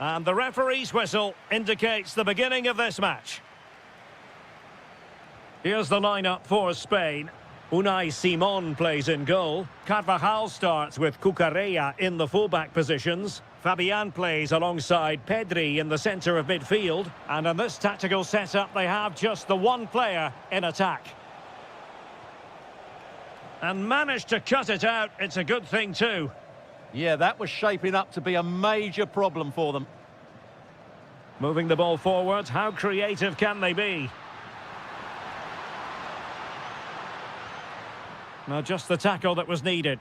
And the referee's whistle indicates the beginning of this match. Here's the lineup for Spain. Unai Simon plays in goal. Carvajal starts with Cucurella in the fullback positions. Fabian plays alongside Pedri in the centre of midfield. And in this tactical setup, they have just the one player in attack. And managed to cut it out. It's a good thing too. Yeah, that was shaping up to be a major problem for them. Moving the ball forward, how creative can they be? Now just the tackle that was needed.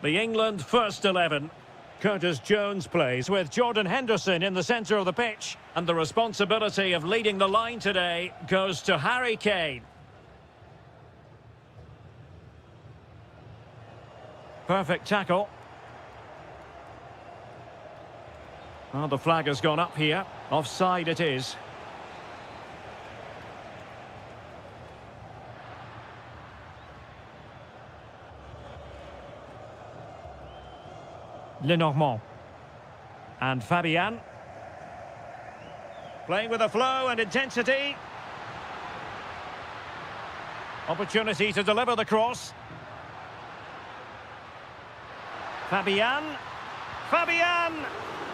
The England first 11. Curtis Jones plays with Jordan Henderson in the centre of the pitch. And the responsibility of leading the line today goes to Harry Kane. Perfect tackle. Well, the flag has gone up here. Offside it is. Lenormand. And Fabian. Playing with a flow and intensity. Opportunity to deliver the cross. Fabian. Fabian!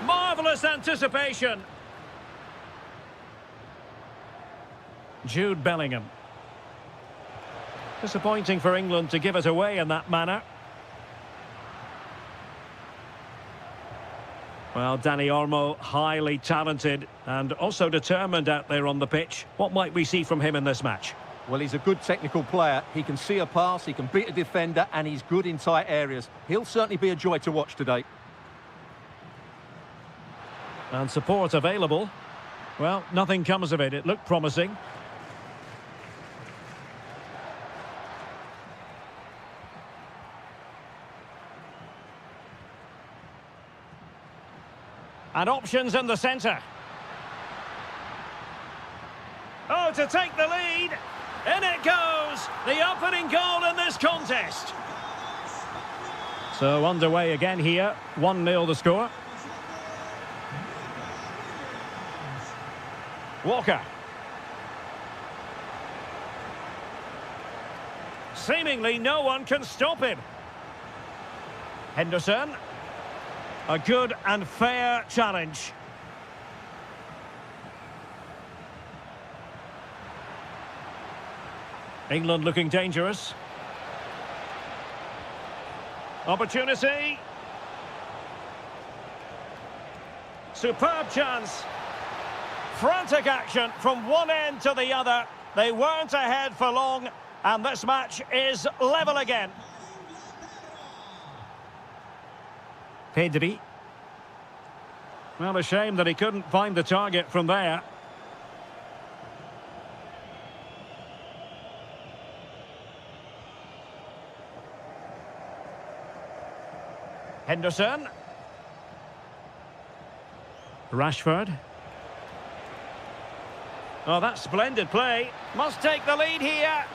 Marvellous anticipation. Jude Bellingham. Disappointing for England to give it away in that manner. Well, Dani Olmo, highly talented and also determined out there on the pitch. What might we see from him in this match? Well, he's a good technical player. He can see a pass, he can beat a defender, and he's good in tight areas. He'll certainly be a joy to watch today. And support available. Well, nothing comes of it. It looked promising. And options in the centre. Oh, to take the lead. In it goes. The opening goal in this contest. So underway again here. 1-0 the score. Walker. Seemingly no one can stop him. Henderson. A good and fair challenge. England looking dangerous. Opportunity. Superb chance. Frantic action from one end to the other. They weren't ahead for long, and this match is level again. Pedri. Well, a shame that he couldn't find the target from there. Henderson. Rashford. Oh, that's splendid play. Must take the lead here.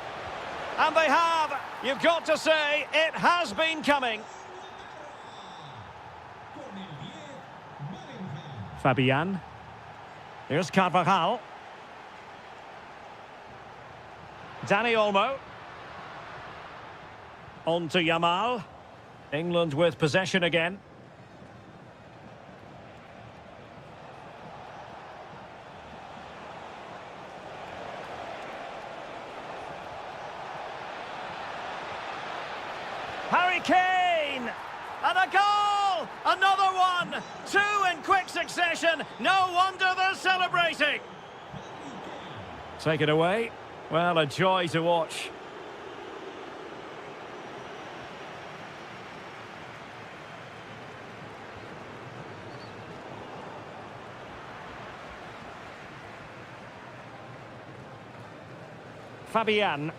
And they have. You've got to say, it has been coming. Fabian. Here's Carvajal. Dani Olmo. On to Yamal. England with possession again. Harry Kane! And a goal! Another one! Two in quick succession. No wonder they're celebrating. Take it away. Well, a joy to watch. Fabian.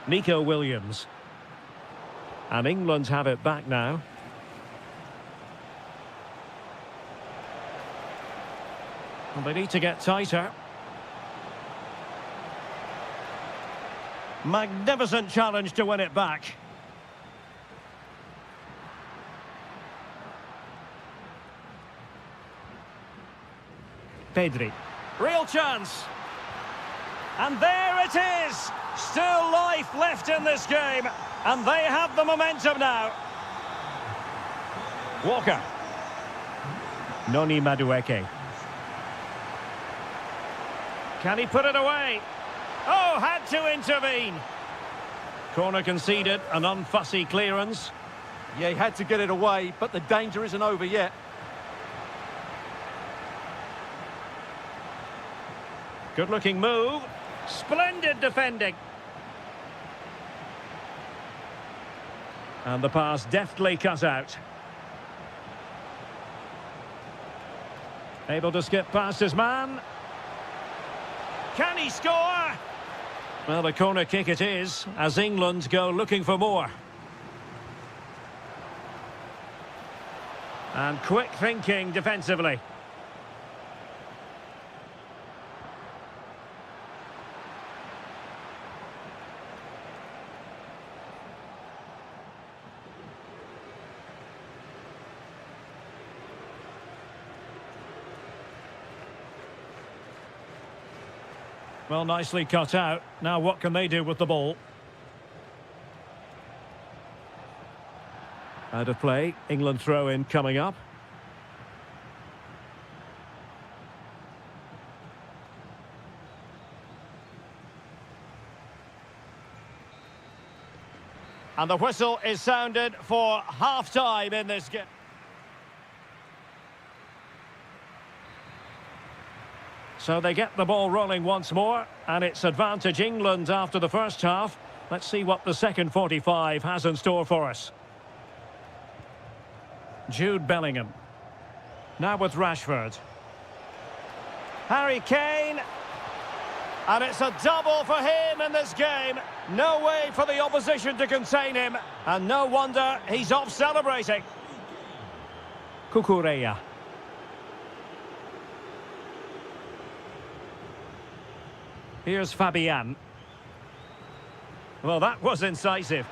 Nico Williams. And England have it back now. And they need to get tighter. Magnificent challenge to win it back. Pedri. Real chance. And there it is! Still life left in this game. And they have the momentum now. Walker. Noni Madueke. Can he put it away? Oh, had to intervene. Corner conceded, an unfussy clearance. Yeah, he had to get it away, but the danger isn't over yet. Good-looking move. Splendid defending. And the pass deftly cut out. Able to skip past his man. Can he score? Well, the corner kick it is, as England go looking for more. And quick thinking defensively. Well, nicely cut out. Now what can they do with the ball? Out of play. England throw-in coming up. And the whistle is sounded for half-time in this game. So they get the ball rolling once more, and it's advantage England after the first half. Let's see what the second 45 has in store for us. Jude Bellingham. Now with Rashford. Harry Kane. And it's a double for him in this game. No way for the opposition to contain him. And no wonder he's off celebrating. Cucurella. Here's Fabian. Well, that was incisive.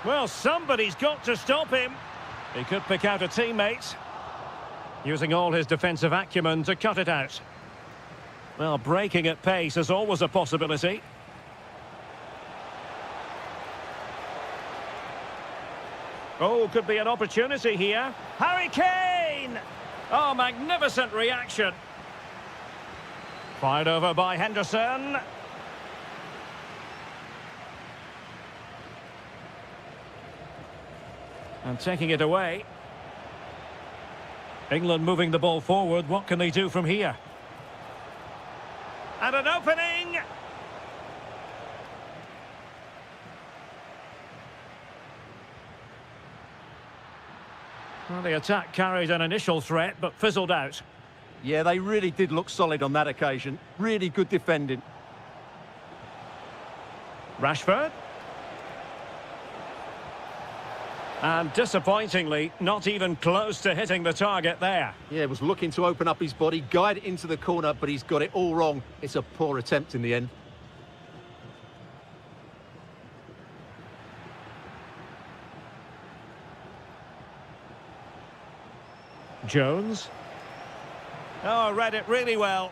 Well, somebody's got to stop him. He could pick out a teammate, using all his defensive acumen to cut it out. Well, breaking at pace is always a possibility. Oh, could be an opportunity here. Harry Kane! Oh, magnificent reaction. Fired over by Henderson. And taking it away. England moving the ball forward. What can they do from here? And an opening! Well, the attack carried an initial threat, but fizzled out. Yeah, they really did look solid on that occasion. Really good defending. Rashford. And disappointingly, not even close to hitting the target there. Yeah, was looking to open up his body, guide it into the corner, but he's got it all wrong. It's a poor attempt in the end. Jones. Oh, read it really well.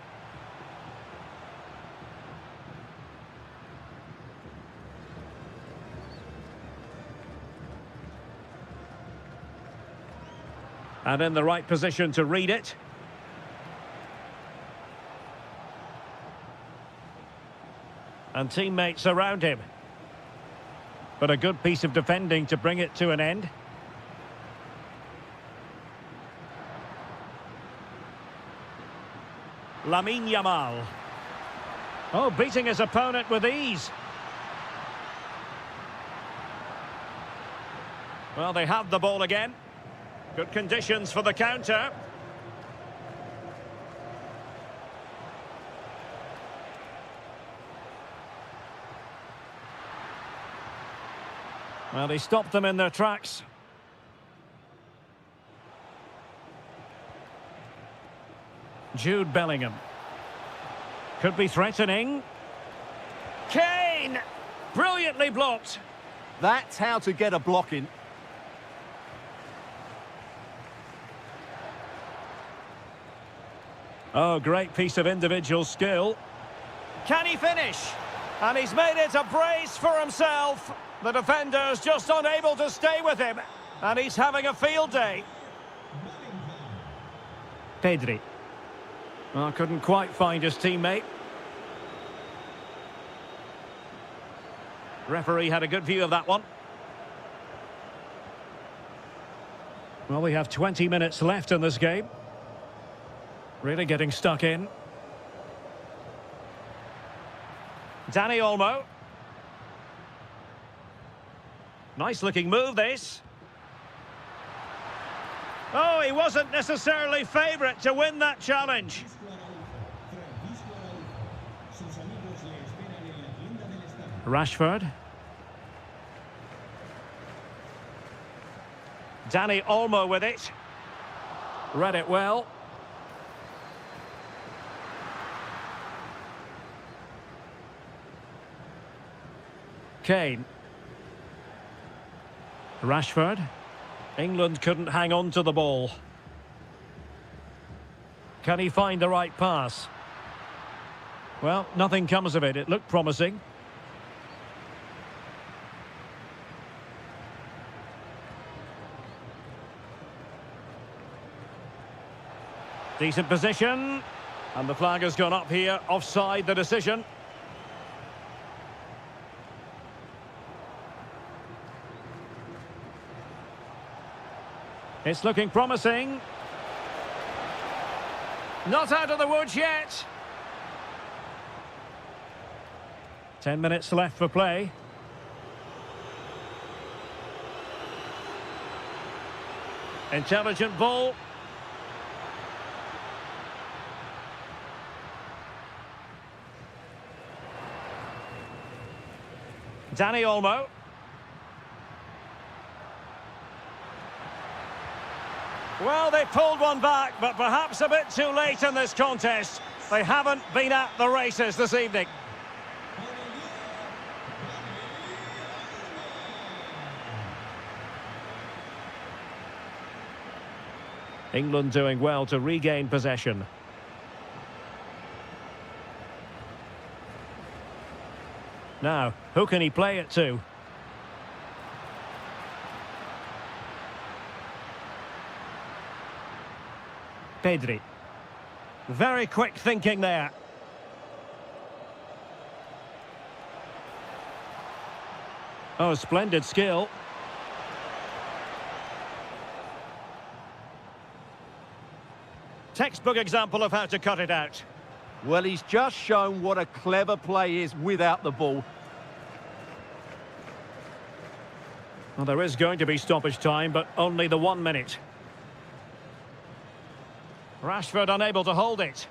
And in the right position to read it. And teammates around him. But a good piece of defending to bring it to an end. Lamine Yamal. Oh, beating his opponent with ease. Well, they have the ball again. Good conditions for the counter. Well, they stopped them in their tracks. Jude Bellingham. Could be threatening. Kane! Brilliantly blocked. That's how to get a block in. Oh, great piece of individual skill. Can he finish? And he's made it a brace for himself. The defender's just unable to stay with him. And he's having a field day. Pedri. Oh, couldn't quite find his teammate. Referee had a good view of that one. Well, we have 20 minutes left in this game. Really getting stuck in. Dani Olmo. Nice looking move, this. Oh, he wasn't necessarily favourite to win that challenge. Rashford. Dani Olmo with it. Read it well. Kane. Rashford. England couldn't hang on to the ball. Can he find the right pass? Well, nothing comes of it. It looked promising. Decent position. And the flag has gone up here. Offside the decision. It's looking promising. Not out of the woods yet. 10 minutes left for play. Intelligent ball. Dani Olmo. Well, they pulled one back, but perhaps a bit too late in this contest. They haven't been at the races this evening. England doing well to regain possession. Now, who can he play it to? Pedri. Very quick thinking there. Oh, splendid skill. Textbook example of how to cut it out. Well, he's just shown what a clever play is without the ball. Well, there is going to be stoppage time, but only the 1 minute. Rashford unable to hold it.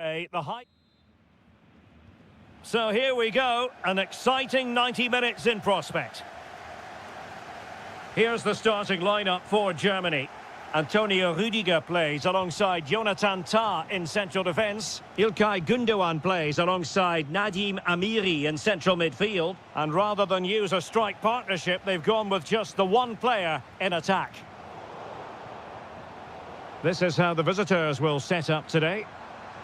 The height. So here we go, an exciting 90 minutes in prospect. Here's the starting lineup for Germany. Antonio Rüdiger plays alongside Jonathan Tah in central defence. İlkay Gündoğan plays alongside Nadim Amiri in central midfield. And rather than use a strike partnership, they've gone with just the one player in attack. This is how the visitors will set up today.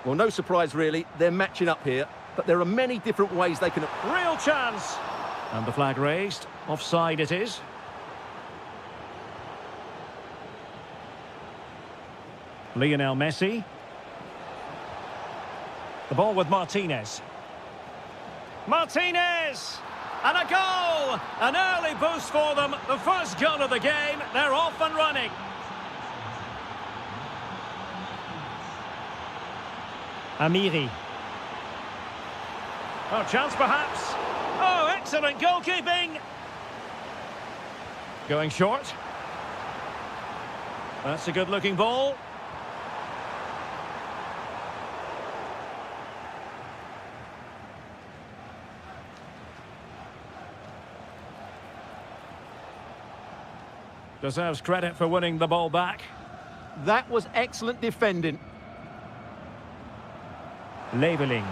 Well, no surprise really, they're matching up here, but there are many different ways they can... Real chance! And the flag raised. Offside it is. Lionel Messi. The ball with Martinez. Martinez! And a goal! An early boost for them. The first goal of the game. They're off and running. Amiri. Oh, chance perhaps. Oh, excellent goalkeeping. Going short. That's a good-looking ball. Deserves credit for winning the ball back. That was excellent defending. Leveling.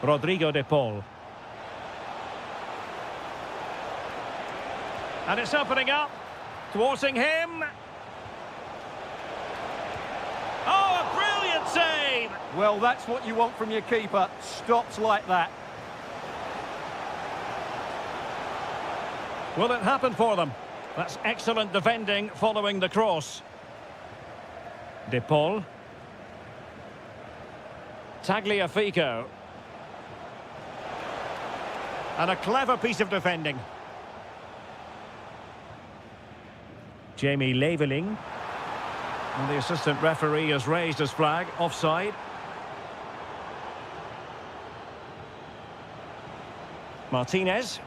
Rodrigo de Paul. And it's opening up. Thwarting him. Oh, a brilliant save! Well, that's what you want from your keeper. Stops like that. Will it happen for them? That's excellent defending following the cross. De Paul. Tagliafico. And a clever piece of defending. Jamie Leveling. And the assistant referee has raised his flag. Offside. Martinez.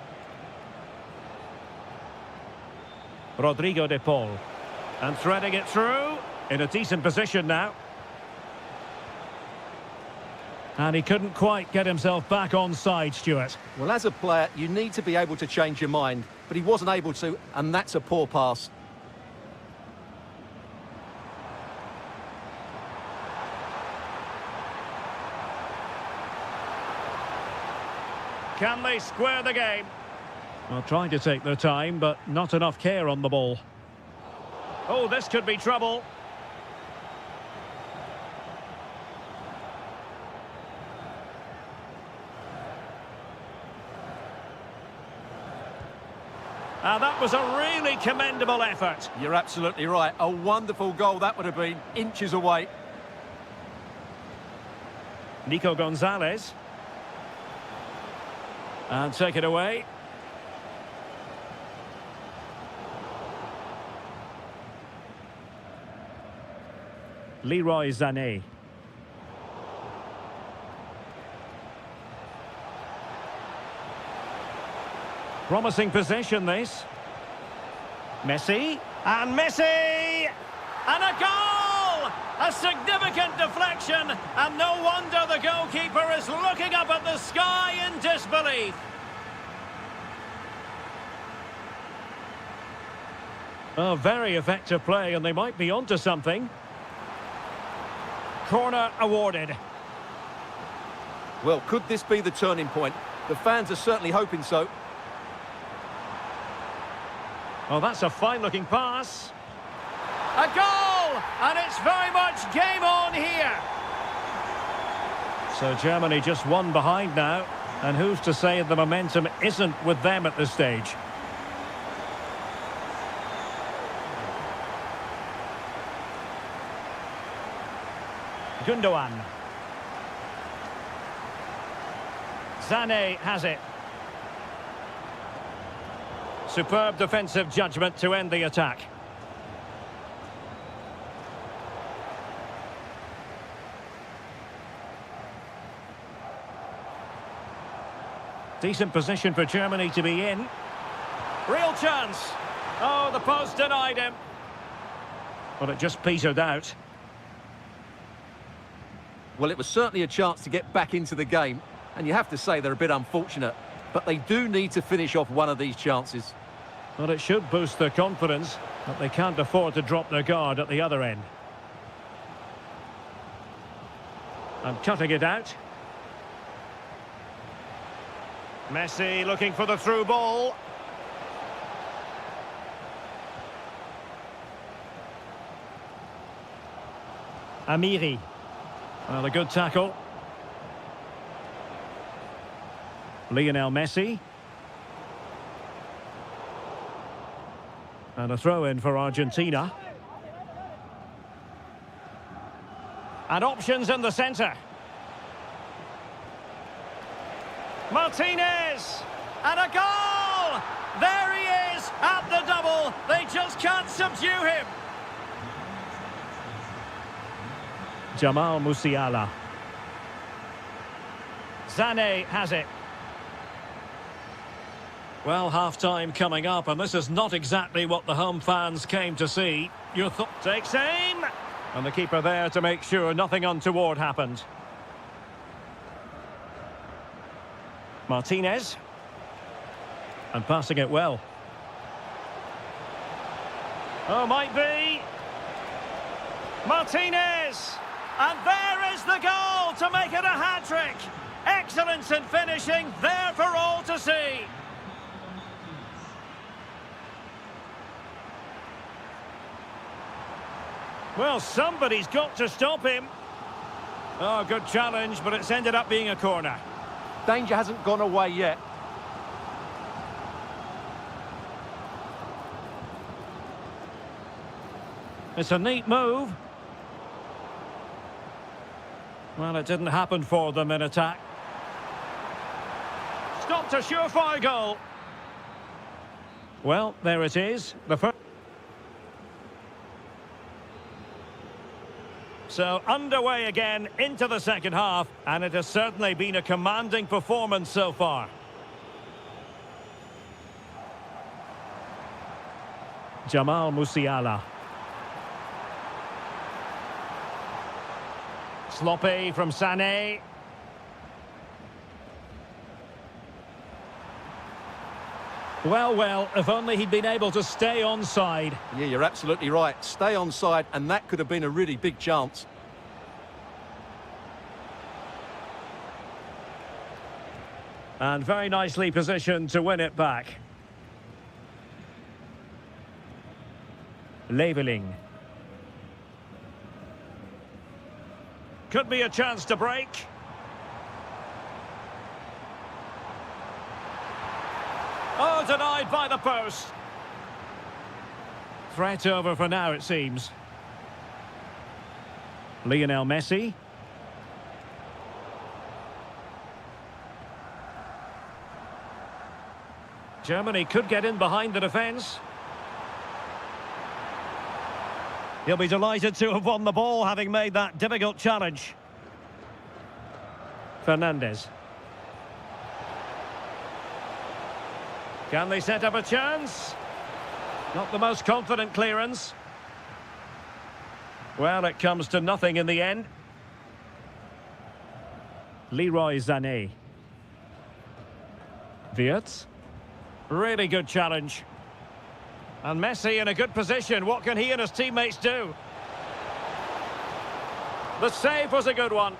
Rodrigo de Paul. And threading it through. In a decent position now. And he couldn't quite get himself back on side, Stuart. Well, as a player, you need to be able to change your mind. But he wasn't able to, and that's a poor pass. Can they square the game? Well, trying to take their time, but not enough care on the ball. Oh, this could be trouble. That was a really commendable effort. You're absolutely right. A wonderful goal that would have been, inches away. Nico Gonzalez. And take it away. Leroy Sané. Promising possession, this. Messi. And Messi! And a goal! A significant deflection. And no wonder the goalkeeper is looking up at the sky in disbelief. Oh, very effective play, and they might be onto something. Corner awarded. Well, could this be the turning point? The fans are certainly hoping so. Oh, that's a fine-looking pass. A goal! And it's very much game on here. So Germany just one behind now. And who's to say the momentum isn't with them at this stage? Gündoğan. Sané has it. Superb defensive judgment to end the attack. Decent position for Germany to be in. Real chance. Oh, the post denied him. But it just petered out. Well, it was certainly a chance to get back into the game, and you have to say they're a bit unfortunate, but they do need to finish off one of these chances. Well, it should boost their confidence, but they can't afford to drop their guard at the other end. And cutting it out. Messi looking for the through ball. Amiri. Well, a good tackle. Lionel Messi. And a throw-in for Argentina. And options in the centre. Martinez! And a goal! There he is at the double. They just can't subdue him. Jamal Musiala. Sané has it. Well, half-time coming up, and this is not exactly what the home fans came to see. Your thought takes aim! And the keeper there to make sure nothing untoward happened. Martinez. And passing it well. Oh, might be. Martinez! And there is the goal to make it a hat-trick. Excellence in finishing, there for all to see. Well, somebody's got to stop him. Oh, good challenge, but it's ended up being a corner. Danger hasn't gone away yet. It's a neat move. Well, it didn't happen for them in attack. Stopped a surefire goal. Well, there it is. The first. So underway again into the second half, and it has certainly been a commanding performance so far. Jamal Musiala. Sloppy from Sané. Well, if only he'd been able to stay onside. Yeah, you're absolutely right. Stay onside, and that could have been a really big chance. And very nicely positioned to win it back. Leveling. Could be a chance to break. Oh, denied by the post. Threat over for now, it seems. Lionel Messi. Germany could get in behind the defence. He'll be delighted to have won the ball, having made that difficult challenge. Fernandez. Can they set up a chance? Not the most confident clearance. Well, it comes to nothing in the end. Leroy Sané. Wirtz. Really good challenge. And Messi in a good position. What can he and his teammates do? The save was a good one.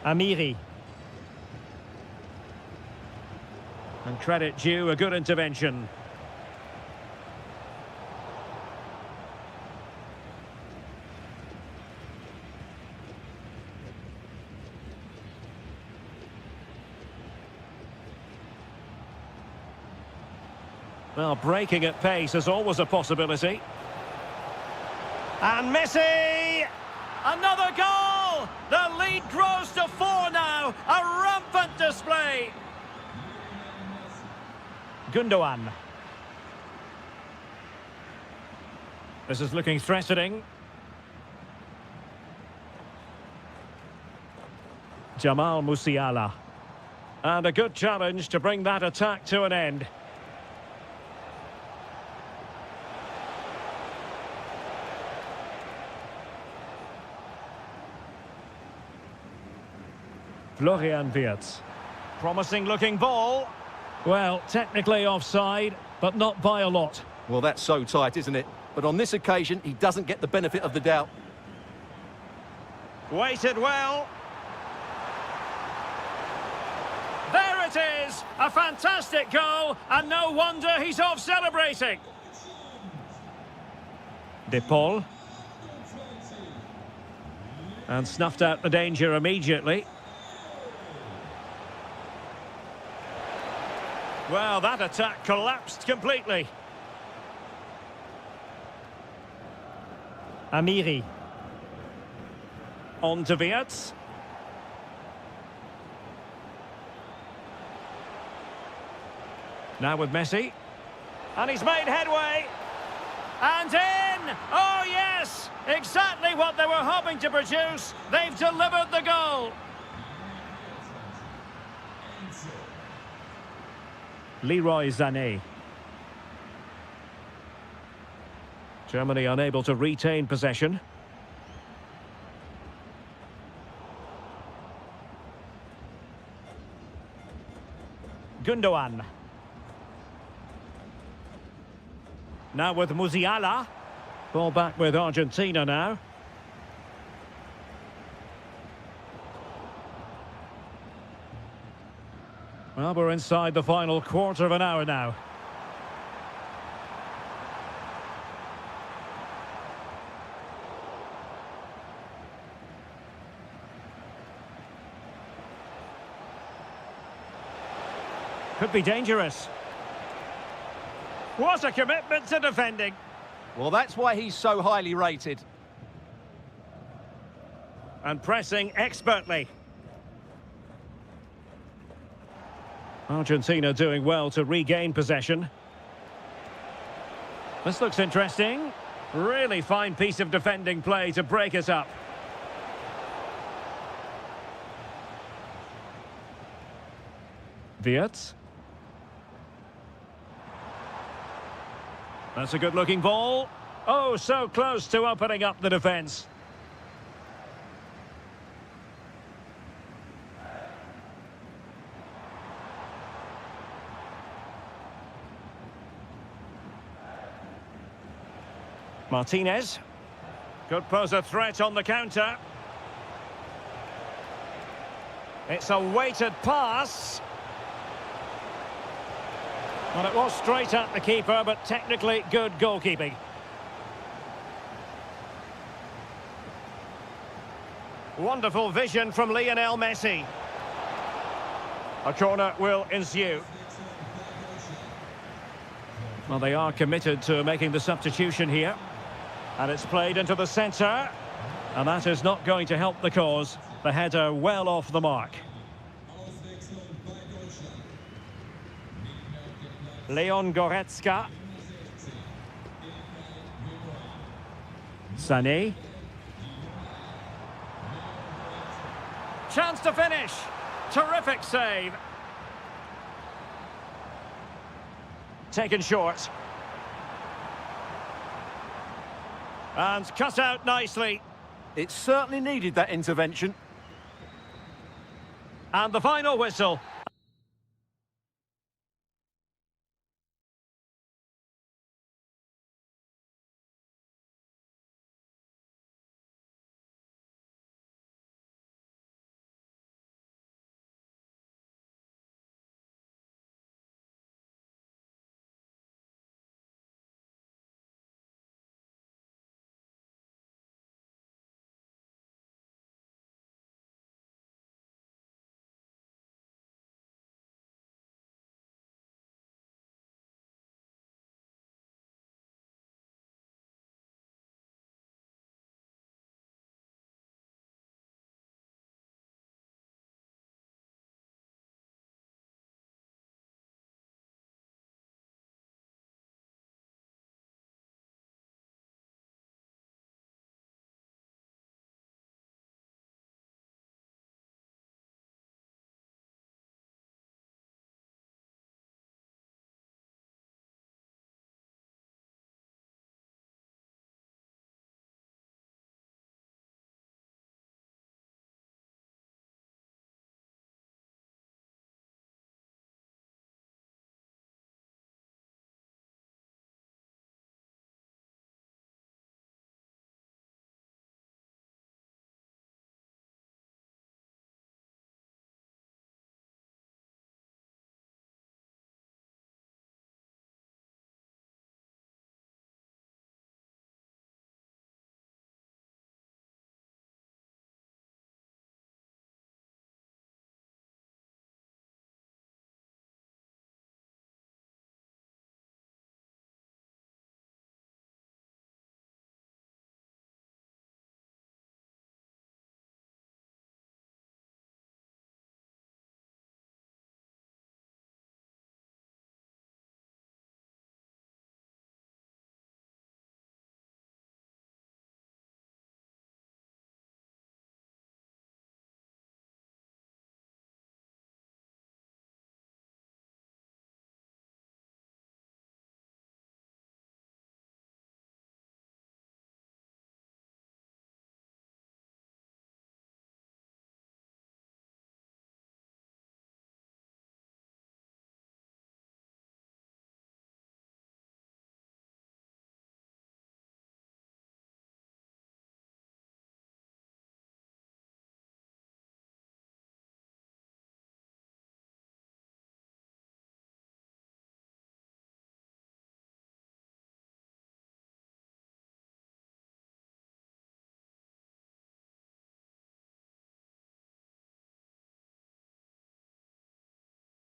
Amiri. And credit due, a good intervention. Well, breaking at pace is always a possibility. And Messi! Another goal! The lead grows to 4 now. A rampant display. Gundogan. This is looking threatening. Jamal Musiala. And a good challenge to bring that attack to an end. Florian Wirtz. Promising looking ball. Well, technically offside, but not by a lot. Well, that's so tight, isn't it? But on this occasion, he doesn't get the benefit of the doubt. Waited well. There it is! A fantastic goal, and no wonder he's off celebrating. De Paul. And snuffed out the danger immediately. Well, that attack collapsed completely. Amiri. On to Wirtz. Now with Messi. And he's made headway. And in! Oh, yes! Exactly what they were hoping to produce. They've delivered the goal. Leroy Sané. Germany unable to retain possession. Gundogan. Now with Musiala. Ball back with Argentina now. Well, we're inside the final quarter of an hour now. Could be dangerous. What a commitment to defending. Well, that's why he's so highly rated. And pressing expertly. Argentina doing well to regain possession. This looks interesting. Really fine piece of defending play to break us up. Wirtz. That's a good-looking ball. Oh, so close to opening up the defence. Martinez. Could pose a threat on the counter. It's a weighted pass. Well, it was straight at the keeper, but technically good goalkeeping. Wonderful vision from Lionel Messi. A corner will ensue. Well, they are committed to making the substitution here. And it's played into the centre. And that is not going to help the cause. The header well off the mark. Leon Goretzka. Sané. Chance to finish. Terrific save. Taken short. And cut out nicely. It certainly needed that intervention. And the final whistle.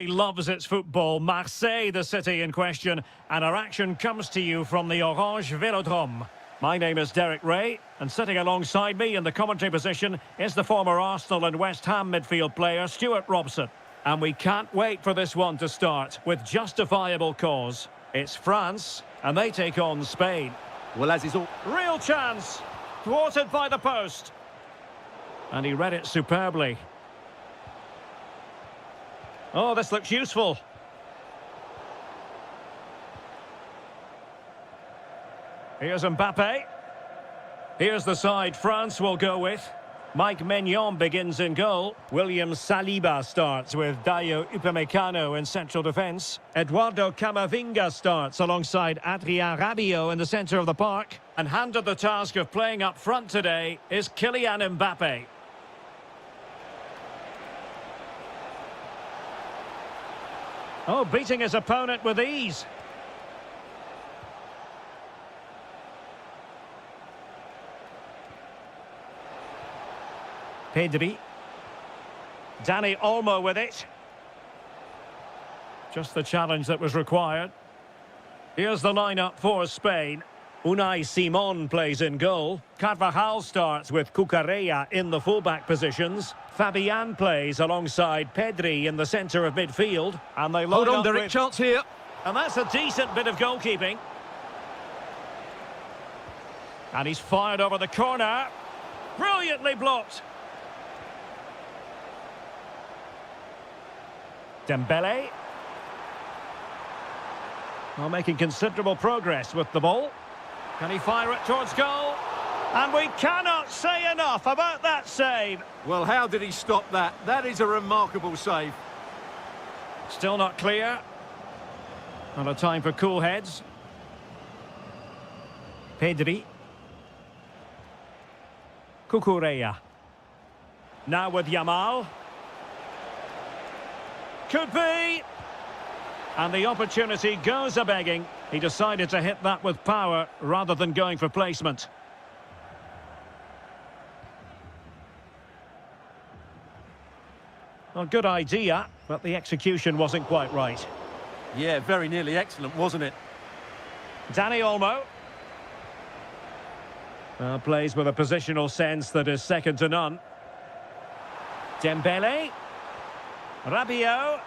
He loves its football. Marseille, the city in question, and our action comes to you from the Orange Velodrome. My name is Derek Ray, and sitting alongside me in the commentary position is the former Arsenal and West Ham midfield player Stuart Robson. And we can't wait for this one to start with justifiable cause. It's France, and they take on Spain. Well, as is all... Real chance, thwarted by the post. And he read it superbly. Oh, this looks useful. Here's Mbappe. Here's the side France will go with. Mike Maignan begins in goal. William Saliba starts with Dayo Upamecano in central defence. Eduardo Camavinga starts alongside Adrien Rabiot in the centre of the park. And handed the task of playing up front today is Kylian Mbappe. Oh, beating his opponent with ease. Pedri. Dani Olmo with it. Just the challenge that was required. Here's the lineup for Spain. Unai Simon plays in goal. Carvajal starts with Cucurella in the fullback positions. Fabian plays alongside Pedri in the centre of midfield. And they load Hold on, up Derek, with... chance here. And that's a decent bit of goalkeeping. And he's fired over the corner. Brilliantly blocked. Dembele. Well, making considerable progress with the ball. Can he fire it towards goal? And we cannot say enough about that save. Well, how did he stop that? That is a remarkable save. Still not clear. Not a time for cool heads. Pedri. Cucurella. Now with Yamal. Could be. And the opportunity goes a-begging. He decided to hit that with power rather than going for placement. Well, good idea, but the execution wasn't quite right. Yeah, very nearly excellent, wasn't it? Dani Olmo. Plays with a positional sense that is second to none. Dembele. Rabiot.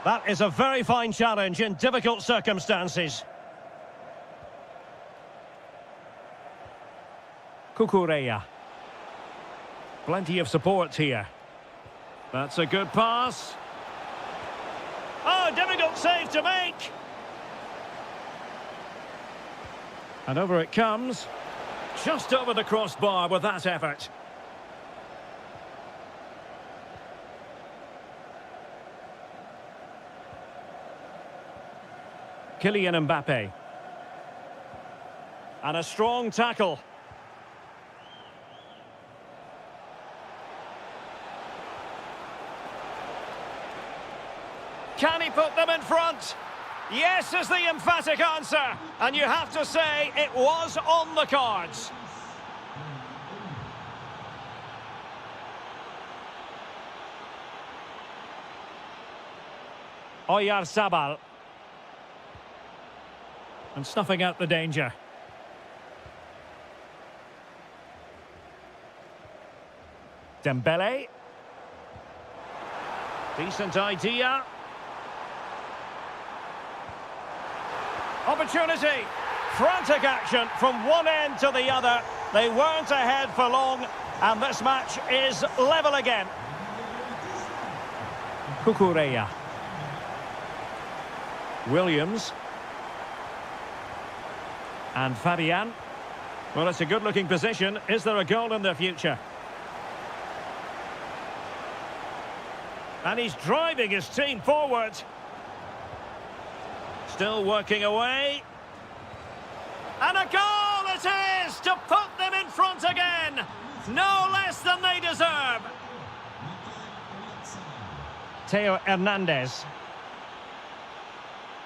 That is a very fine challenge in difficult circumstances. Cucurella. Plenty of support here. That's a good pass. Oh, difficult save to make. And over it comes. Just over the crossbar with that effort. Kylian Mbappe. And a strong tackle. Can he put them in front? Yes is the emphatic answer. And you have to say it was on the cards. Oyarzabal. And snuffing out the danger. Dembele. Decent idea. Opportunity. Frantic action from one end to the other. They weren't ahead for long, and this match is level again. Cucurella. Williams. And Fabian. Well, it's a good-looking position. Is there a goal in the future? And he's driving his team forward. Still working away. And a goal it is to put them in front again. No less than they deserve. Theo Hernandez.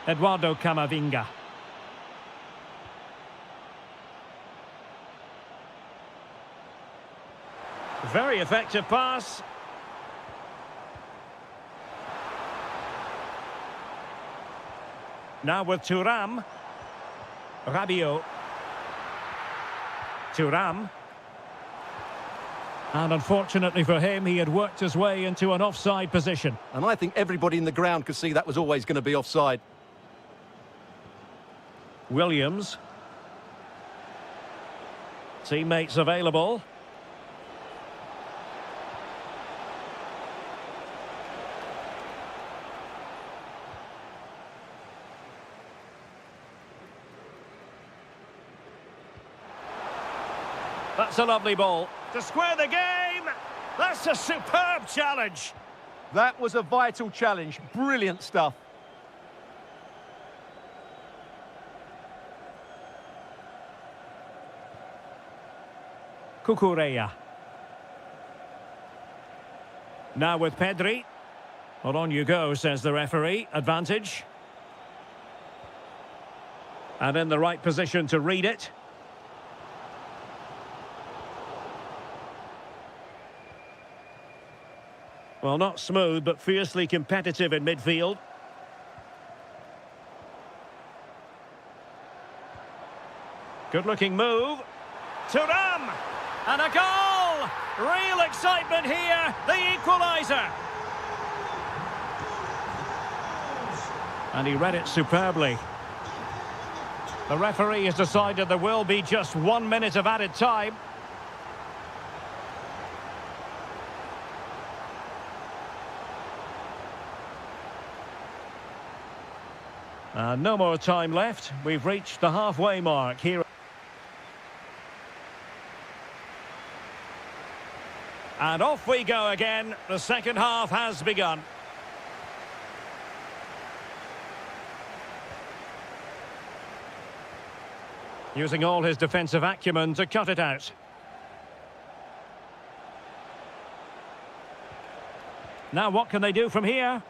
Eduardo Camavinga. Very effective pass. Now with Thuram. Rabiot. Thuram. And unfortunately for him, he had worked his way into an offside position. And I think everybody in the ground could see that was always going to be offside. Williams. Teammates available. That's a lovely ball. To square the game! That's a superb challenge! That was a vital challenge. Brilliant stuff. Cucurella. Now with Pedri. Well, on you go, says the referee. Advantage. And in the right position to read it. Well, not smooth, but fiercely competitive in midfield. Good-looking move. Thuram! And a goal! Real excitement here, the equaliser. And he read it superbly. The referee has decided there will be just 1 minute of added time. No more time left. We've reached the halfway mark here. And off we go again. The second half has begun. Using all his defensive acumen to cut it out. Now what can they do from here?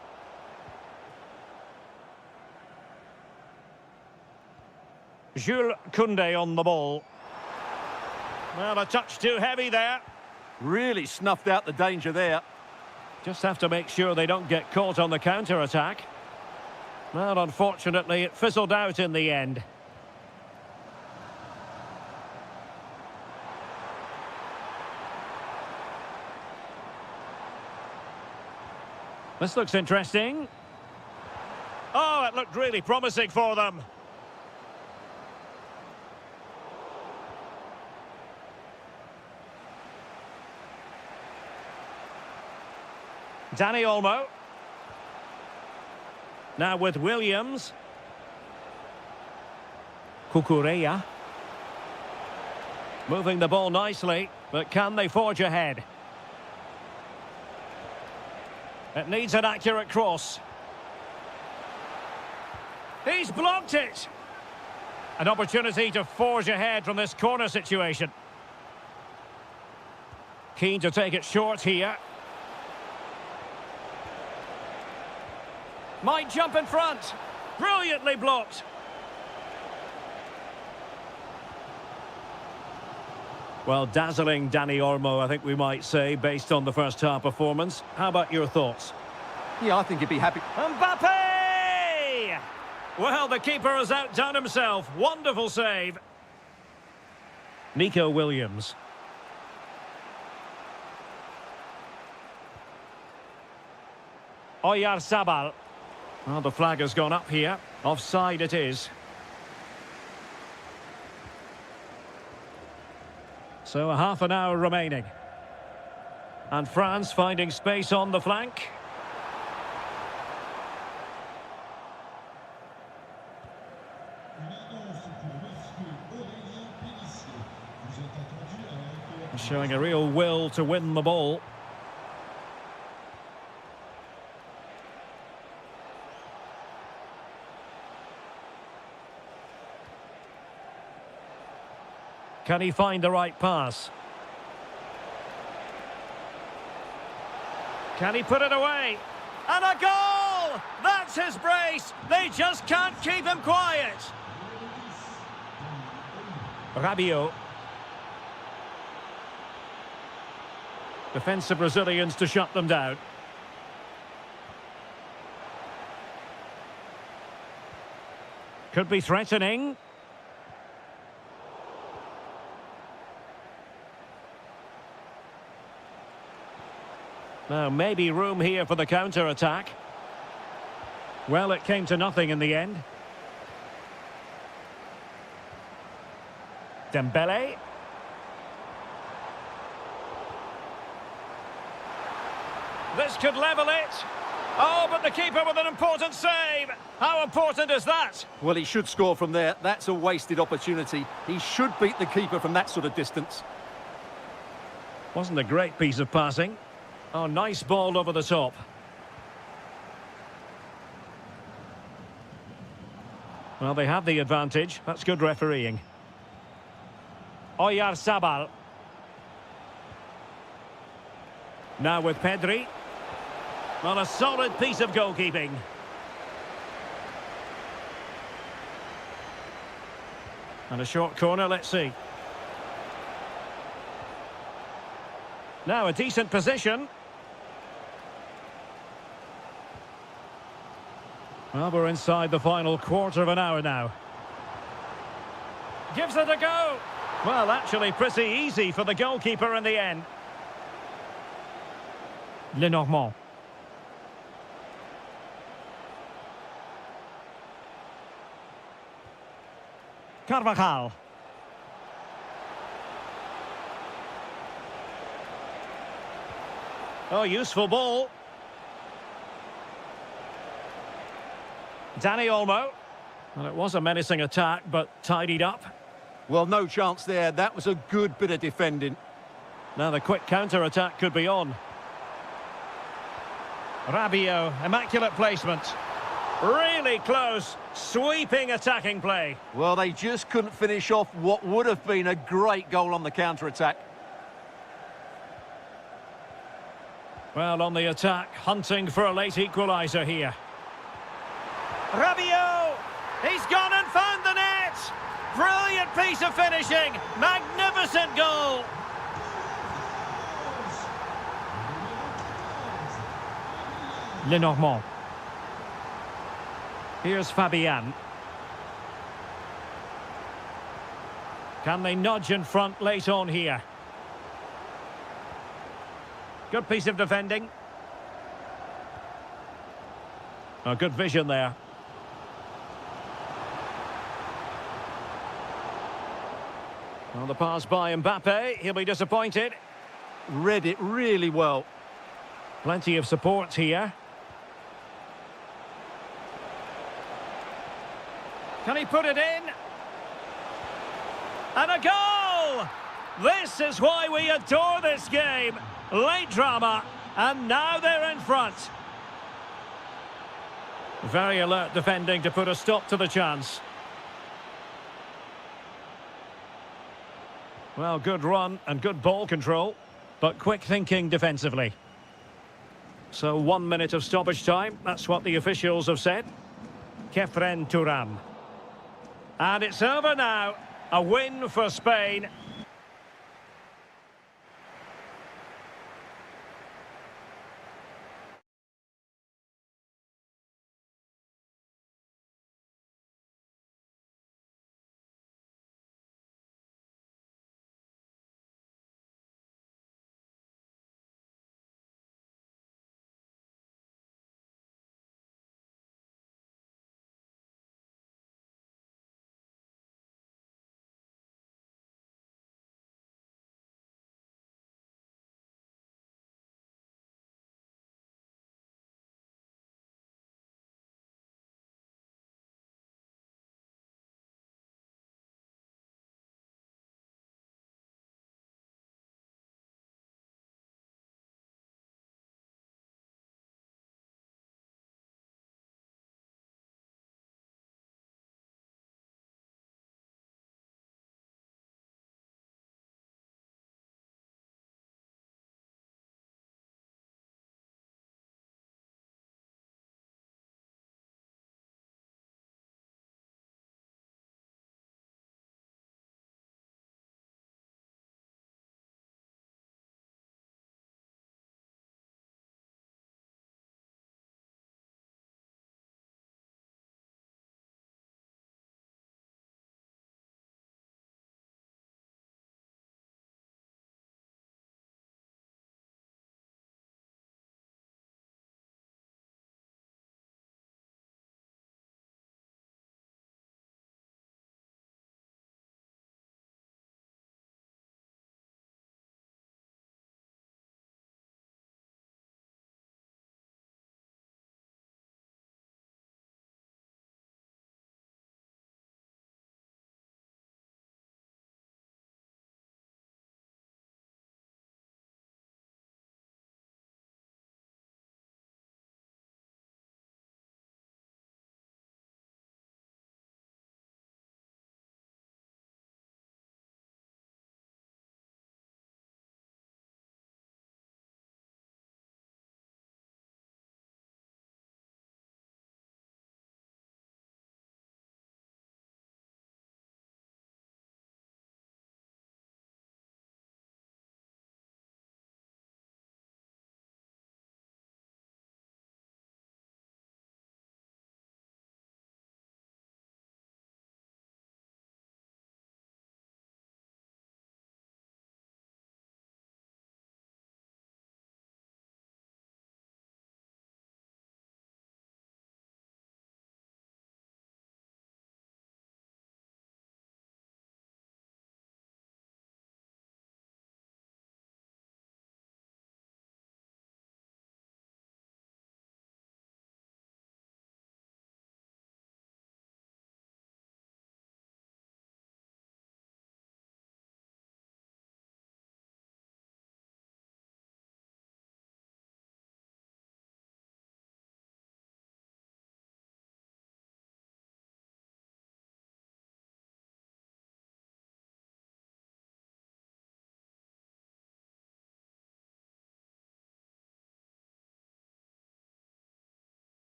Jules Koundé on the ball. Well, a touch too heavy there. Really snuffed out the danger there. Just have to make sure they don't get caught on the counter-attack. Well, unfortunately, it fizzled out in the end. This looks interesting. Oh, it looked really promising for them. Dani Olmo. Now with Williams. Cucurella. Moving the ball nicely, but can they forge ahead? It needs an accurate cross. He's blocked it. An opportunity to forge ahead from this corner situation. Keen to take it short here. Might jump in front. Brilliantly blocked. Well, dazzling Dani Olmo, I think we might say, based on the first half performance. How about your thoughts? Yeah, I think he'd be happy. Mbappe! Well, the keeper has outdone himself. Wonderful save. Nico Williams. Oyarzabal. Well, the flag has gone up here. Offside it is. So a half an hour remaining. And France finding space on the flank. Showing a real will to win the ball. Can he find the right pass? Can he put it away? And a goal! That's his brace! They just can't keep him quiet! Rabiot. Defensive Brazilians to shut them down. Could be threatening. Now, maybe room here for the counter-attack. Well, it came to nothing in the end. Dembele. This could level it. Oh, but the keeper with an important save. How important is that? Well, he should score from there. That's a wasted opportunity. He should beat the keeper from that sort of distance. Wasn't a great piece of passing. Oh, nice ball over the top. Well, they have the advantage. That's good refereeing. Oyarzabal. Now with Pedri. Well, a solid piece of goalkeeping. And a short corner, let's see. Now a decent position. Well, we're inside the final quarter of an hour now. Gives it a go. Well, actually pretty easy for the goalkeeper in the end. Lenormand. Carvajal. Oh, useful ball. Dani Olmo. Well, it was a menacing attack, but tidied up. Well, no chance there. That was a good bit of defending. Now the quick counter-attack could be on. Rabiot, immaculate placement. Really close, sweeping attacking play. Well, they just couldn't finish off what would have been a great goal on the counter-attack. Well, on the attack, hunting for a late equaliser here. Rabiot! He's gone and found the net! Brilliant piece of finishing! Magnificent goal! Lenormand. Here's Fabian. Can they nudge in front late on here? Good piece of defending. Oh, good vision there. Well, the pass by Mbappe. He'll be disappointed. Read it really well. Plenty of support here. Can he put it in? And a goal! This is why we adore this game. Late drama, and now they're in front. Very alert defending to put a stop to the chance. Well, good run and good ball control, but quick thinking defensively. So 1 minute of stoppage time, that's what the officials have said. Kefren Turam. And it's over now. A win for Spain.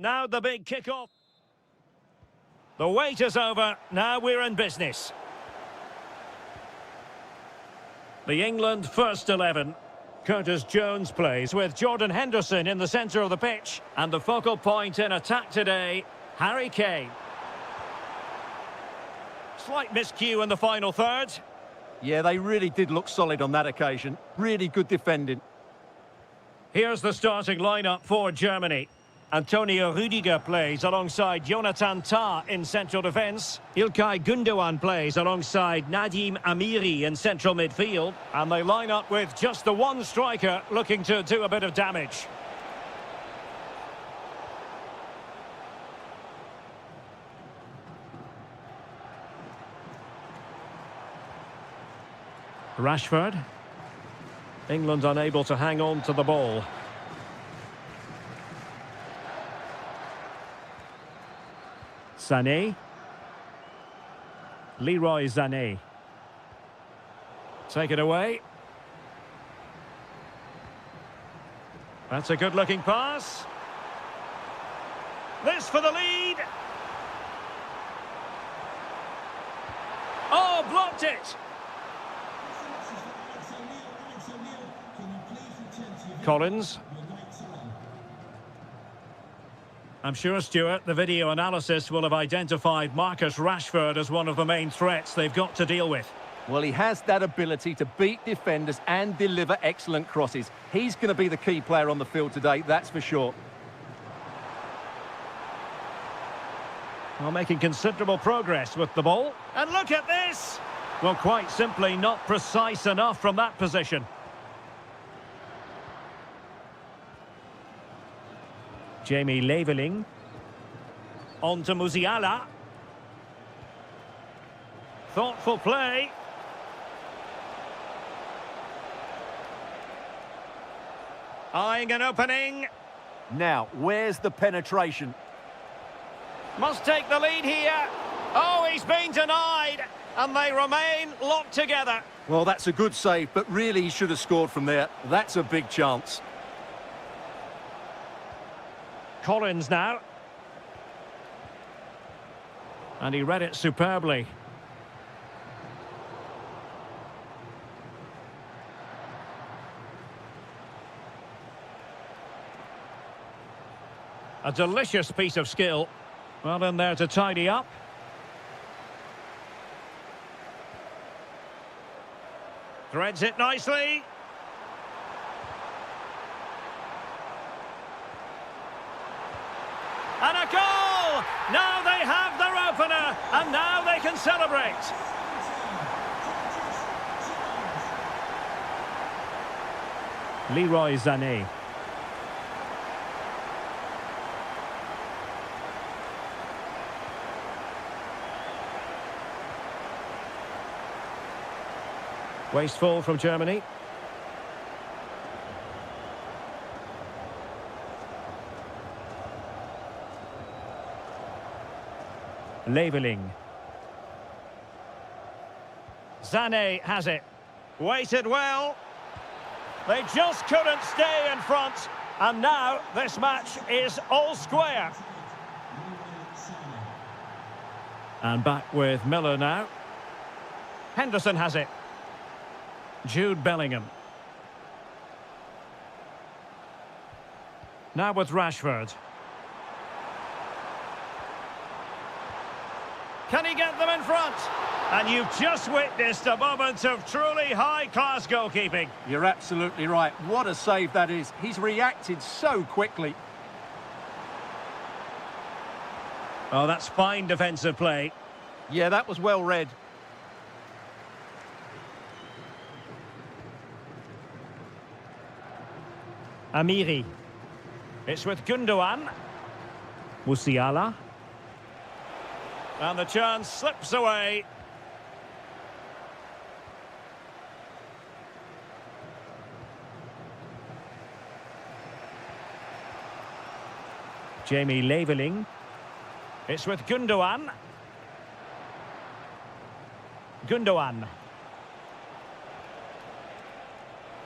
Now the big kick-off. The wait is over. Now we're in business. The England first 11. Curtis Jones plays with Jordan Henderson in the centre of the pitch. And the focal point in attack today, Harry Kane. Slight miscue in the final third. Yeah, they really did look solid on that occasion. Really good defending. Here's the starting lineup for Germany. Antonio Rüdiger plays alongside Jonathan Tah in central defence. İlkay Gündoğan plays alongside Nadim Amiri in central midfield. And they line up with just the one striker looking to do a bit of damage. Rashford. England unable to hang on to the ball. Sané. Leroy Sané. Take it away. That's a good-looking pass. This for the lead. Oh, blocked it. Collins. I'm sure, Stuart, the video analysis will have identified Marcus Rashford as one of the main threats they've got to deal with. Well, he has that ability to beat defenders and deliver excellent crosses. He's going to be the key player on the field today, that's for sure. Well, making considerable progress with the ball. And look at this! Well, quite simply not precise enough from that position. Jamie Leveling. On to Musiala. Thoughtful play. Eyeing an opening. Now, where's the penetration? Must take the lead here. Oh, he's been denied. And they remain locked together. Well, that's a good save, but really he should have scored from there. That's a big chance. Collins now. And he read it superbly. A delicious piece of skill. Well in there to tidy up. Threads it nicely. And a goal! Now they have their opener, and now they can celebrate. Leroy Sané. Wasteful from Germany. Leveling. Sané has it. Waited well. They just couldn't stay in front. And now this match is all square. And back with Miller now. Henderson has it. Jude Bellingham. Now with Rashford. Can he get them in front? And you've just witnessed a moment of truly high-class goalkeeping. You're absolutely right. What a save that is. He's reacted so quickly. Oh, that's fine defensive play. Yeah, that was well read. Amiri. It's with Gündoğan. Musiala. And the chance slips away. Jamie Leveling. It's with Gündoğan. Gündoğan.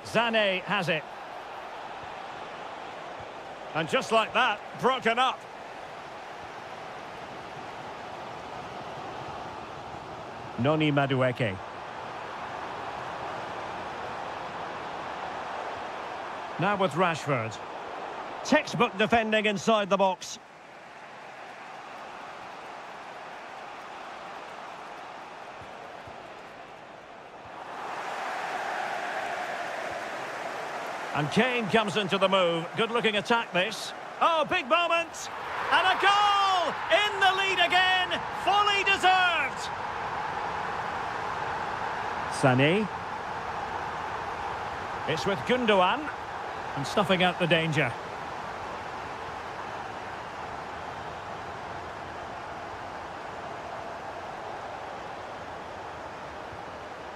Sané has it. And just like that, broken up. Noni Madueke. Now with Rashford. Textbook defending inside the box. And Kane comes into the move. Good-looking attack, this. Oh, big moment! And a goal! In the lead again! Fully deserved! Sané. It's with Gundogan. And snuffing out the danger.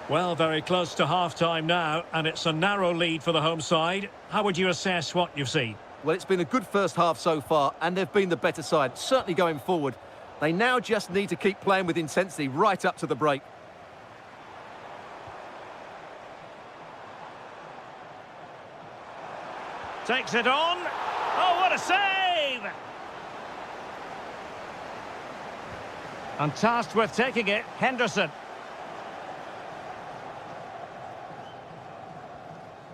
Well, very close to half-time now, and it's a narrow lead for the home side. How would you assess what you've seen? Well, it's been a good first half so far, and they've been the better side, certainly going forward. They now just need to keep playing with intensity right up to the break. Takes it on. Oh, what a save! And tasked with taking it, Henderson.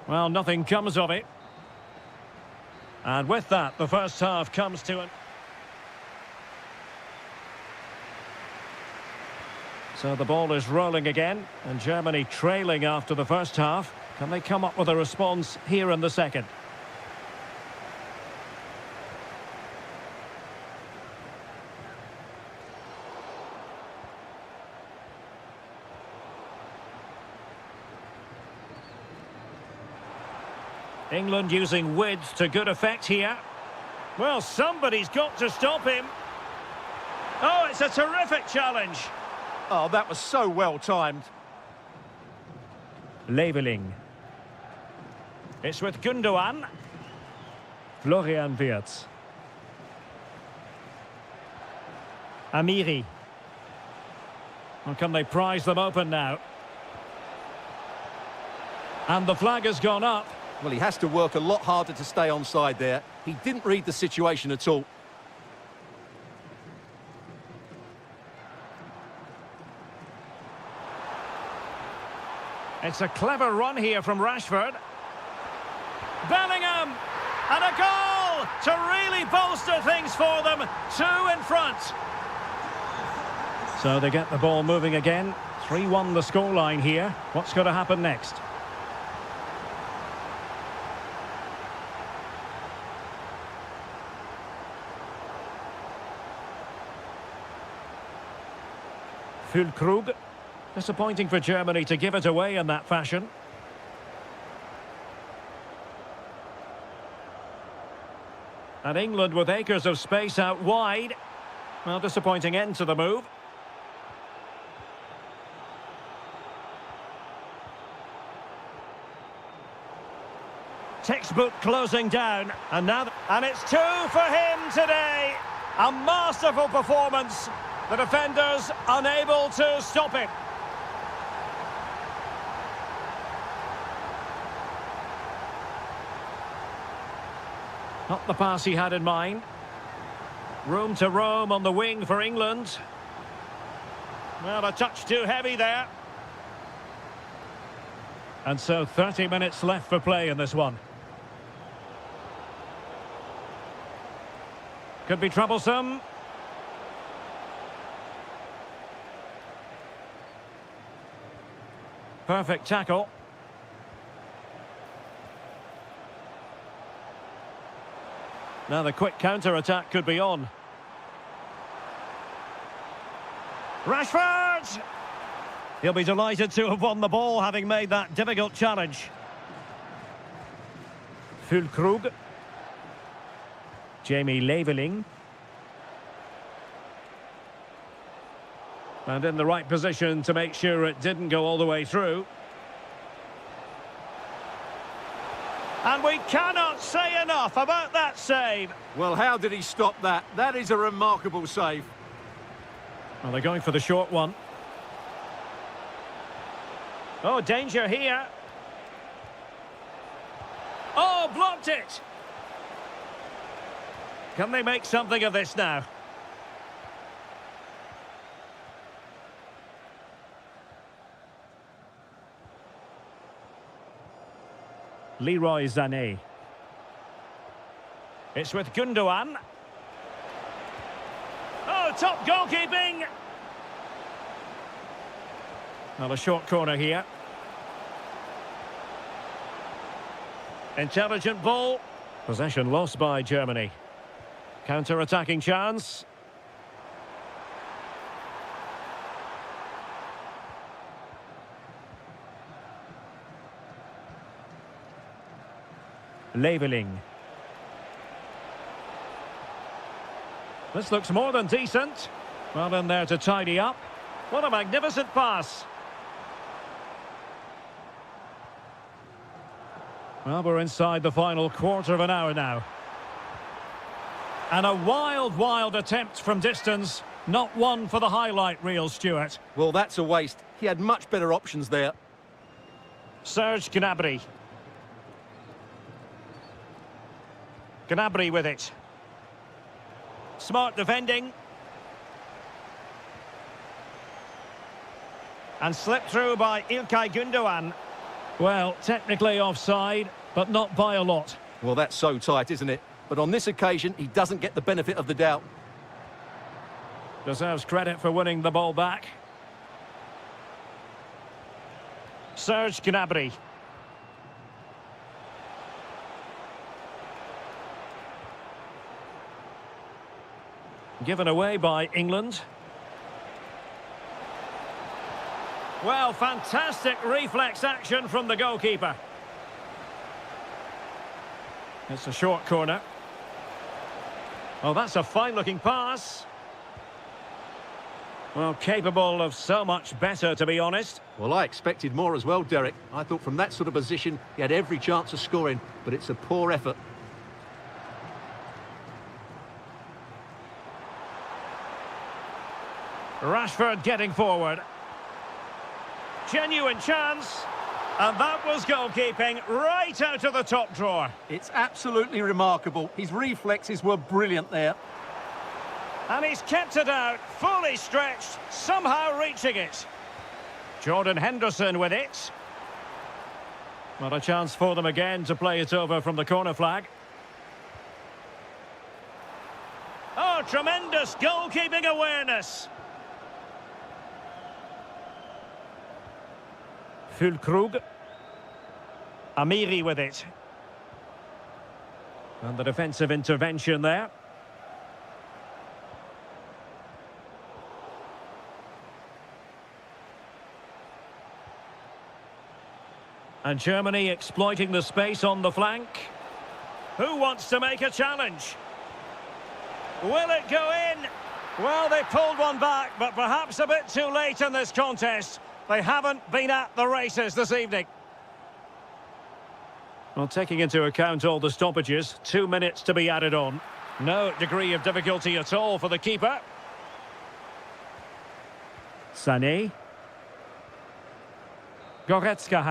Well, nothing comes of it. And with that, the first half comes to an... So the ball is rolling again, and Germany trailing after the first half. Can they come up with a response here in the second? England using width to good effect here. Well, somebody's got to stop him. Oh, it's a terrific challenge. Oh, that was so well timed. Leveling. It's with Gundogan. Florian Wirtz. Amiri. Well, can they prize them open now? And the flag has gone up. Well, he has to work a lot harder to stay onside there. He didn't read the situation at all. It's a clever run here from Rashford. Bellingham! And a goal to really bolster things for them. 2 in front. So they get the ball moving again. 3-1 the scoreline here. What's going to happen next? Füllkrug. Disappointing for Germany to give it away in that fashion. And England with acres of space out wide. Well, disappointing end to the move. Textbook closing down. And now... And it's 2 for him today. A masterful performance. The defenders unable to stop him. Not the pass he had in mind. Room to roam on the wing for England. Well, a touch too heavy there. And so 30 minutes left for play in this one. Could be troublesome. Perfect tackle. Now the quick counter-attack could be on. Rashford! He'll be delighted to have won the ball, having made that difficult challenge. Füllkrug. Jamie Leveling. And in the right position to make sure it didn't go all the way through. And we cannot say enough about that save. Well, how did he stop that? That is a remarkable save. Well, they're going for the short one. Oh, danger here. Oh, blocked it. Can they make something of this now? Leroy Sané. It's with Gundogan. Oh, top goalkeeping! Well, a short corner here. Intelligent ball. Possession lost by Germany. Counter-attacking chance. Leveling. This looks more than decent. Well in there to tidy up. What a magnificent pass. Well, we're inside the final quarter of an hour now. And a wild, wild attempt from distance. Not one for the highlight reel, Stuart. Well, that's a waste. He had much better options there. Serge Gnabry. Gnabry with it. Smart defending. And slipped through by İlkay Gundogan. Well, technically offside, but not by a lot. Well, that's so tight, isn't it? But on this occasion, he doesn't get the benefit of the doubt. Deserves credit for winning the ball back. Serge Gnabry. Given away by England. Well, fantastic reflex action from the goalkeeper. It's a short corner. Oh, that's a fine-looking pass. Well, capable of so much better, to be honest. Well, I expected more as well, Derek. I thought from that sort of position, he had every chance of scoring, but it's a poor effort. Rashford getting forward. Genuine chance. And that was goalkeeping right out of the top drawer. It's absolutely remarkable. His reflexes were brilliant there. And he's kept it out, fully stretched, somehow reaching it. Jordan Henderson with it. Well, a chance for them again to play it over from the corner flag. Oh, tremendous goalkeeping awareness. Füllkrug. Amiri with it. And the defensive intervention there. And Germany exploiting the space on the flank. Who wants to make a challenge? Will it go in? Well, they pulled one back, but perhaps a bit too late in this contest. They haven't been at the races this evening. Well, taking into account all the stoppages, 2 minutes to be added on. No degree of difficulty at all for the keeper. Sané. Goretzka.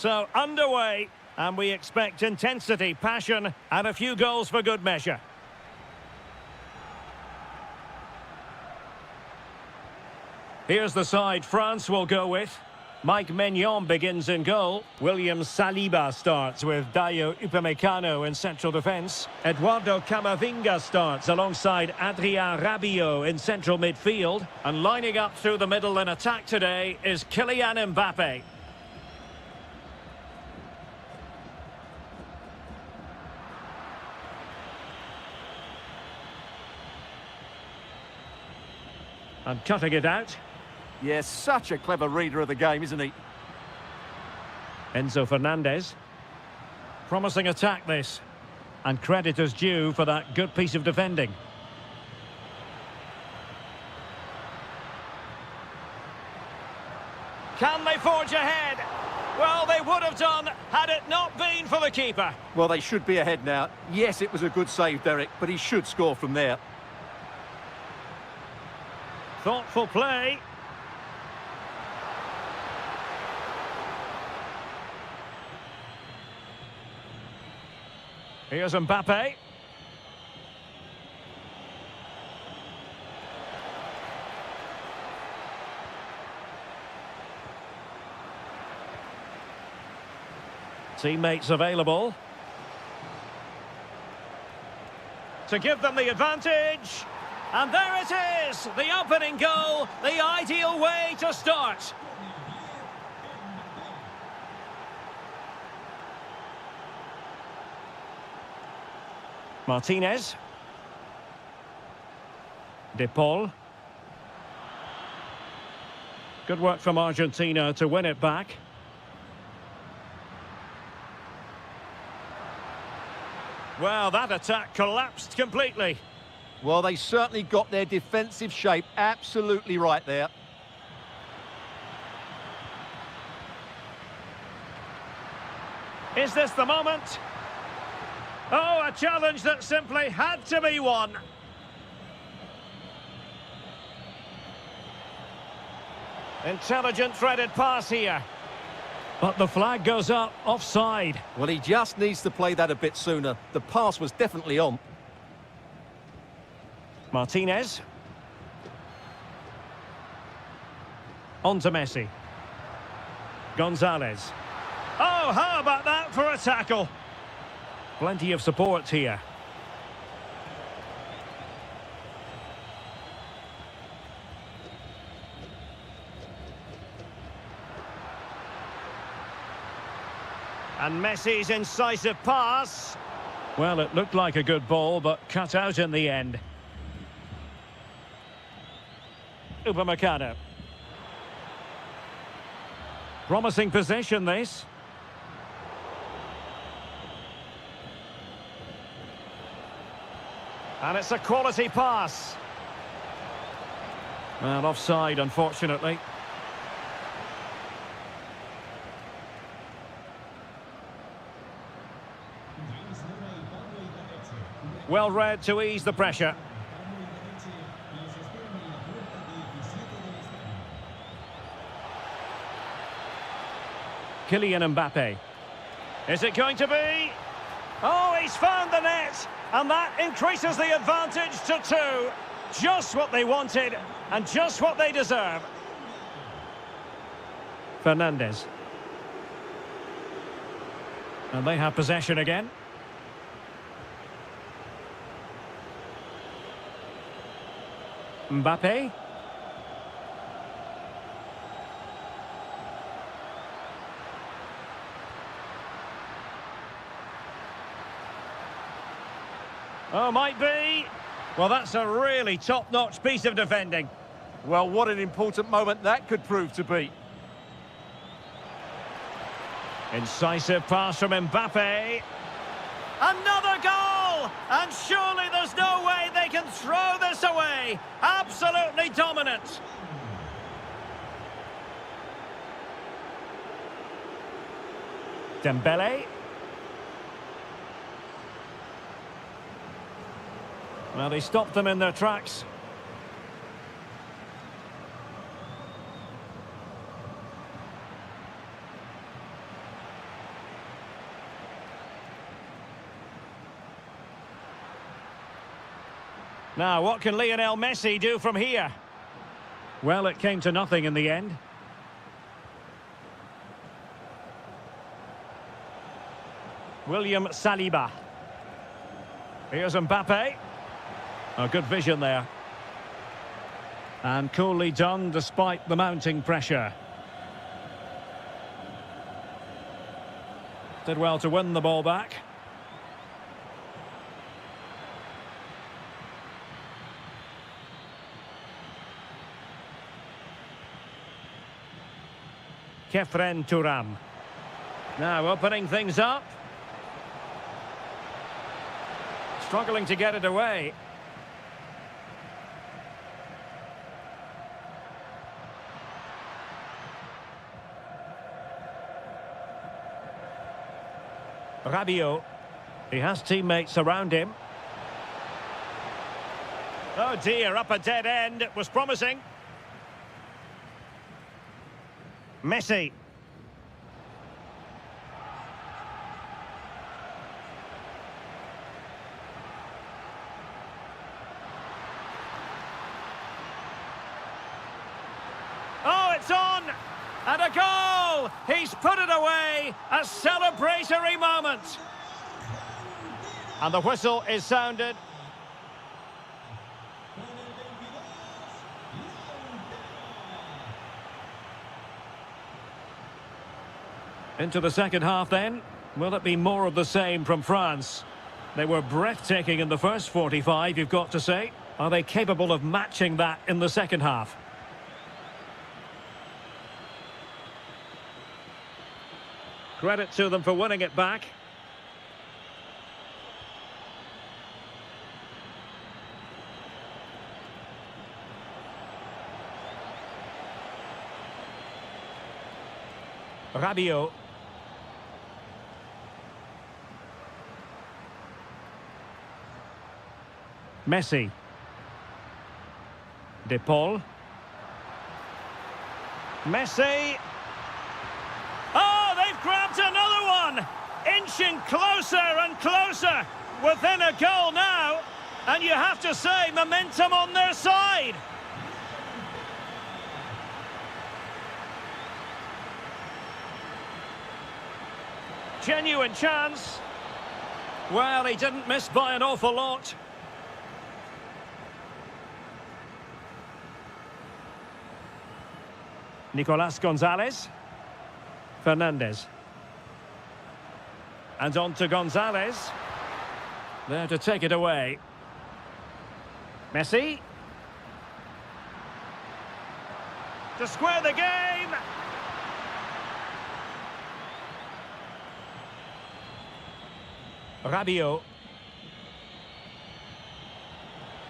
So, underway, and we expect intensity, passion, and a few goals for good measure. Here's the side France will go with. Mike Maignan begins in goal. William Saliba starts with Dayo Upamecano in central defence. Eduardo Camavinga starts alongside Adrien Rabiot in central midfield. And lining up through the middle in attack today is Kylian Mbappe. And cutting it out. Yes, such a clever reader of the game, isn't he? Enzo Fernandez. Promising attack, this. And credit is due for that good piece of defending. Can they forge ahead? Well, they would have done had it not been for the keeper. Well, they should be ahead now. Yes, it was a good save, Derek, but he should score from there. Thoughtful play. Here's Mbappe. Teammates available. To give them the advantage. And there it is, the opening goal, the ideal way to start. Martinez. De Paul. Good work from Argentina to win it back. Well, that attack collapsed completely. Well, they certainly got their defensive shape absolutely right there. Is this the moment? Oh, a challenge that simply had to be won. Intelligent threaded pass here. But the flag goes up, offside. Well, he just needs to play that a bit sooner. The pass was definitely on. Martinez. On to Messi. Gonzalez. Oh, how about that for a tackle? Plenty of support here. And Messi's incisive pass. Well, it looked like a good ball, but cut out in the end. Upamecano. Promising possession, this. And it's a quality pass. Well, offside, unfortunately. Well read to ease the pressure. Kylian Mbappe. Is it going to be? Oh, he's found the net, and that increases the advantage to 2. Just what they wanted, and just what they deserve. Fernandez. And they have possession again. Mbappe. Oh, might be. Well, that's a really top-notch piece of defending. Well, what an important moment that could prove to be. Incisive pass from Mbappe. Another goal! And surely there's no way they can throw this away. Absolutely dominant. Dembele. Well, they stopped them in their tracks. Now, what can Lionel Messi do from here? Well, it came to nothing in the end. William Saliba. Here's Mbappe. A good vision there. And coolly done despite the mounting pressure. Did well to win the ball back. Kefren Turam. Now opening things up. Struggling to get it away. Rabiot. He has teammates around him. Oh dear, up a dead end. It was promising. Messi. Oh, it's on! And a goal! He's put it away! A celebratory moment! And the whistle is sounded. Into the second half then. Will it be more of the same from France? They were breathtaking in the first 45, you've got to say. Are they capable of matching that in the second half? Credit to them for winning it back. Rabiot. Messi. De Paul. Messi. Oh, they've grabbed another one! Inching closer and closer. Within a goal now. And you have to say, momentum on their side. Genuine chance. Well, he didn't miss by an awful lot. Nicolas Gonzalez. Fernandez. And on to Gonzalez. There to take it away. Messi. To square the game. Rabiot.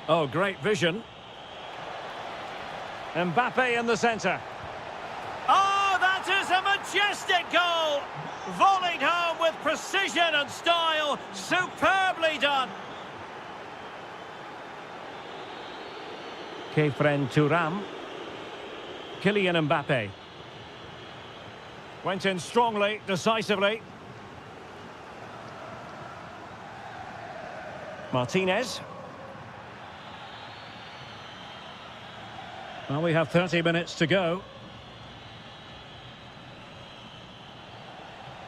Oh, great vision. Mbappe in the centre. Oh, that is a majestic goal! Volleyed home with precision and style. Superbly done. Kefren Turam. Kylian Mbappe. Went in strongly, decisively. Martinez. Well, we have 30 minutes to go.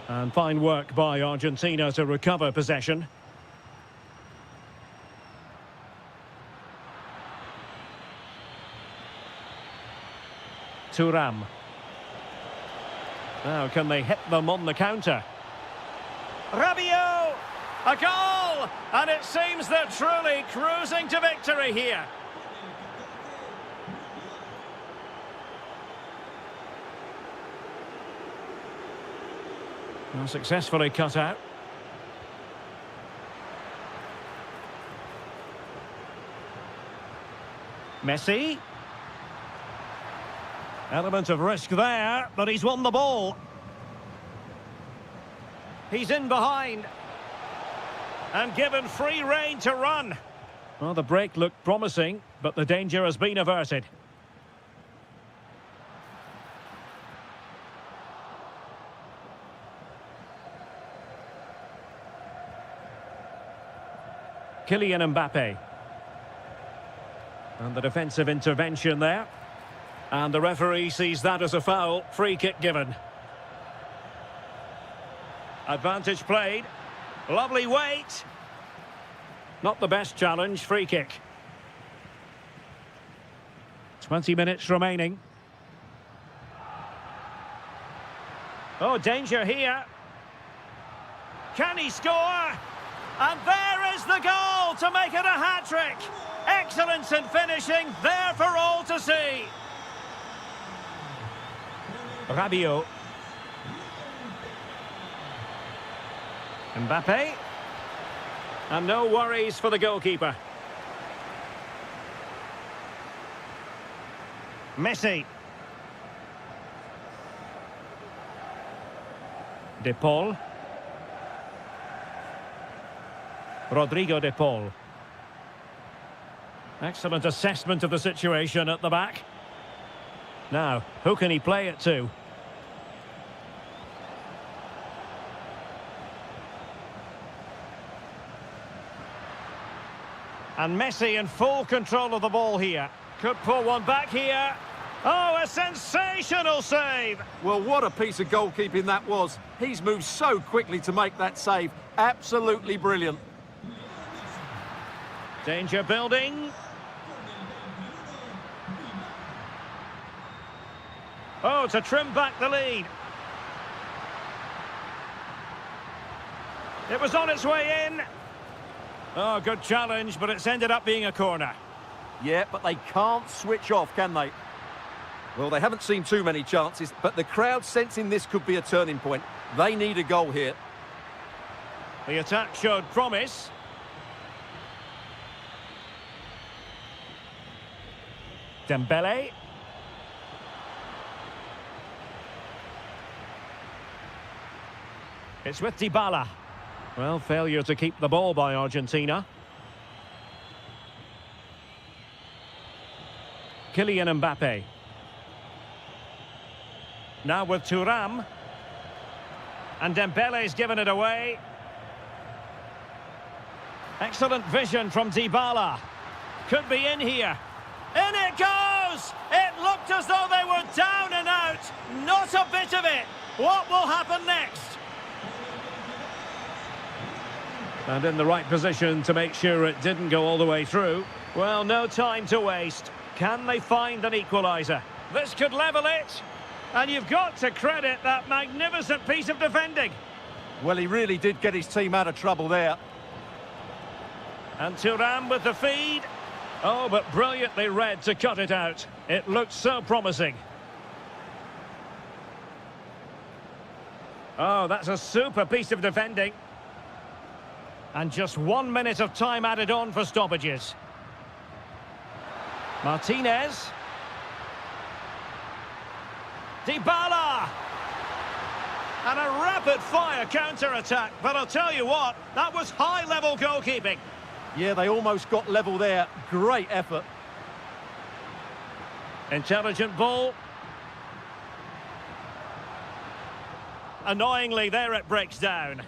And fine work by Argentina to recover possession. Thuram. Now can they hit them on the counter? Rabiot! A goal! And it seems they're truly cruising to victory here. Well, successfully cut out. Messi. Element of risk there, but he's won the ball. He's in behind. And given free rein to run. Well, the break looked promising, but the danger has been averted. Kylian Mbappe. And the defensive intervention there. And the referee sees that as a foul. Free kick given. Advantage played. Lovely weight. Not the best challenge. Free kick. 20 minutes remaining. Oh, danger here. Can he score? And there is the goal to make it a hat-trick. Excellence in finishing, there for all to see. Rabiot. Mbappe. And no worries for the goalkeeper. Messi. De Paul. Rodrigo De Paul. Excellent assessment of the situation at the back. Now, who can he play it to? And Messi in full control of the ball here. Could pull one back here. Oh, a sensational save! Well, what a piece of goalkeeping that was. He's moved so quickly to make that save. Absolutely brilliant. Danger building. Oh, to trim back the lead. It was on its way in. Oh, good challenge, but it's ended up being a corner. Yeah, but they can't switch off, can they? Well, they haven't seen too many chances, but the crowd sensing this could be a turning point. They need a goal here. The attack showed promise. Dembele. It's with Dybala. Well, failure to keep the ball by Argentina. Kylian Mbappe. Now with Thuram. And Dembele's given it away. Excellent vision from Dybala. Could be in here. In it goes! It looked as though they were down and out. Not a bit of it. What will happen next? And in the right position to make sure it didn't go all the way through. Well, no time to waste. Can they find an equaliser? This could level it. And you've got to credit that magnificent piece of defending. Well, he really did get his team out of trouble there. And Thuram with the feed. Oh, but brilliantly read to cut it out. It looked so promising. Oh, that's a super piece of defending. And just 1 minute of time added on for stoppages. Martinez. Dybala! And a rapid-fire counter-attack. But I'll tell you what, that was high-level goalkeeping. Yeah, they almost got level there. Great effort. Intelligent ball. Annoyingly, there it breaks down.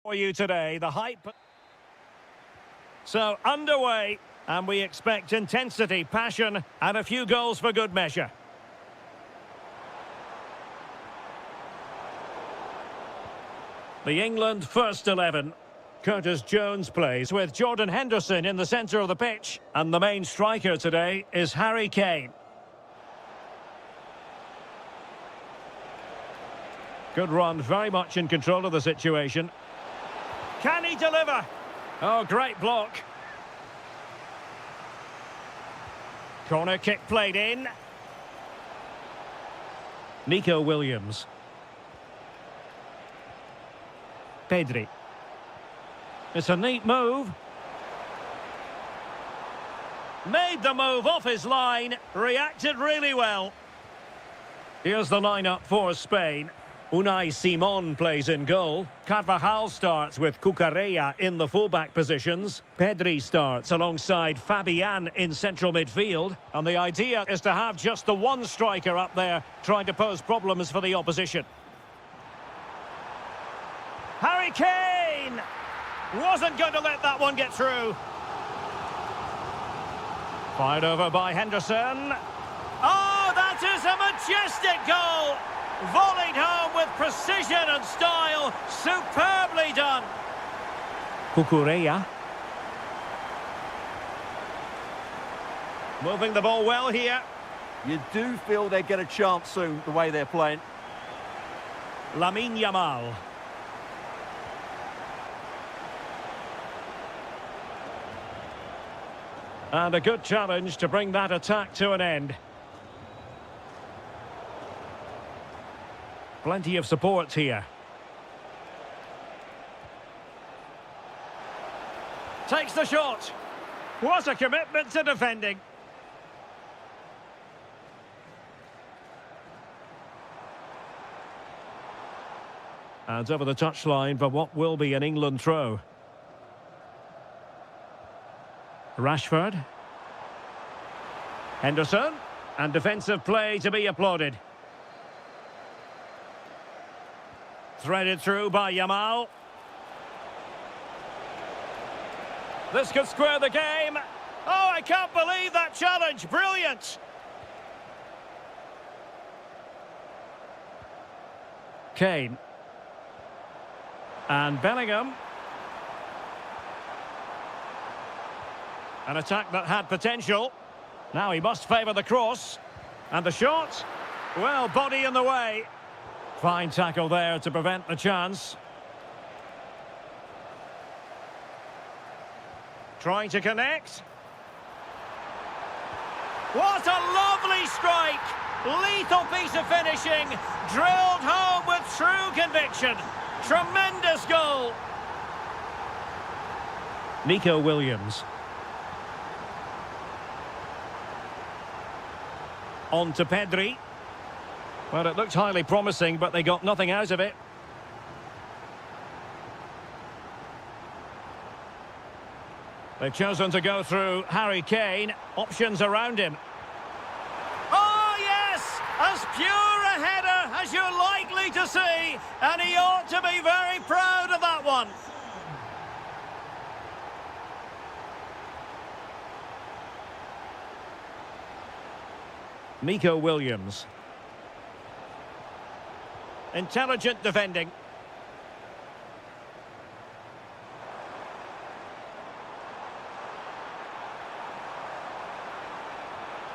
for you today. The hype. So, underway, and we expect intensity, passion, and a few goals for good measure. The England first 11. Curtis Jones plays with Jordan Henderson in the centre of the pitch. And the main striker today is Harry Kane. Good run, very much in control of the situation. Can he deliver? Oh, great block. Corner kick played in. Nico Williams. Pedri. It's a neat move. Made the move off his line. Reacted really well. Here's the lineup for Spain. Unai Simon plays in goal. Carvajal starts with Cucurella in the fullback positions. Pedri starts alongside Fabian in central midfield. And the idea is to have just the one striker up there trying to pose problems for the opposition. Harry Kane! Wasn't going to let that one get through. Fired over by Henderson. Oh, that is a majestic goal! Volleyed home with precision and style. Superbly done. Cucurella. Moving the ball well here. You do feel they get a chance soon, the way they're playing. Lamine Yamal. And a good challenge to bring that attack to an end. Plenty of support here. Takes the shot. What a commitment to defending. And over the touchline for what will be an England throw. Rashford. Henderson. And defensive play to be applauded. Threaded through by Yamal. This could square the game. Oh, I can't believe that challenge. Brilliant. Kane. And Bellingham. An attack that had potential. Now he must favour the cross. And the shot. Well, body in the way. Fine tackle there to prevent the chance. Trying to connect. What a lovely strike! Lethal piece of finishing. Drilled home with true conviction. Tremendous goal. Nico Williams. On to Pedri. Well, it looked highly promising, but they got nothing out of it. They've chosen to go through Harry Kane. Options around him. Oh, yes! As pure a header as you're likely to see. And he ought to be very proud of that one. Nico Williams. Intelligent defending.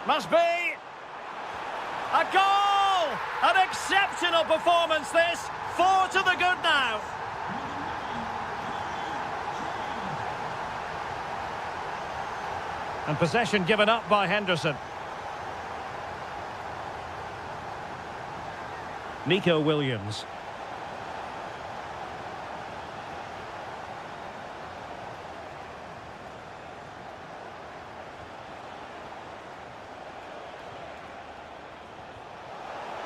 Must be a goal! An exceptional performance this. 4 to the good now. And possession given up by Henderson. Nico Williams.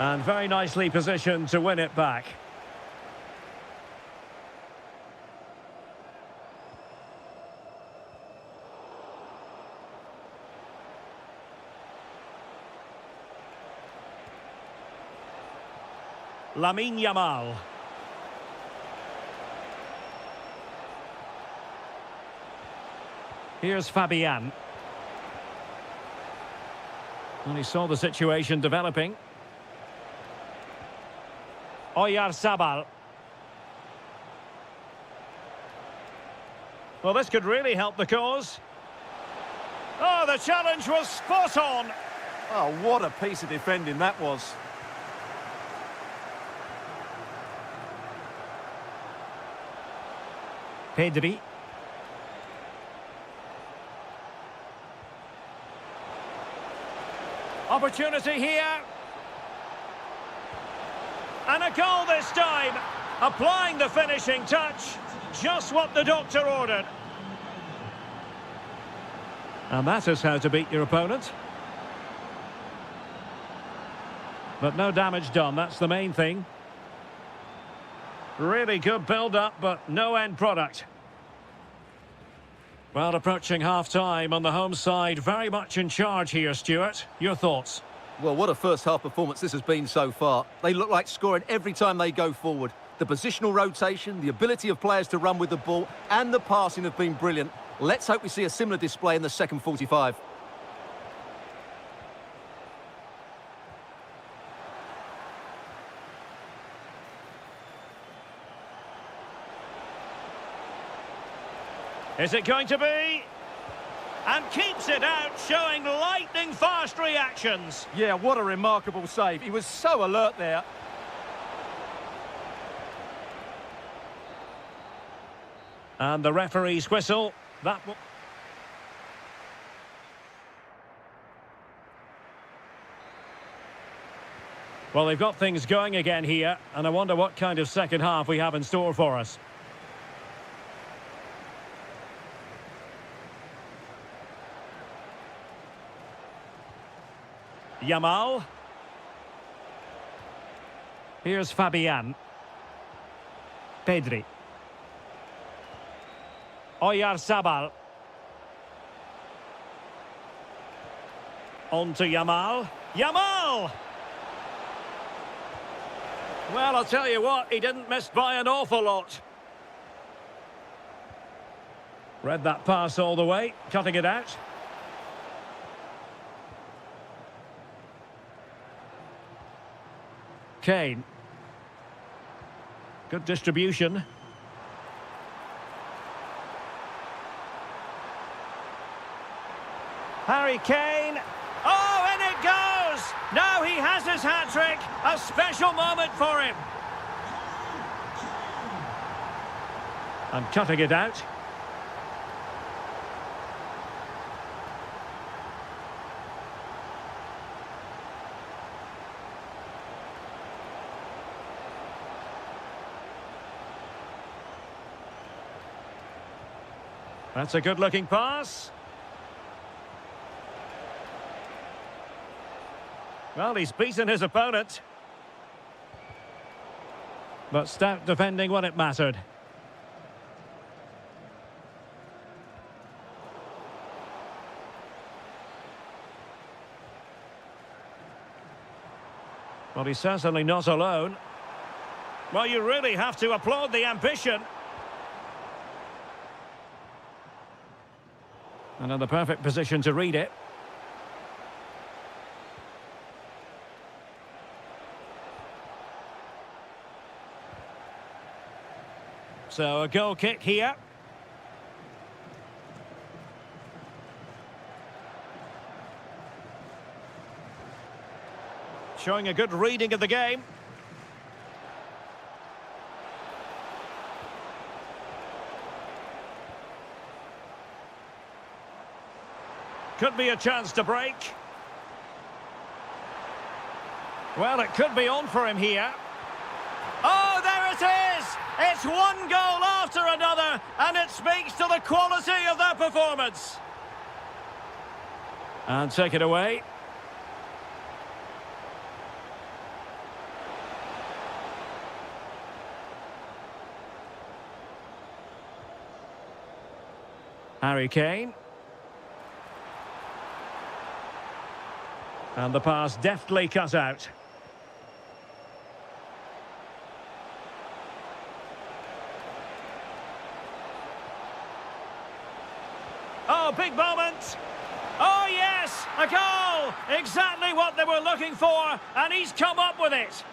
And very nicely positioned to win it back. Lamine Yamal. Here's Fabian. And he saw the situation developing. Oyarzabal. Well, this could really help the cause. Oh, the challenge was spot on. Oh, what a piece of defending that was. Pedri. Opportunity here. And a goal this time. Applying the finishing touch. Just what the doctor ordered. And that is how to beat your opponent. But no damage done, that's the main thing. Really good build-up, but no end product. Well, approaching half-time on the home side, very much in charge here, Stuart. Your thoughts? Well, what a first-half performance this has been so far. They look like scoring every time they go forward. The positional rotation, the ability of players to run with the ball, and the passing have been brilliant. Let's hope we see a similar display in the second 45. Is it going to be? And keeps it out, showing lightning-fast reactions. Yeah, what a remarkable save. He was so alert there. And the referee's whistle. That will... Well, they've got things going again here, and I wonder what kind of second half we have in store for us. Yamal. Here's Fabian. Pedri. Oyarzabal. On to Yamal. Yamal! Well, I'll tell you what, he didn't miss by an awful lot. Read that pass all the way, cutting it out. Kane. Good distribution. Harry Kane. Oh, and it goes! Now he has his hat-trick. A special moment for him. And cutting it out. That's a good-looking pass. Well, he's beaten his opponent. But stout defending when it mattered. Well, he's certainly not alone. Well, you really have to applaud the ambition. And in the perfect position to read it. So a goal kick here. Showing a good reading of the game. Could be a chance to break. Well, it could be on for him here. Oh, there it is! It's one goal after another, and it speaks to the quality of their performance. And take it away. Harry Kane. And the pass deftly cut out. Oh, big moment. Oh, yes, a goal. Exactly what they were looking for, and he's come up with it.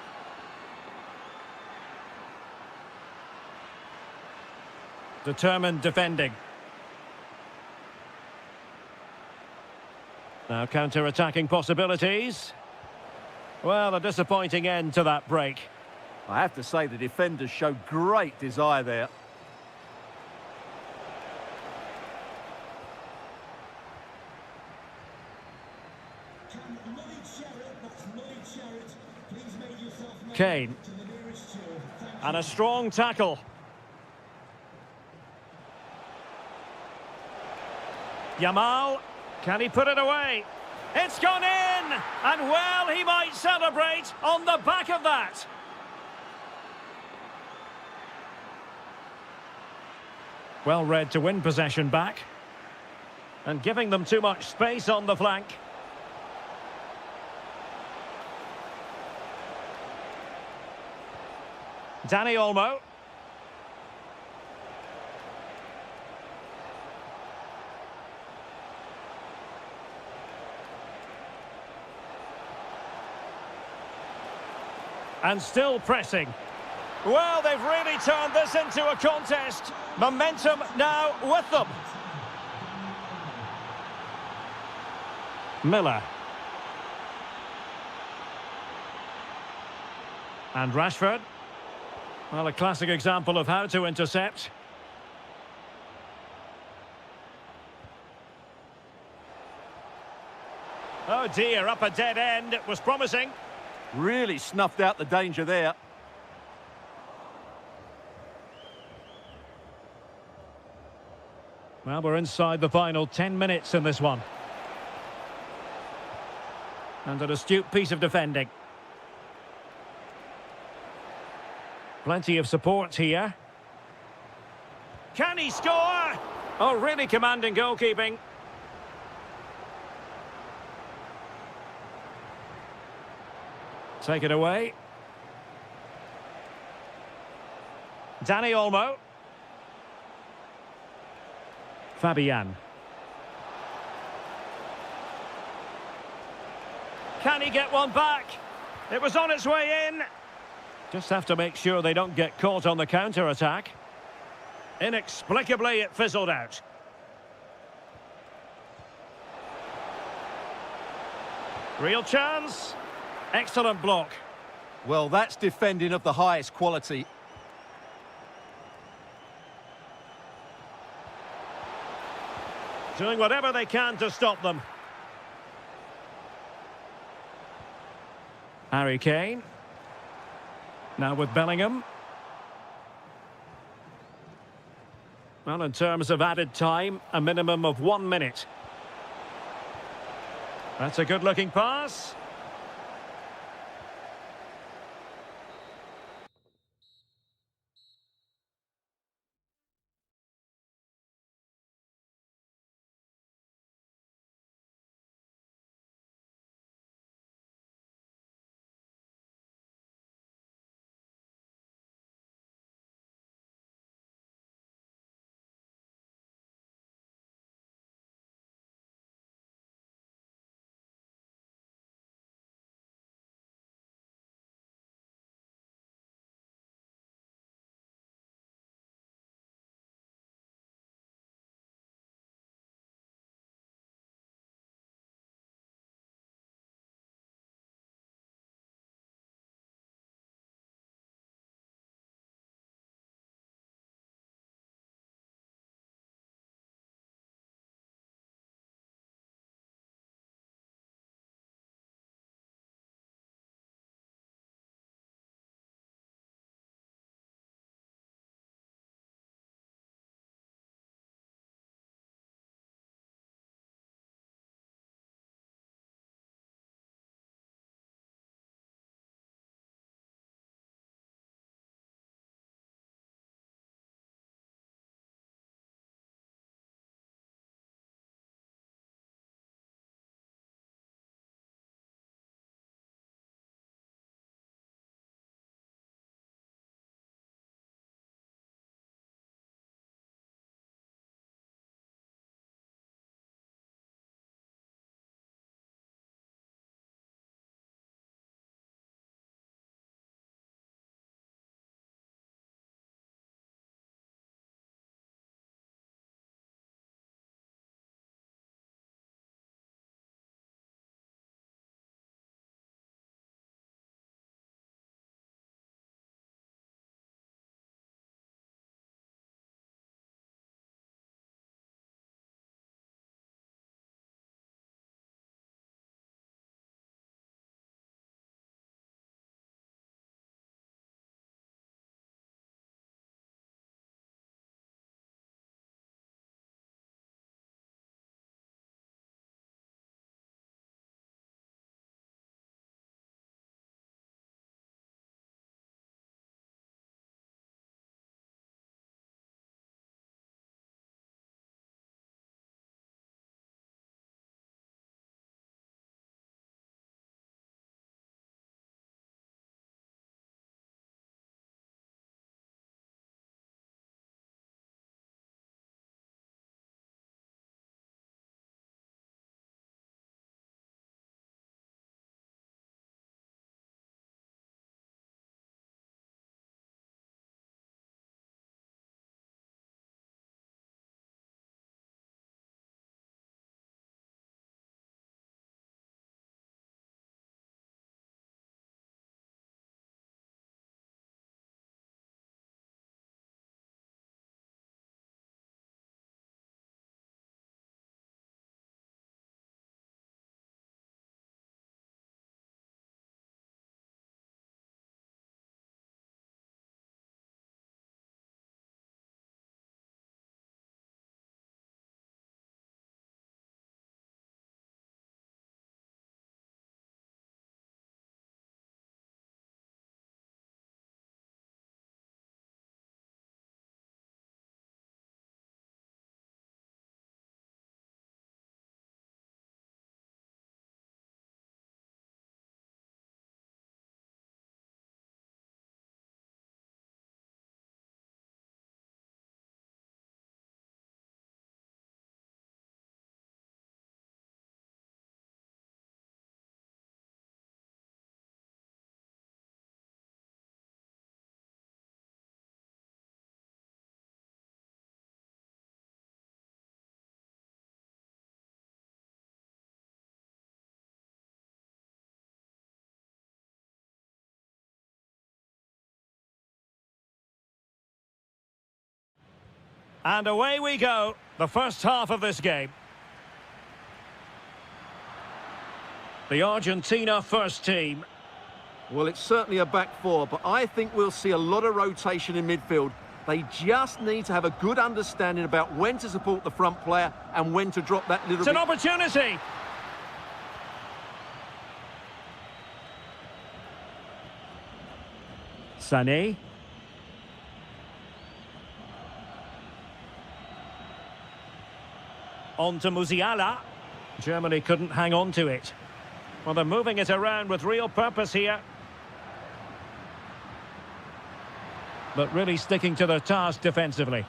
Determined defending. Now counter-attacking possibilities. Well, a disappointing end to that break. I have to say the defenders showed great desire there. Kane. And a strong tackle. Yamal. Can he put it away? It's gone in! And well, he might celebrate on the back of that. Well read to win possession back. And giving them too much space on the flank. Dani Olmo. And still pressing. Well, they've really turned this into a contest. Momentum now with them. Miller. And Rashford. Well, a classic example of how to intercept. Oh dear, up a dead end. It was promising. Really snuffed out the danger there. Well, we're inside the final 10 minutes in this one. And an astute piece of defending. Plenty of support here. Can he score? Oh, really commanding goalkeeping. Take it away. Dani Olmo. Fabian. Can he get one back? It was on its way in. Just have to make sure they don't get caught on the counter-attack. Inexplicably, it fizzled out. Real chance. Excellent block. Well, that's defending of the highest quality. Doing whatever they can to stop them. Harry Kane. Now with Bellingham. Well, in terms of added time, a minimum of 1 minute. That's a good-looking pass. And away we go, the first half of this game. The Argentina first team. Well, it's certainly a back four, but I think we'll see a lot of rotation in midfield. They just need to have a good understanding about when to support the front player and when to drop that little It's an opportunity! Sané. On to Musiala. Germany couldn't hang on to it. Well, they're moving it around with real purpose here. But really sticking to their task defensively.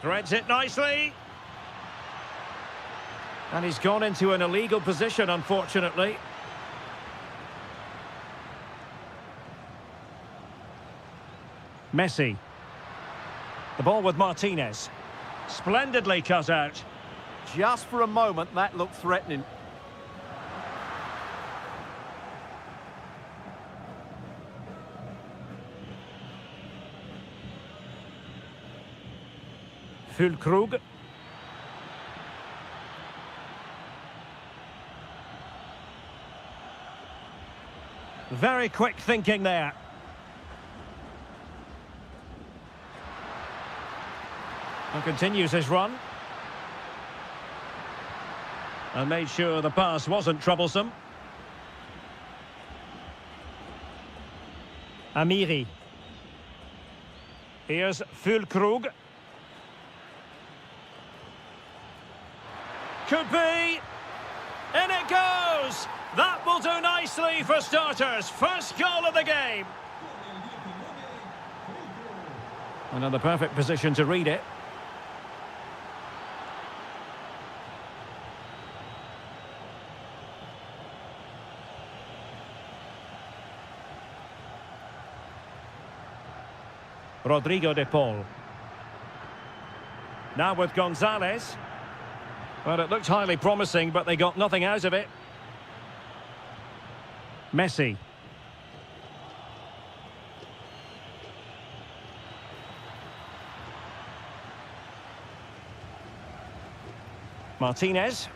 Threads it nicely. And he's gone into an illegal position, unfortunately. Messi. The ball with Martinez. Splendidly cut out. Just for a moment, that looked threatening. Füllkrug. Very quick thinking there. And continues his run. And made sure the pass wasn't troublesome. Amiri. Here's Füllkrug. Could be. In it goes! That will do nicely for starters. First goal of the game. Another perfect position to read it. Rodrigo de Paul. Now with Gonzalez. Well, it looked highly promising, but they got nothing out of it. Messi. Martinez.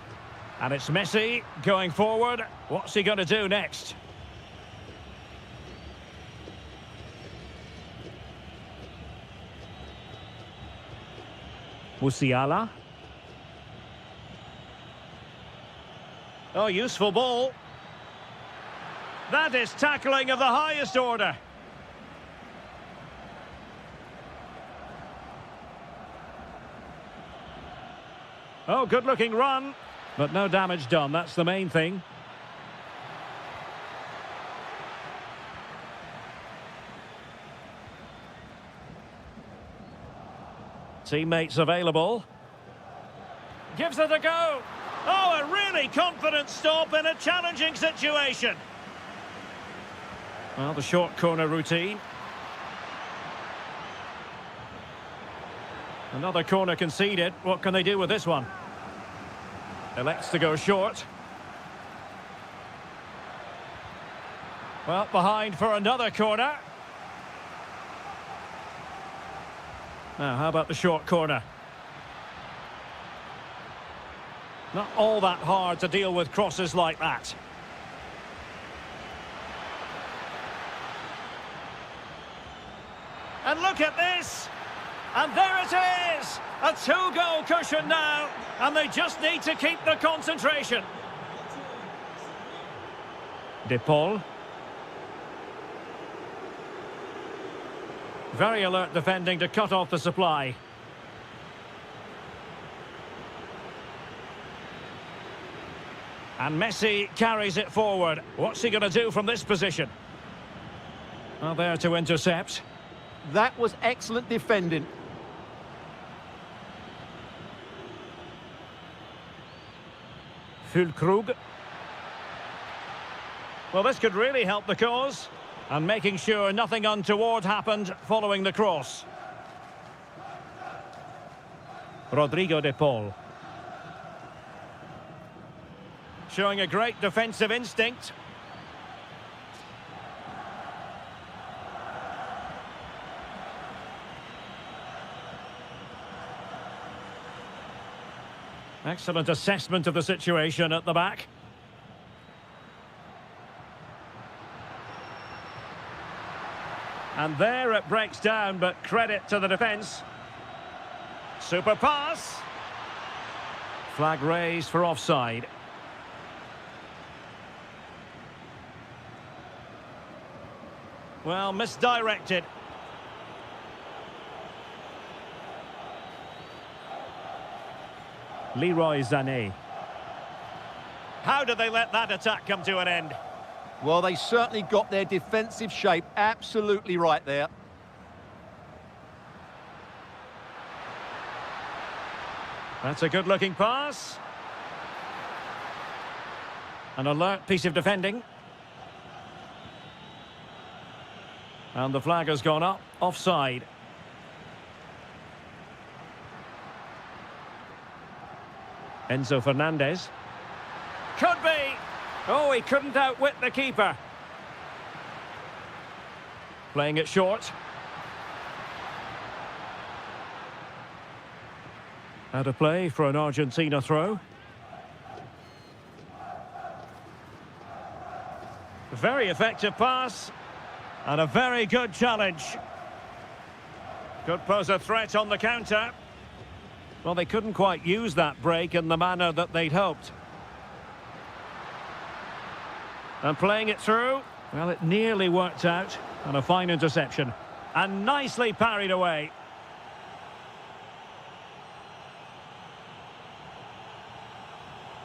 And it's Messi going forward. What's he going to do next? Musiala. Oh, useful ball. That is tackling of the highest order. Oh, good-looking run. But no damage done, that's the main thing. Teammates available. Gives it a go. Oh, a really confident stop in a challenging situation. Well, the short corner routine. Another corner conceded. What can they do with this one? Elects to go short. Well, behind for another corner. Now, how about the short corner? Not all that hard to deal with crosses like that. And look at this! And there it is! A two-goal cushion now, and they just need to keep the concentration. De Paul. Very alert defending to cut off the supply. And Messi carries it forward. What's he going to do from this position? Well, there to intercept. That was excellent defending. Füllkrug. Well, this could really help the cause. And making sure nothing untoward happened following the cross. Rodrigo de Paul. Showing a great defensive instinct. Excellent assessment of the situation at the back. And there it breaks down, but credit to the defence. Super pass. Flag raised for offside. Well, misdirected. Leroy Sané. How did they let that attack come to an end? Well, they certainly got their defensive shape absolutely right there. That's a good-looking pass. An alert piece of defending. And the flag has gone up, offside. Enzo Fernandez. Could be! Oh, he couldn't outwit the keeper. Playing it short. Out of play for an Argentina throw. Very effective pass. And a very good challenge. Could pose a threat on the counter. Well, they couldn't quite use that break in the manner that they'd hoped. And playing it through. Well, it nearly worked out. And a fine interception. And nicely parried away.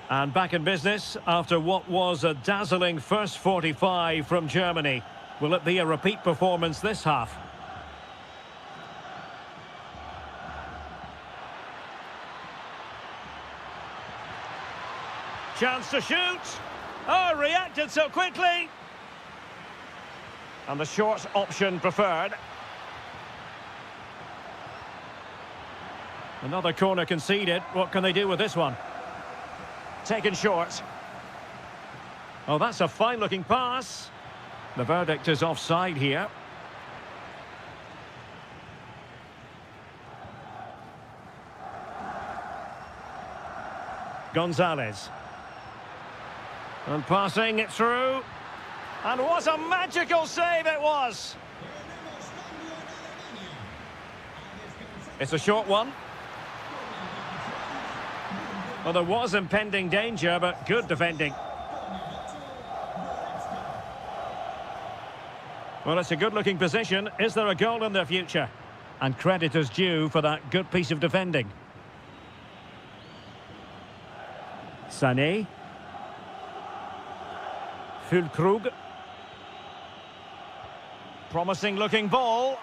And back in business after what was a dazzling first 45 from Germany. Will it be a repeat performance this half? Chance to shoot. Oh, reacted so quickly. And the short option preferred. Another corner conceded. What can they do with this one? Taken short. Oh, that's a fine-looking pass. The verdict is offside here. Gonzalez. And passing it through. And what a magical save it was! It's a short one. Well, there was impending danger, but good defending. Well, it's a good-looking position. Is there a goal in their future? And credit is due for that good piece of defending. Sané. Füllkrug. Promising-looking ball.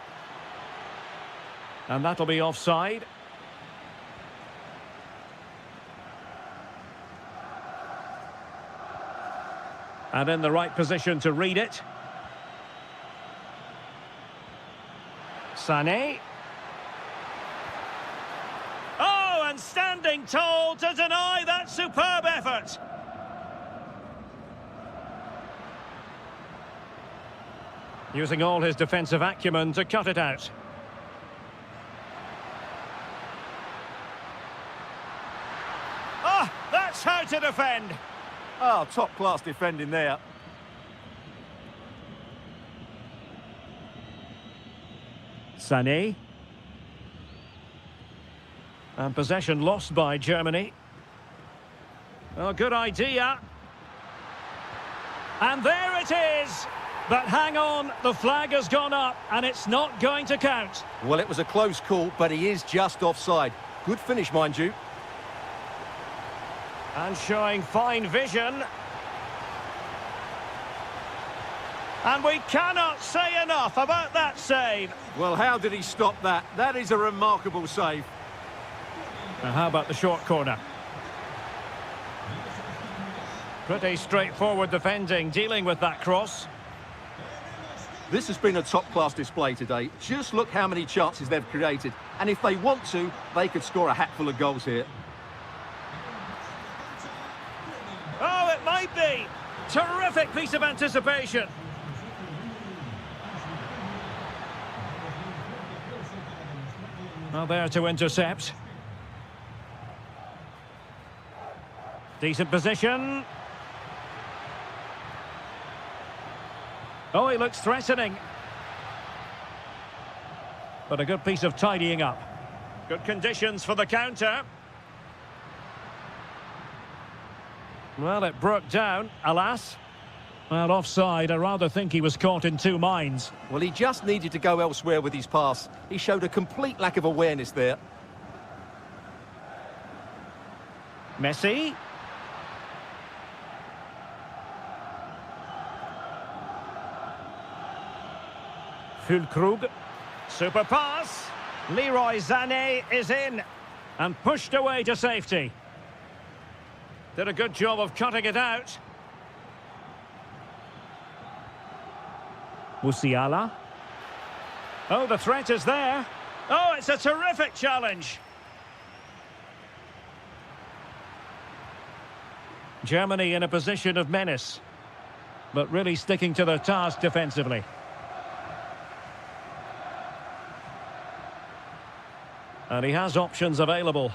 And that'll be offside. And in the right position to read it. Sané. Oh, and standing tall to deny that superb effort. Using all his defensive acumen to cut it out. Ah, that's how to defend. Oh, top-class defending there. Sané. And possession lost by Germany. Oh, good idea. And there it is. But hang on, the flag has gone up and it's not going to count. Well, it was a close call, but he is just offside. Good finish, mind you. And showing fine vision. And we cannot say enough about that save. Well, how did he stop that? That is a remarkable save. Now, how about the short corner? Pretty straightforward defending, dealing with that cross. This has been a top-class display today. Just look how many chances they've created. And if they want to, they could score a hatful of goals here. Oh, it might be. Terrific piece of anticipation. Well, there to intercept. Decent position. Oh, he looks threatening. But a good piece of tidying up. Good conditions for the counter. Well, it broke down, alas. Well, offside, I rather think he was caught in two minds. Well, he just needed to go elsewhere with his pass. He showed a complete lack of awareness there. Messi. Füllkrug. Super pass. Leroy Sané is in. And pushed away to safety. Did a good job of cutting it out. Musiala. Oh, the threat is there. Oh, it's a terrific challenge. Germany in a position of menace, but really sticking to their task defensively. And he has options available.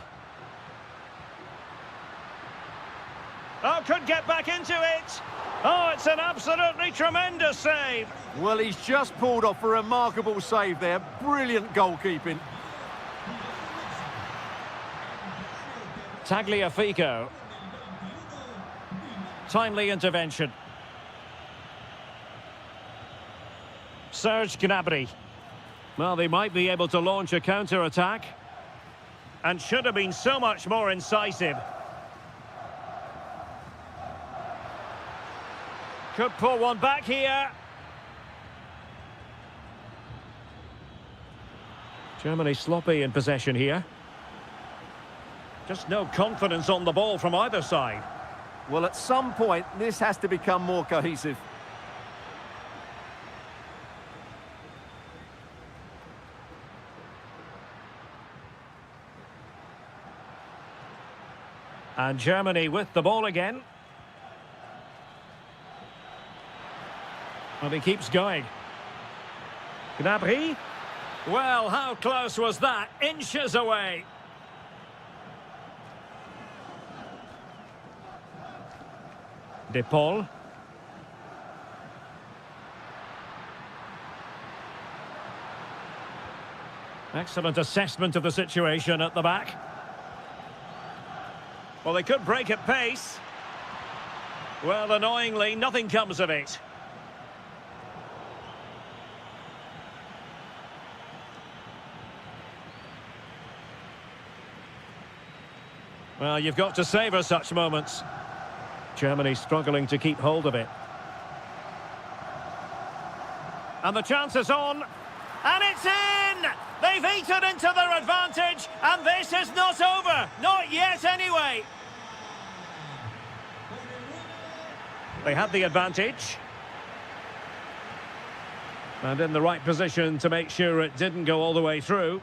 Oh, could get back into it. Oh, it's an absolutely tremendous save. Well, he's just pulled off a remarkable save there. Brilliant goalkeeping. Tagliafico. Timely intervention. Serge Gnabry. Well, they might be able to launch a counter-attack. And should have been so much more incisive. Could pull one back here. Germany sloppy in possession here. Just no confidence on the ball from either side. Well, at some point, this has to become more cohesive. And Germany with the ball again. And he keeps going. Gnabry. Well, how close was that? Inches away. De Paul. Excellent assessment of the situation at the back. Well, they could break at pace. Well, annoyingly, nothing comes of it. Well, you've got to savour such moments. Germany struggling to keep hold of it. And the chance is on. And it's in! They've eaten into their advantage, and this is not over. Not yet, anyway. They had the advantage. And in the right position to make sure it didn't go all the way through.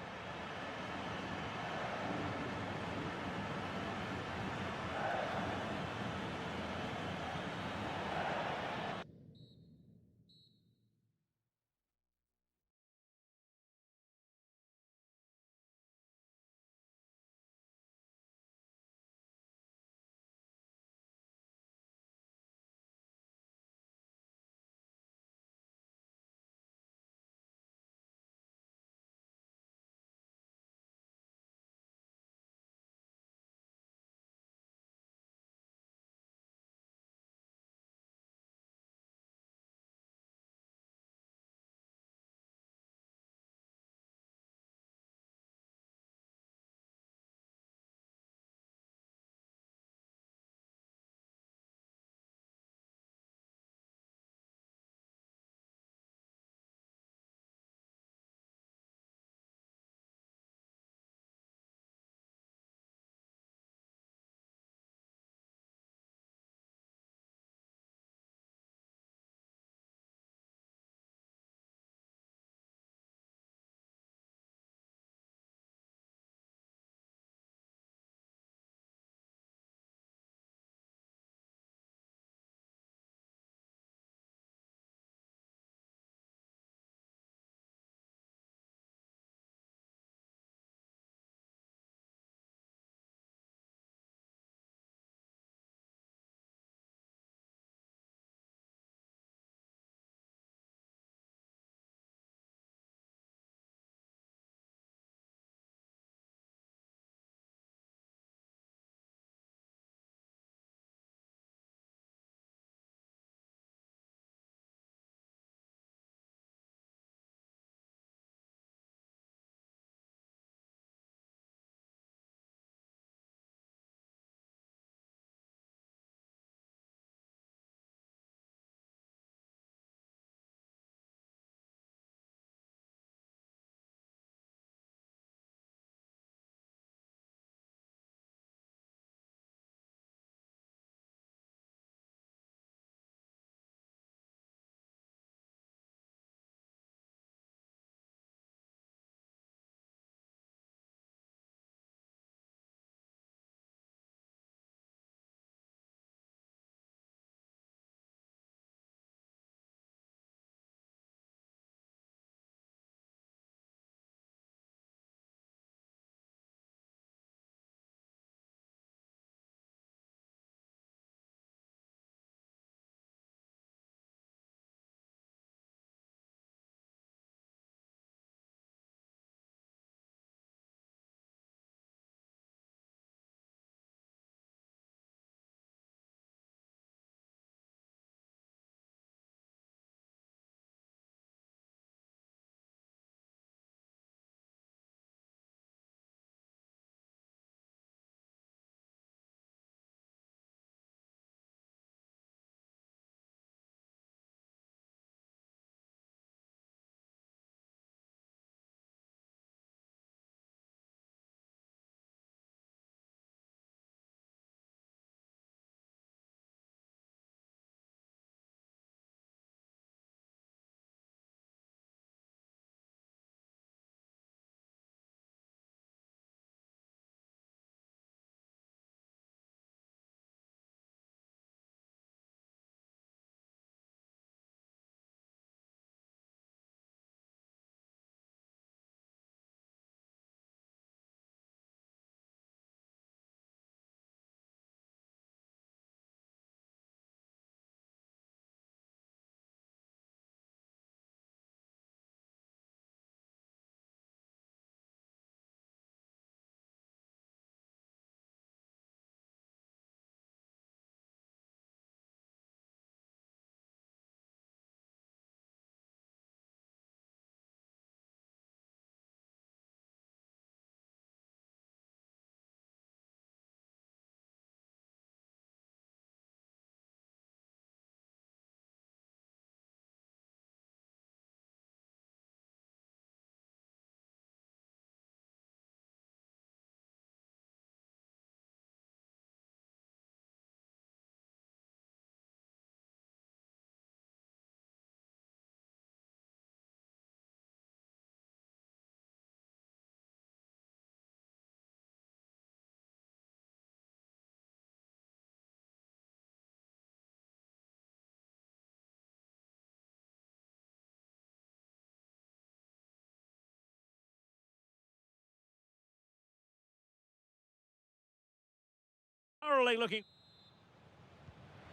thoroughly looking.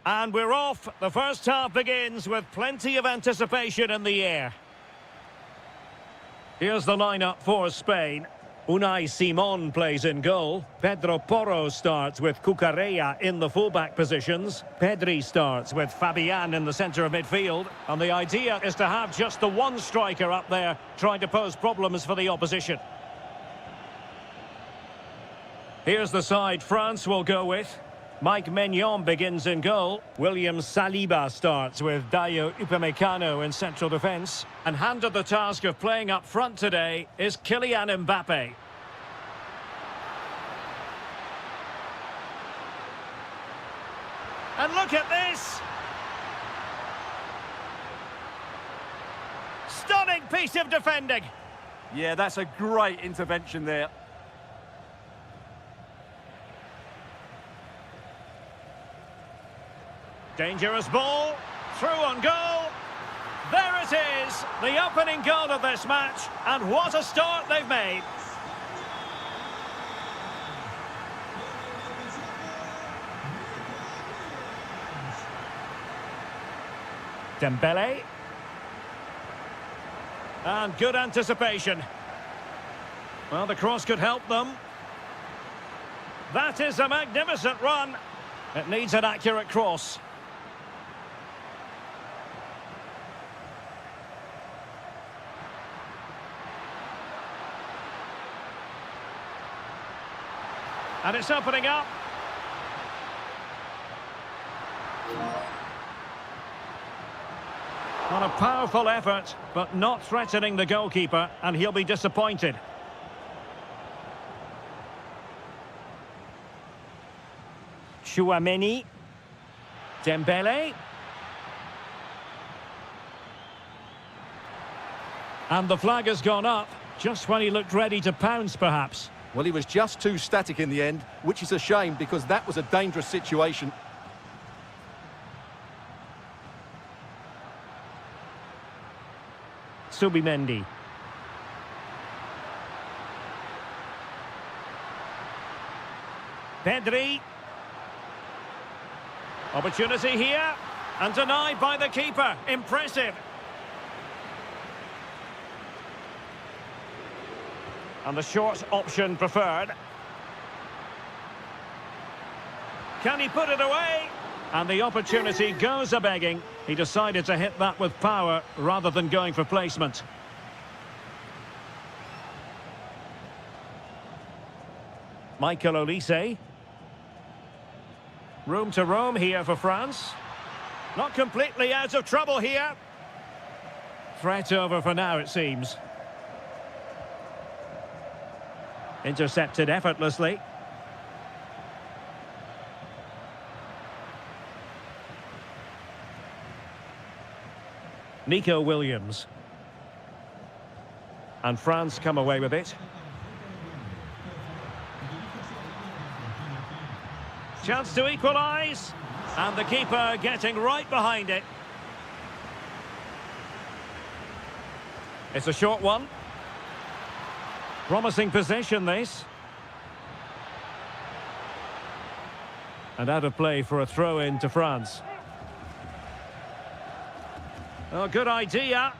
And we're off. The first half begins with plenty of anticipation in the air. Here's the lineup for Spain. Unai Simon plays in goal. Pedro Porro starts with Cucurella in the fullback positions. Pedri starts with Fabian in the centre of midfield. And the idea is to have just the one striker up there trying to pose problems for the opposition. Here's the side France will go with. Mike Maignan begins in goal. William Saliba starts with Dayo Upamecano in central defence. And handed the task of playing up front today is Kylian Mbappe. And look at this! Stunning piece of defending! Yeah, that's a great intervention there. Dangerous ball, through on goal. There it is, the opening goal of this match, and what a start they've made. Dembele. And good anticipation. Well, the cross could help them. That is a magnificent run. It needs an accurate cross. And it's opening up. On a powerful effort, but not threatening the goalkeeper, and he'll be disappointed. Chouameni. Dembele. And the flag has gone up, just when he looked ready to pounce, perhaps. Well, he was just too static in the end, which is a shame because that was a dangerous situation. Subimendi. Pedri. Opportunity here, and denied by the keeper. Impressive. And the short option preferred. Can he put it away? And the opportunity goes a-begging. He decided to hit that with power rather than going for placement. Michael Olise. Room to roam here for France. Not completely out of trouble here. Threat over for now, it seems. Intercepted effortlessly. Nico Williams. And France come away with it. Chance to equalise. And the keeper getting right behind it. It's a short one. Promising possession, this. And out of play for a throw-in to France. Oh, good idea.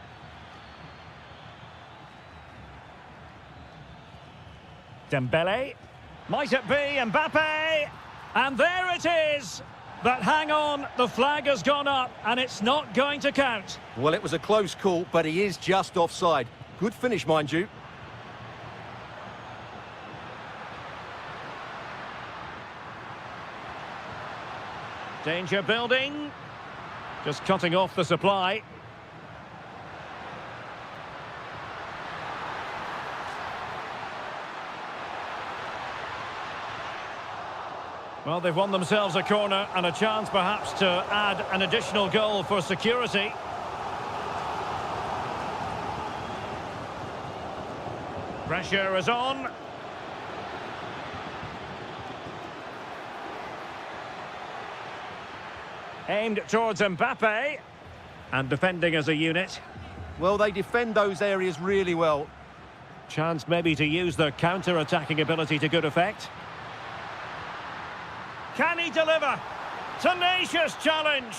Dembele. Might it be Mbappe? And there it is. But hang on, the flag has gone up and it's not going to count. Well, it was a close call, but he is just offside. Good finish, mind you. Danger building. Just cutting off the supply. Well, they've won themselves a corner and a chance perhaps to add an additional goal for security. Pressure is on. Aimed towards Mbappe. And defending as a unit. Well, they defend those areas really well. Chance maybe to use their counter-attacking ability to good effect. Can he deliver? Tenacious challenge.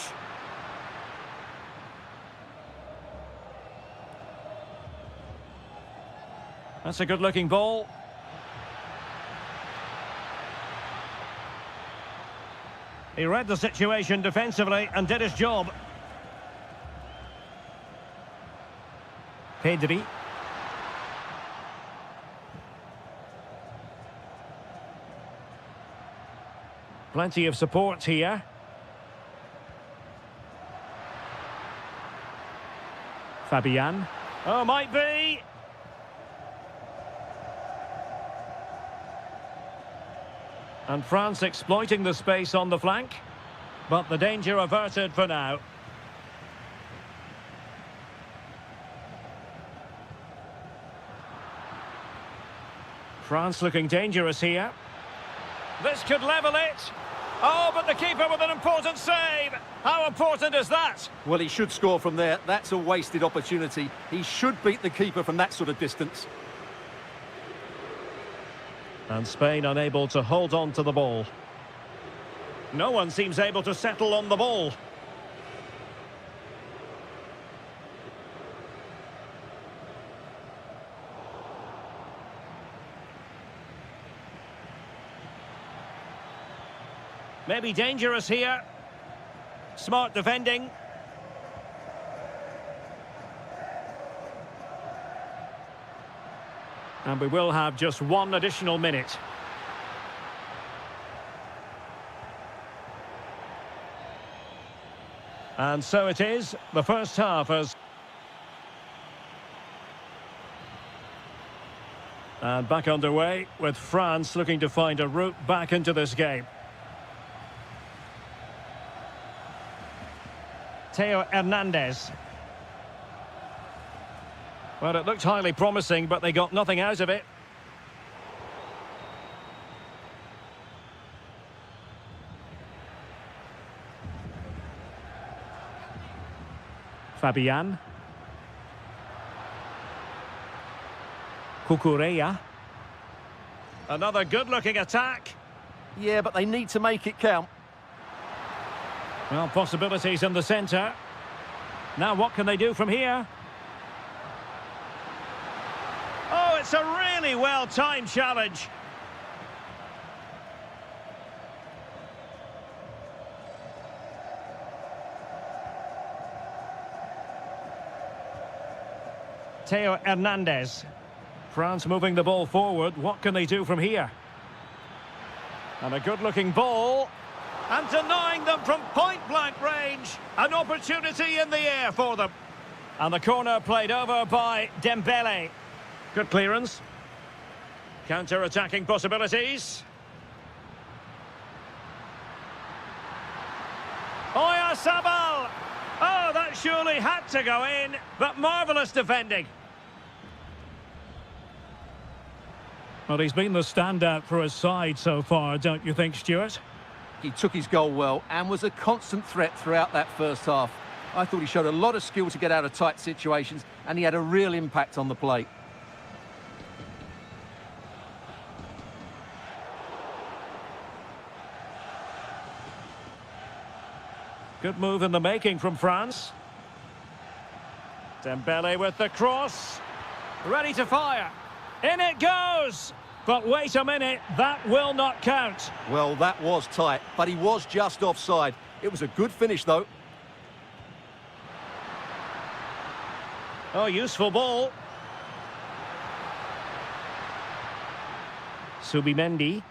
That's a good-looking ball. He read the situation defensively and did his job. Pedri. Plenty of support here. Fabian. Oh, might be. And France exploiting the space on the flank. But the danger averted for now. France looking dangerous here. This could level it. Oh, but the keeper with an important save. How important is that? Well, he should score from there. That's a wasted opportunity. He should beat the keeper from that sort of distance. And Spain unable to hold on to the ball. No one seems able to settle on the ball. Maybe dangerous here. Smart defending. And we will have just one additional minute. And so it is. The first half has... And back underway with France looking to find a route back into this game. Theo Hernandez. Well, it looked highly promising, but they got nothing out of it. Fabian. Cucurella. Another good-looking attack. Yeah, but they need to make it count. Well, possibilities in the centre. Now what can they do from here? Oh, it's a really well-timed challenge. Theo Hernandez. France moving the ball forward. What can they do from here? And a good-looking ball. And denying them from point-blank range. An opportunity in the air for them. And the corner played over by Dembele. Good clearance. Counter-attacking possibilities. Oyarzabal! Oh, that surely had to go in, but marvellous defending. Well, he's been the standout for his side so far, don't you think, Stuart? He took his goal well and was a constant threat throughout that first half. I thought he showed a lot of skill to get out of tight situations, and he had a real impact on the play. Good move in the making from France. Dembele with the cross. Ready to fire. In it goes! But wait a minute, that will not count. Well, that was tight, but he was just offside. It was a good finish, though. Oh, useful ball. Subimendi.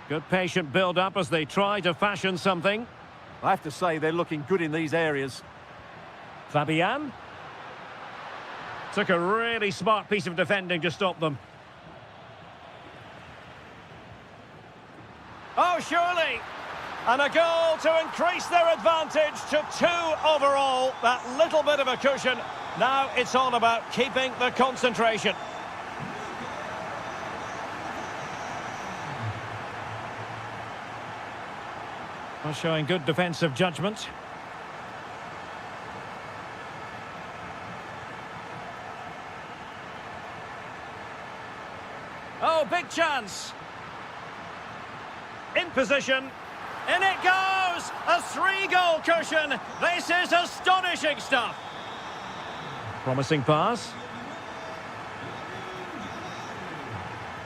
Good patient build-up as they try to fashion something. I have to say, they're looking good in these areas. Fabian. Took a really smart piece of defending to stop them. Oh, surely! And a goal to increase their advantage to 2 overall. That little bit of a cushion. Now it's all about keeping the concentration. Well, showing good defensive judgment. Oh, big chance. in position. In it goes! A 3-goal cushion. This is astonishing stuff. Promising pass.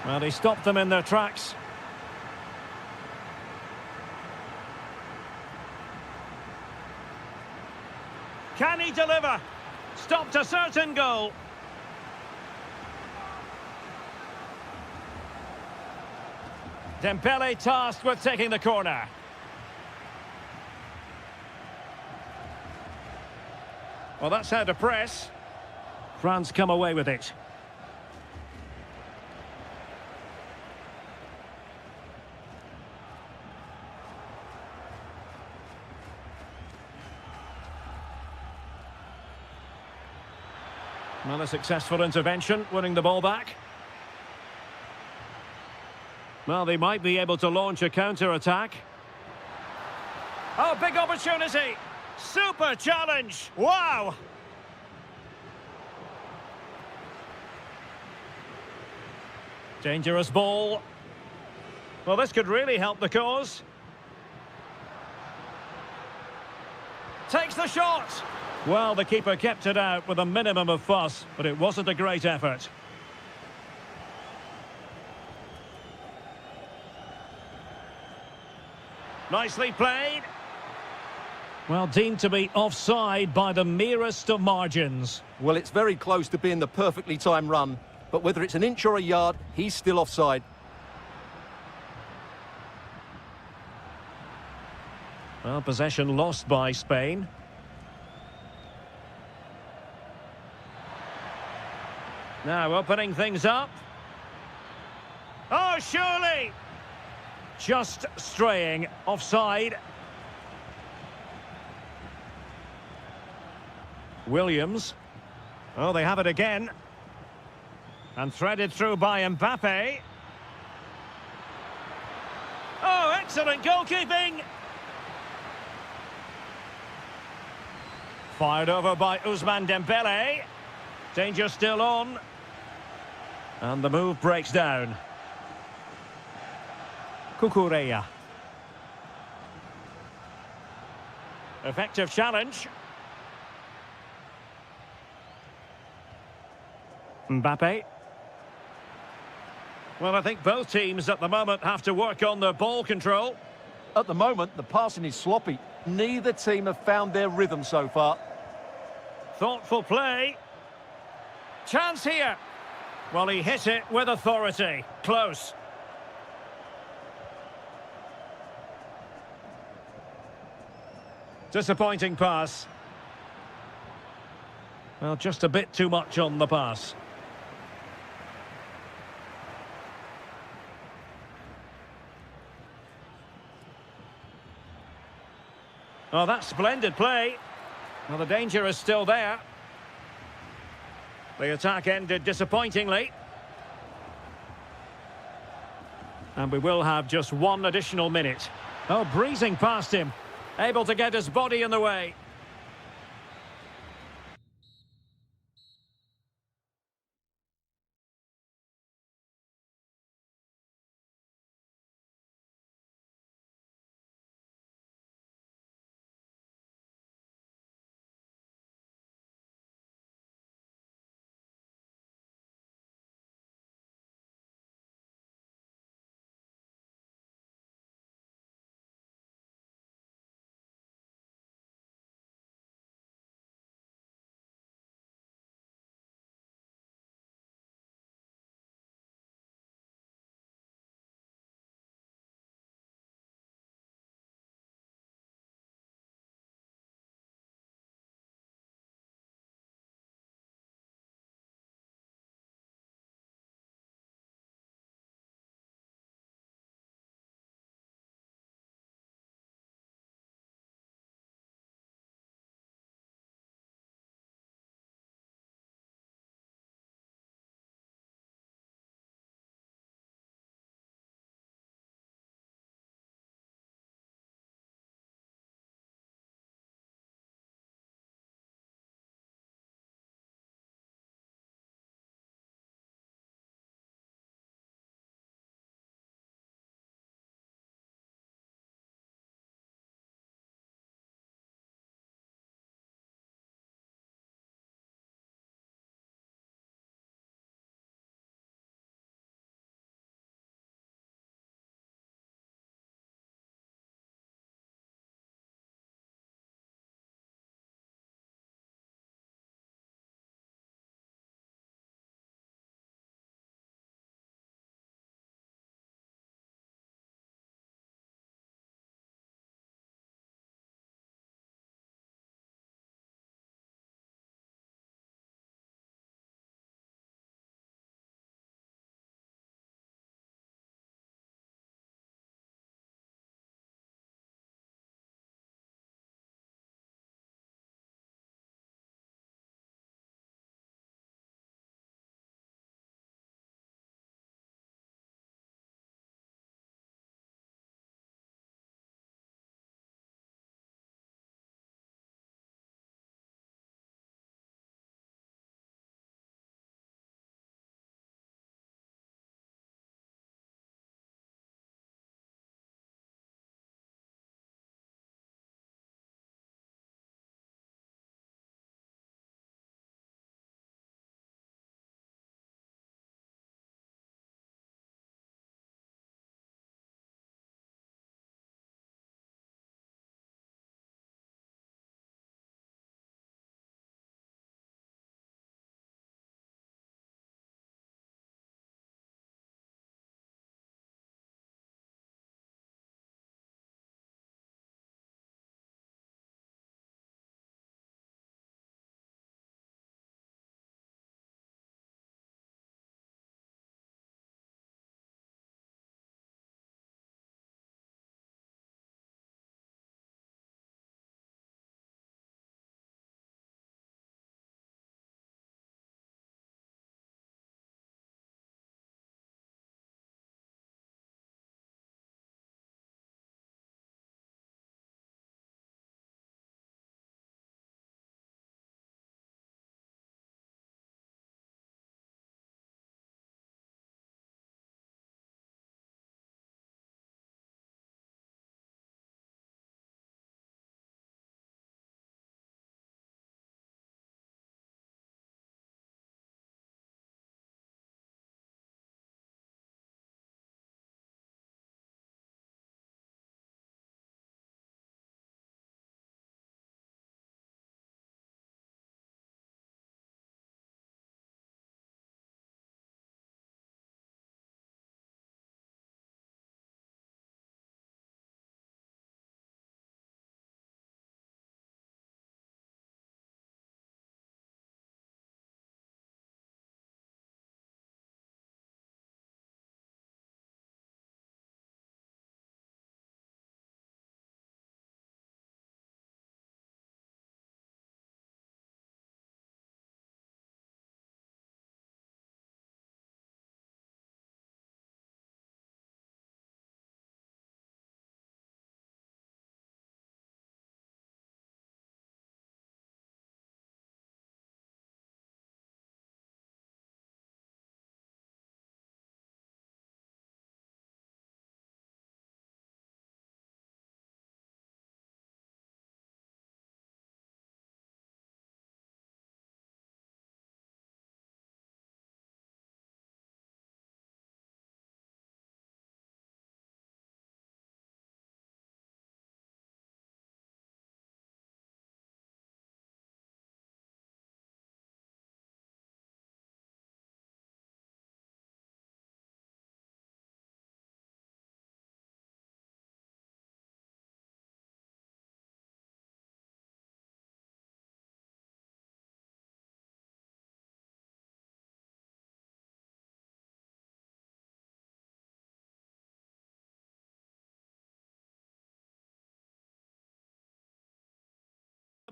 Well, he stopped them in their tracks. Can he deliver? Stopped a certain goal. Dembele tasked with taking the corner. Well, that's how to press. France come away with it. Well, a successful intervention, winning the ball back. Well, they might be able to launch a counter-attack. Oh, big opportunity! Super challenge! Wow! Dangerous ball. Well, this could really help the cause. Takes the shot! Well, the keeper kept it out with a minimum of fuss, but it wasn't a great effort. Nicely played. Well, deemed to be offside by the merest of margins. Well, it's very close to being the perfectly timed run, but whether it's an inch or a yard, he's still offside. Well, possession lost by Spain. Now opening things up. Oh, surely! Just straying offside. Williams. Oh, they have it again. And threaded through by Mbappe. Oh, excellent goalkeeping! Fired over by Ousmane Dembele. Danger still on. And the move breaks down. Cucurella. Effective challenge. Mbappe. Well, I think both teams at the moment have to work on their ball control. At the moment, the passing is sloppy. Neither team have found their rhythm so far. Thoughtful play. Chance here. Well, he hit it with authority. Close. Disappointing pass. Well, just a bit too much on the pass. Oh, that's splendid play. Well, the danger is still there. The attack ended disappointingly. And we will have just one additional minute. Oh, breezing past him. Able to get his body in the way.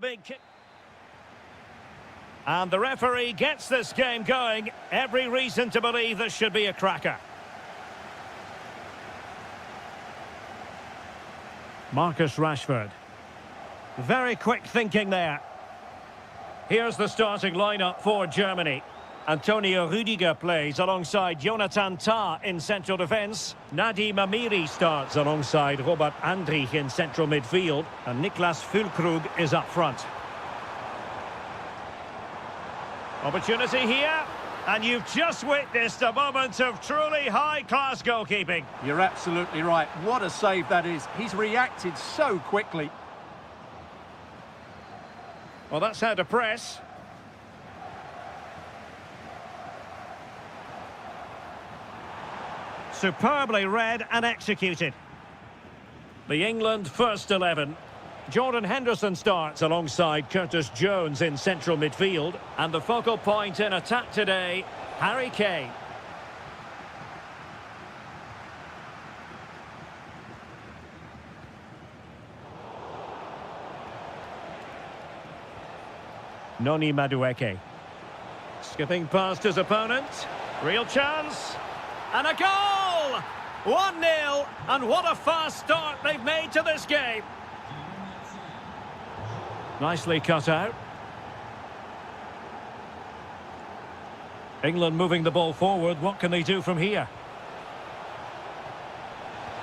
Big kick. And the referee gets this game going. Every reason to believe this should be a cracker. Marcus Rashford. Very quick thinking there. Here's the starting lineup for Germany. Antonio Rüdiger plays alongside Jonathan Tah in central defence. Nadim Amiri starts alongside Robert Andrich in central midfield. And Niklas Füllkrug is up front. Opportunity here. And you've just witnessed a moment of truly high-class goalkeeping. You're absolutely right. What a save that is. He's reacted so quickly. Well, that's how to press. Superbly read and executed. The England first 11. Jordan Henderson starts alongside Curtis Jones in central midfield. And the focal point in attack today, Harry Kane. Noni Madueke. Skipping past his opponent. Real chance. And a goal! 1-0. And what a fast start they've made to this game. Nicely cut out. England moving the ball forward. What can they do from here?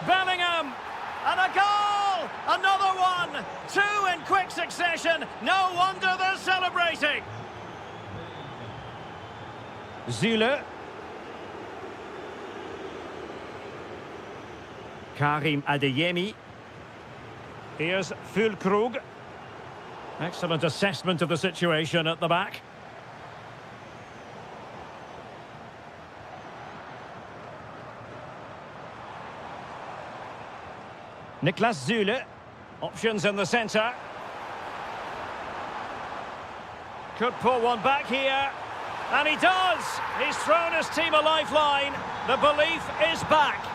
Bellingham! And a goal! Another one! Two in quick succession. No wonder they're celebrating. Zule. Karim Adeyemi. Here's Füllkrug. Excellent assessment of the situation at the back. Niklas Zule. Options in the centre. Could pull one back here. And he does! He's thrown his team a lifeline. The belief is back.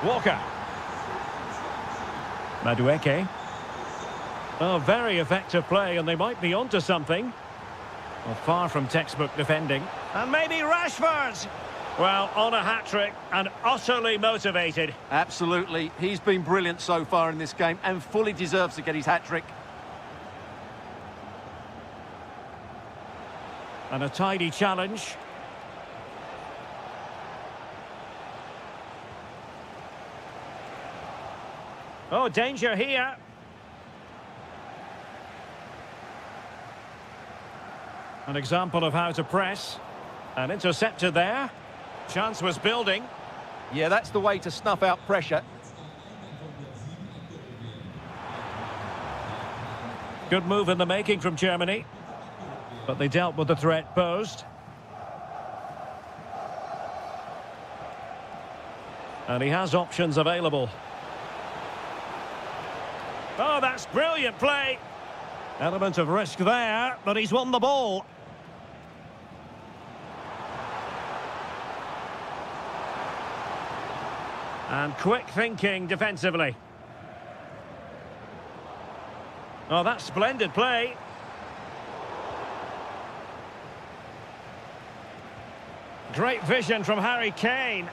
Walker. Madueke. Oh, very effective play, and they might be onto something. Well, far from textbook defending. And maybe Rashford! Well, on a hat-trick and utterly motivated. Absolutely. He's been brilliant so far in this game and fully deserves to get his hat-trick. And a tidy challenge. Oh, danger here. An example of how to press. And intercepted there. Chance was building. Yeah, that's the way to snuff out pressure. Good move in the making from Germany. But they dealt with the threat posed. And he has options available. Oh, that's brilliant play. Element of risk there, but he's won the ball. And quick thinking defensively. Oh, that's splendid play. Great vision from Harry Kane.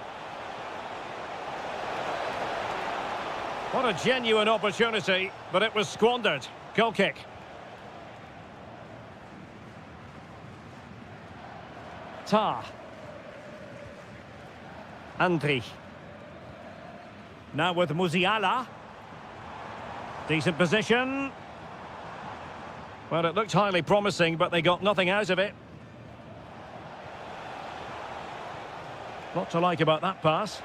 What a genuine opportunity, but it was squandered. Goal kick. Tah. Andrich. Now with Musiala. Decent position. Well, it looked highly promising, but they got nothing out of it. Lot to like about that pass.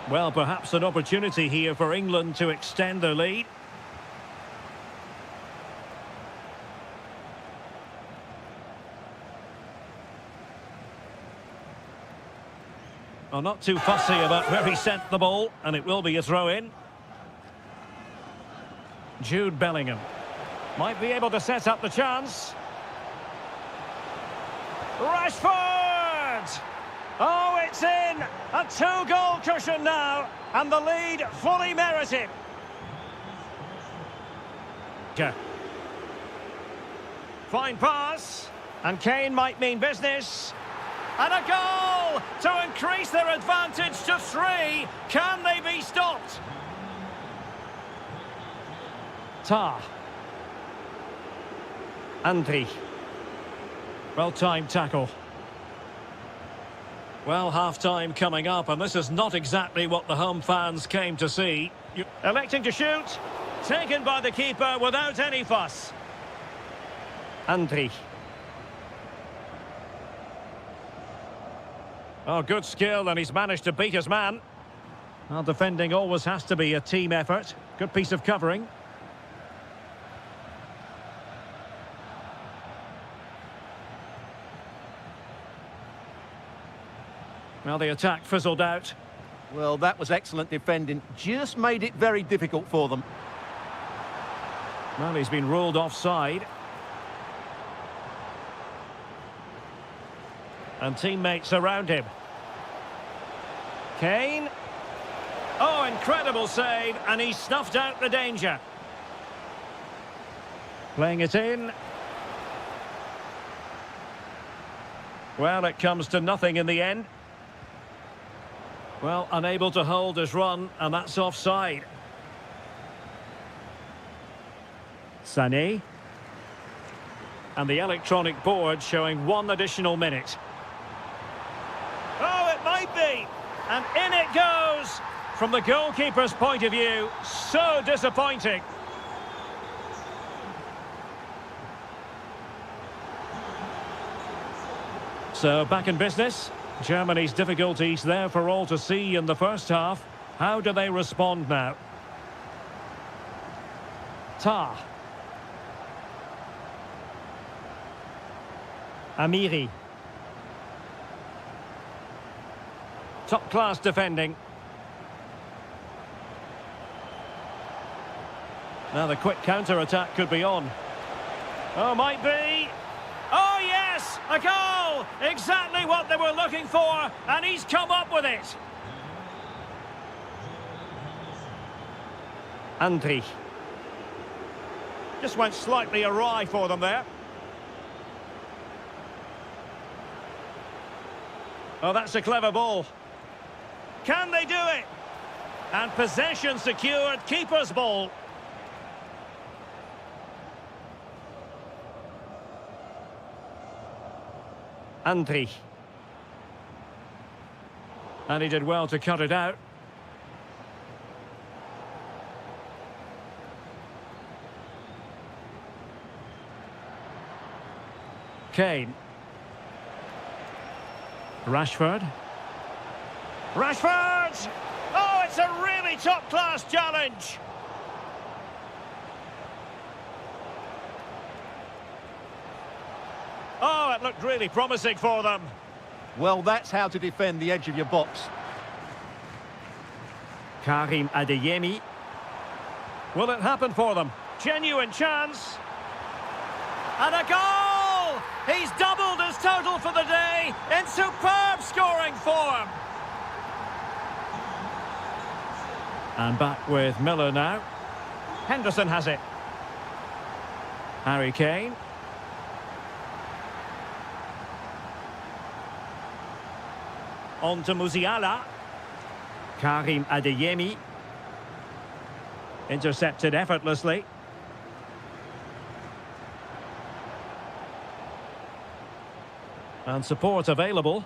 Well, perhaps an opportunity here for England to extend their lead. Well, not too fussy about where he sent the ball, and it will be a throw-in. Jude Bellingham might be able to set up the chance. Rashford! Oh, it's in! A two-goal cushion now, and the lead fully merited. Fine pass, and Kane might mean business. And a goal to increase their advantage to 3. Can they be stopped? Tar. Andri. Well-timed tackle. Well, half-time coming up, and this is not exactly what the home fans came to see. Electing to shoot. Taken by the keeper without any fuss. Andri. Oh, good skill, and he's managed to beat his man. Well, defending always has to be a team effort. Good piece of covering. Well, the attack fizzled out. Well, that was excellent defending. Just made it very difficult for them. Well, he's been ruled offside. And teammates around him. Kane. Oh, incredible save, and he snuffed out the danger. Playing it in. Well, it comes to nothing in the end. Well, unable to hold his run, and that's offside. Sané. And the electronic board showing 1 additional minute. Oh, it might be. And in it goes. From the goalkeeper's point of view, so disappointing. So, back in business. Germany's difficulties there for all to see in the first half. How do they respond now? Tar. Amiri. Top-class defending. Now the quick counter-attack could be on. Oh, might be. Oh, yes! A goal! Exactly what they were looking for, and he's come up with it. Andri. Just went slightly awry for them there. Oh, that's a clever ball. Can they do it? And possession secured, keeper's ball. Andri. And he did well to cut it out. Kane. Rashford. Rashford! Oh, it's a really top-class challenge. Oh, it looked really promising for them. Well, that's how to defend the edge of your box. Karim Adeyemi. Will it happen for them? Genuine chance. And a goal! He's doubled his total for the day in superb scoring form. And back with Miller now. Henderson has it. Harry Kane. On to Musiala. Karim Adeyemi. Intercepted effortlessly. And support available.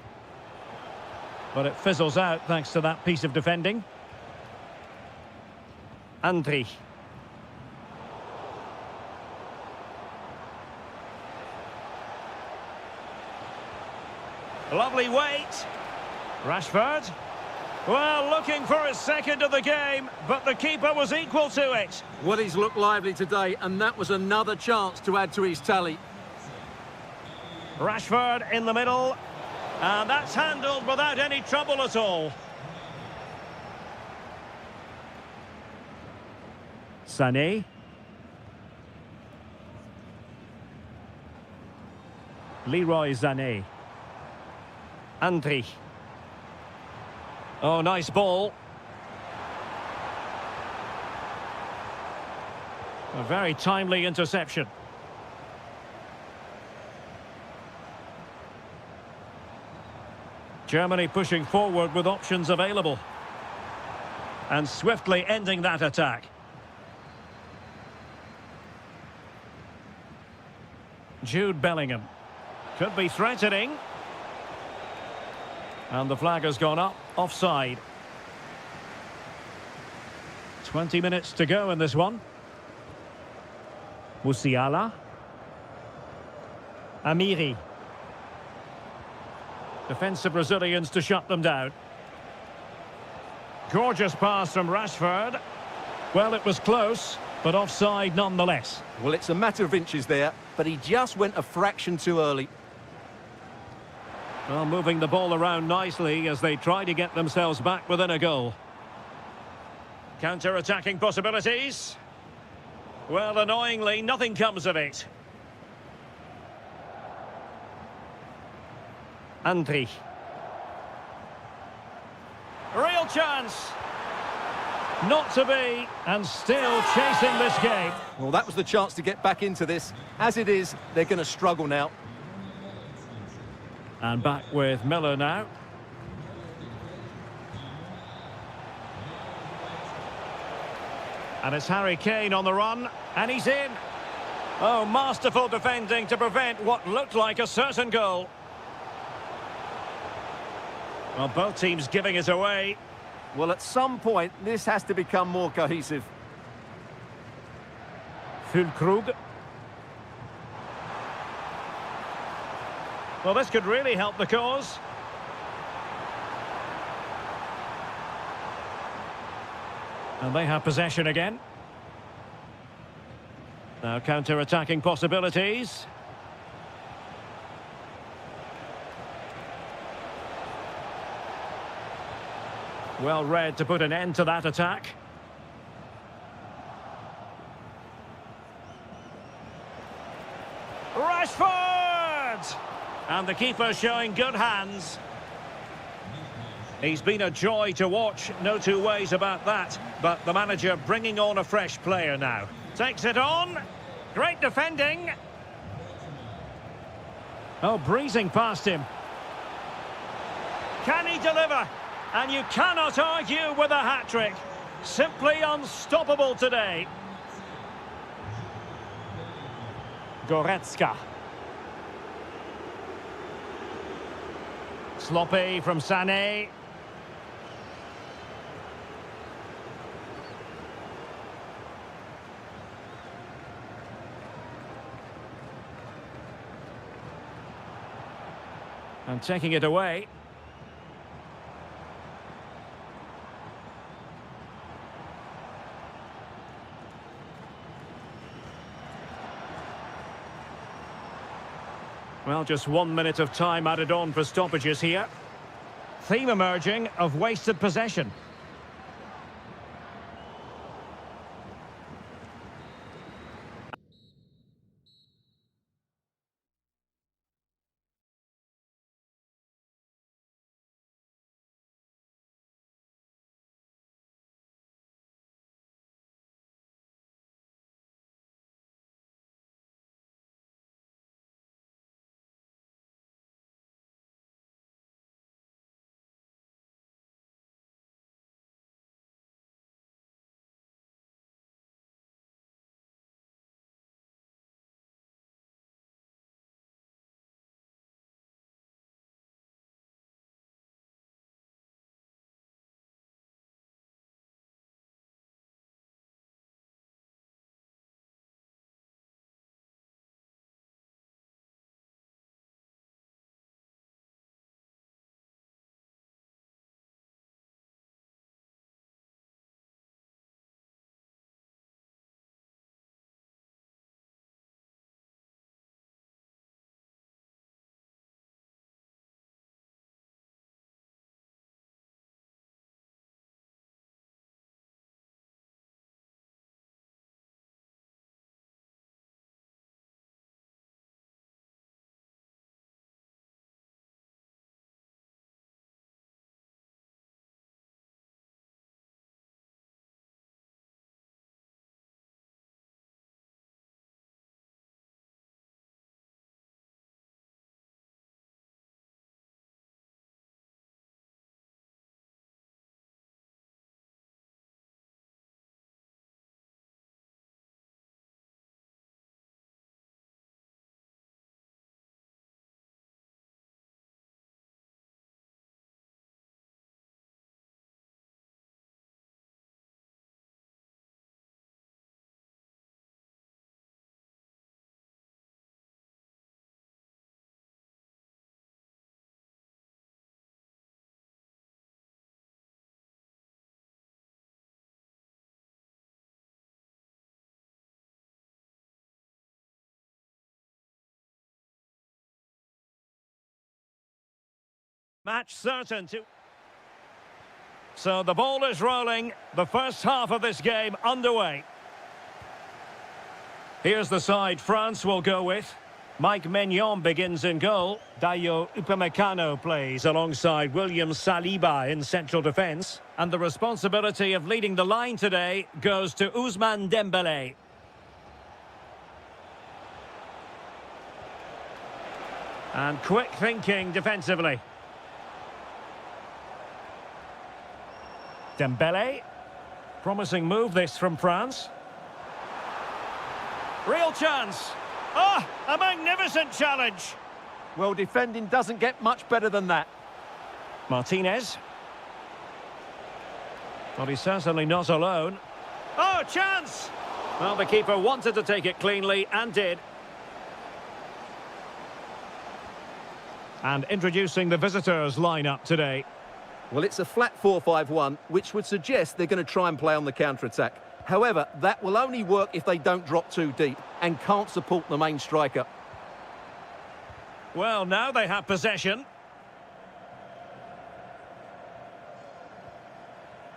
But it fizzles out thanks to that piece of defending. Andri. Lovely weight. Rashford. Well, looking for his second of the game, but the keeper was equal to it. Well, he's looked lively today, and that was another chance to add to his tally. Rashford in the middle. And that's handled without any trouble at all. Sané. Leroy Sané. Andri. Oh, nice ball. A very timely interception. Germany pushing forward with options available. And swiftly ending that attack. Jude Bellingham. Could be threatening. And the flag has gone up. Offside. 20 minutes to go in this one. Musiala. Amiri. Defensive Brazilians to shut them down. Gorgeous pass from Rashford. Well, it was close, but offside nonetheless. Well, it's a matter of inches there, but he just went a fraction too early. Well, moving the ball around nicely as they try to get themselves back within a goal. Counter-attacking possibilities. Well, annoyingly, nothing comes of it. Andri. Real chance. Not to be, and still chasing this game. Well, that was the chance to get back into this. As it is, they're going to struggle now. And back with Miller now. And it's Harry Kane on the run, and he's in. Oh, masterful defending to prevent what looked like a certain goal. Well, both teams giving it away. Well, at some point, this has to become more cohesive. Füllkrug. Well, this could really help the cause. And they have possession again. Now counter-attacking possibilities. Well read to put an end to that attack. Rashford! And the keeper showing good hands. He's been a joy to watch, no two ways about that. But the manager bringing on a fresh player now. Takes it on. Great defending. Oh, breezing past him. Can he deliver? And you cannot argue with a hat-trick. Simply unstoppable today. Goretzka. Sloppy from Sané. And taking it away. Well, just 1 minute of time added on for stoppages here. Theme emerging of wasted possession. Match certain to... So the ball is rolling. The first half of this game underway. Here's the side France will go with. Mike Maignan begins in goal. Dayo Upamecano plays alongside William Saliba in central defence. And the responsibility of leading the line today goes to Ousmane Dembélé. And quick thinking defensively. Dembélé. Promising move this from France. Real chance. Oh, a magnificent challenge. Well, defending doesn't get much better than that. Martinez. Well, he's certainly not alone. Oh, chance! Well, the keeper wanted to take it cleanly and did. And introducing the visitors' lineup today. Well, it's a flat 4-5-1, which would suggest they're going to try and play on the counter-attack. However, that will only work if they don't drop too deep and can't support the main striker. Well, now they have possession.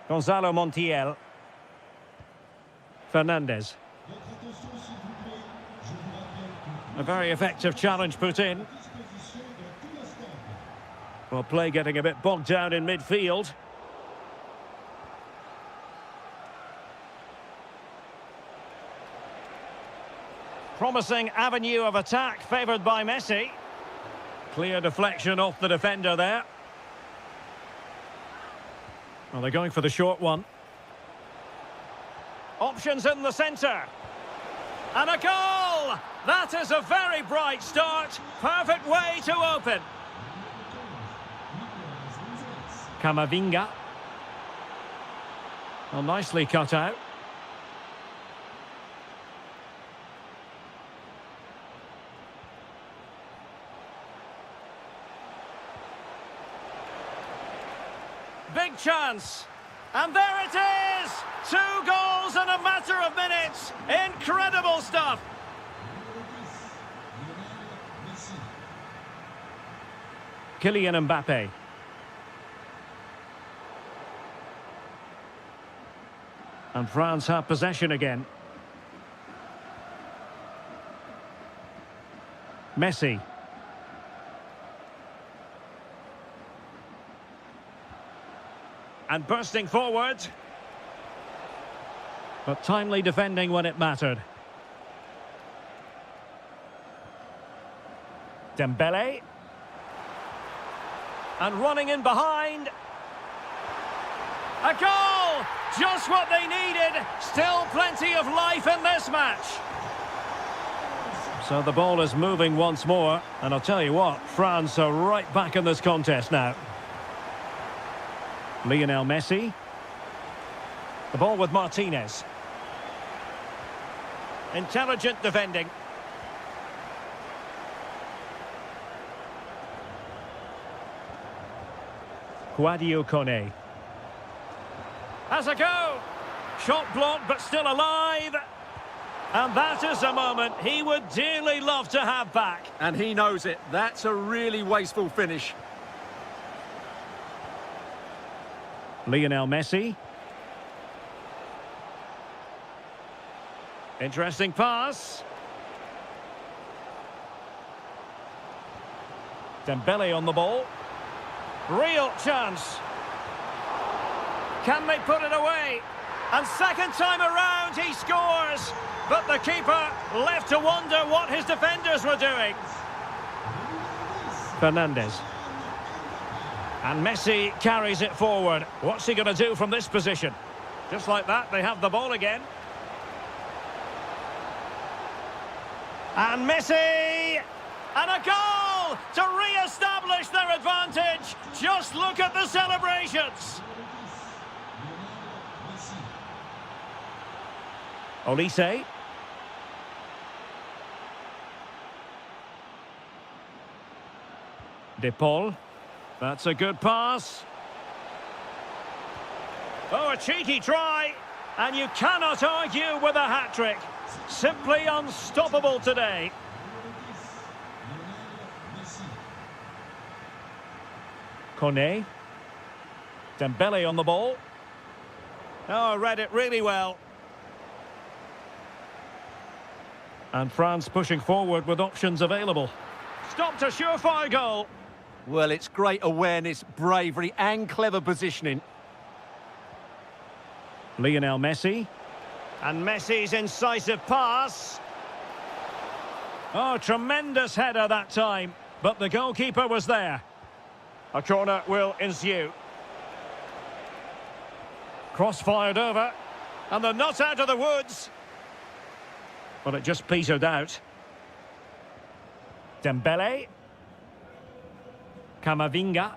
Gonzalo Montiel. Fernandez. A very effective challenge put in. Well, play getting a bit bogged down in midfield. Promising avenue of attack favoured by Messi. Clear deflection off the defender there. Well, they're going for the short one. Options in the centre. And a goal! That is a very bright start. Perfect way to open. Camavinga. Well, nicely cut out. Big chance. And there it is! 2 goals in a matter of minutes. Incredible stuff. Kylian Mbappe. And France have possession again. Messi. And bursting forward. But timely defending when it mattered. Dembélé. And running in behind. A goal! Just what they needed. Still plenty of life in this match. So the ball is moving once more. And I'll tell you what, France are right back in this contest now. Lionel Messi. The ball with Martinez. Intelligent defending. Kouadio Kone. Has a go. Shot blocked but still alive. And that is a moment he would dearly love to have back. And he knows it. That's a really wasteful finish. Lionel Messi. Interesting pass. Dembélé on the ball. Real chance. Can they put it away? And second time around he scores. But the keeper left to wonder what his defenders were doing. Fernandez. And Messi carries it forward. What's he going to do from this position? Just like that, they have the ball again. And Messi! And a goal to re-establish their advantage. Just look at the celebrations. Olise. De Paul. That's a good pass. Oh, a cheeky try. And you cannot argue with a hat-trick. Simply unstoppable today. Kone. Dembele on the ball. Oh, read it really well. And France pushing forward with options available. Stopped a surefire goal. Well, it's great awareness, bravery and clever positioning. Lionel Messi. And Messi's incisive pass. Oh, tremendous header that time. But the goalkeeper was there. A corner will ensue. Cross fired over. And they're not out of the woods. But it just petered out. Dembele. Camavinga.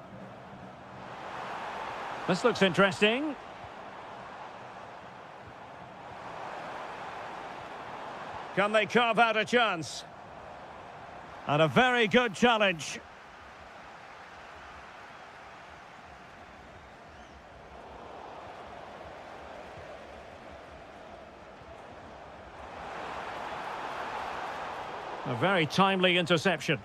This looks interesting. Can they carve out a chance? And a very good challenge. A very timely interception.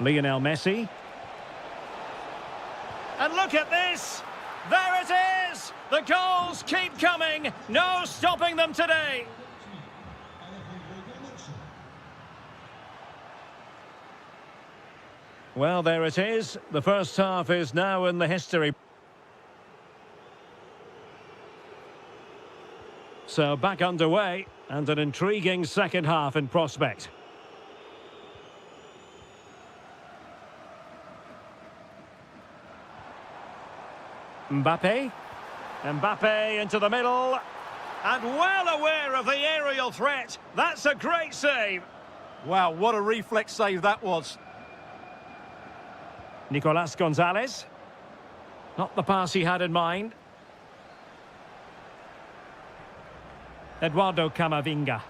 Lionel Messi. And look at this! There it is! The goals keep coming! No stopping them today! Well, there it is. The first half is now in the history. So back underway, and an intriguing second half in prospect. Mbappe. Mbappe into the middle. And well aware of the aerial threat. That's a great save. Wow, what a reflex save that was. Nicolas Gonzalez. Not the pass he had in mind. Eduardo Camavinga.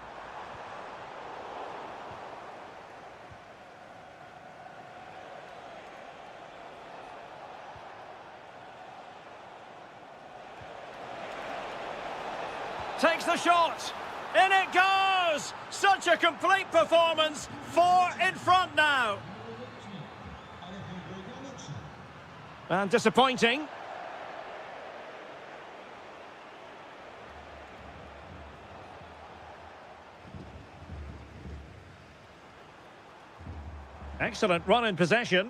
Takes the shot. In it goes! Such a complete performance. 4 in front now. And disappointing. Excellent run in possession.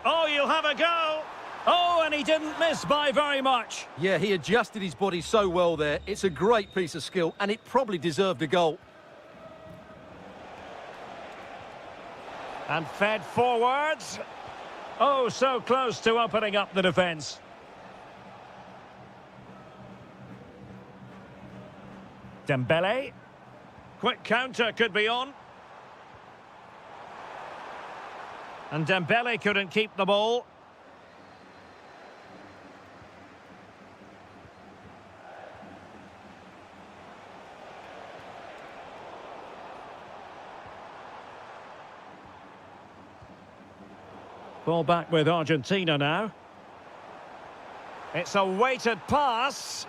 Oh, you'll have a go. Oh, and he didn't miss by very much. Yeah, he adjusted his body so well there. It's a great piece of skill, and it probably deserved a goal. And fed forwards. Oh, so close to opening up the defence. Dembele. Quick counter could be on. And Dembele couldn't keep the ball. Ball back with Argentina now. It's a weighted pass.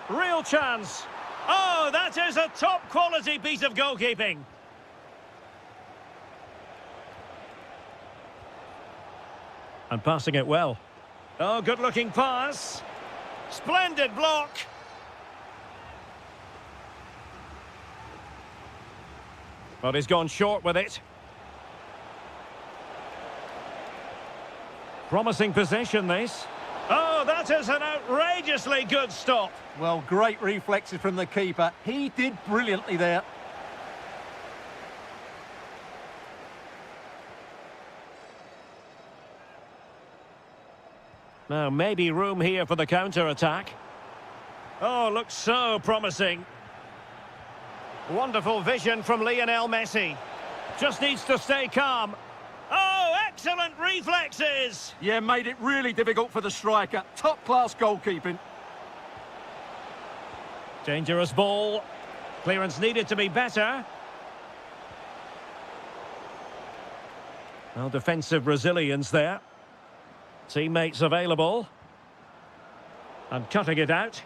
Real chance. Oh, that is a top quality piece of goalkeeping. And passing it well. Oh, good looking pass. Splendid block. But he's gone short with it. Promising possession, this. Oh, that is an outrageously good stop. Well, great reflexes from the keeper. He did brilliantly there. Now, maybe room here for the counter-attack. Oh, looks so promising. Wonderful vision from Lionel Messi. Just needs to stay calm. Oh, excellent reflexes! Yeah, made it really difficult for the striker. Top-class goalkeeping. Dangerous ball. Clearance needed to be better. Well, defensive resilience there. Teammates available. And cutting it out.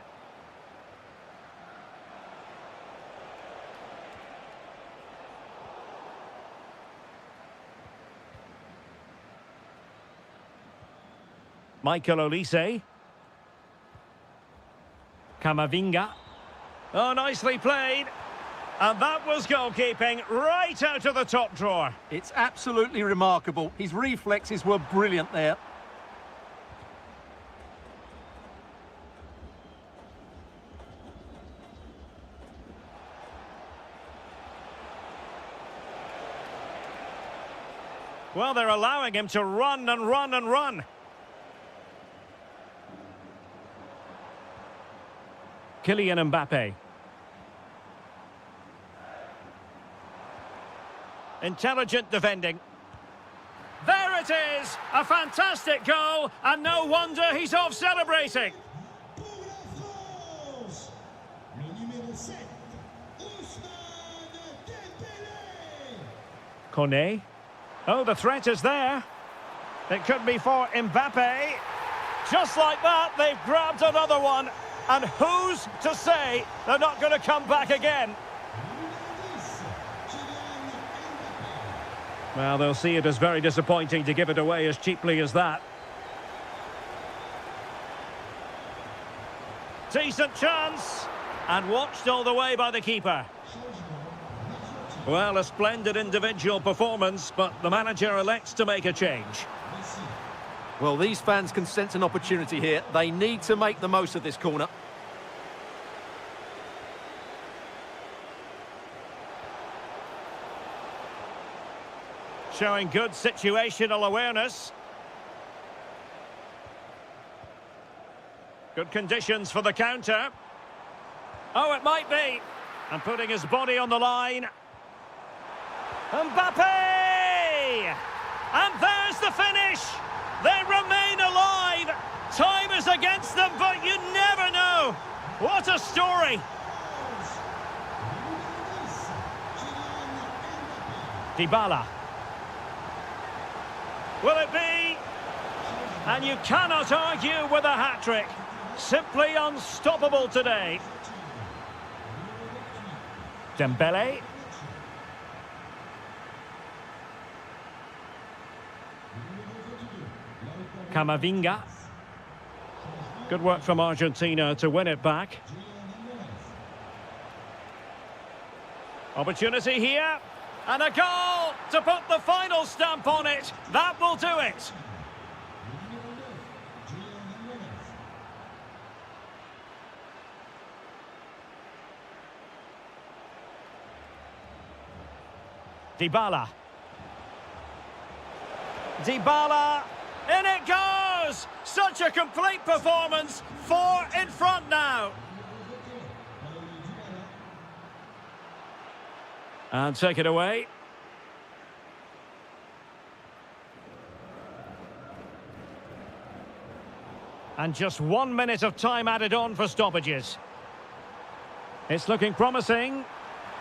Michael Olise. Camavinga. Oh, nicely played. And that was goalkeeping right out of the top drawer. It's absolutely remarkable. His reflexes were brilliant there. Well, they're allowing him to run and run and run. Kylian Mbappe. Intelligent defending. There it is! A fantastic goal, and no wonder he's off celebrating. Kone. Oh, the threat is there. It could be for Mbappe. Just like that, they've grabbed another one. And who's to say they're not going to come back again? Well, they'll see it as very disappointing to give it away as cheaply as that. Decent chance. And watched all the way by the keeper. Well, a splendid individual performance, but the manager elects to make a change. Well, these fans can sense an opportunity here. They need to make the most of this corner. Showing good situational awareness. Good conditions for the counter. Oh, it might be. And putting his body on the line. Mbappe! And there's the finish! They remain alive! Time is against them, but you never know! What a story! Dybala. Will it be? And you cannot argue with a hat-trick. Simply unstoppable today. Dembele. Camavinga. Good work from Argentina to win it back. Opportunity here. And a goal to put the final stamp on it. That will do it. Dybala. Dybala. In it goes! Such a complete performance. 4 in front now. And take it away. And just 1 minute of time added on for stoppages. It's looking promising.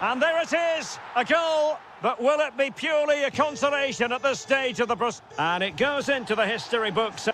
And there it is, a goal. But will it be purely a consolation at this stage of the process? And it goes into the history books.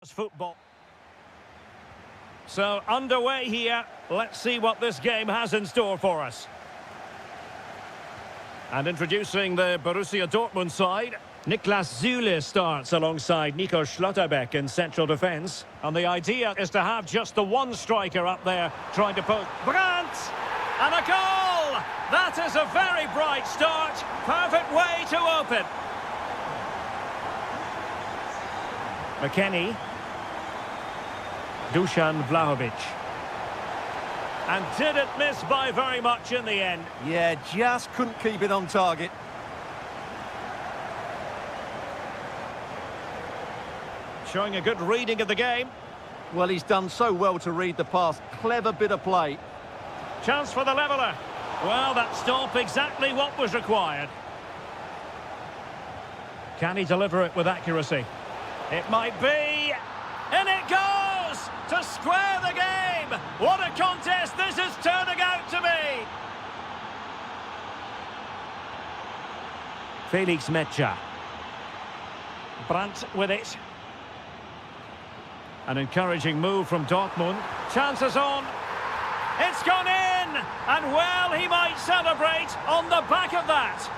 Football. So underway here. Let's see what this game has in store for us. And introducing the Borussia Dortmund side, Niklas Süle starts alongside Nico Schlotterbeck in central defence. And the idea is to have just the one striker up there trying to poke. Brandt! And a goal! That is a very bright start. Perfect way to open. McKennie. Dusan Vlahovic. And didn't miss by very much in the end. Yeah, just couldn't keep it on target. Showing a good reading of the game. Well, he's done so well to read the pass. Clever bit of play. Chance for the leveller. Well, that stop exactly what was required. Can he deliver it with accuracy? It might be. And it goes to square the game. What a contest this is turning out to be. Felix Metscher. Brandt with it. An encouraging move from Dortmund. Chances on. It's gone in. And well, he might celebrate on the back of that.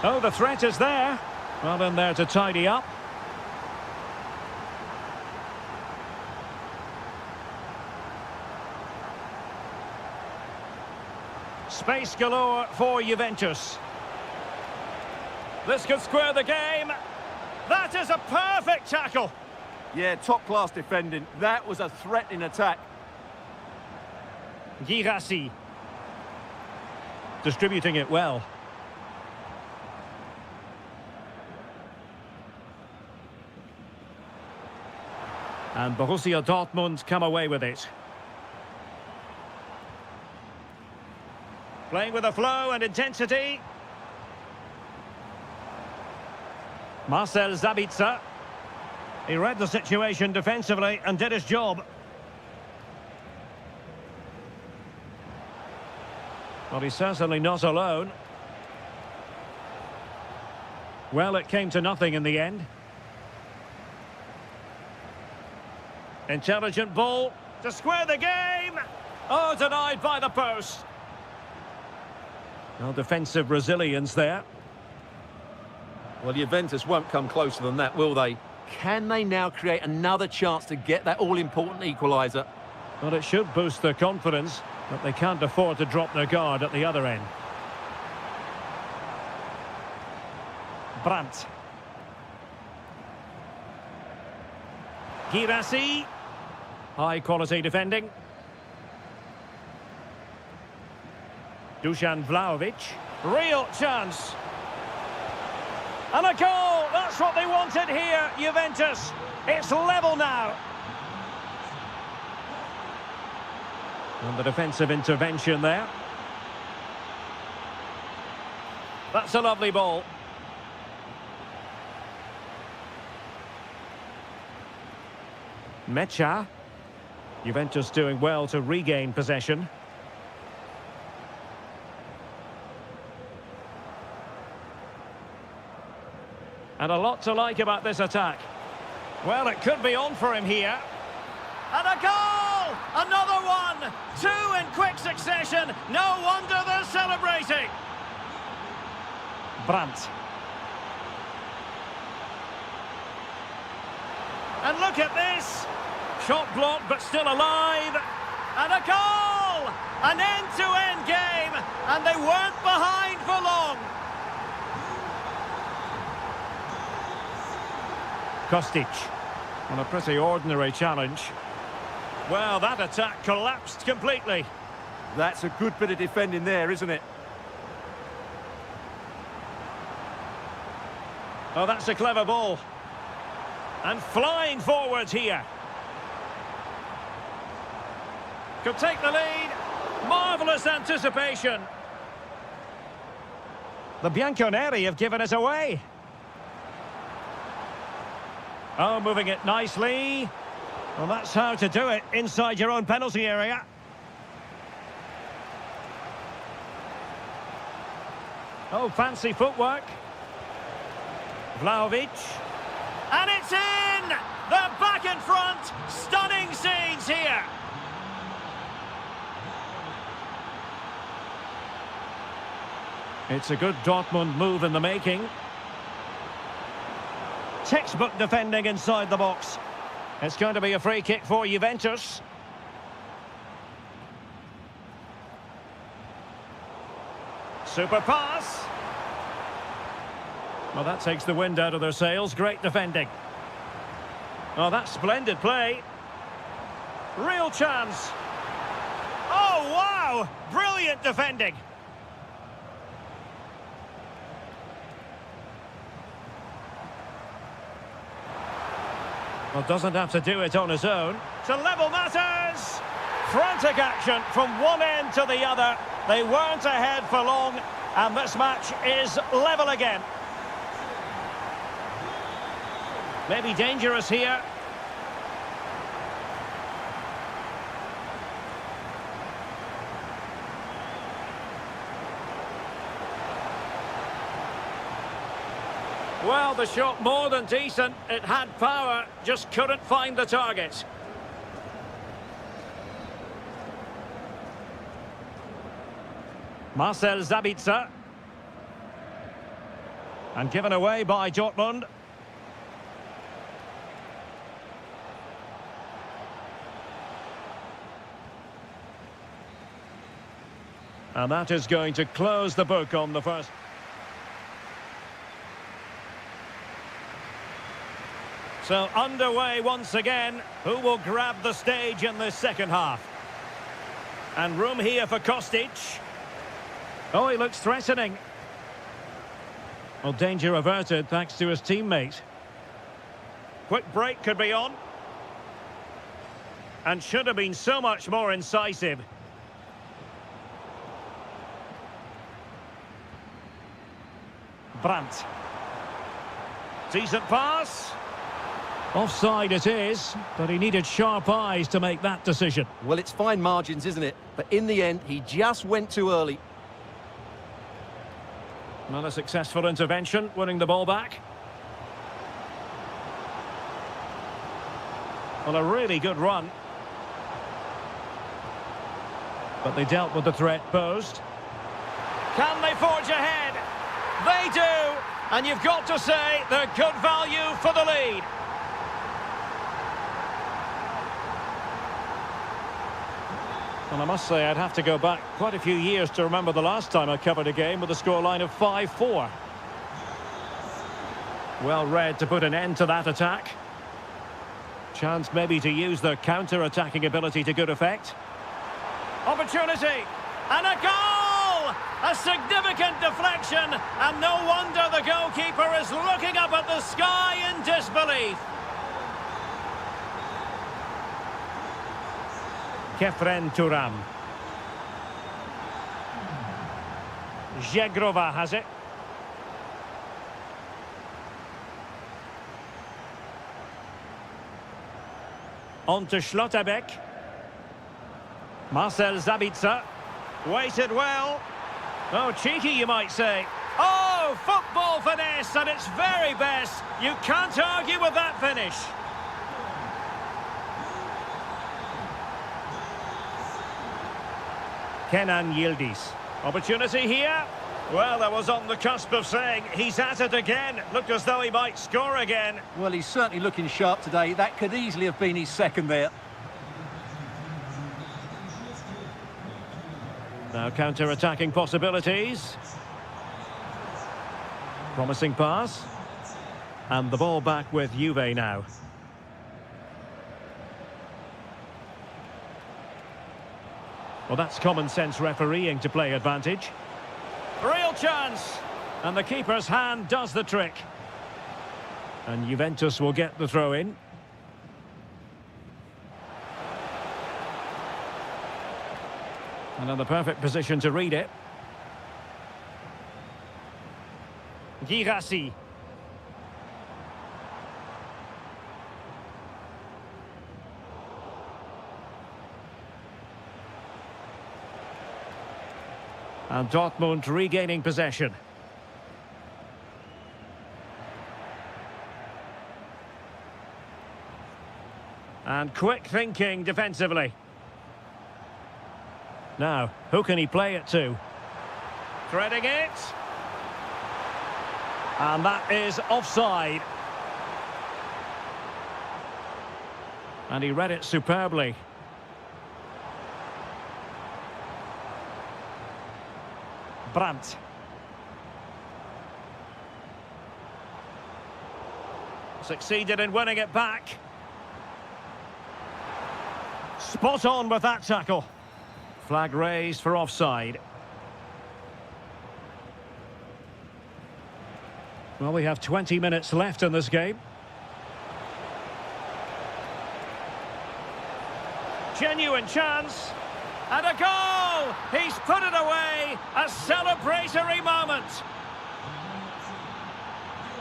Oh, the threat is there. Well, in there to tidy up. Space galore for Juventus. This could square the game. That is a perfect tackle. Yeah, top-class defending. That was a threatening attack. Girassi. Distributing it well. And Borussia Dortmund come away with it. Playing with a flow and intensity. Marcel Sabitzer. He read the situation defensively and did his job. Well, he's certainly not alone. Well, it came to nothing in the end. Intelligent ball to square the game. Oh, denied by the post. No defensive resilience there. Well, Juventus won't come closer than that, will they? Can they now create another chance to get that all-important equaliser? Well, it should boost their confidence, but they can't afford to drop their guard at the other end. Brandt. Girassi. High-quality defending. Dusan Vlahovic. Real chance. And a goal! That's what they wanted here, Juventus. It's level now. And the defensive intervention there. That's a lovely ball. Metscher. Juventus doing well to regain possession. And a lot to like about this attack. Well, it could be on for him here. And a goal! Another one! Two in quick succession. No wonder they're celebrating. Brandt. And look at this. Shot blocked, but still alive. And a goal! An end-to-end game. And they weren't behind for long. Kostic on a pretty ordinary challenge. Well, that attack collapsed completely. That's a good bit of defending there, isn't it? Oh, that's a clever ball. And flying forwards here. Could take the lead. Marvellous anticipation. The Bianconeri have given us away. Oh, moving it nicely. Well, that's how to do it inside your own penalty area. Oh, fancy footwork. Vlahovic. And it's in! They're back in front! Stunning scenes here! It's a good Dortmund move in the making. Textbook defending inside the box. It's going to be a free kick for Juventus. Super pass. Well, that takes the wind out of their sails. Great defending. Oh, that's splendid play. Real chance. Oh, wow! Brilliant defending. Well, doesn't have to do it on his own. To level matters! Frantic action from one end to the other. They weren't ahead for long, and this match is level again. Maybe dangerous here. Well, the shot more than decent. It had power, just couldn't find the target. Marcel Sabitzer. And given away by Dortmund. And that is going to close the book on the first. So underway once again. Who will grab the stage in the second half? And room here for Kostic. Oh, he looks threatening. Well, danger averted thanks to his teammate. Quick break could be on. And should have been so much more incisive. Brandt. Decent pass. Offside it is, but he needed sharp eyes to make that decision. Well, it's fine margins, isn't it? But in the end, he just went too early. Not a successful intervention, winning the ball back. Well, a really good run. But they dealt with the threat posed. Can they forge ahead? They do! And you've got to say they're good value for the lead. And I must say, I'd have to go back quite a few years to remember the last time I covered a game with a scoreline of 5-4. Well read to put an end to that attack. Chance maybe to use their counter-attacking ability to good effect. Opportunity! And a goal! A significant deflection, and no wonder the goalkeeper is looking up at the sky in disbelief. Kefren Turam. Zegrova has it. On to Schlotterbeck. Marcel Sabitzer. Waited well. Oh, cheeky you might say. Oh, football finesse at its very best. You can't argue with that finish. Kenan Yildiz. Opportunity here. Well, I was on the cusp of saying he's at it again. Looked as though he might score again. Well, he's certainly looking sharp today. That could easily have been his second there. Now counter-attacking possibilities. Promising pass. And the ball back with Juve now. Well, that's common sense refereeing to play advantage. Real chance! And the keeper's hand does the trick. And Juventus will get the throw in. Another perfect position to read it. Girassi. And Dortmund regaining possession. And quick thinking defensively. Now, who can he play it to? Threading it. And that is offside. And he read it superbly. Brandt. Succeeded in winning it back. Spot on with that tackle. Flag raised for offside. Well, we have 20 minutes left in this game. Genuine chance. And a goal! He's put it away! A celebratory moment!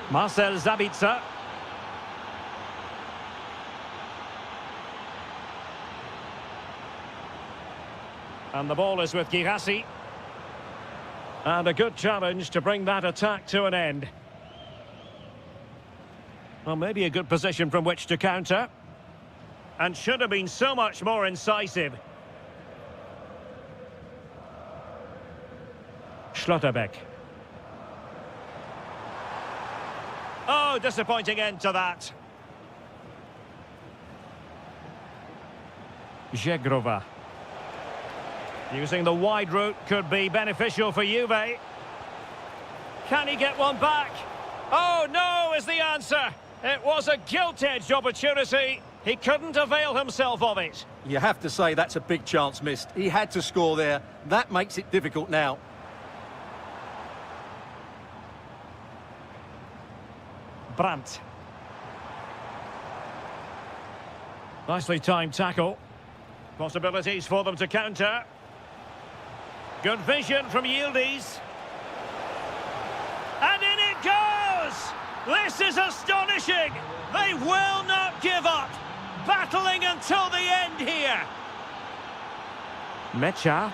Marcel Sabitzer. And the ball is with Girassi. And a good challenge to bring that attack to an end. Well, maybe a good position from which to counter. And should have been so much more incisive. Schlotterbeck. Oh, disappointing end to that. Zegrova. Using the wide route could be beneficial for Juve. Can he get one back? Oh, no is the answer. It was a gilt-edged opportunity. He couldn't avail himself of it. You have to say that's a big chance missed. He had to score there. That makes it difficult now. Brandt. Nicely timed tackle. Possibilities for them to counter. Good vision from Yildiz. And in it goes! This is astonishing! They will not give up! Battling until the end here! Mecha.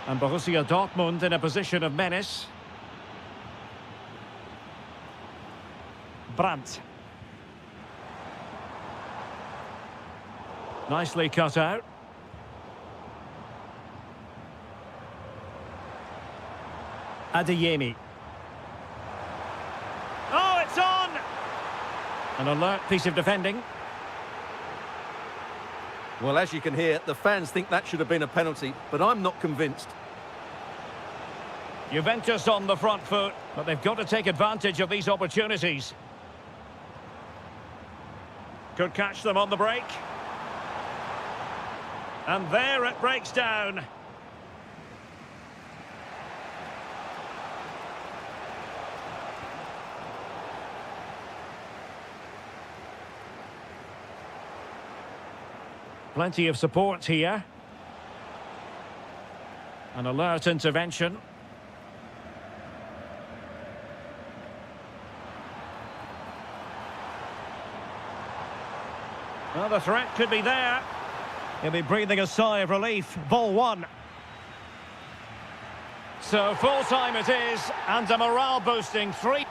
And Borussia Dortmund in a position of menace. Brandt. Nicely cut out. Adeyemi. Oh, it's on! An alert piece of defending. Well, as you can hear, the fans think that should have been a penalty, but I'm not convinced. Juventus on the front foot, but they've got to take advantage of these opportunities. Could catch them on the break. And there it breaks down. Plenty of support here. An alert intervention. Well, the threat could be there. He'll be breathing a sigh of relief. Ball one. So full time it is, and a morale boosting 3.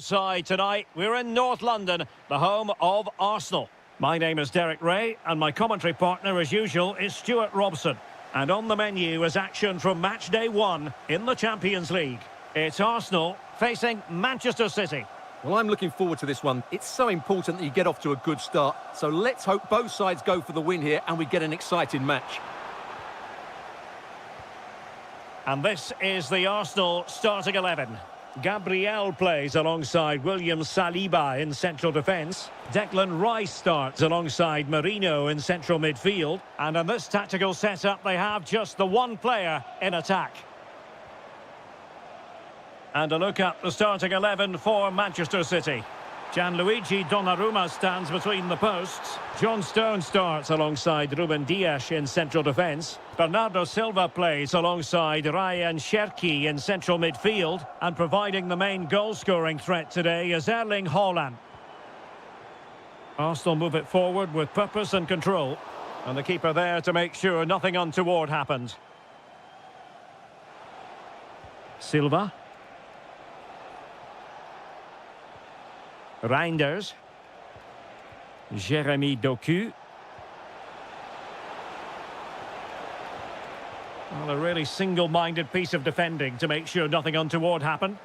side tonight. We're in North London, the home of Arsenal. My name is Derek Ray, and my commentary partner, as usual, is Stuart Robson. And on the menu is action from match day 1 in the Champions League. It's Arsenal facing Manchester City. Well, I'm looking forward to this one. It's so important that you get off to a good start. So let's hope both sides go for the win here and we get an exciting match. And this is the Arsenal starting 11. Gabriel plays alongside William Saliba in central defence. Declan Rice starts alongside Marino in central midfield. And in this tactical setup, they have just the one player in attack. And a look at the starting 11 for Manchester City. Gianluigi Donnarumma stands between the posts. John Stones starts alongside Ruben Dias in central defence. Bernardo Silva plays alongside Ryan Cherki in central midfield. And providing the main goal-scoring threat today is Erling Haaland. Arsenal move it forward with purpose and control. And the keeper there to make sure nothing untoward happened. Silva. Reinders. Jeremy Doku. Well, a really single-minded piece of defending to make sure nothing untoward happened.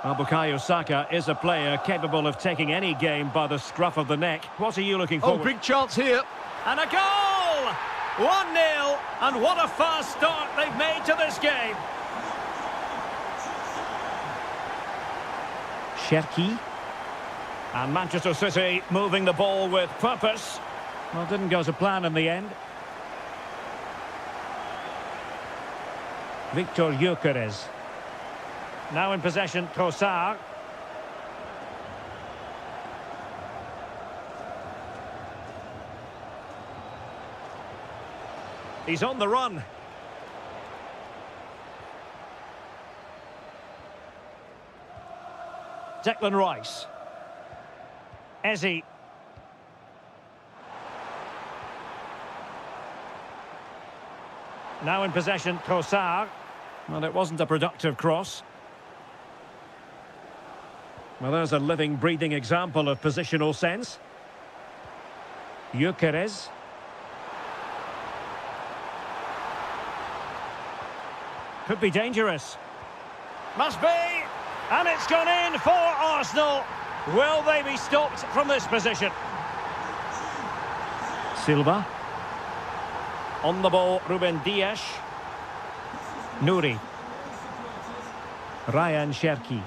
Bukayo Saka is a player capable of taking any game by the scruff of the neck. What are you looking for? Oh, big chance here. And a goal! 1-0, and what a fast start they've made to this game. Cherki. And Manchester City moving the ball with purpose. Well, didn't go to plan in the end. Victor Gyökeres. Now in possession, Trossard. He's on the run. Declan Rice. Eze. Now in possession, Trossard. Well, it wasn't a productive cross. Well, there's a living, breathing example of positional sense. Gyökeres. Could be dangerous. Must be! And it's gone in for Arsenal. Will they be stopped from this position? Silva. On the ball, Ruben Dias. Nouri. Ryan Cherki.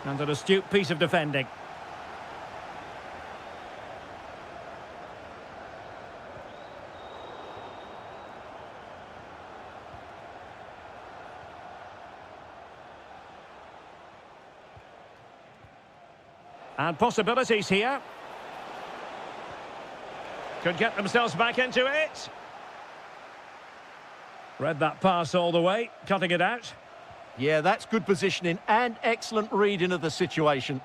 And an astute piece of defending. And possibilities here. Could get themselves back into it. Read that pass all the way, cutting it out. Yeah, that's good positioning and excellent reading of the situation.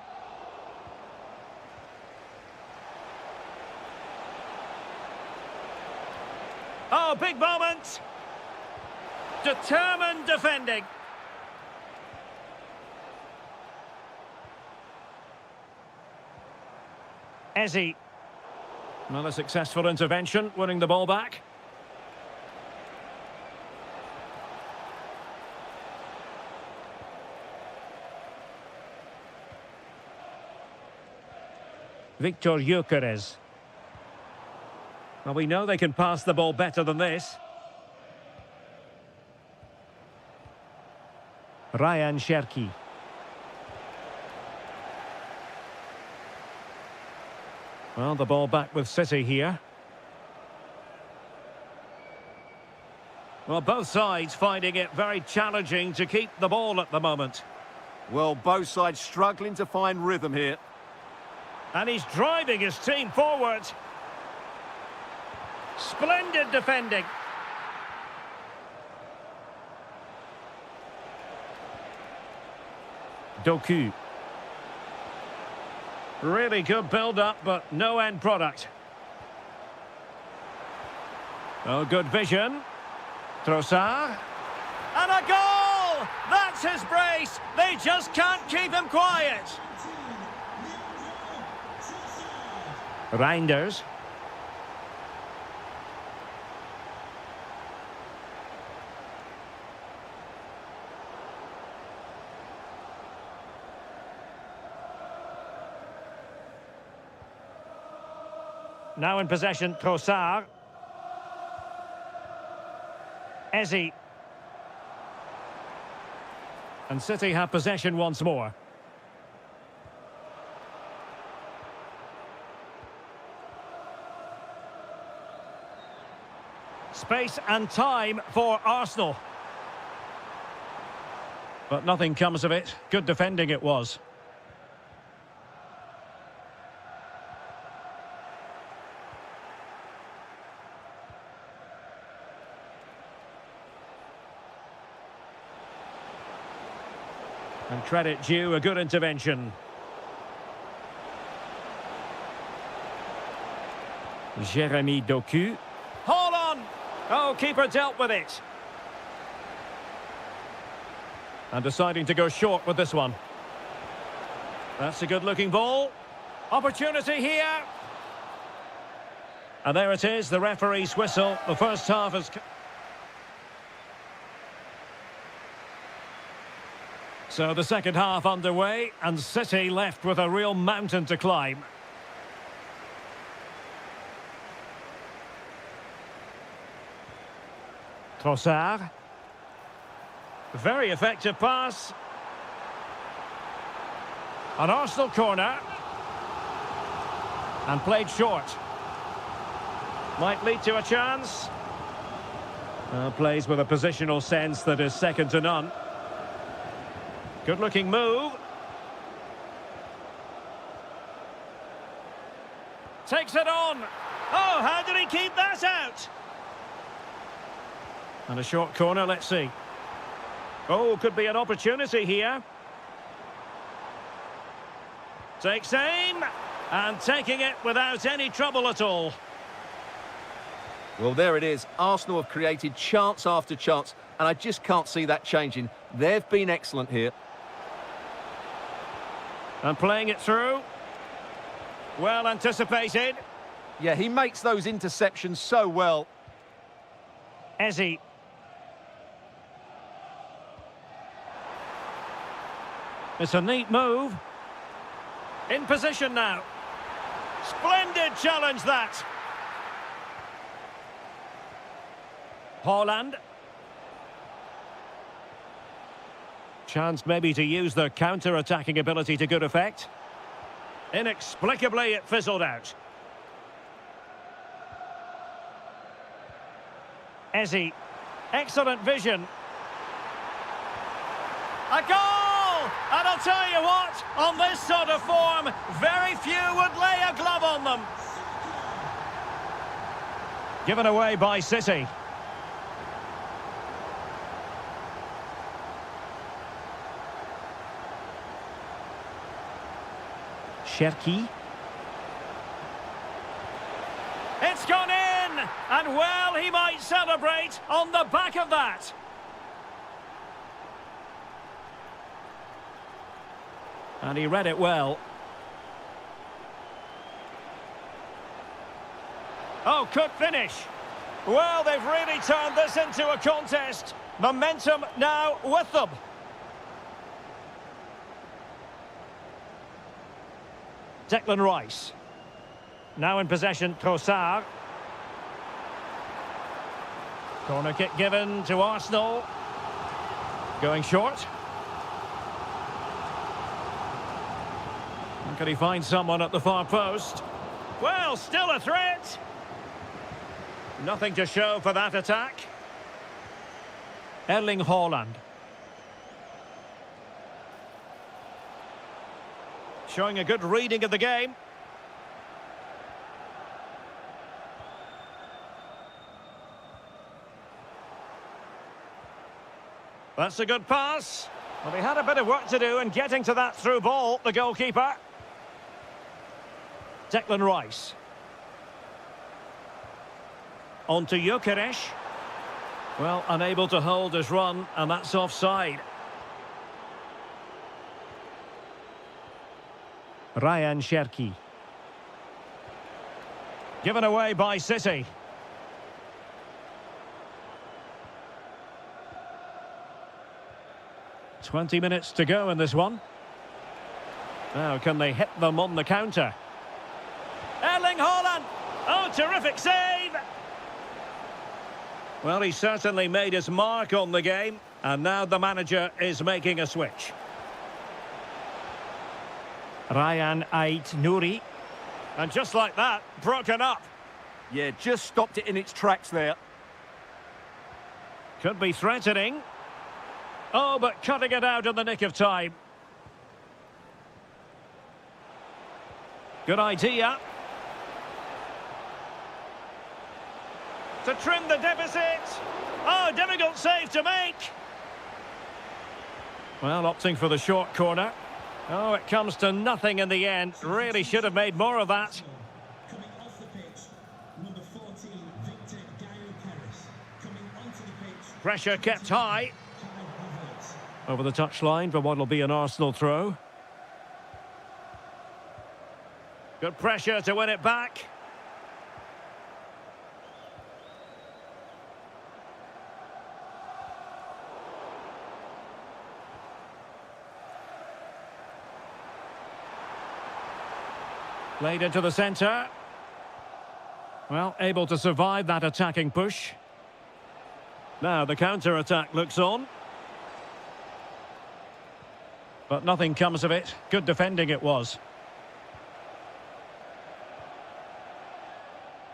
Oh, big moment. Determined defending. Eze. Not a successful intervention, winning the ball back. Victor Gyökeres. Well, we know they can pass the ball better than this. Ryan Cherki. Well, the ball back with City here. Well, both sides finding it very challenging to keep the ball at the moment. Well, both sides struggling to find rhythm here. And he's driving his team forward. Splendid defending. Doku. Really good build-up, but no end product. Oh, good vision. Trossard. And a goal! That's his brace! They just can't keep him quiet! Reinders. Now in possession, Trossard. Eze. And City have possession once more. Space and time for Arsenal. But nothing comes of it. Good defending it was. And credit due, a good intervention. Jeremy Doku. Hold on! Oh, keeper dealt with it. And deciding to go short with this one. That's a good-looking ball. Opportunity here. And there it is, the referee's whistle. The first half has... So the second half underway, and City left with a real mountain to climb. Trossard. Very effective pass. An Arsenal corner. And played short. Might lead to a chance. Plays with a positional sense that is second to none. Good-looking move. Takes it on. Oh, how did he keep that out? And a short corner, let's see. Oh, could be an opportunity here. Takes aim. And taking it without any trouble at all. Well, there it is. Arsenal have created chance after chance, and I just can't see that changing. They've been excellent here. And playing it through. Well anticipated. Yeah, he makes those interceptions so well. Eze. It's a neat move. In position now. Splendid challenge, that. Haaland. Chance maybe to use their counter-attacking ability to good effect. Inexplicably, it fizzled out. Eze. Excellent vision. A goal! And I'll tell you what, on this sort of form, very few would lay a glove on them. Given away by City. Cherki. It's gone in! And well, he might celebrate on the back of that. And he read it well. Oh, could finish. Well, they've really turned this into a contest. Momentum now with them. Declan Rice. Now in possession, Trossard. Corner kick given to Arsenal. Going short. And can he find someone at the far post? Well, still a threat. Nothing to show for that attack. Erling Haaland. Showing a good reading of the game. That's a good pass. Well, he had a bit of work to do in getting to that through ball, the goalkeeper. Declan Rice. On to Gyökeres. Well, unable to hold his run, and that's offside. Ryan Cherki. Given away by City. "20 minutes to go in this one. Now, can they hit them on the counter? Erling Haaland! Oh, terrific save! Well, he certainly made his mark on the game, and now the manager is making a switch. Ryan Ait-Nouri. And just like that, broken up. Yeah, just stopped it in its tracks there. Could be threatening. Oh, but cutting it out in the nick of time. Good idea. To trim the deficit. Oh, difficult save to make. Well, opting for the short corner. Oh, it comes to nothing in the end. Really should have made more of that. Coming off the pitch, number 14, Victor Gaio-Perez. Coming onto the pitch. Pressure kept high. Over the touchline for what will be an Arsenal throw. Good pressure to win it back. Played into the centre. Well, able to survive that attacking push. Now the counter-attack looks on. But nothing comes of it. Good defending it was.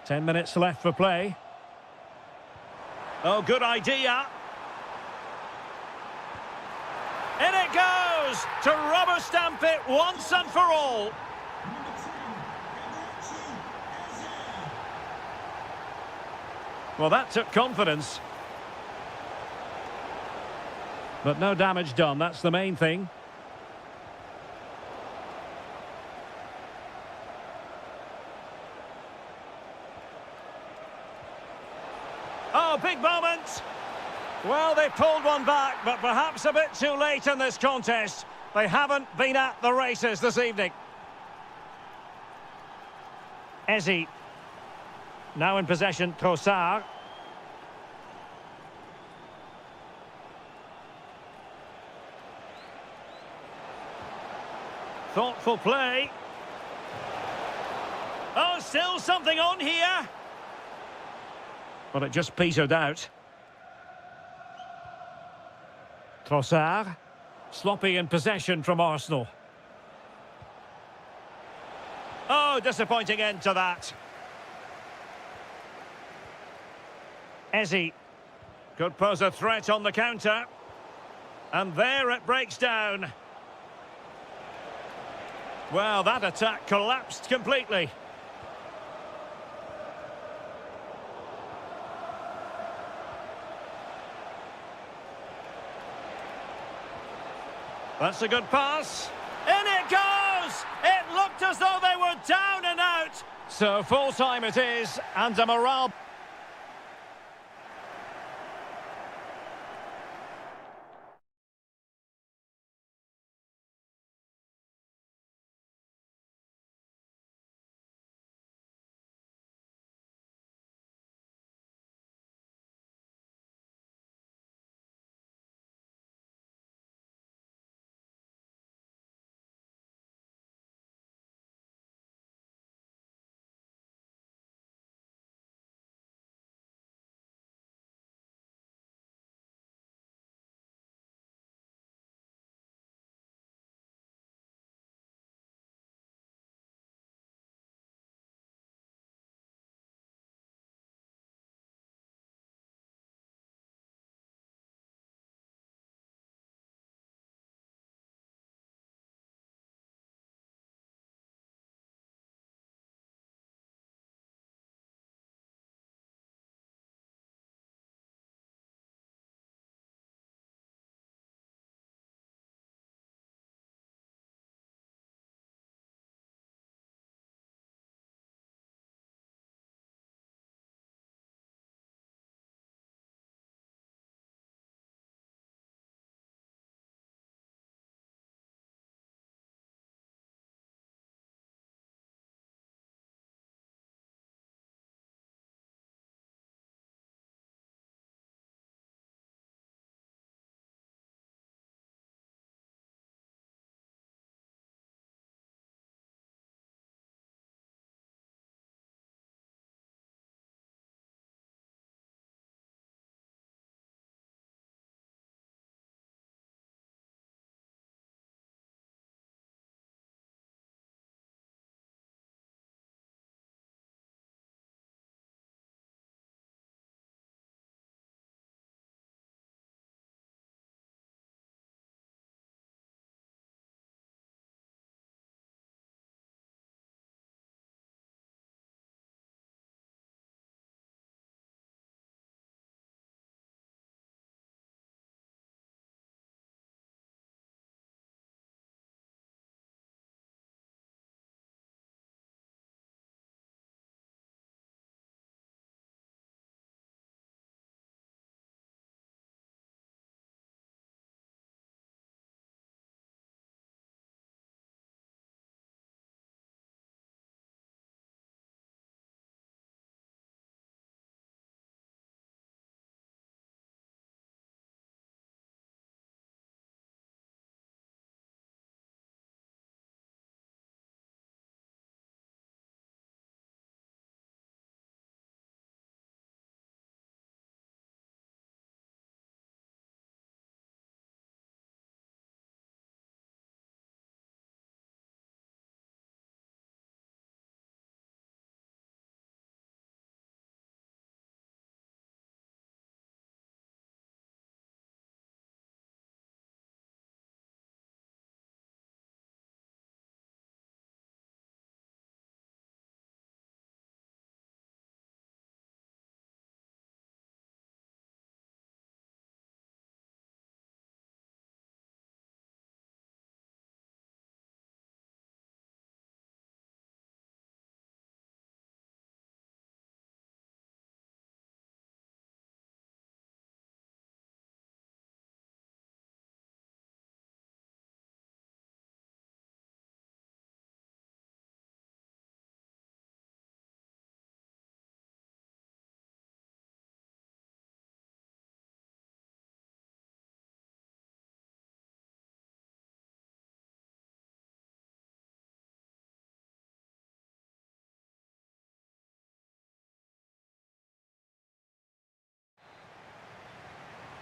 10 minutes left for play. Oh, good idea. In it goes! To rubber stamp it once and for all. Well, that took confidence. But no damage done, that's the main thing. Oh, big moment! Well, they pulled one back, but perhaps a bit too late in this contest. They haven't been at the races this evening. Ezzy. Now in possession, Trossard. Thoughtful play. Oh, still something on here. But it just petered out. Trossard. Sloppy in possession from Arsenal. Oh, disappointing end to that. Ezzy could pose a threat on the counter. And there it breaks down. Well, that attack collapsed completely. That's a good pass. In it goes! It looked as though they were down and out. So full time it is, and a morale...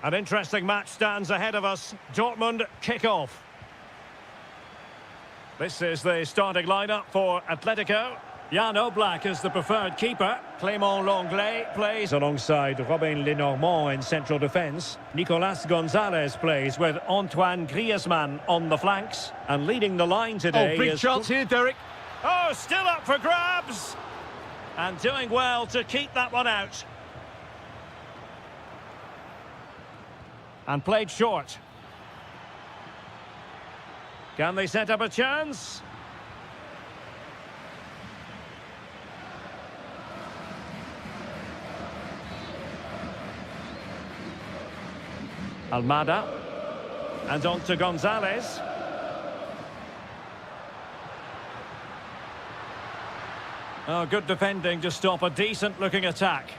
An interesting match stands ahead of us. Dortmund kick off. This is the starting lineup for Atletico. Jan Oblak is the preferred keeper. Clément Lenglet plays alongside Robin Lenormand in central defence. Nicolas Gonzalez plays with Antoine Griezmann on the flanks. And leading the line today big is... chance here, Derek. Oh, still up for grabs! And doing well to keep that one out. And played short. Can they set up a chance? Almada. And on to Gonzalez. Oh, good defending to stop a decent-looking attack.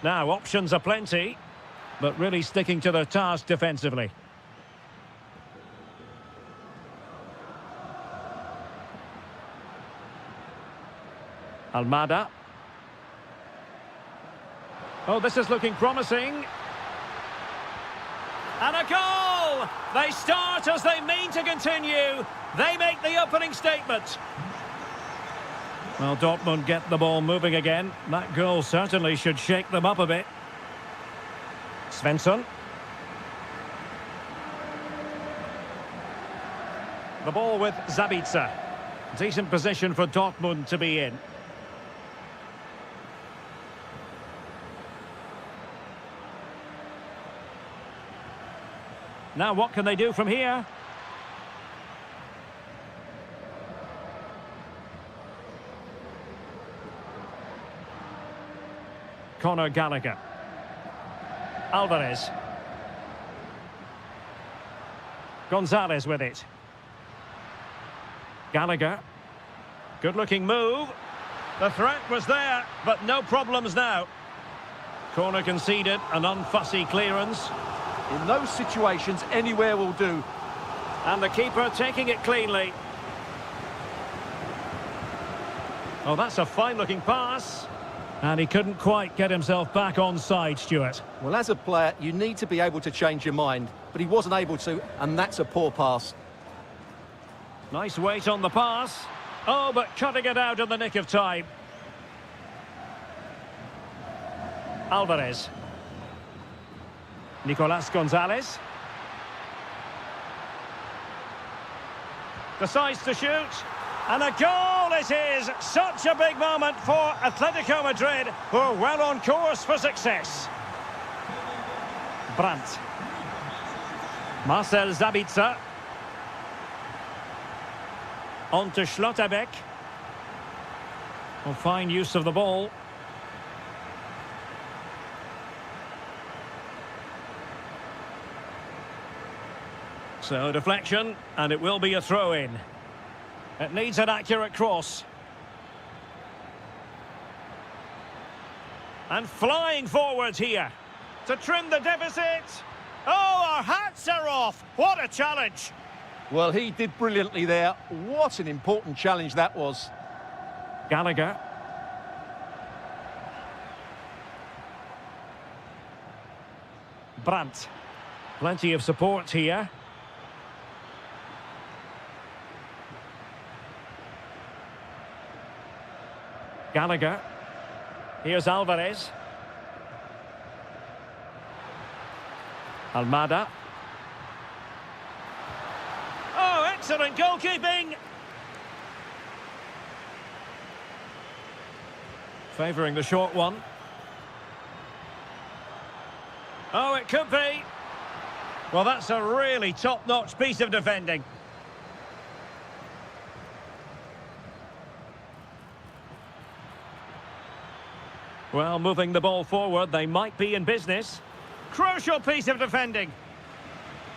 Now, options are plenty, but really sticking to their task defensively. Almada. Oh, this is looking promising. And a goal! They start as they mean to continue. They make the opening statement. Well, Dortmund get the ball moving again. That goal certainly should shake them up a bit. Svensson. The ball with Zabitzer. Decent position for Dortmund to be in. Now what can they do from here? Conor Gallagher. Alvarez. Gonzalez with it. Gallagher. Good-looking move. The threat was there, but no problems now. Corner conceded, an unfussy clearance. In those situations, anywhere will do. And the keeper taking it cleanly. Oh, that's a fine-looking pass. And he couldn't quite get himself back on side, Stuart. Well, as a player, you need to be able to change your mind, but he wasn't able to, and that's a poor pass. Nice weight on the pass. Oh, but cutting it out in the nick of time. Alvarez. Nicolas Gonzalez. Decides to shoot. And a goal it is! Such a big moment for Atletico Madrid, who are well on course for success. Brandt. Marcel Zabitzer. On to Schlotterbeck. Well, fine use of the ball. So, deflection, and it will be a throw-in. It needs an accurate cross. And flying forwards here to trim the deficit. Oh, our hats are off. What a challenge. Well, he did brilliantly there. What an important challenge that was. Gallagher. Brandt. Plenty of support here. Gallagher. Here's Alvarez. Almada. Oh, excellent goalkeeping! Favouring the short one. Oh, it could be. Well, that's a really top-notch piece of defending. Well, moving the ball forward, they might be in business. Crucial piece of defending.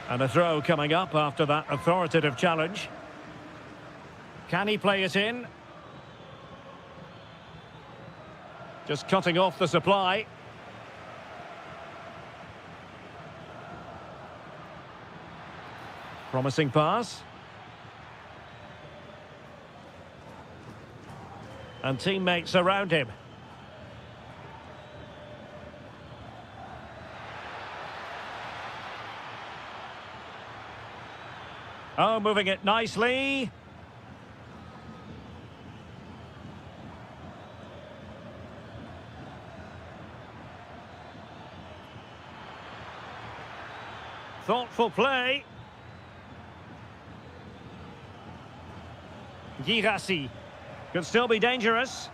And a throw coming up after that authoritative challenge. Can he play it in? Just cutting off the supply. Promising pass. And teammates around him. Oh, moving it nicely. Thoughtful play. Girassi. Could still be dangerous.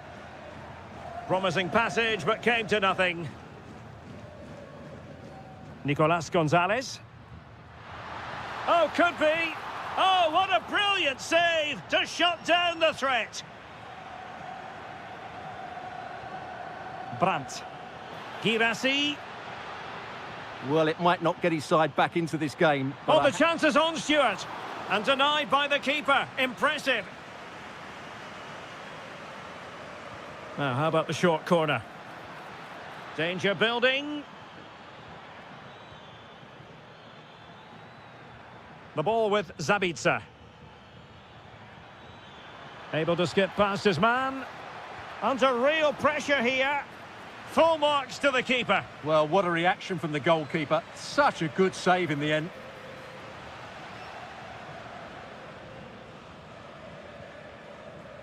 Promising passage, but came to nothing. Nicolas Gonzalez. Oh, could be. Oh, what a brilliant save to shut down the threat. Brandt. Girassi. Well, it might not get his side back into this game. Oh, the chance is on, Stuart. And denied by the keeper. Impressive. Now, how about the short corner? Danger building. The ball with Zabitsa. Able to skip past his man. Under real pressure here. Full marks to the keeper. Well, what a reaction from the goalkeeper. Such a good save in the end.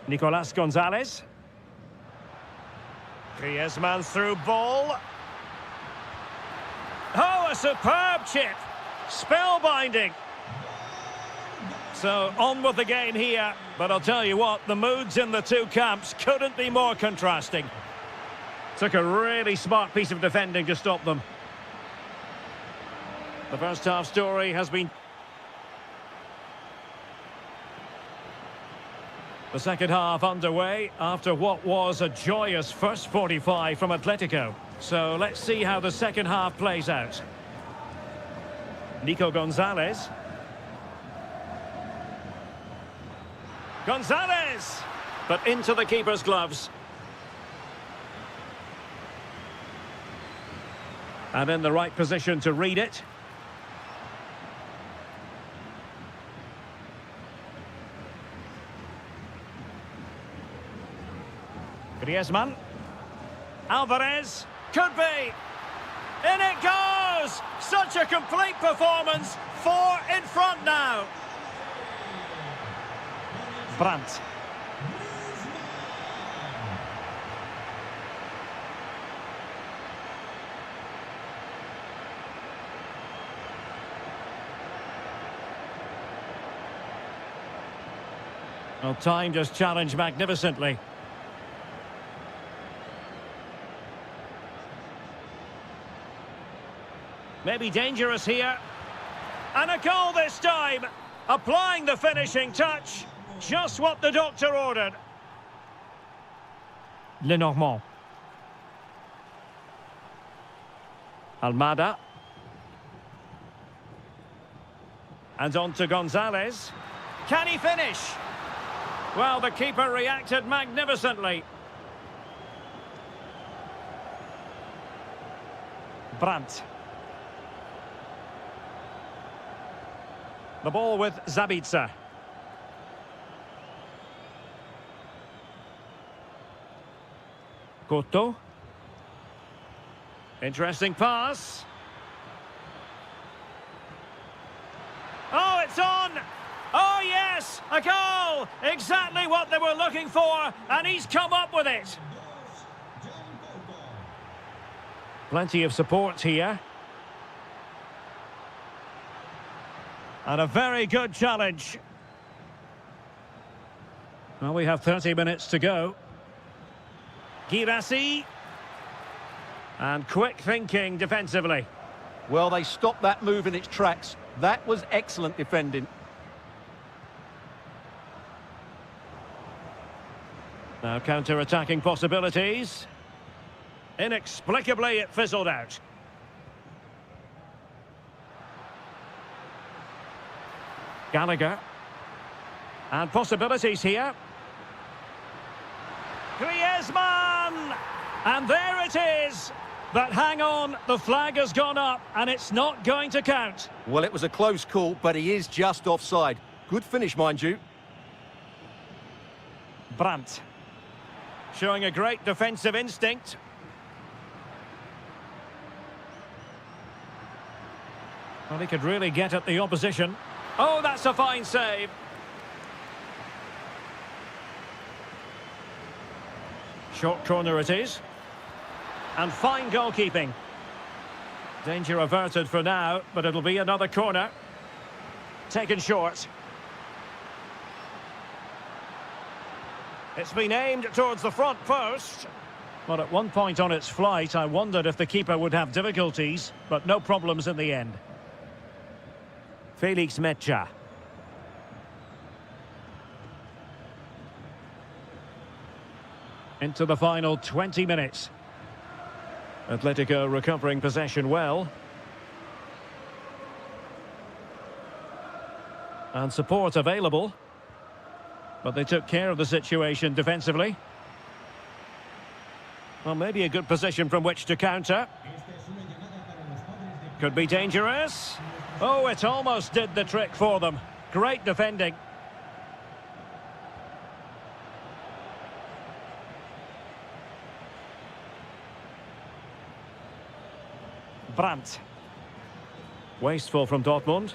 Nicolas Gonzalez. Griezmann through ball. Oh, a superb chip. Spellbinding. So, on with the game here. But I'll tell you what, the moods in the two camps couldn't be more contrasting. Took a really smart piece of defending to stop them. The first half story has been... The second half underway after what was a joyous first 45 from Atletico. So let's see how the second half plays out. Nico Gonzalez. Gonzalez! But into the keeper's gloves. And in the right position to read it. Griezmann. Alvarez. Could be. In it goes! Such a complete performance. 4 in front now. Brandt. Well, time just challenged magnificently. Maybe dangerous here. And a goal this time. Applying the finishing touch. Just what the doctor ordered. Lenormand. Almada. And on to Gonzalez. Can he finish? Well, the keeper reacted magnificently. Brandt. The ball with Zabitsa. Cotto. Interesting pass. Oh, it's on! Oh, yes! A goal! Exactly what they were looking for, and he's come up with it. Plenty of support here. And a very good challenge. Well, we have 30 minutes to go. Girassi. And quick thinking defensively. Well, they stopped that move in its tracks. That was excellent defending. Now counter-attacking possibilities. Inexplicably, it fizzled out. Gallagher. And possibilities here. Griezmann! And there it is! But hang on, the flag has gone up and it's not going to count. Well, it was a close call, but he is just offside. Good finish, mind you. Brandt. Showing a great defensive instinct. Well, he could really get at the opposition. Oh, that's a fine save. Short corner it is. And fine goalkeeping. Danger averted for now, but it'll be another corner. Taken short. It's been aimed towards the front post. Well, at one point on its flight, I wondered if the keeper would have difficulties, but no problems in the end. Felix Mecha. Into the final 20 minutes. Atletico recovering possession well. And support available. But they took care of the situation defensively. Well, maybe a good position from which to counter. Could be dangerous. Oh, it almost did the trick for them. Great defending. Brandt. Wasteful from Dortmund.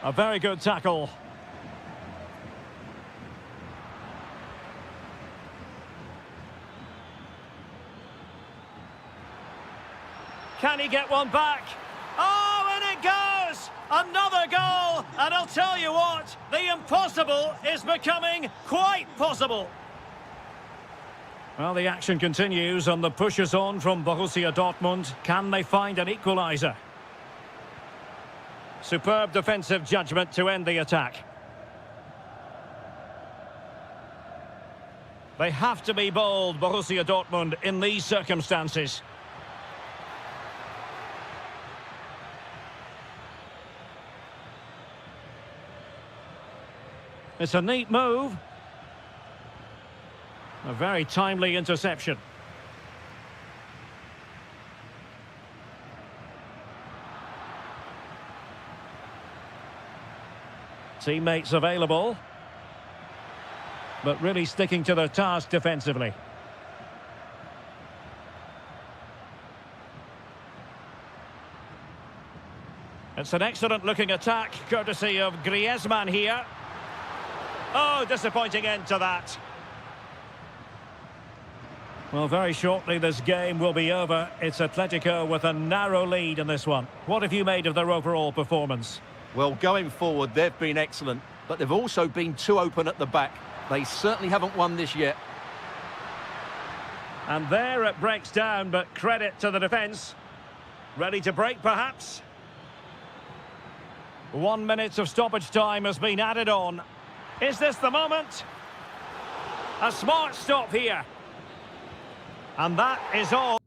A very good tackle. Can he get one back? Oh, and it goes! Another goal! And I'll tell you what, the impossible is becoming quite possible. Well, the action continues and the push is on from Borussia Dortmund. Can they find an equaliser? Superb defensive judgment to end the attack. They have to be bold, Borussia Dortmund, in these circumstances. It's a neat move. A very timely interception. Teammates available. But really sticking to their task defensively. It's an excellent looking attack, courtesy of Griezmann here. Oh, disappointing end to that. Well, very shortly this game will be over. It's Atletico with a narrow lead in this one. What have you made of their overall performance? Well, going forward, they've been excellent, but they've also been too open at the back. They certainly haven't won this yet. And there it breaks down, but credit to the defence. Ready to break, perhaps? 1 minute of stoppage time has been added on. Is this the moment? A smart stop here. And that is all.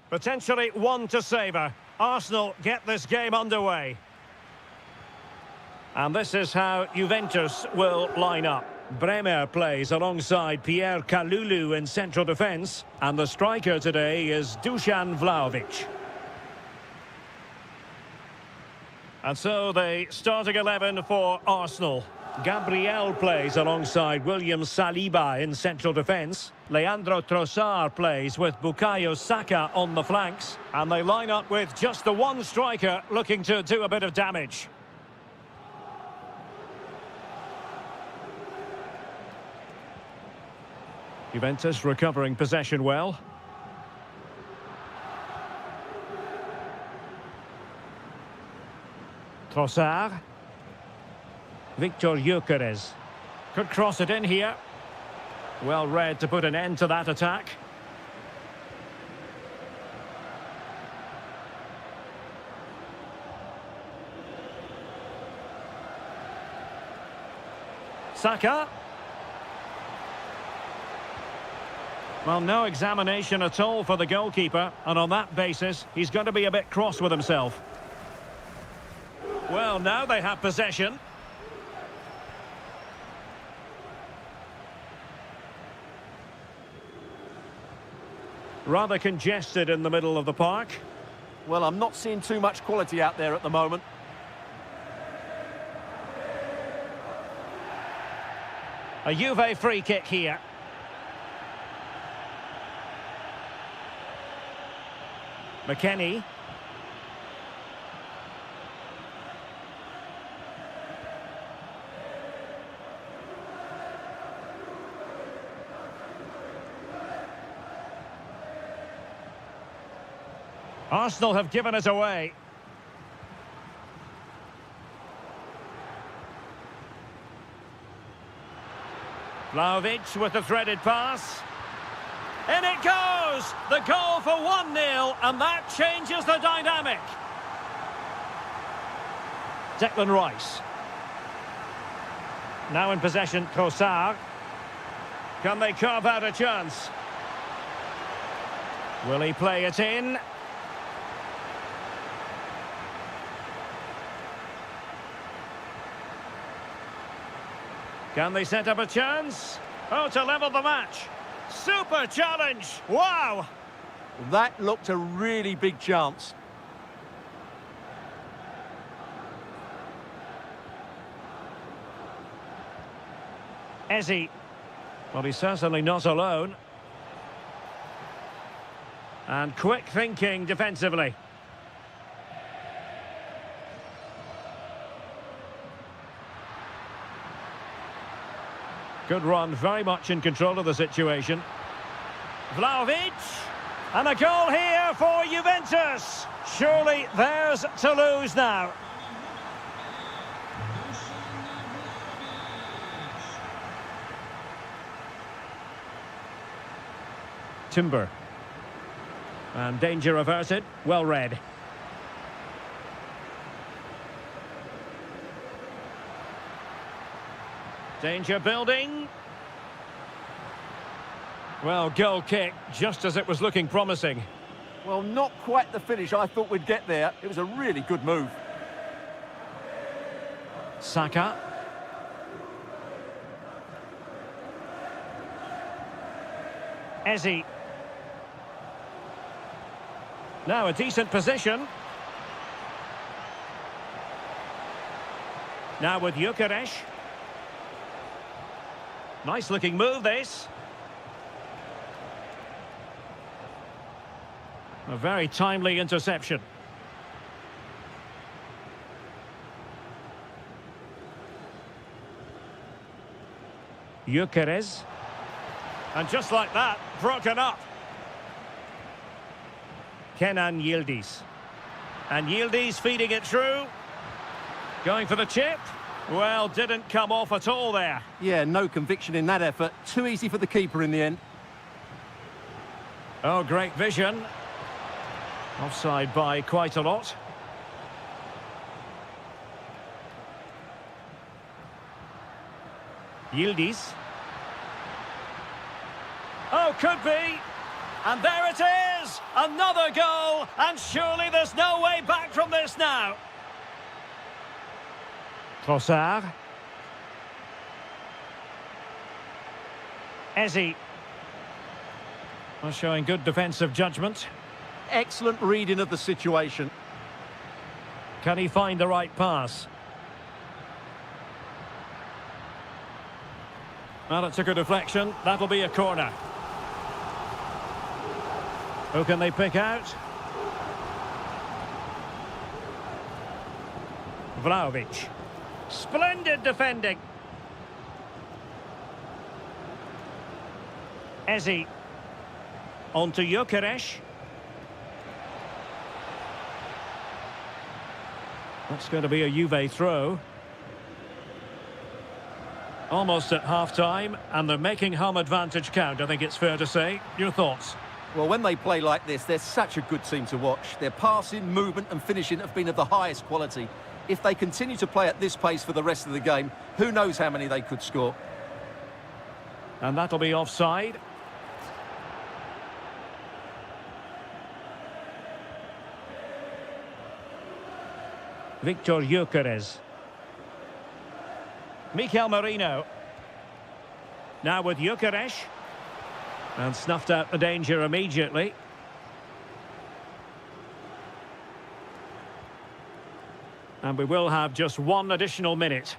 Potentially one to savour. Arsenal get this game underway. And this is how Juventus will line up. Bremer plays alongside Pierre Kalulu in central defence. And the striker today is Dusan Vlahovic. And so the starting 11 for Arsenal. Gabriel plays alongside William Saliba in central defence. Leandro Trossard plays with Bukayo Saka on the flanks. And they line up with just the one striker looking to do a bit of damage. Juventus recovering possession well. Trossard. Victor Gyökeres. Could cross it in here. Well read to put an end to that attack. Saka. Well, no examination at all for the goalkeeper, and on that basis, he's going to be a bit cross with himself. Well, now they have possession. Rather congested in the middle of the park. Well, I'm not seeing too much quality out there at the moment. A Juve free kick here. McKennie. Arsenal have given it away. Vlahovic with the threaded pass. In it goes! The goal for 1-0, and that changes the dynamic. Declan Rice. Now in possession, Trossard. Can they carve out a chance? Will he play it in? Can they set up a chance? Oh, to level the match. Super challenge! Wow! That looked a really big chance. Eze. Well, he's certainly not alone. And quick thinking defensively. Good run, very much in control of the situation. Vlahovic, and a goal here for Juventus. Surely theirs to lose now. Timber. And danger averted, well read. Danger building. Well, goal kick, just as it was looking promising. Well, not quite the finish I thought we'd get there. It was a really good move. Saka. Eze. Now a decent position. Now with Gyökeres. Nice looking move, this. A very timely interception. Gyökeres. And just like that, broken up. Kenan Yildiz. And Yildiz feeding it through. Going for the chip. Well, didn't come off at all there. Yeah, no conviction in that effort. Too easy for the keeper in the end. Oh, great vision. Offside by quite a lot. Yildiz. Oh, could be. And there it is! Another goal! And surely there's no way back from this now. Trossard. Ezzy. Well, showing good defensive judgment. Excellent reading of the situation. Can he find the right pass? Well, it took a deflection. That'll be a corner. Who can they pick out? Vlahovic. Splendid defending. Ezzy. On to Gyökeres. That's going to be a Juve throw. Almost at half-time, and they're making home advantage count, I think it's fair to say. Your thoughts? Well, when they play like this, they're such a good team to watch. Their passing, movement and finishing have been of the highest quality. If they continue to play at this pace for the rest of the game, who knows how many they could score. And that'll be offside. Victor Gyökeres. Mikel Merino. Now with Gyökeres. And snuffed out the danger immediately. And we will have just one additional minute.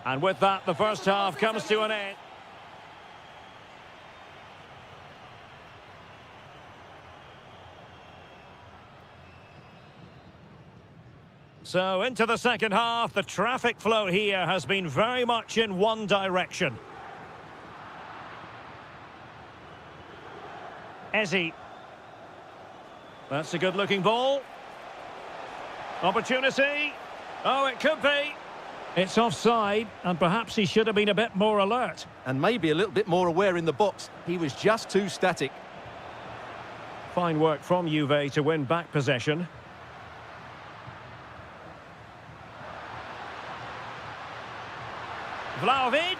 And with that, the first half comes to an end. So into the second half, the traffic flow here has been very much in one direction. Ezzy. That's a good-looking ball. Opportunity. Oh, it could be. It's offside, and perhaps he should have been a bit more alert. And maybe a little bit more aware in the box. He was just too static. Fine work from Juve to win back possession. Vlahovic,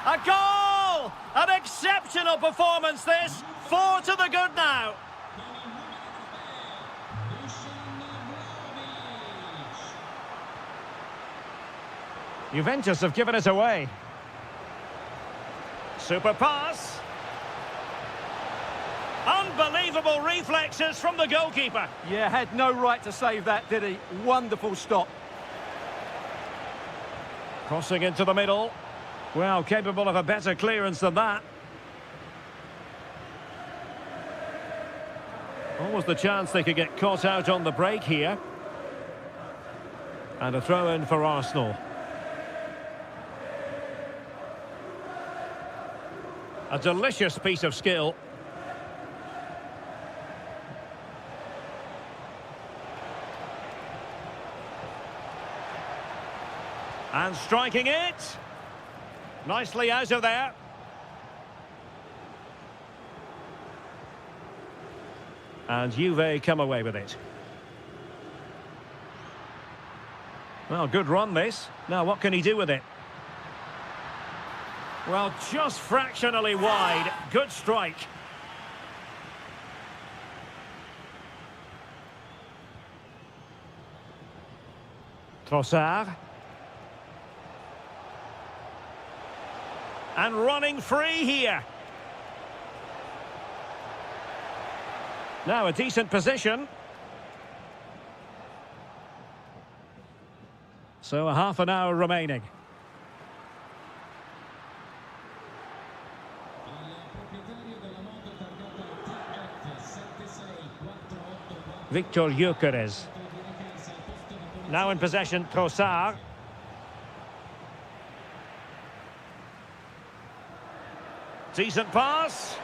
a goal! An exceptional performance this, 4 to the good now. Juventus have given it away. Super pass. Unbelievable reflexes from the goalkeeper. Yeah, had no right to save that, did he? Wonderful stop. Crossing into the middle. Well, capable of a better clearance than that. Almost the chance they could get caught out on the break here. And a throw-in for Arsenal. A delicious piece of skill. And striking it. Nicely out of there. And Juve come away with it. Well, good run this. Now what can he do with it? Well, just fractionally wide. Good strike. Trossard. And running free here. Now a decent position. So a half an hour remaining. Victor Gyökeres. Now in possession, Trossard. Decent pass.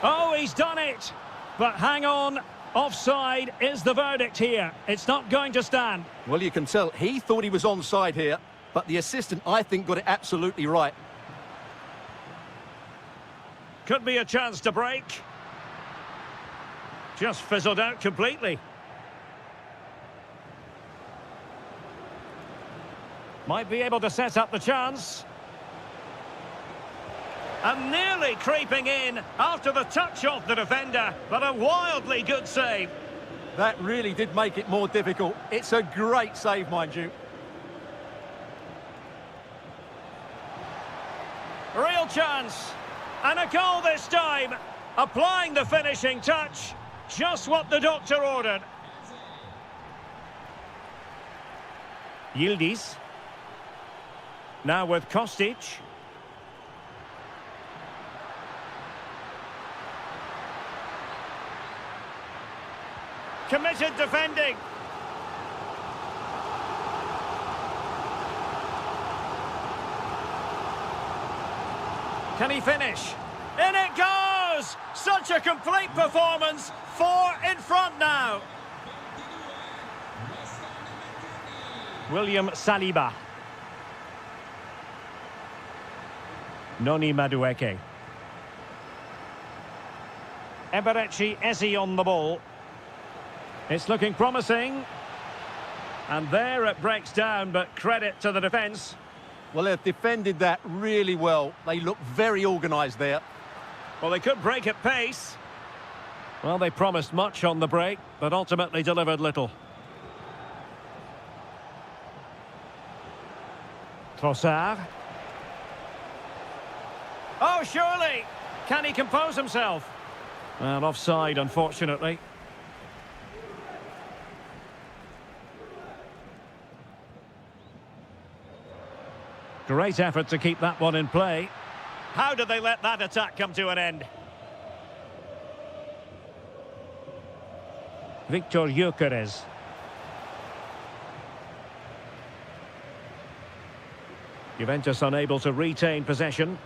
Oh, he's done it. But hang on. Offside is the verdict here. It's not going to stand. Well, you can tell he thought he was onside here, but the assistant, I think, got it absolutely right. Could be a chance to break. Just fizzled out completely. Might be able to set up the chance. And nearly creeping in after the touch off the defender, but a wildly good save. That really did make it more difficult. It's a great save, mind you. Real chance. And a goal this time. Applying the finishing touch. Just what the doctor ordered. Yildiz. Now with Kostic. Committed defending. Can he finish? In it goes! Such a complete performance. 4 in front now. William Saliba. Noni Madueke. Eberechi Eze on the ball. It's looking promising. And there it breaks down, but credit to the defence. Well, they've defended that really well. They look very organised there. Well, they could break at pace. Well, they promised much on the break, but ultimately delivered little. Trossard. Oh, surely! Can he compose himself? Well, offside, unfortunately. Great effort to keep that one in play. How did they let that attack come to an end? Victor Gyökeres. Juventus unable to retain possession.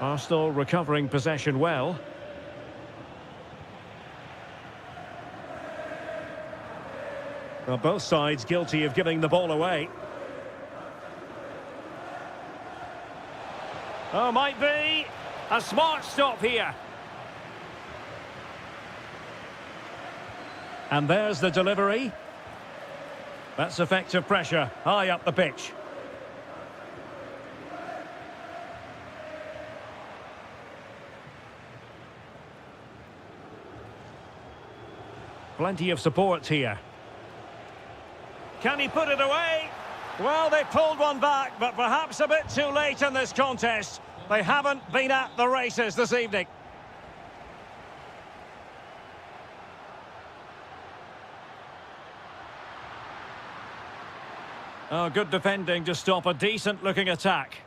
Arsenal recovering possession well. Well, both sides guilty of giving the ball away. Oh, might be a smart stop here. And there's the delivery. That's effective pressure, high up the pitch. Plenty of support here. Can he put it away? Well, they pulled one back, but perhaps a bit too late in this contest. They haven't been at the races this evening. Oh, good defending to stop a decent-looking attack.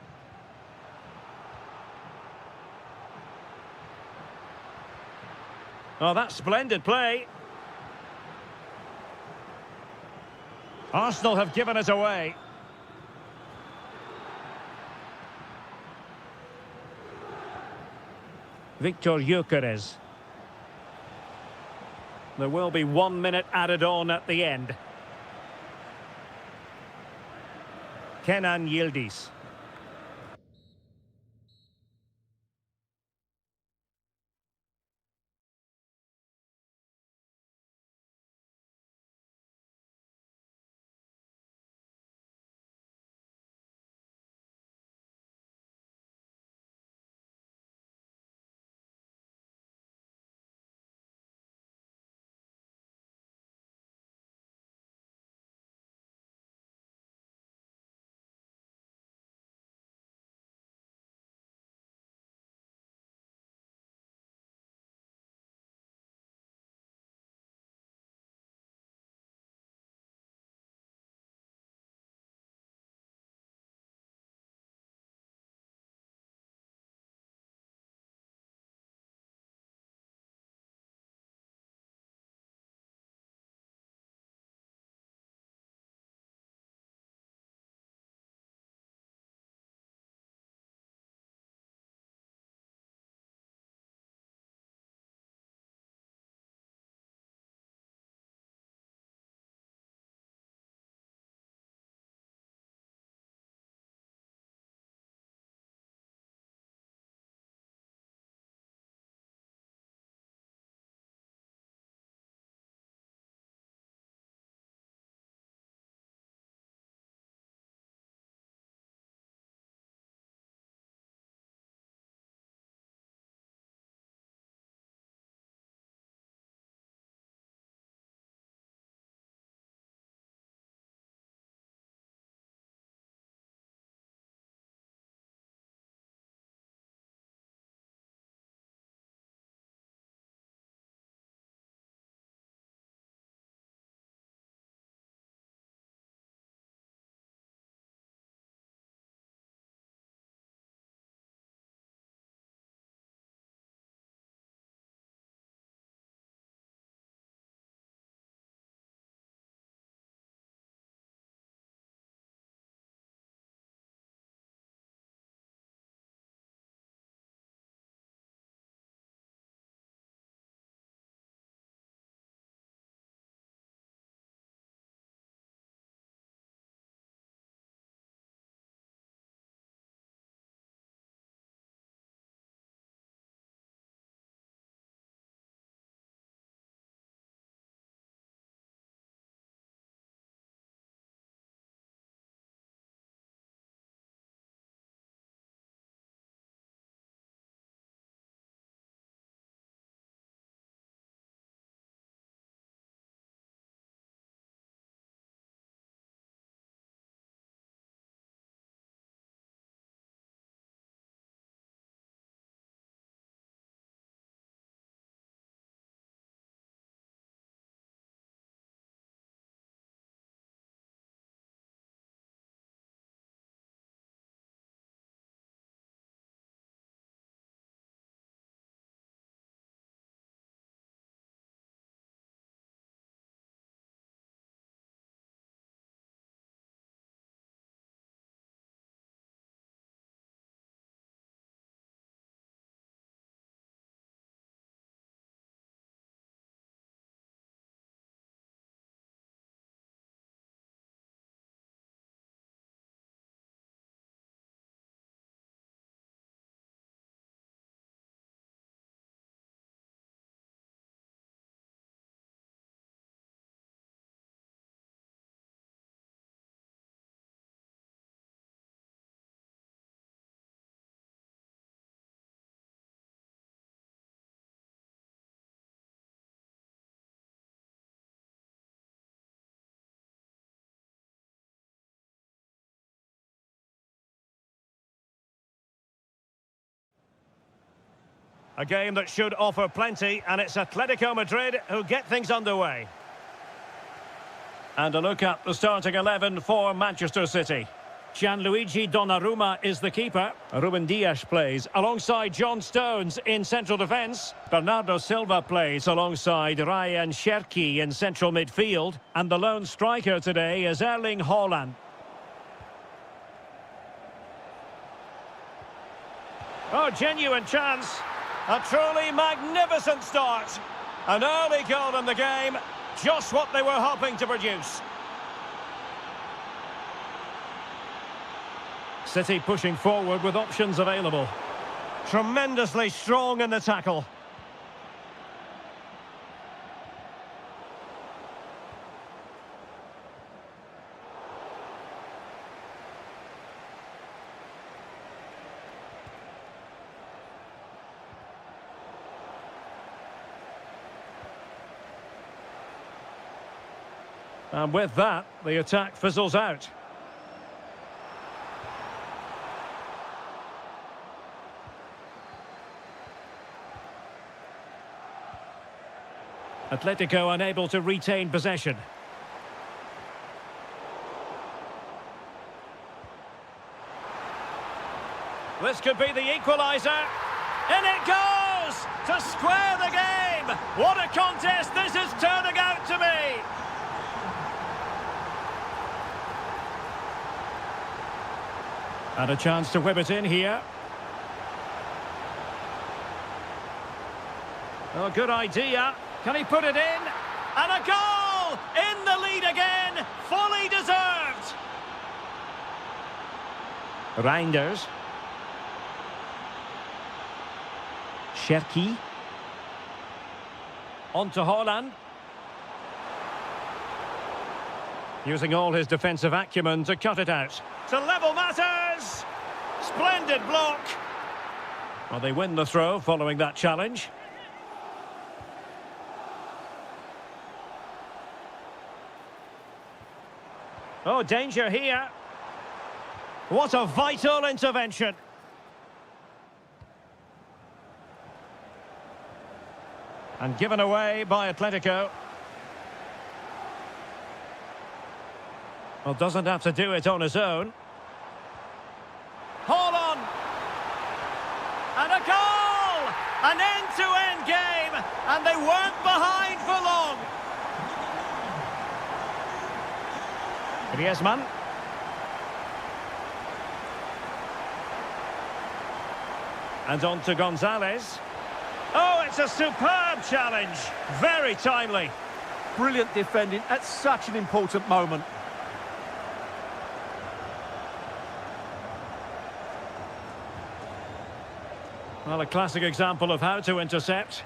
Oh, that's splendid play. Arsenal have given it away. Victor Gyökeres. There will be 1 minute added on at the end. Kenan Yildiz. A game that should offer plenty, and it's Atletico Madrid who get things underway. And a look at the starting 11 for Manchester City. Gianluigi Donnarumma is the keeper. Ruben Dias plays alongside John Stones in central defence. Bernardo Silva plays alongside Ryan Cherki in central midfield. And the lone striker today is Erling Haaland. Oh, genuine chance. A truly magnificent start. An early goal in the game. Just what they were hoping to produce. City pushing forward with options available. Tremendously strong in the tackle. And with that, the attack fizzles out. Atletico unable to retain possession. This could be the equaliser. In it goes! To square the game! What a contest this is turning out to be! And a chance to whip it in here. Oh, good idea. Can he put it in? And a goal! In the lead again! Fully deserved! Reinders. Cherki. On to Haaland. Using all his defensive acumen to cut it out. To level matters! Splendid block! Well, they win the throw following that challenge. Oh, danger here. What a vital intervention. And given away by Atletico. Well, doesn't have to do it on his own. Haaland! And a goal! An end-to-end game! And they weren't behind for long. Griezmann. And on to Gonzalez. Oh, it's a superb challenge. Very timely. Brilliant defending at such an important moment. Well, a classic example of how to intercept.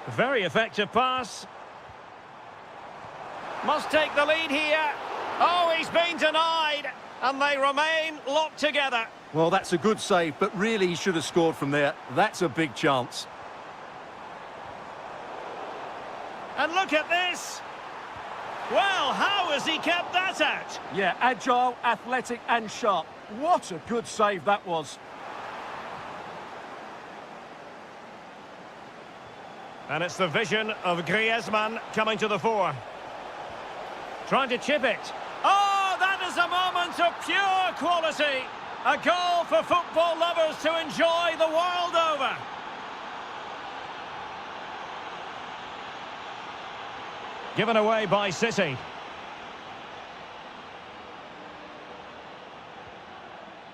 Very effective pass. Must take the lead here. Oh, he's been denied. And they remain locked together. Well, that's a good save, but really he should have scored from there. That's a big chance. And look at this. Well, how has he kept that out? Yeah, agile, athletic and sharp. What a good save that was. And it's the vision of Griezmann coming to the fore. Trying to chip it. Oh, that is a moment of pure quality. A goal for football lovers to enjoy the world over. Given away by City.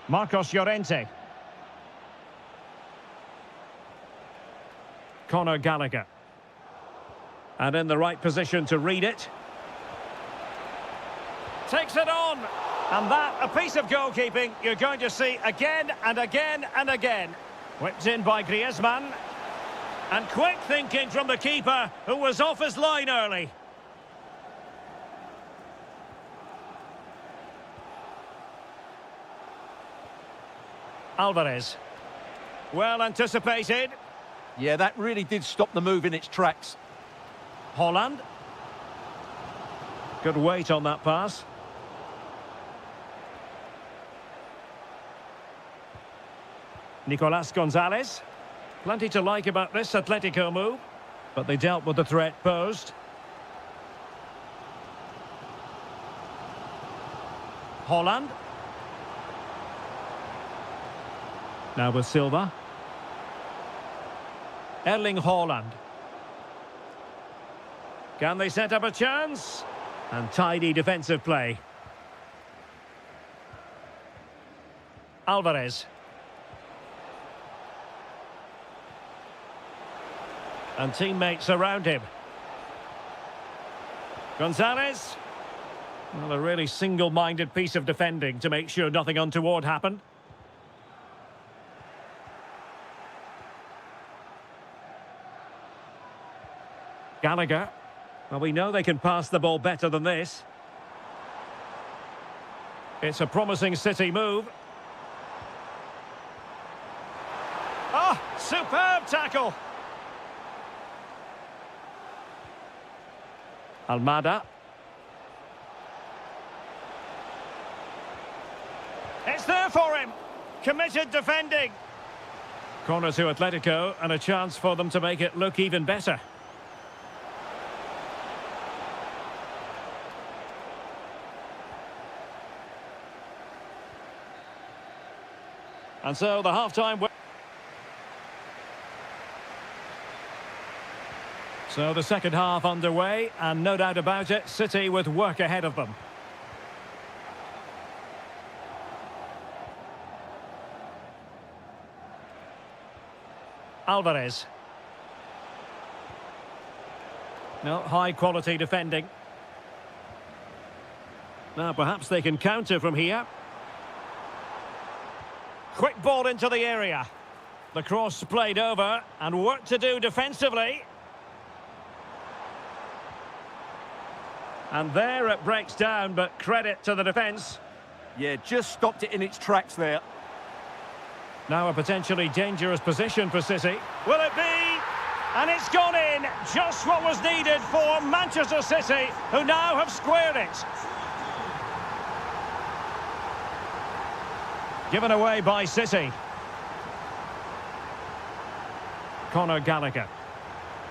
Marcos Llorente. Conor Gallagher. And in the right position to read it. Takes it on. And that, a piece of goalkeeping you're going to see again and again and again. Whipped in by Griezmann. And quick thinking from the keeper, who was off his line early. Alvarez. Well anticipated. Yeah, that really did stop the move in its tracks. Haaland. Good weight on that pass. Nicolas Gonzalez. Plenty to like about this Atletico move, but they dealt with the threat posed. Holland. Now with Silva. Erling Haaland. Can they set up a chance? And tidy defensive play. Alvarez. And teammates around him. Gonzalez. Well, a really single-minded piece of defending to make sure nothing untoward happened. Gallagher. Well, we know they can pass the ball better than this. It's a promising City move. Oh, superb tackle. Almada. It's there for him. Committed defending. Corner to Atletico and a chance for them to make it look even better. And so the half-time... So the second half underway, and no doubt about it, City with work ahead of them. Alvarez. No, high-quality defending. Now perhaps they can counter from here. Quick ball into the area. The cross played over, and work to do defensively. And there it breaks down, but credit to the defence. Yeah, just stopped it in its tracks there. Now a potentially dangerous position for City. Will it be? And it's gone in. Just what was needed for Manchester City, who now have squared it. Given away by City. Conor Gallagher.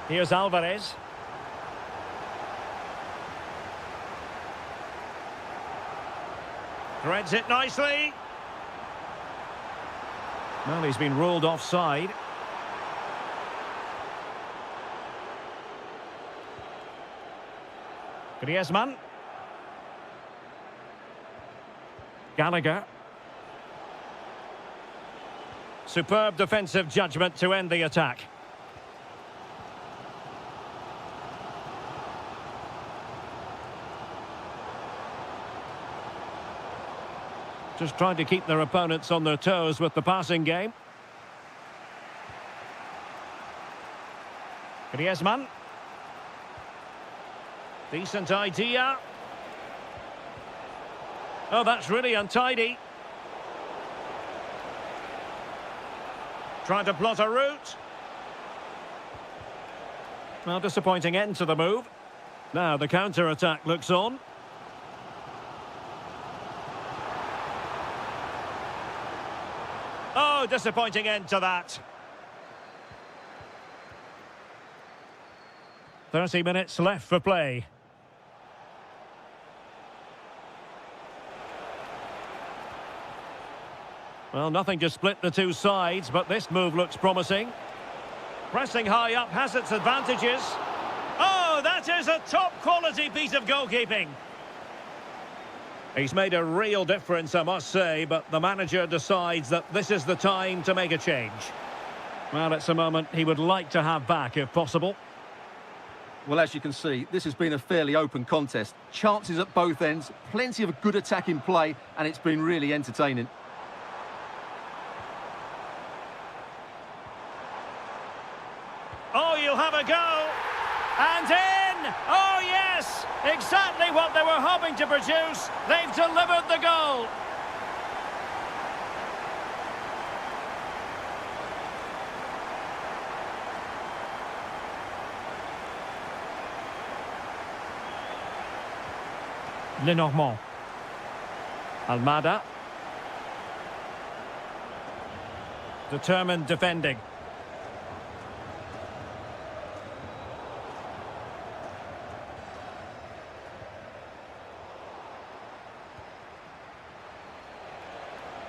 Here's Alvarez. Threads it nicely. Well, he's been ruled offside. Griezmann. Gallagher. Superb defensive judgment to end the attack. Just trying to keep their opponents on their toes with the passing game. Griezmann. Decent idea. Oh, that's really untidy. Trying to plot a route. Well, disappointing end to the move. Now the counter-attack looks on. Oh, disappointing end to that. 30 minutes left for play. Well, nothing to split the two sides, but this move looks promising. Pressing high up has its advantages. Oh, that is a top-quality piece of goalkeeping. He's made a real difference, I must say, but the manager decides that this is the time to make a change. Well, it's a moment he would like to have back, if possible. Well, as you can see, this has been a fairly open contest. Chances at both ends, plenty of good attacking play, and it's been really entertaining. Oh, you'll have a go. And in! Oh, yes! Exactly what they were hoping to produce. They've delivered the goal. Lenormand. Almada. Determined defending.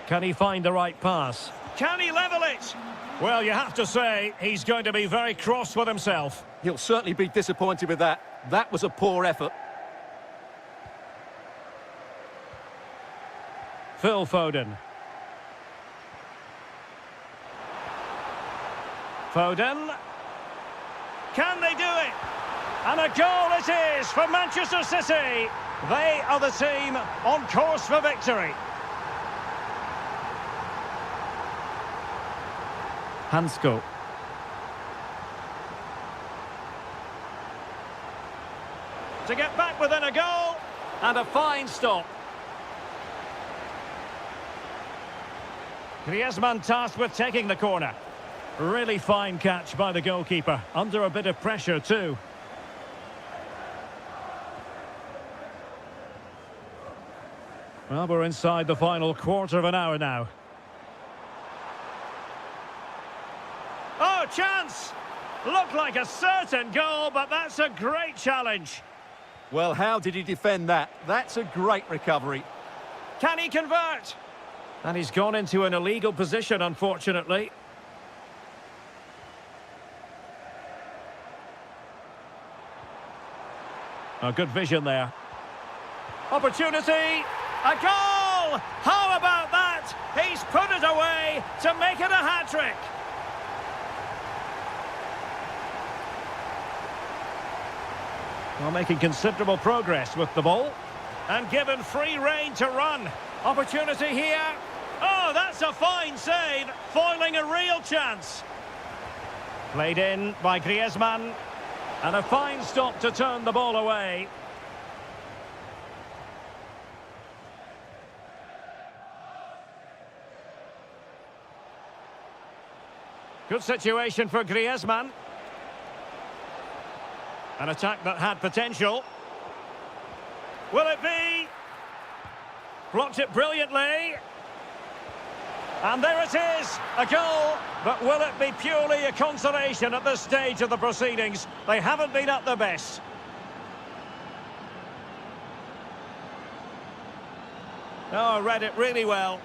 Can he find the right pass? Can he level it? Well, you have to say, he's going to be very cross with himself. He'll certainly be disappointed with that. That was a poor effort. Phil Foden. Foden. Can they do it? And a goal it is for Manchester City. They are the team on course for victory. Hansko. To get back within a goal. And a fine stop. Griezmann tasked with taking the corner. Really fine catch by the goalkeeper. Under a bit of pressure too. Well, we're inside the final quarter of an hour now. Oh, chance! Looked like a certain goal, but that's a great challenge. Well, how did he defend that? That's a great recovery. Can he convert? And he's gone into an illegal position, unfortunately. A good vision there. Opportunity! A goal! How about that? He's put it away to make it a hat-trick. Well, making considerable progress with the ball. And given free rein to run. Opportunity here. Oh, that's a fine save, foiling a real chance. Played in by Griezmann. And a fine stop to turn the ball away. Good situation for Griezmann. An attack that had potential. Will it be? Blocked it brilliantly. And there it is, a goal. But will it be purely a consolation at this stage of the proceedings? They haven't been at their best. Oh, read it really well.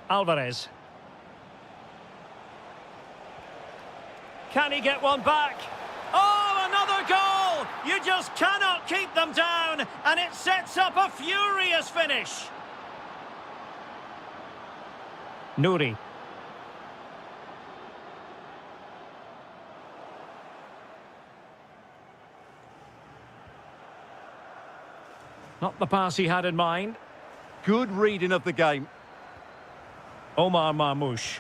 Alvarez. Can he get one back? Oh, another goal! You just cannot keep them down, and it sets up a furious finish. Nouri. Not the pass he had in mind. Good reading of the game. Omar Marmoush.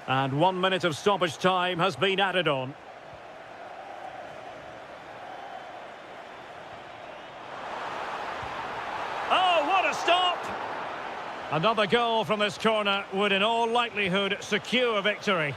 And 1 minute of stoppage time has been added on. Oh, what a stop! Another goal from this corner would in all likelihood secure victory.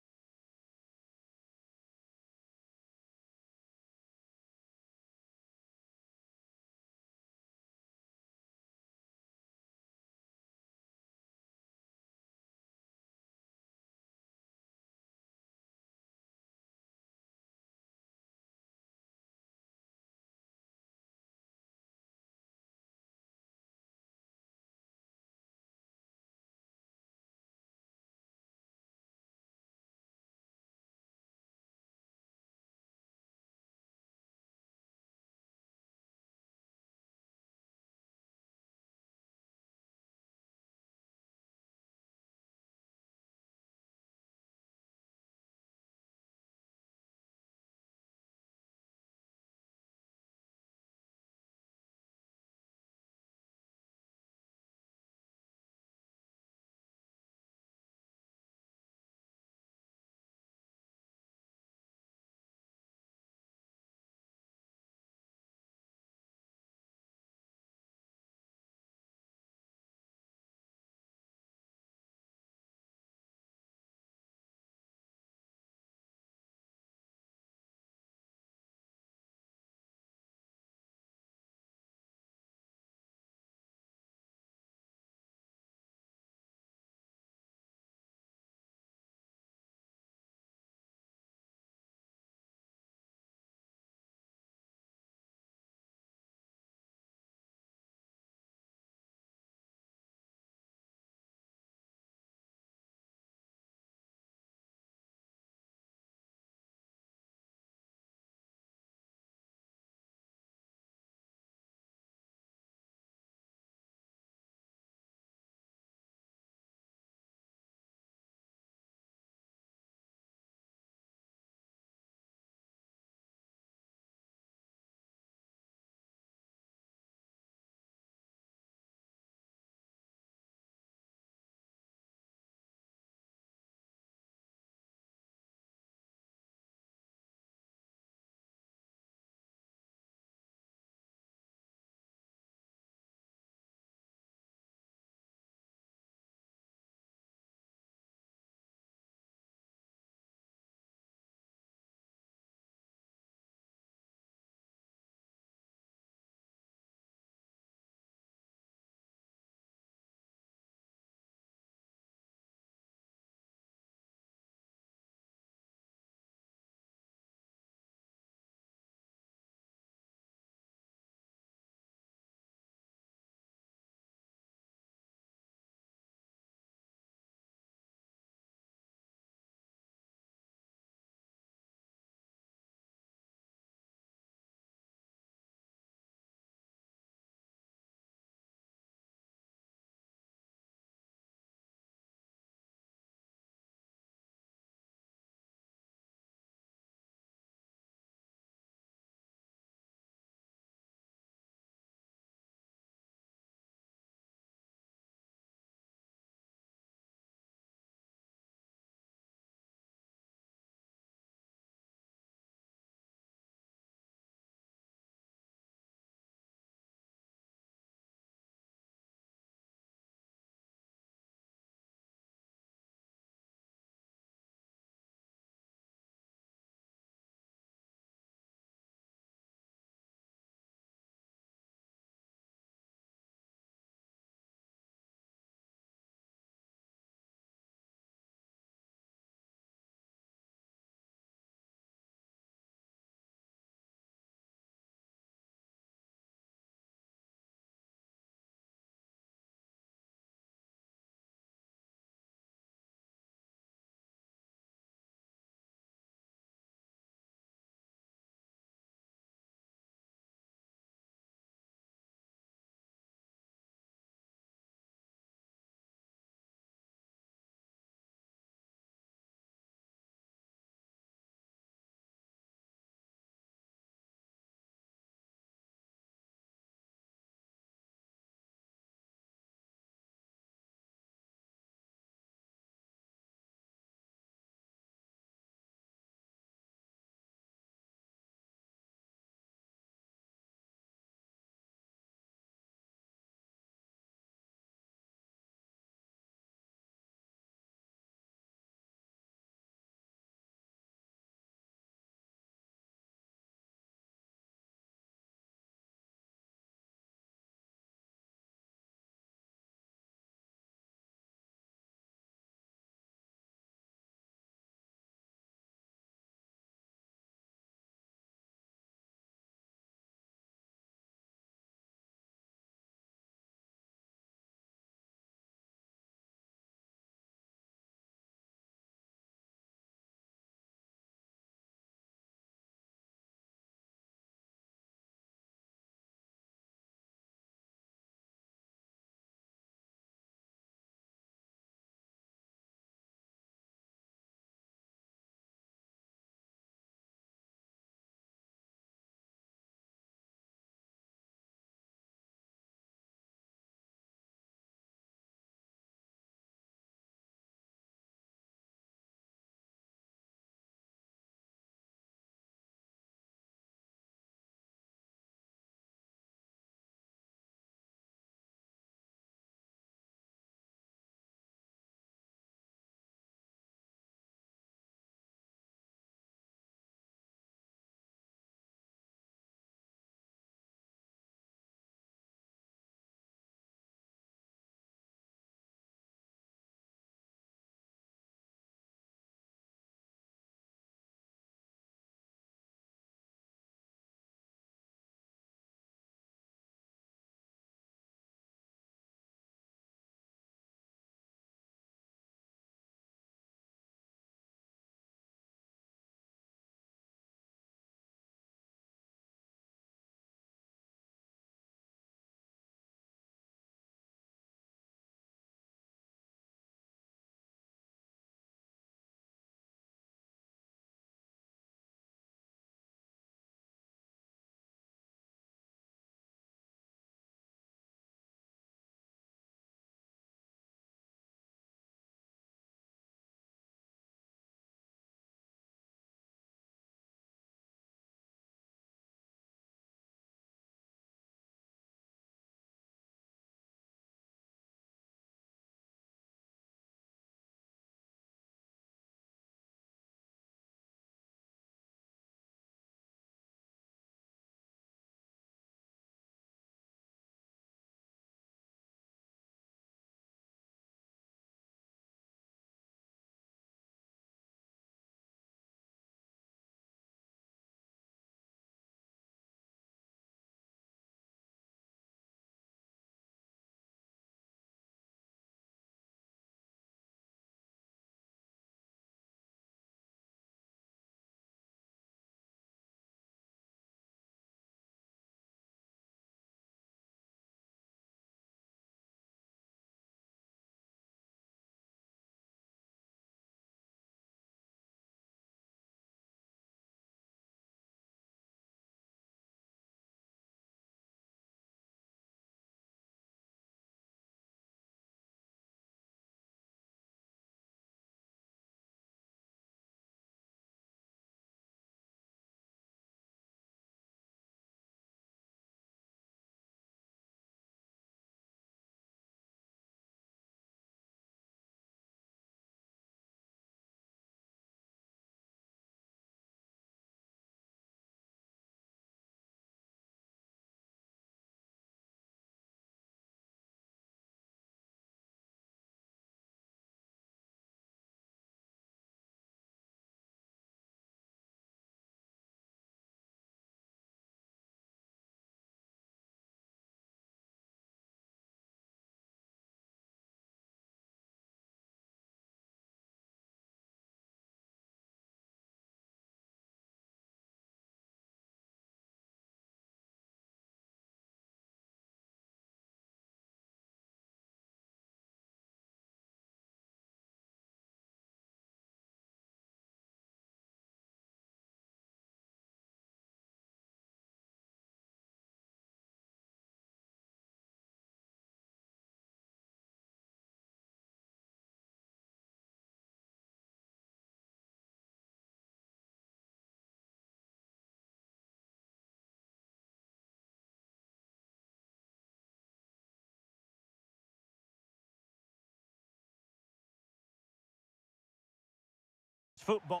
eFootball.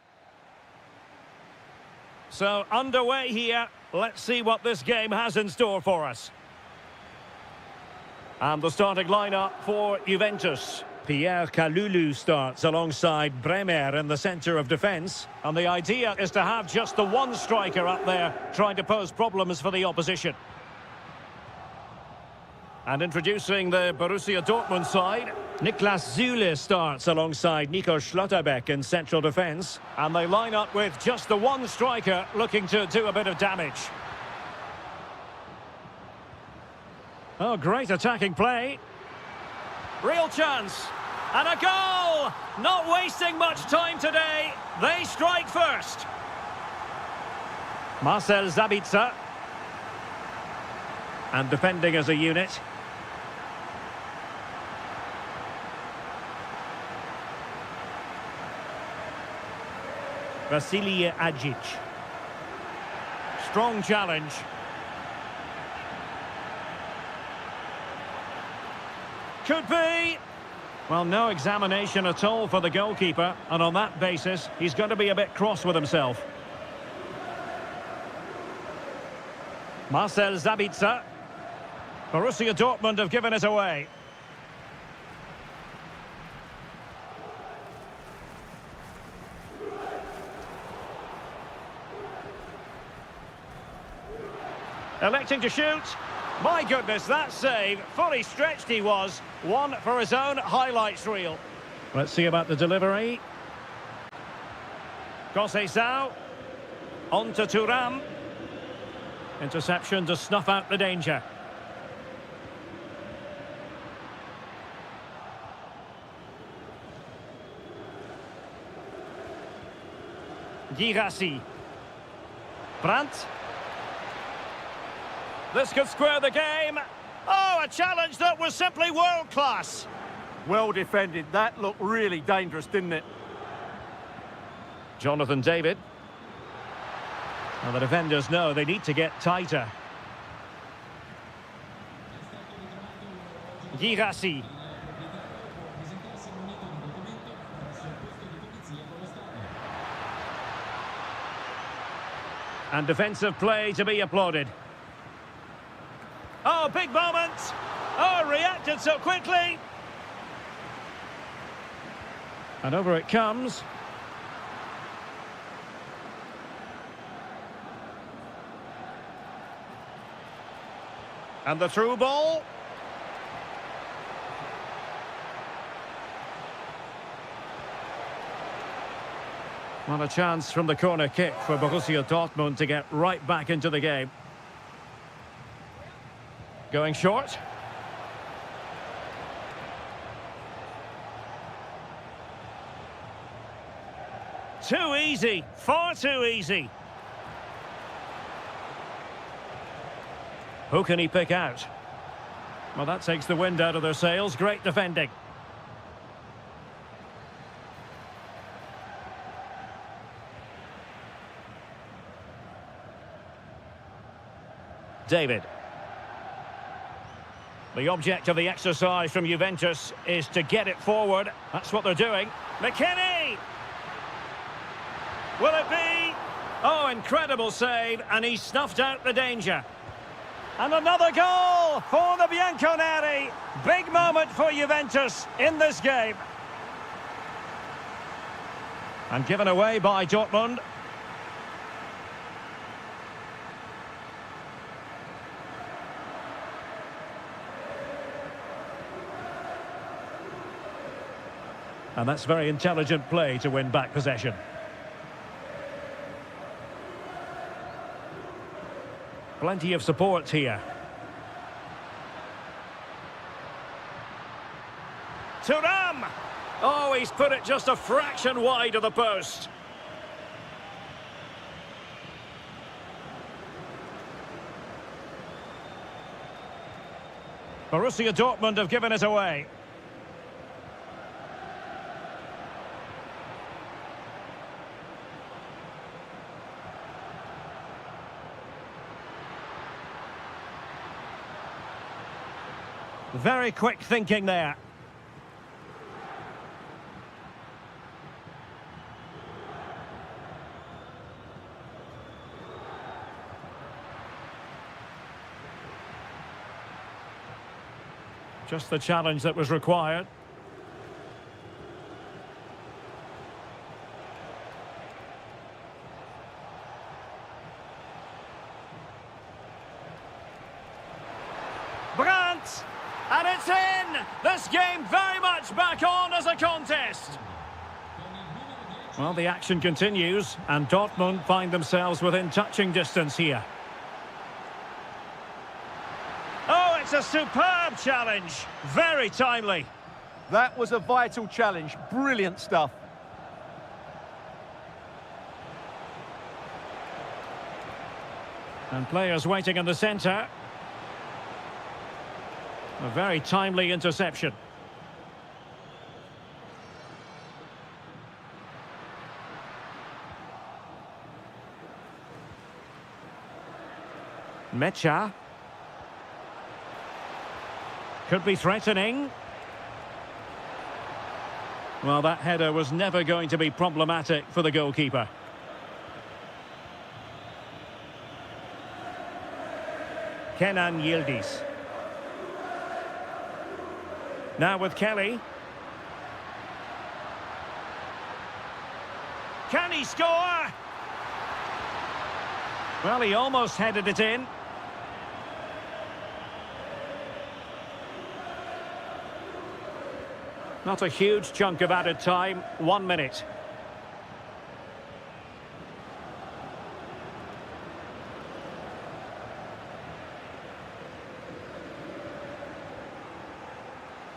So, underway here. Let's see what this game has in store for us. And the starting lineup for Juventus. Pierre Kalulu starts alongside Bremer in the centre of defence. And the idea is to have just the one striker up there trying to pose problems for the opposition. And introducing the Borussia Dortmund side, Niklas Süle starts alongside Nico Schlotterbeck in central defence. And they line up with just the one striker looking to do a bit of damage. Oh, great attacking play. Real chance. And a goal! Not wasting much time today. They strike first. Marcel Sabitzer. And defending as a unit. Vasilije Adzic. Strong challenge. Could be. Well, no examination at all for the goalkeeper, and on that basis, he's going to be a bit cross with himself. Marcel Sabitzer. Borussia Dortmund have given it away. Electing to shoot. My goodness, that save. Fully stretched he was. One for his own highlights reel. Let's see about the delivery. Conceição. On to Thuram. Interception to snuff out the danger. Girassi. Brandt. This could square the game. Oh, a challenge that was simply world-class. Well defended. That looked really dangerous, didn't it? Jonathan David. Well, the defenders know they need to get tighter. Girassi. And defensive play to be applauded. Oh, big moment! Oh, reacted so quickly! And over it comes. And the through ball. Well, a chance from the corner kick for Borussia Dortmund to get right back into the game. Going short. Too easy, far too easy. Who can he pick out? Well, that takes the wind out of their sails. Great defending. David. The object of the exercise from Juventus is to get it forward. That's what they're doing. McKennie! Will it be? Oh, incredible save, and he snuffed out the danger. And another goal for the Bianconeri. Big moment for Juventus in this game. And given away by Dortmund. And that's very intelligent play to win back possession. Plenty of support here. Thuram! Oh, he's put it just a fraction wide of the post. Borussia Dortmund have given it away. Very quick thinking there. Just the challenge that was required. Brandt! And it's in! This game very much back on as a contest. Well, the action continues, and Dortmund find themselves within touching distance here. Oh, it's a superb challenge. Very timely. That was a vital challenge. Brilliant stuff. And players waiting in the centre. A very timely interception. Mecha. Could be threatening. Well, that header was never going to be problematic for the goalkeeper. Kenan Yildiz. Now with Kelly. Can he score? Well, he almost headed it in. Not a huge chunk of added time, 1 minute.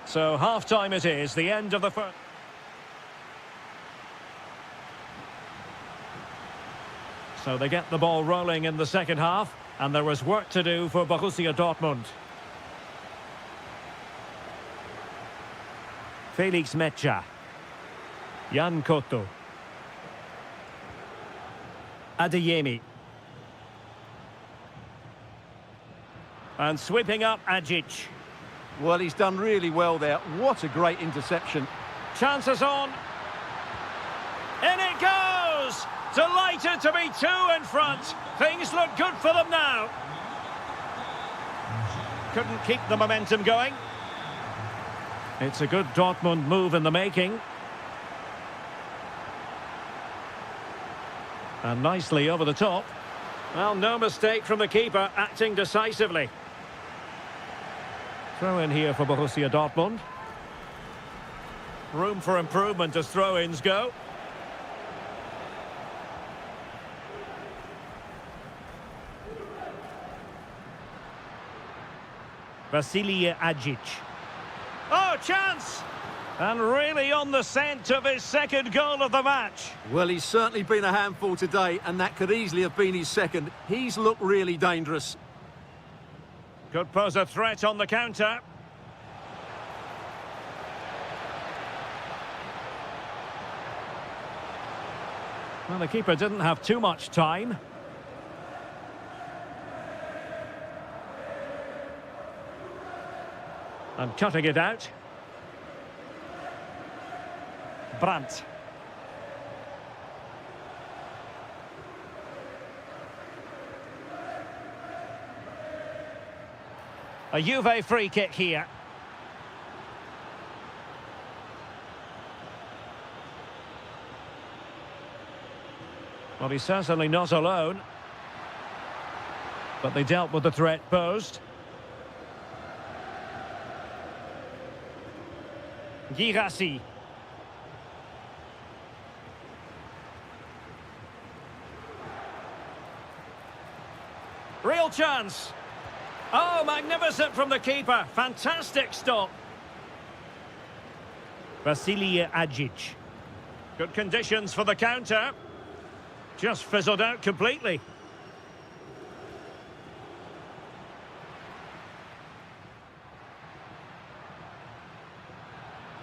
So half-time it is, the end of the first. So they get the ball rolling in the second half, and there was work to do for Borussia Dortmund. Felix Mecha. Jan Koto. Adeyemi. And sweeping up Ajic. Well, he's done really well there. What a great interception. Chances on. In it goes! Delighted to be two in front. Things look good for them now. Couldn't keep the momentum going. It's a good Dortmund move in the making. And nicely over the top. Well, no mistake from the keeper, acting decisively. Throw in here for Borussia Dortmund. Room for improvement as throw-ins go. Vasilije Ajic. Oh, chance! And really on the scent of his second goal of the match. Well, he's certainly been a handful today, and that could easily have been his second. He's looked really dangerous. Could pose a threat on the counter. Well, the keeper didn't have too much time. And cutting it out. Brandt. A Juve free kick here. Well, he's certainly not alone. But they dealt with the threat posed. Girassi. Real chance. Oh, magnificent from the keeper. Fantastic stop. Vasilije Ajic. Good conditions for the counter. Just fizzled out completely.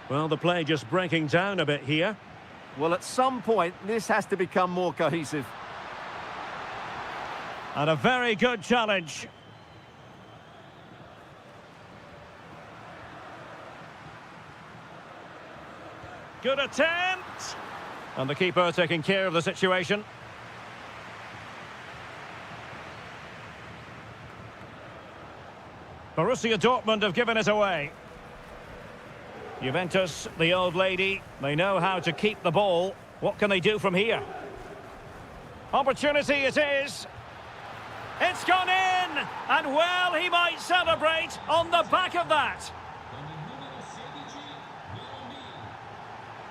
Well, the play just breaking down a bit here. Well, at some point, this has to become more cohesive. And a very good challenge. Good attempt. And the keeper taking care of the situation. Borussia Dortmund have given it away. Juventus, the old lady, they know how to keep the ball. What can they do from here? Opportunity it is. It's gone in! And well, he might celebrate on the back of that.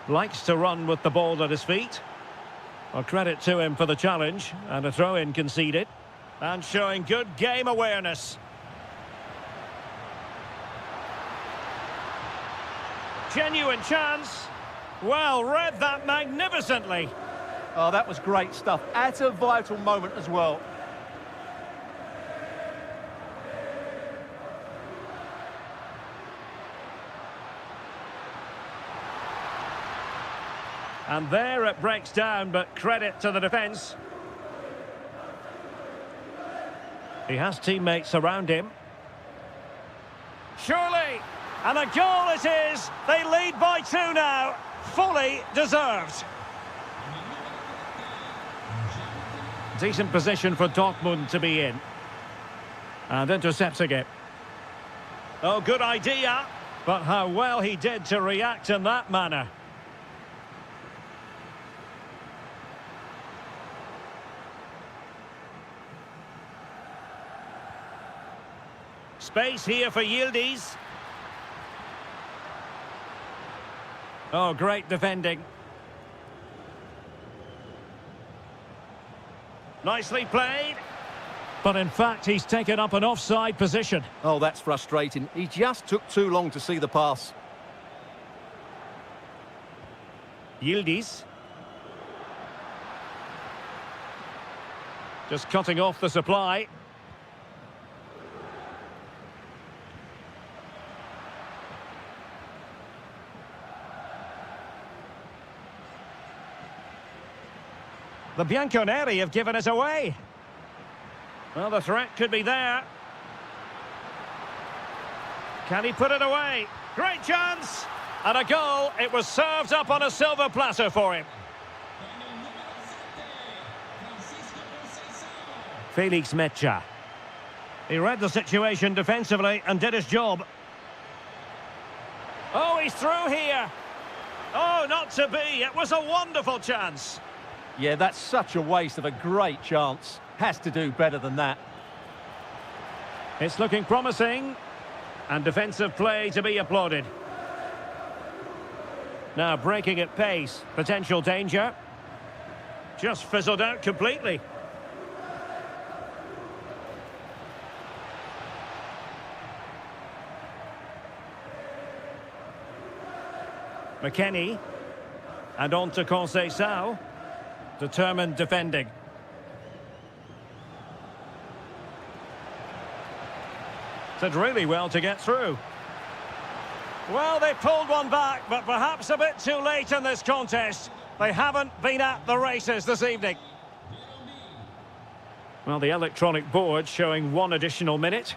Likes to run with the ball at his feet. Well, credit to him for the challenge, and a throw-in conceded. And showing good game awareness. Genuine chance. Well, read that magnificently. Oh, that was great stuff. At a vital moment as well. And there it breaks down, but credit to the defence. He has teammates around him. Surely! And a goal it is! They lead by 2 now. Fully deserved. Decent position for Dortmund to be in. And intercepting it. Oh, good idea. But how well he did to react in that manner. Space here for Yildiz. Oh, great defending. Nicely played. But in fact, he's taken up an offside position. Oh, that's frustrating. He just took too long to see the pass. Yildiz. Just cutting off the supply. The Bianconeri have given us away. Well, the threat could be there. Can he put it away? Great chance! And a goal. It was served up on a silver platter for him. Felix Mecha. He read the situation defensively and did his job. Oh, he's through here. Oh, not to be. It was a wonderful chance. Yeah, that's such a waste of a great chance. Has to do better than that. It's looking promising. And defensive play to be applauded. Now breaking at pace. Potential danger. Just fizzled out completely. McKennie. And on to Conceição. Determined defending. Did really well to get through. Well, they pulled one back, but perhaps a bit too late in this contest. They haven't been at the races this evening. Well, the electronic board showing 1 additional minute.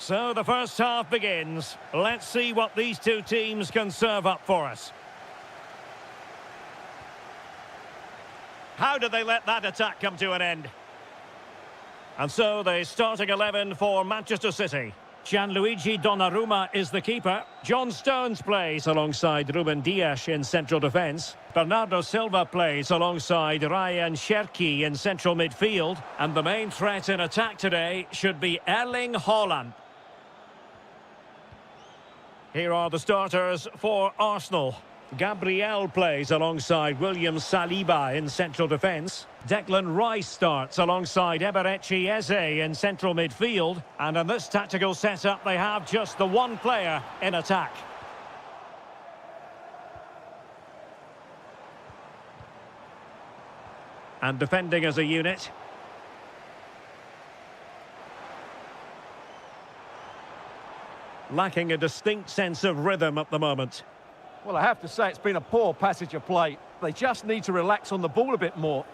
So the first half begins. Let's see what these two teams can serve up for us. How did they let that attack come to an end? And so the starting 11 for Manchester City. Gianluigi Donnarumma is the keeper. John Stones plays alongside Ruben Dias in central defence. Bernardo Silva plays alongside Ryan Cherki in central midfield. And the main threat in attack today should be Erling Haaland. Here are the starters for Arsenal. Gabriel plays alongside William Saliba in central defence. Declan Rice starts alongside Eberechi Eze in central midfield. And in this tactical setup, they have just the one player in attack. And defending as a unit. Lacking a distinct sense of rhythm at the moment. Well, I have to say it's been a poor passage of play. They just need to relax on the ball a bit more.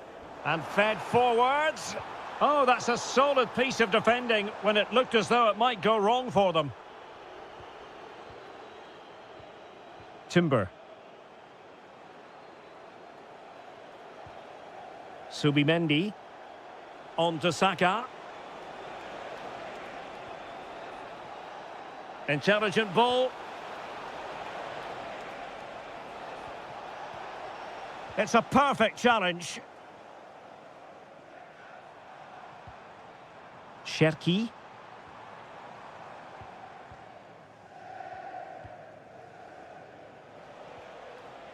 And fed forwards. Oh, that's a solid piece of defending when it looked as though it might go wrong for them. Timber. Subimendi. On to Saka. Intelligent ball. It's a perfect challenge. Cherki.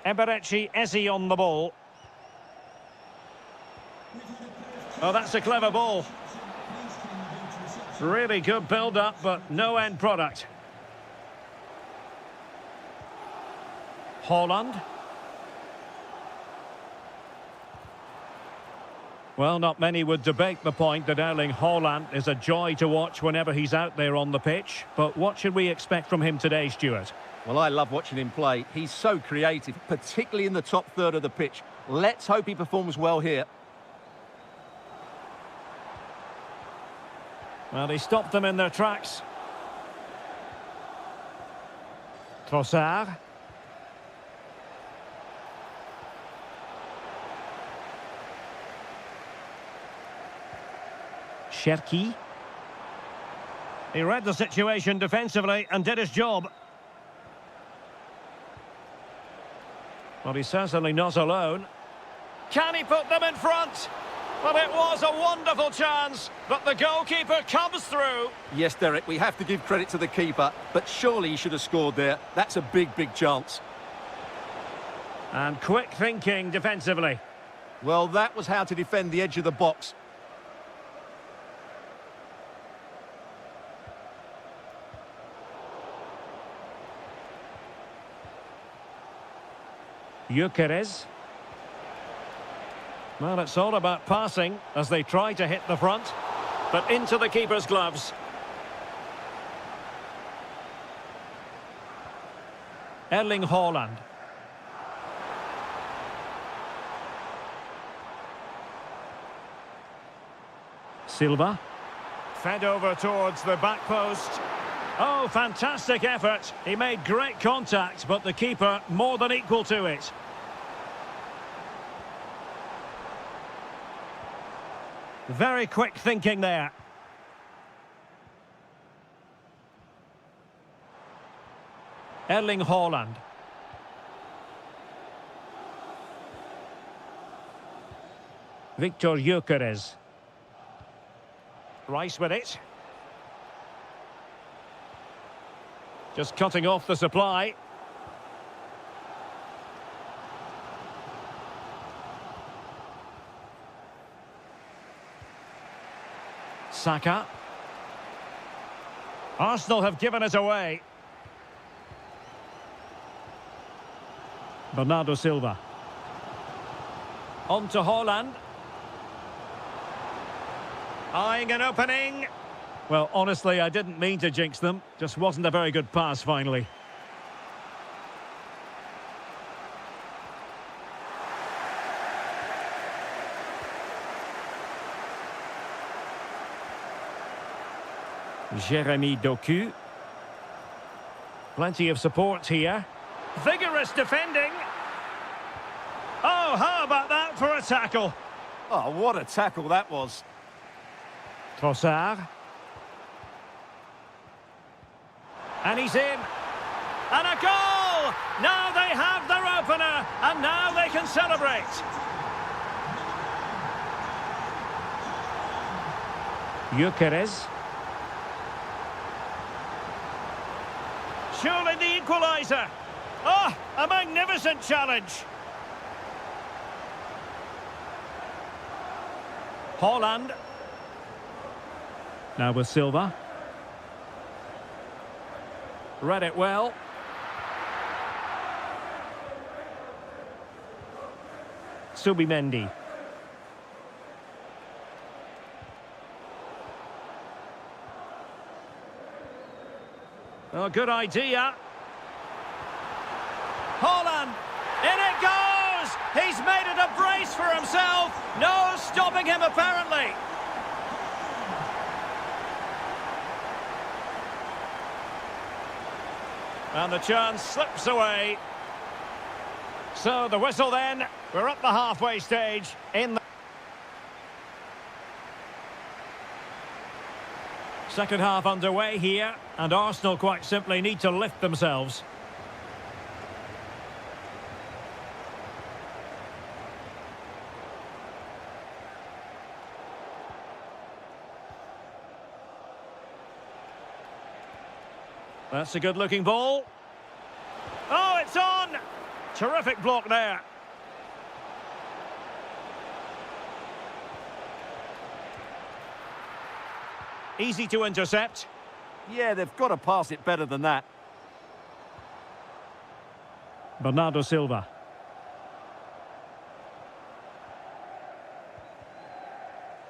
Eberechi Eze on the ball. Oh, that's a clever ball. Really good build-up, but no end product. Haaland. Well, not many would debate the point that Erling Haaland is a joy to watch whenever he's out there on the pitch. But what should we expect from him today, Stuart? Well, I love watching him play. He's so creative, particularly in the top third of the pitch. Let's hope he performs well here. Well, he stopped them in their tracks. Trossard. Cherki. He read the situation defensively and did his job. Well, he's certainly not alone. Can he put them in front? Well, it was a wonderful chance, but the goalkeeper comes through. Yes, Derek, we have to give credit to the keeper, but surely he should have scored there. That's a big, big chance. And quick thinking defensively. Well, that was how to defend the edge of the box. Gyökeres. Well, it's all about passing as they try to hit the front, but into the keeper's gloves. Erling Haaland. Silva. Fed over towards the back post. Oh, fantastic effort. He made great contact, but the keeper more than equal to it. Very quick thinking there. Erling Haaland. Victor Gyökeres. Rice with it. Just cutting off the supply. Saka. Arsenal have given it away. Bernardo Silva. On to Haaland. Eyeing an opening. Well, honestly, I didn't mean to jinx them. Just wasn't a very good pass, finally. Jeremy Doku. Plenty of support here. Vigorous defending. Oh, how about that for a tackle? Oh, what a tackle that was. Trossard. And he's in. And a goal! Now they have their opener, and now they can celebrate. Gyökeres. Surely the equaliser. Oh, a magnificent challenge. Holland. Now with Silva. Read it well. Subimendi. Oh, good idea. Holland. In it goes! He's made it a brace for himself. No stopping him, apparently. And the chance slips away. So the whistle then. We're up the halfway stage in the second half underway here, and Arsenal quite simply need to lift themselves. That's a good-looking ball. Oh, it's on! Terrific block there. Easy to intercept. Yeah, they've got to pass it better than that. Bernardo Silva.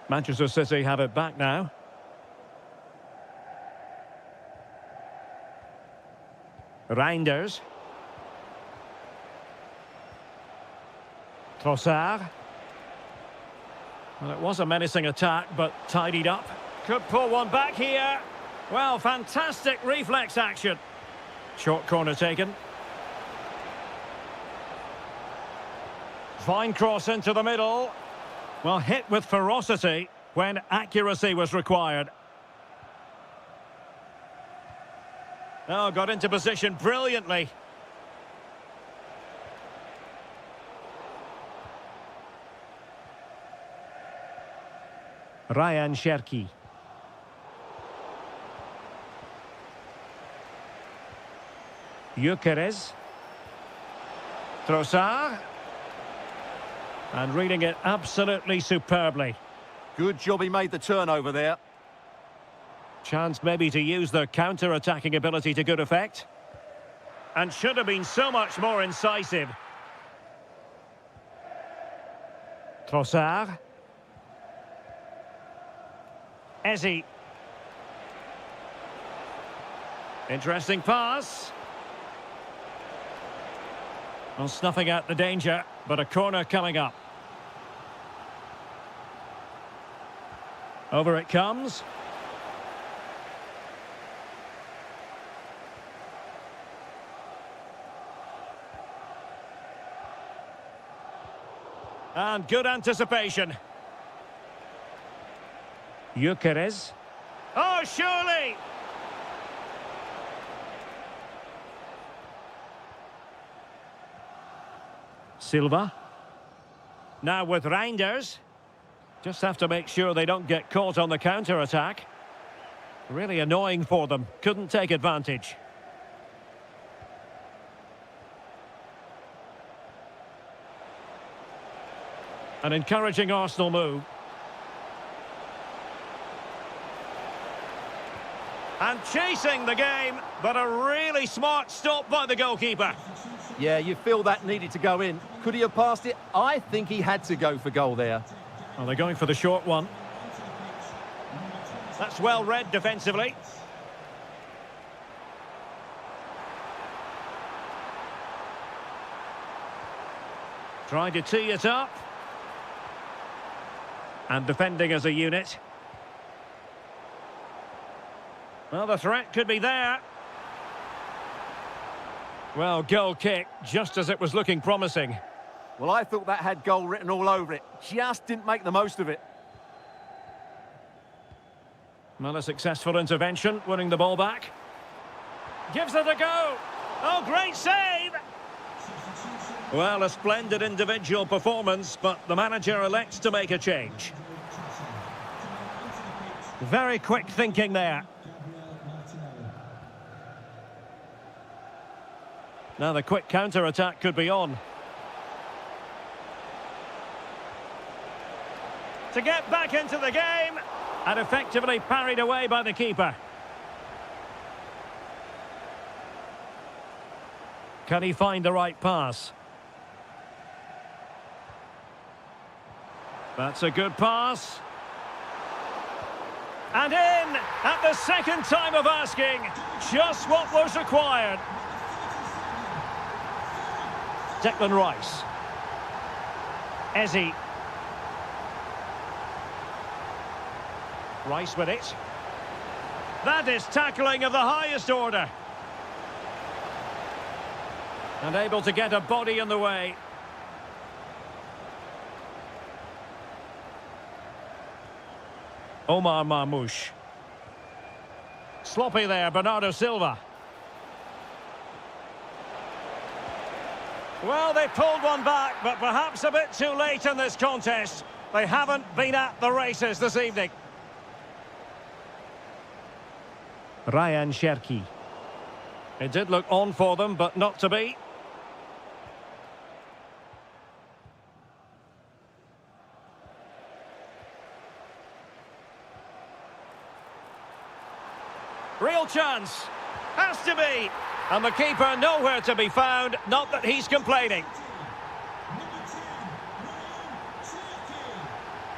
Manchester City have it back now. Reinders. Trossard. Well, it was a menacing attack, but tidied up. Could pull one back here. Well, fantastic reflex action. Short corner taken. Fine cross into the middle. Well, hit with ferocity when accuracy was required. Oh, got into position brilliantly. Ryan Cherki. Gyökeres. Trossard. And reading it absolutely superbly. Good job he made the turnover there. Chance maybe to use their counter-attacking ability to good effect. And should have been so much more incisive. Trossard. Ezzy. Interesting pass. Well, snuffing out the danger, but a corner coming up. Over it comes. And good anticipation. Gyökeres. Oh, surely! Silva. Now with Reinders. Just have to make sure they don't get caught on the counter-attack. Really annoying for them. Couldn't take advantage. An encouraging Arsenal move. And chasing the game, but a really smart stop by the goalkeeper. Yeah, you feel that needed to go in. Could he have passed it? I think he had to go for goal there. Well, they're going for the short one. That's well read defensively. Trying to tee it up. And defending as a unit. Well, the threat could be there. Well, goal kick, just as it was looking promising. Well, I thought that had goal written all over it. Just didn't make the most of it. Well, a successful intervention, winning the ball back. Gives it a go. Oh, great save! Well, a splendid individual performance, but the manager elects to make a change. Very quick thinking there. Now the quick counter-attack could be on. To get back into the game, and effectively parried away by the keeper. Can he find the right pass? That's a good pass. And in, at the second time of asking, just what was required. Declan Rice. Eze. Rice with it. That is tackling of the highest order. And able to get a body in the way. Omar Marmoush. Sloppy there, Bernardo Silva. Well, they pulled one back, but perhaps a bit too late in this contest. They haven't been at the races this evening. Ryan Cherki. It did look on for them, but not to be. Real chance. Has to be. And the keeper nowhere to be found. Not that he's complaining.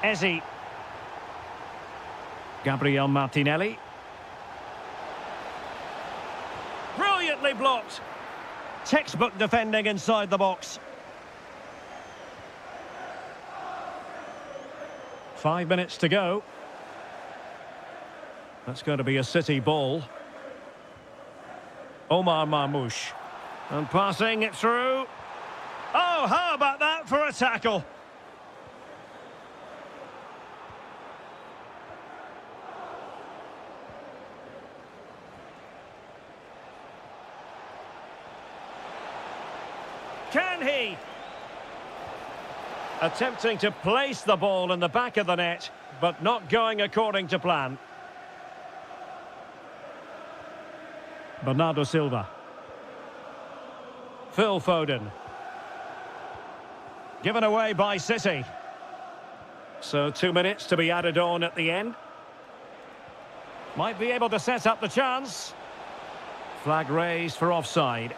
Eze. Gabriel Martinelli. Brilliantly blocked. Textbook defending inside the box. 5 minutes to go. That's going to be a City ball. Omar Marmoush. And passing it through. Oh, how about that for a tackle? Can he? Attempting to place the ball in the back of the net, but not going according to plan. Bernardo Silva. Phil Foden. Given away by City. So 2 minutes to be added on at the end. Might be able to set up the chance. Flag raised for offside.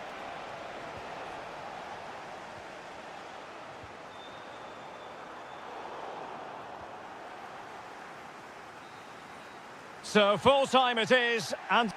So full time it is, and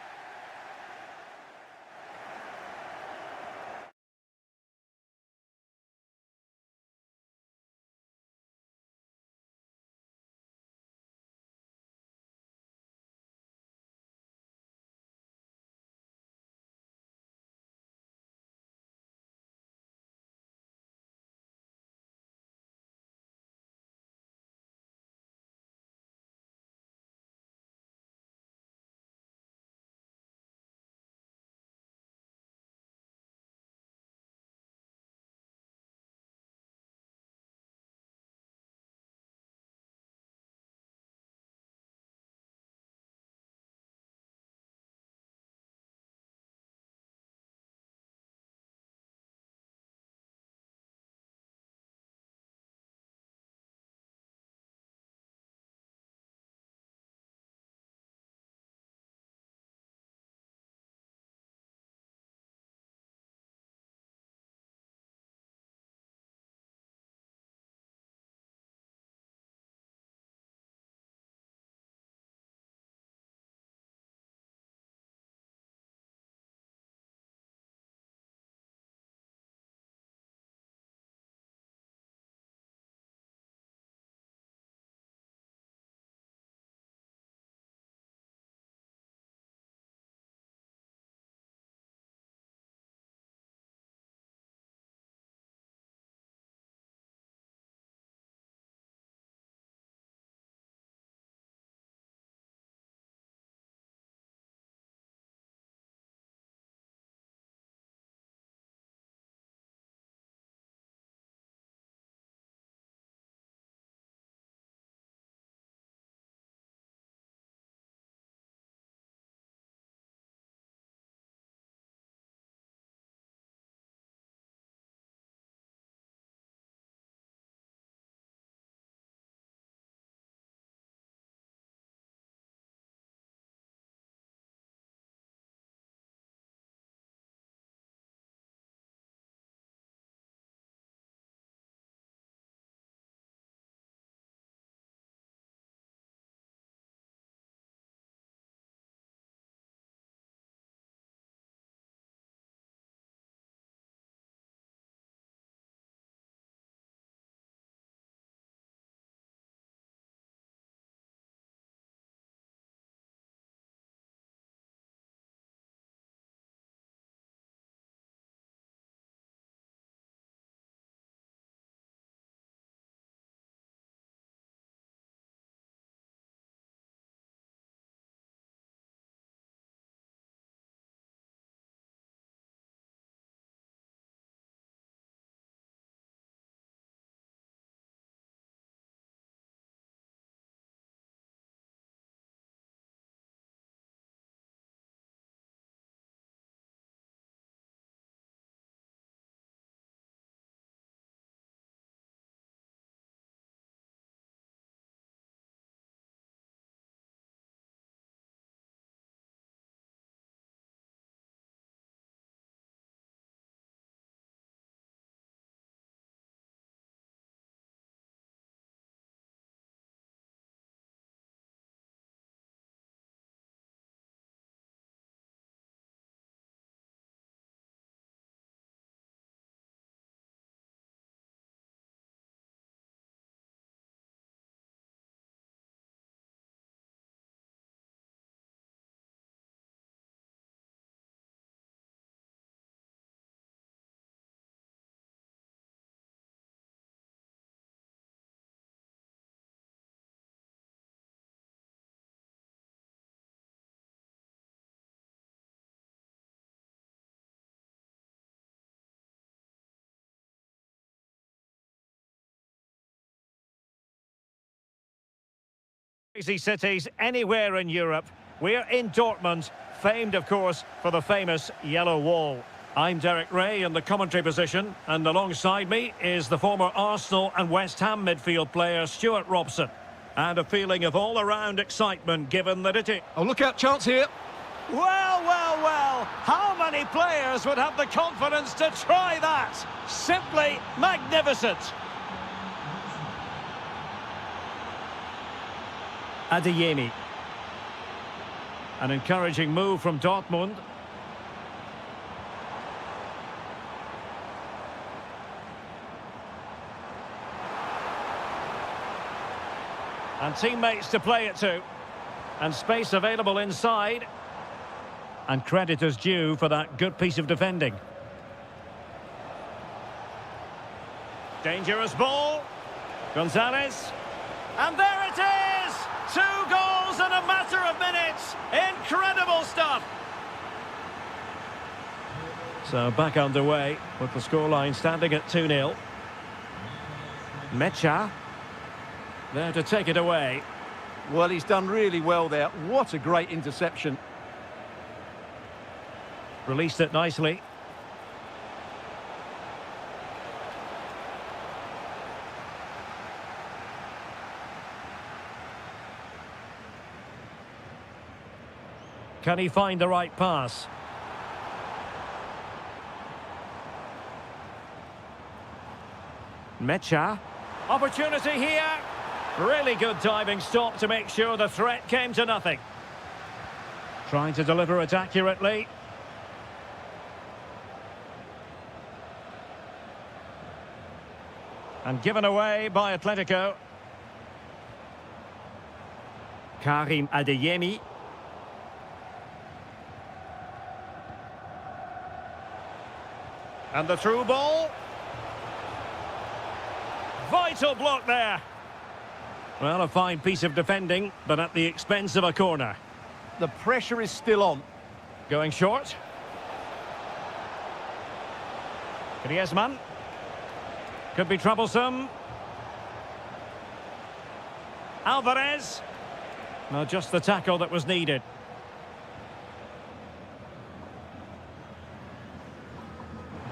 Crazy cities anywhere in Europe. We're in Dortmund, famed, of course, for the famous yellow wall. I'm Derek Ray in the commentary position, and alongside me is the former Arsenal and West Ham midfield player Stuart Robson. And a feeling of all-around excitement given that it is... Oh, look out, chance here. Well, well, well, how many players would have the confidence to try that? Simply magnificent. Adeyemi. An encouraging move from Dortmund. And teammates to play it to. And space available inside. And credit is due for that good piece of defending. Dangerous ball. Gonzalez. And there it is! 2 goals in a matter of minutes. Incredible stuff. So back underway with the scoreline standing at 2-0. Mecha. There to take it away. Well, he's done really well there. What a great interception. Released it nicely. Can he find the right pass? Mecha. Opportunity here. Really good diving stop to make sure the threat came to nothing. Trying to deliver it accurately. And given away by Atletico. Karim Adeyemi. And the through ball. Vital block there. Well, a fine piece of defending, but at the expense of a corner. The pressure is still on. Going short. Griezmann. Could be troublesome. Alvarez. No, just the tackle that was needed.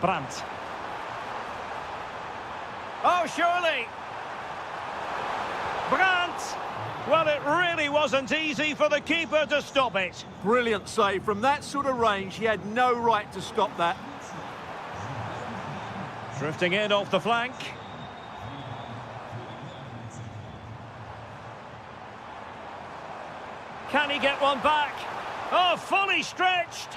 Brandt. Oh, surely. Brandt. Well, it really wasn't easy for the keeper to stop it. Brilliant save. From that sort of range, he had no right to stop that. Drifting in off the flank. Can he get one back? Oh, fully stretched.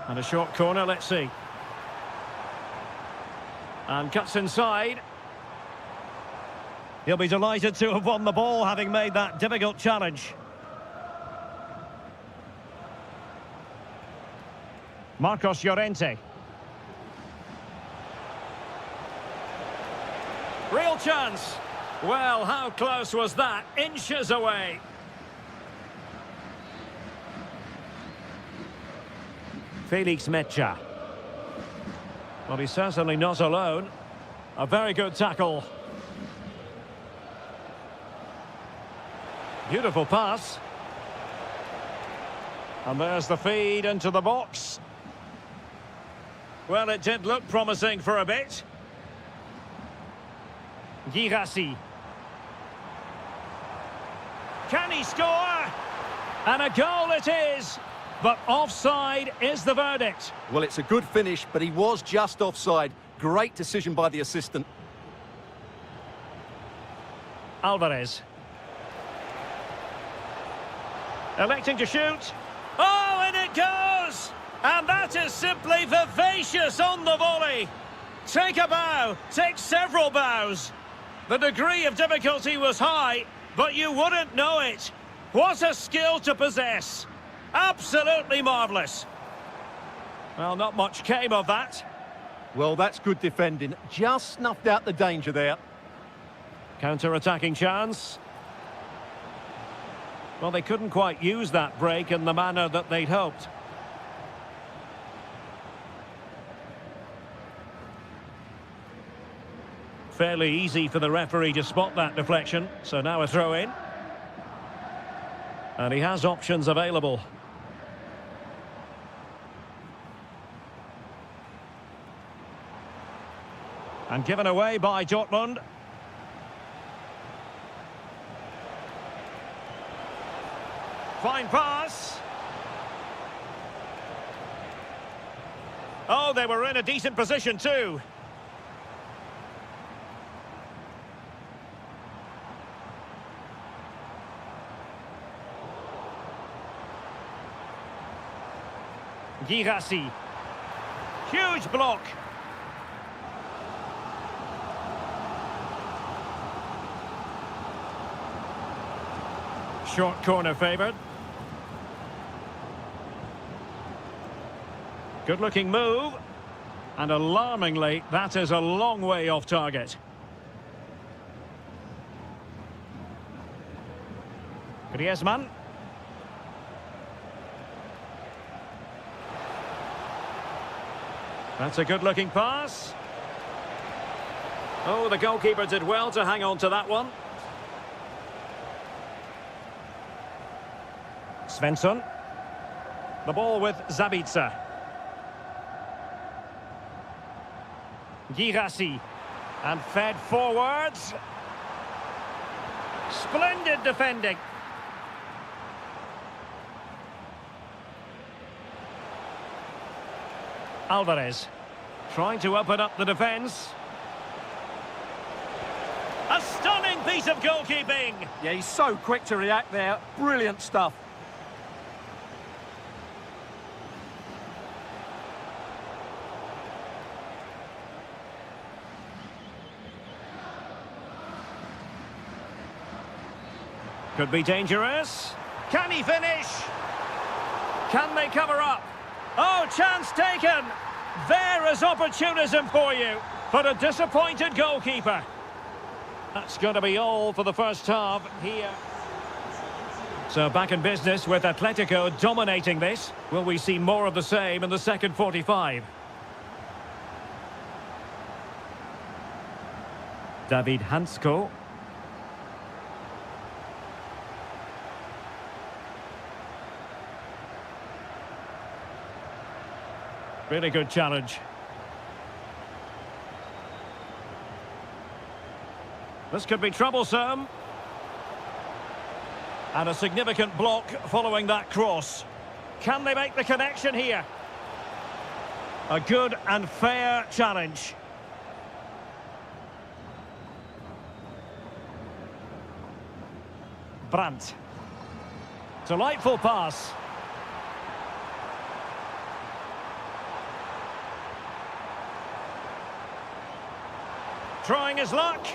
And a short corner, let's see. And cuts inside. He'll be delighted to have won the ball, having made that difficult challenge. Marcos Llorente. Real chance. Well, how close was that? Inches away. Felix Mecha. Well, he's certainly not alone. A very good tackle. Beautiful pass. And there's the feed into the box. Well, it did look promising for a bit. Girassi. Can he score? And a goal it is. But offside is the verdict. Well, it's a good finish, but he was just offside. Great decision by the assistant. Alvarez. Electing to shoot. Oh, and it goes! And that is simply vivacious on the volley. Take a bow, take several bows. The degree of difficulty was high, but you wouldn't know it. What a skill to possess. Absolutely marvellous. Well, not much came of that. Well, that's good defending. Just snuffed out the danger there. Counter-attacking chance. Well, they couldn't quite use that break in the manner that they'd hoped. Fairly easy for the referee to spot that deflection. So now a throw in. And he has options available. And given away by Dortmund. Fine pass. Oh, they were in a decent position too. Girassi. Huge block. Short corner favoured. Good looking move. And alarmingly, that is a long way off target. Griezmann. That's a good looking pass. Oh, the goalkeeper did well to hang on to that one. Svensson. The ball with Zabitzer. Girassi. And fed forwards. Splendid defending. Alvarez. Trying to open up the defence. A stunning piece of goalkeeping. Yeah, he's so quick to react there. Brilliant stuff. Could be dangerous. Can he finish? Can they cover up? Oh, chance taken. There is opportunism for you, but a disappointed goalkeeper. That's going to be all for the first half here. So back in business with Atletico dominating this. Will we see more of the same in the second 45? David Hansko. Really good challenge. This could be troublesome. And a significant block following that cross. Can they make the connection here? A good and fair challenge. Brandt. Delightful pass. Trying his luck.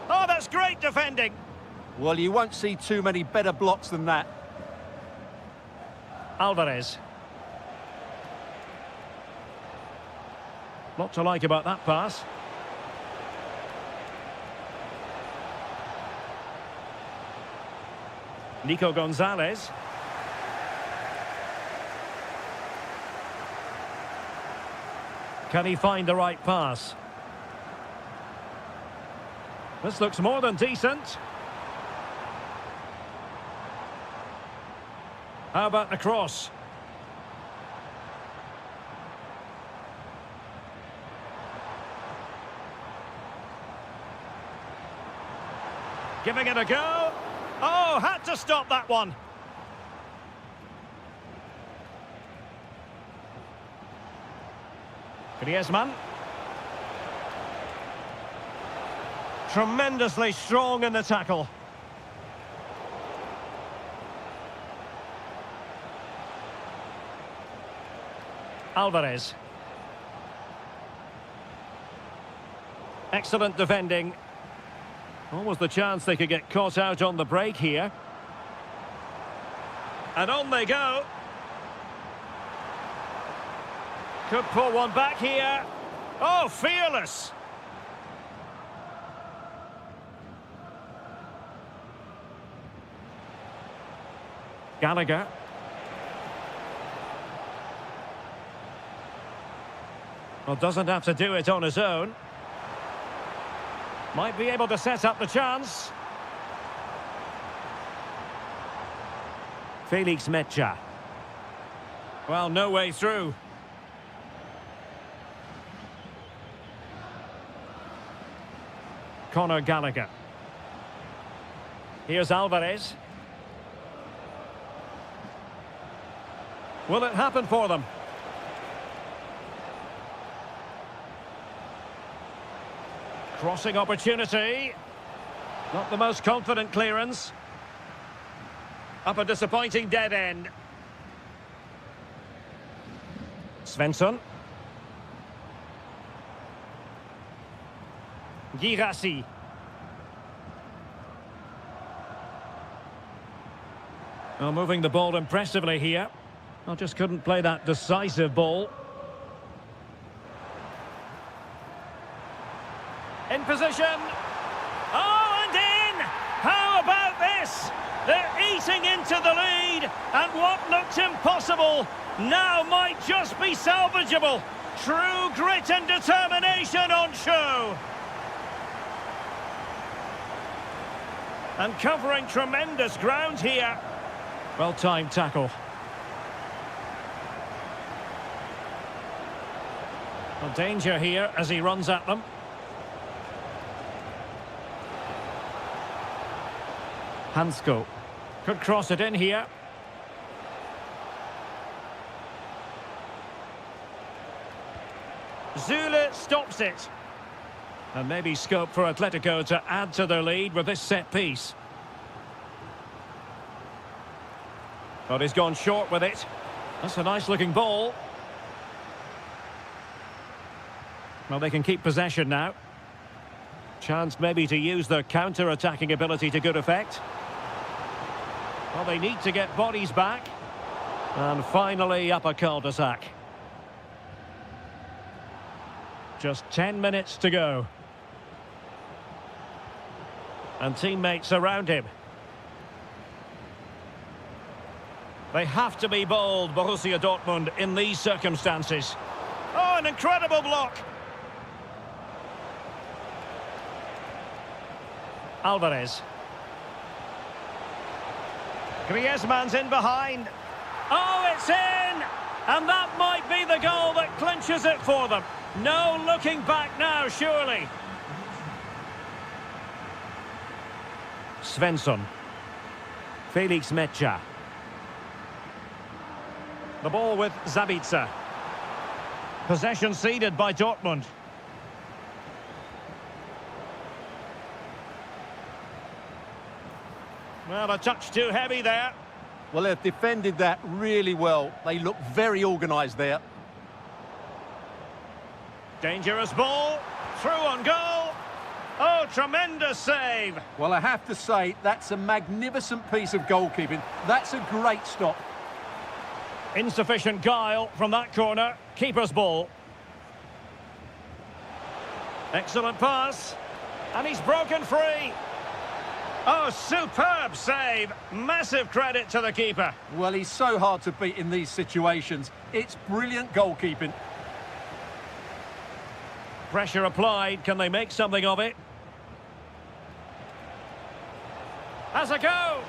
Oh, that's great defending. Well, you won't see too many better blocks than that. Alvarez. Lot to like about that pass. Nico Gonzalez. Can he find the right pass? This looks more than decent. How about the cross? Giving it a go. Oh, had to stop that one. Griezmann. Tremendously strong in the tackle. Alvarez. Excellent defending. Almost the chance they could get caught out on the break here. And on they go. Could pull one back here. Oh, fearless. Gallagher. Well, doesn't have to do it on his own. Might be able to set up the chance. Felix Mecha. Well, no way through. Conor Gallagher. Here's Alvarez. Will it happen for them? Crossing opportunity. Not the most confident clearance. Up a disappointing dead end. Svensson. Girassi. Well, moving the ball impressively here. Well, just couldn't play that decisive ball. In position. Oh, and in! How about this? They're eating into the lead, and what looked impossible now might just be salvageable. True grit and determination on show. And covering tremendous ground here. Well-timed tackle. Well, danger here as he runs at them. Hansko could cross it in here. Zule stops it. And maybe scope for Atletico to add to their lead with this set piece. But he's gone short with it. That's a nice looking ball. Well, they can keep possession now. Chance maybe to use their counter-attacking ability to good effect. Well, they need to get bodies back. And finally up a cul-de-sac. Just 10 minutes to go. And teammates around him. They have to be bold, Borussia Dortmund, in these circumstances. Oh, an incredible block. Alvarez. Griezmann's in behind. Oh, it's in! And that might be the goal that clinches it for them. No looking back now, surely. Svensson. Felix Mecha. The ball with Zabitzer. Possession ceded by Dortmund. Well, a touch too heavy there. Well, they've defended that really well. They look very organised there. Dangerous ball. Through on goal. Oh, tremendous save. Well, I have to say, that's a magnificent piece of goalkeeping. That's a great stop. Insufficient guile from that corner. Keeper's ball. Excellent pass. And he's broken free. Oh, superb save. Massive credit to the keeper. Well, he's so hard to beat in these situations. It's brilliant goalkeeping. Pressure applied. Can they make something of it? Has a go.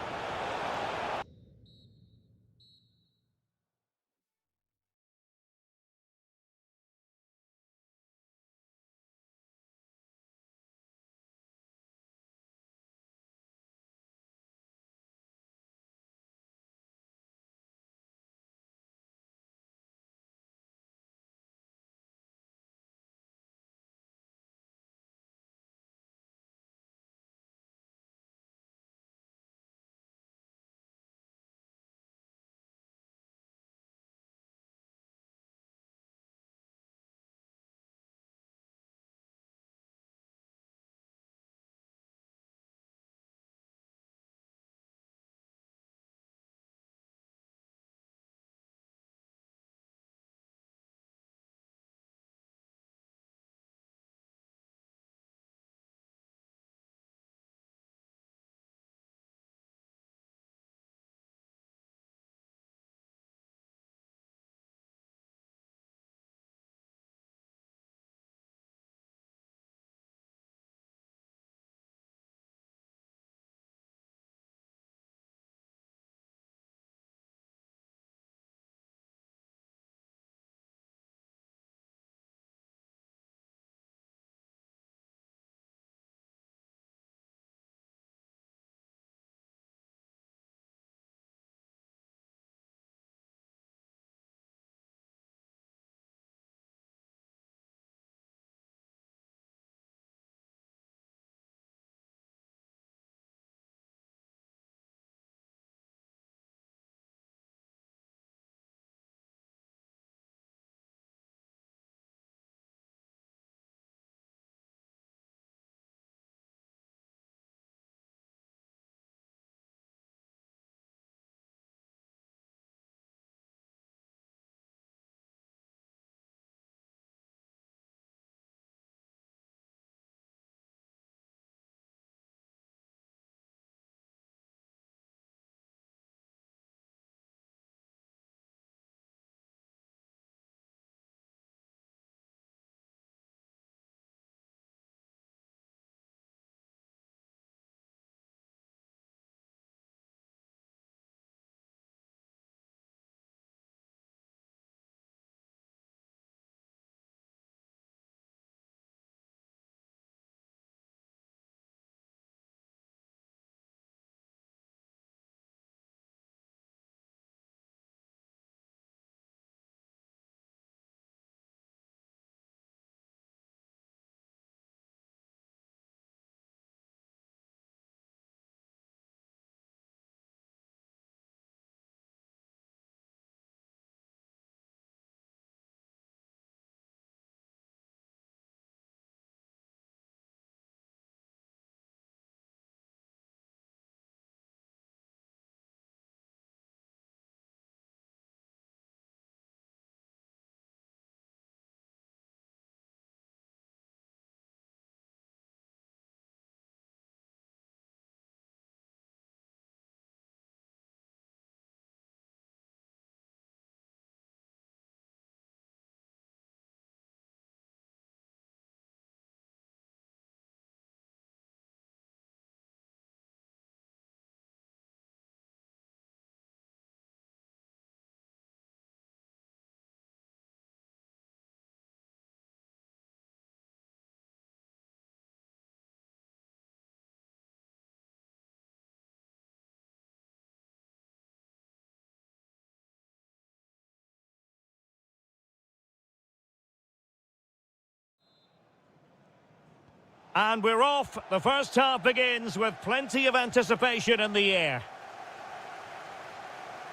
And we're off. The first half begins with plenty of anticipation in the air.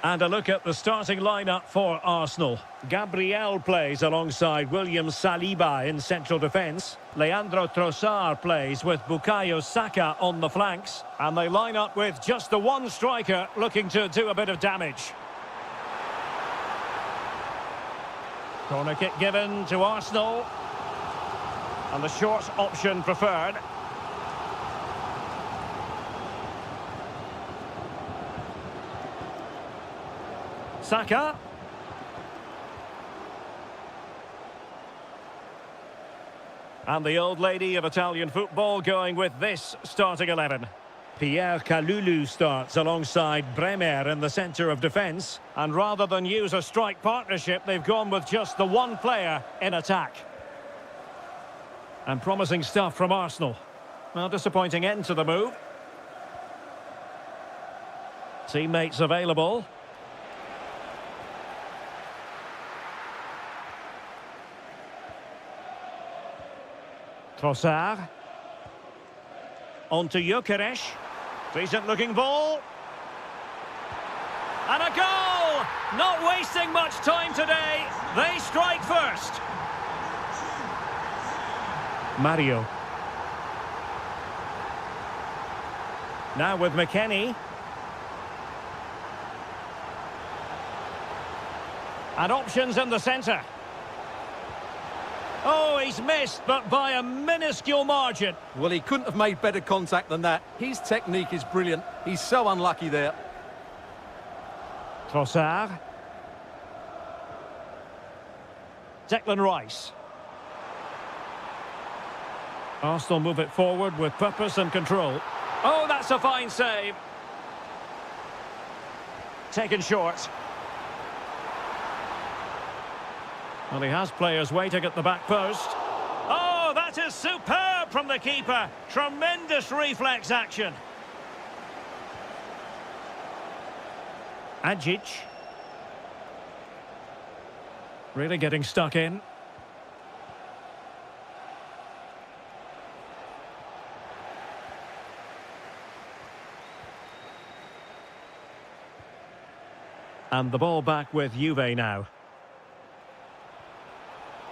And a look at the starting lineup for Arsenal. Gabriel plays alongside William Saliba in central defence. Leandro Trossard plays with Bukayo Saka on the flanks. And they line up with just the one striker looking to do a bit of damage. Corner kick given to Arsenal. And the short option preferred. Saka. And the old lady of Italian football going with this starting 11. Pierre Kalulu starts alongside Bremer in the centre of defence. And rather than use a strike partnership, they've gone with just the one player in attack. And promising stuff from Arsenal. Well, disappointing end to the move. Teammates available. Trossard. On to Gyökeres. Decent looking ball. And a goal! Not wasting much time today. They strike first. Mario. Now with McKennie. And options in the centre. Oh, he's missed, but by a minuscule margin. Well, he couldn't have made better contact than that. His technique is brilliant. He's so unlucky there. Trossard. Declan Rice. Arsenal move it forward with purpose and control. Oh, that's a fine save. Taken short. Well, he has players waiting at the back post. Oh, that is superb from the keeper. Tremendous reflex action. Adjic. Really getting stuck in. And the ball back with Juve now.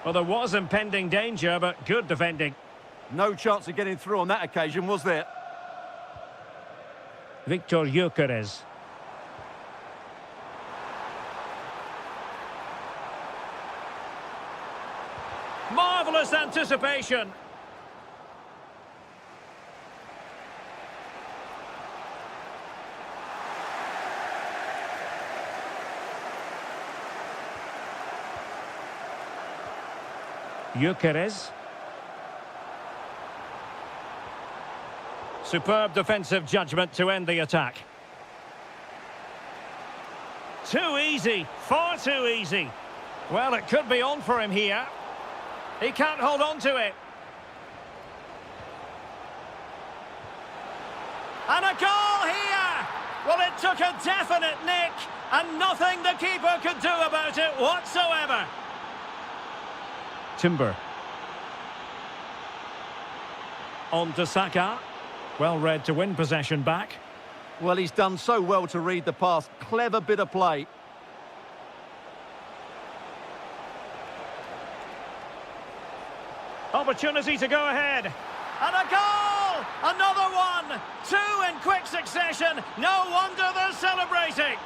Well, there was impending danger, but good defending. No chance of getting through on that occasion, was there? Victor Gyökeres. Marvellous anticipation. Gyökeres. Superb defensive judgment to end the attack. Too easy, far too easy. Well, it could be on for him here. He can't hold on to it. And a goal here! Well, it took a definite nick, and nothing the keeper could do about it whatsoever. Timber. On to Saka. Well read to win possession back. Well, he's done so well to read the pass. Clever bit of play. Opportunity to go ahead. And a goal! Another one! Two in quick succession. No wonder they're celebrating.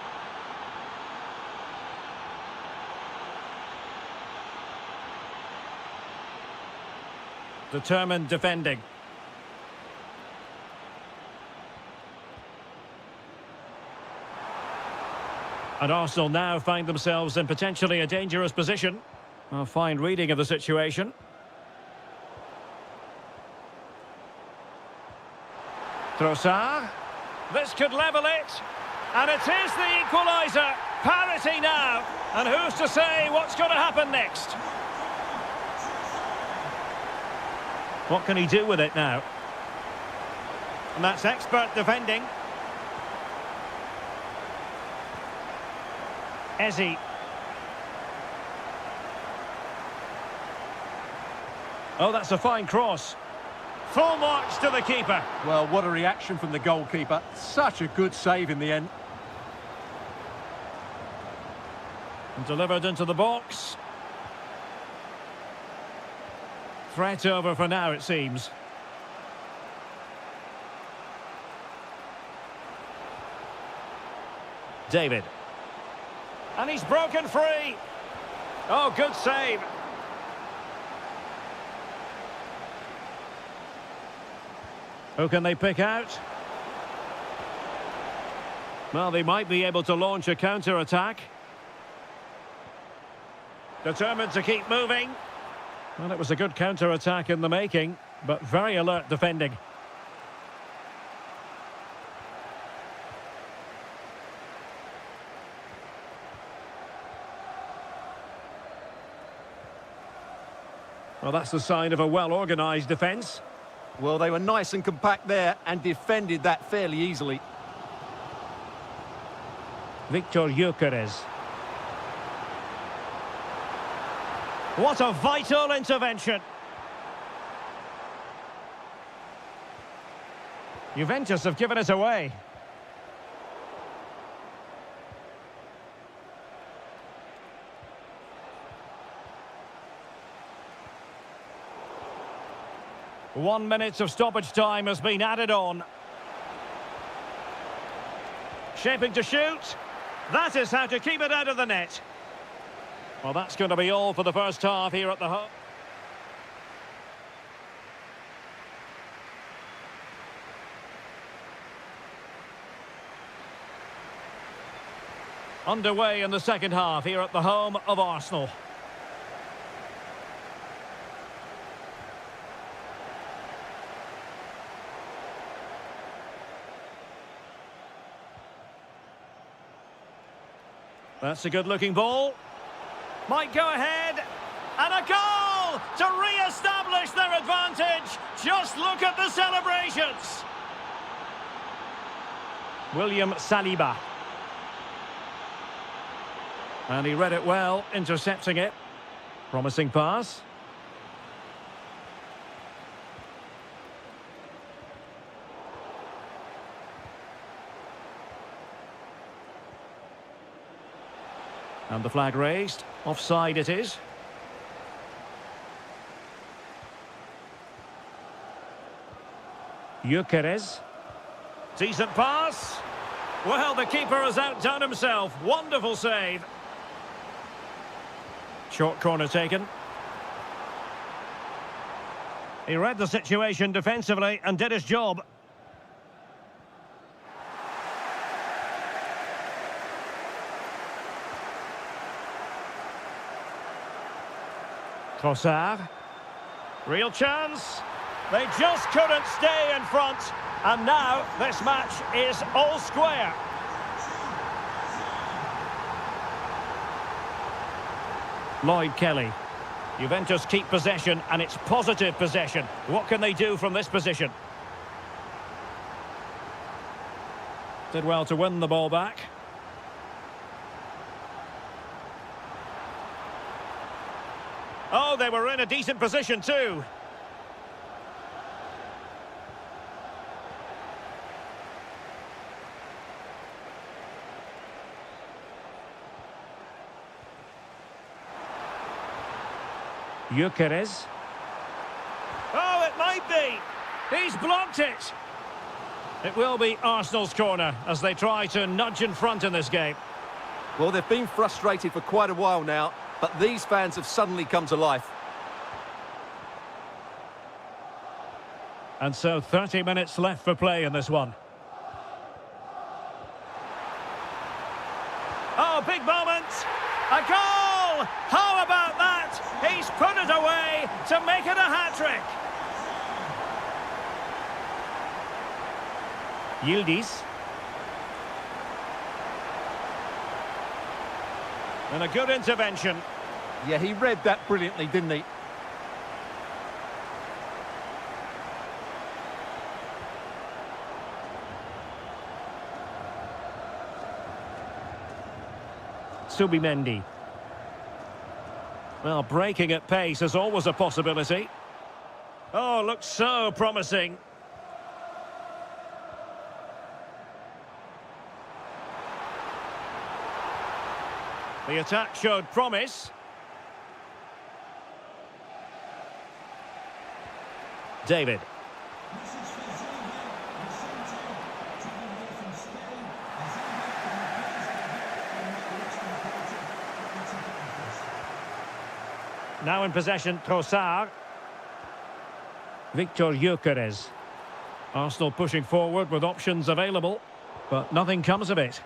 Determined defending. And Arsenal now find themselves in potentially a dangerous position. A fine reading of the situation. Trossard. This could level it. And it is the equaliser. Parity now. And who's to say what's going to happen next? What can he do with it now? And that's expert defending. Eze. Oh, that's a fine cross. Full marks to the keeper. Well, what a reaction from the goalkeeper. Such a good save in the end. And delivered into the box. Threat over for now, it seems. David. And he's broken free. Oh, good save. Who can they pick out? Well, they might be able to launch a counter-attack. Determined to keep moving. Well, it was a good counter-attack in the making, but very alert defending. Well, that's the sign of a well-organised defence. Well, they were nice and compact there and defended that fairly easily. Victor Gyökeres. What a vital intervention. Juventus have given it away. One minute of stoppage time has been added on. Shaping to shoot. That is how to keep it out of the net. Well, that's going to be all for the first half here at the home. Underway in the second half here at the home of Arsenal. That's a good-looking ball. Might go ahead. And a goal to re-establish their advantage. Just look at the celebrations. William Saliba. And he read it well, intercepting it. Promising pass. And the flag raised. Offside it is. Gyökeres. Decent pass. Well, the keeper has outdone himself. Wonderful save. Short corner taken. He read the situation defensively and did his job. Trossard. Real chance. They just couldn't stay in front. And now this match is all square. Lloyd Kelly. Juventus keep possession, and it's positive possession. What can they do from this position? Did well to win the ball back. Oh, they were in a decent position too. Gyökeres. Oh, it might be. He's blocked it. It will be Arsenal's corner as they try to nudge in front in this game. Well, they've been frustrated for quite a while now, but these fans have suddenly come to life. And so 30 minutes left for play in this one. Oh, big moment. A goal! How about that? He's put it away to make it a hat-trick. Yildiz. And a good intervention. Yeah, he read that brilliantly, didn't he? Subimendi. Well, breaking at pace is always a possibility. Oh, looks so promising. The attack showed promise. David. Message for Zilva and Santo, travelling here from Spain. Now in possession, Trossard. Victor Gyökeres. Arsenal pushing forward with options available, but nothing comes of it.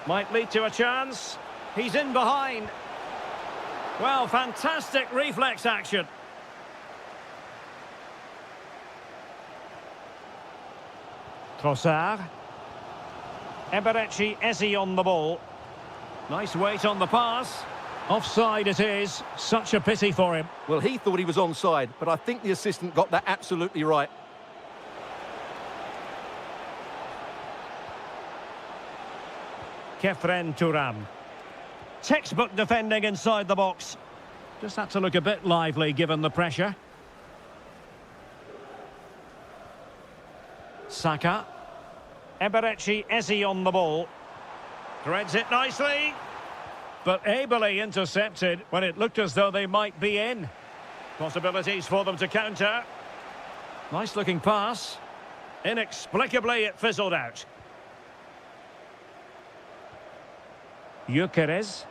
Might lead to a chance. He's in behind. Well, fantastic reflex action. Trossard. Eberechi Eze on the ball. Nice weight on the pass. Offside it is. Such a pity for him. Well, he thought he was onside, but I think the assistant got that absolutely right. Kefren Turam. Textbook defending inside the box. Just had to look a bit lively given the pressure. Saka. Eberechi Eze on the ball. Threads it nicely. But ably intercepted when it looked as though they might be in. Possibilities for them to counter. Nice looking pass. Inexplicably it fizzled out. Gyökeres.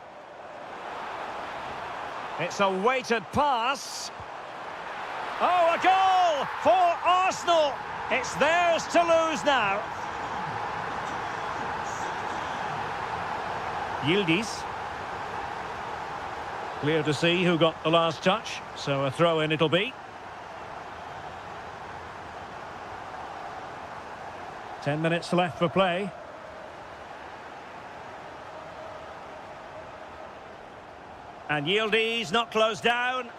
It's a weighted pass. Oh, a goal for Arsenal. It's theirs to lose now. Yildiz. Clear to see who got the last touch, so a throw-in it'll be. 10 minutes left for play. And Yildiz not closed down.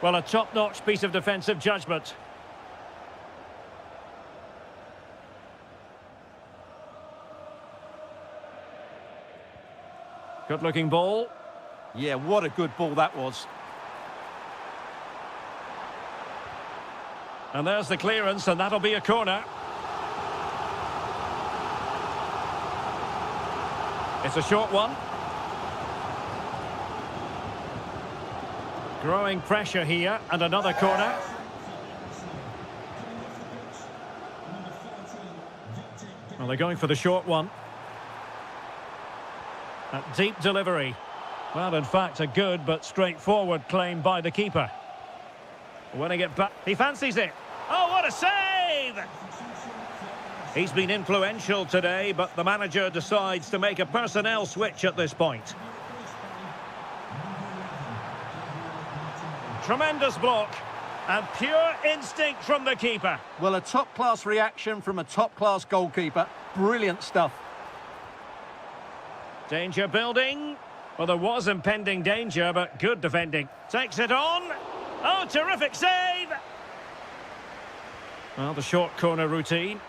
Well, a top-notch piece of defensive judgment. Good-looking ball. Yeah, what a good ball that was. And there's the clearance, and that'll be a corner. It's a short one. Growing pressure here, and another corner. Well, they're going for the short one. A deep delivery. Well, in fact, a good but straightforward claim by the keeper. Winning it back. He fancies it. Oh, what a save! He's been influential today, but the manager decides to make a personnel switch at this point. Tremendous block. And pure instinct from the keeper. Well, a top-class reaction from a top-class goalkeeper. Brilliant stuff. Danger building. Well, there was impending danger, but good defending. Takes it on. Oh, terrific save! Well, the short corner routine.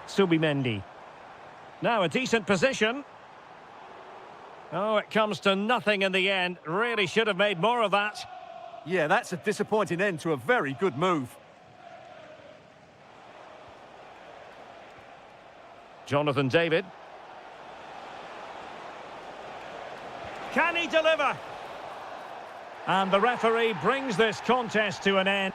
Subimendi. Now a decent position. Oh, it comes to nothing in the end. Really should have made more of that. Yeah, that's a disappointing end to a very good move. Jonathan David. Can he deliver? And the referee brings this contest to an end.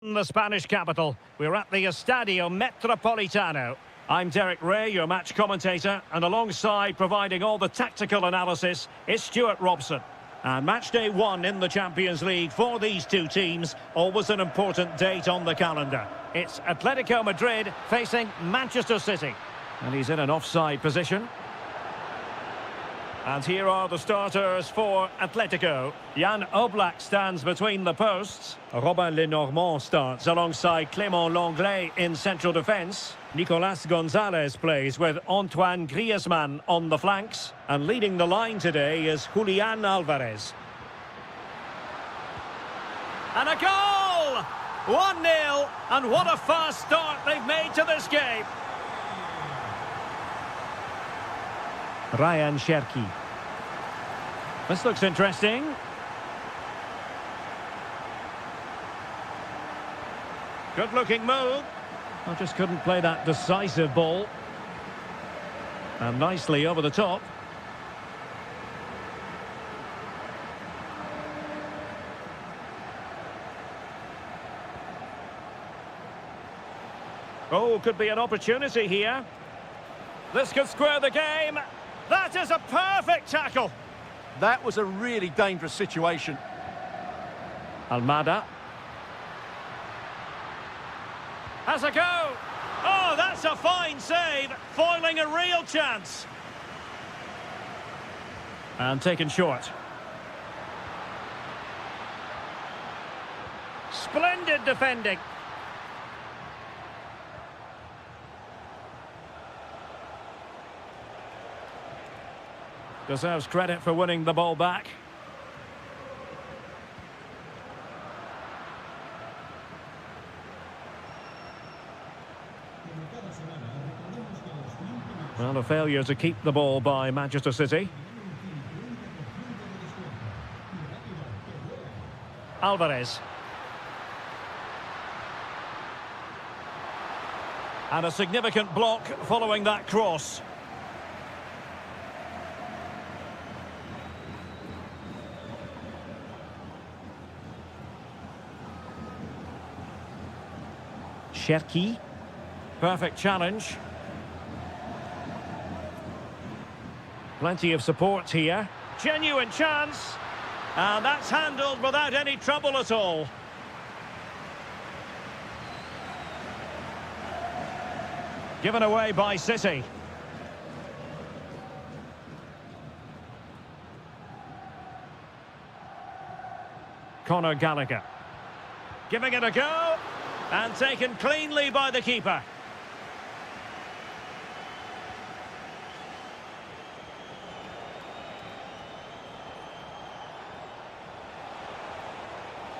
In the Spanish capital, we're at the Estadio Metropolitano. I'm Derek Ray, your match commentator, and alongside providing all the tactical analysis is Stuart Robson. And match day one in the Champions League for these two teams, always an important date on the calendar. It's Atletico Madrid facing Manchester City. And he's in an offside position. And here are the starters for Atletico. Jan Oblak stands between the posts. Robin Lenormand starts alongside Clément Lenglet in central defence. Nicolas Gonzalez plays with Antoine Griezmann on the flanks. And leading the line today is Julian Alvarez. And a goal! 1-0, and what a fast start they've made to this game. Ryan Cherki. This looks interesting. Good-looking move. I just couldn't play that decisive ball. And nicely over the top. Oh, could be an opportunity here. This could square the game. That is a perfect tackle. That was a really dangerous situation. Almada. Has a go. Oh, that's a fine save, foiling a real chance. And taken short. Splendid defending. Deserves credit for winning the ball back. Well, a failure to keep the ball by Manchester City. Alvarez. And a significant block following that cross. Cherki. Perfect challenge. Plenty of support here. Genuine chance. And that's handled without any trouble at all. Given away by City. Conor Gallagher. Giving it a go. And taken cleanly by the keeper.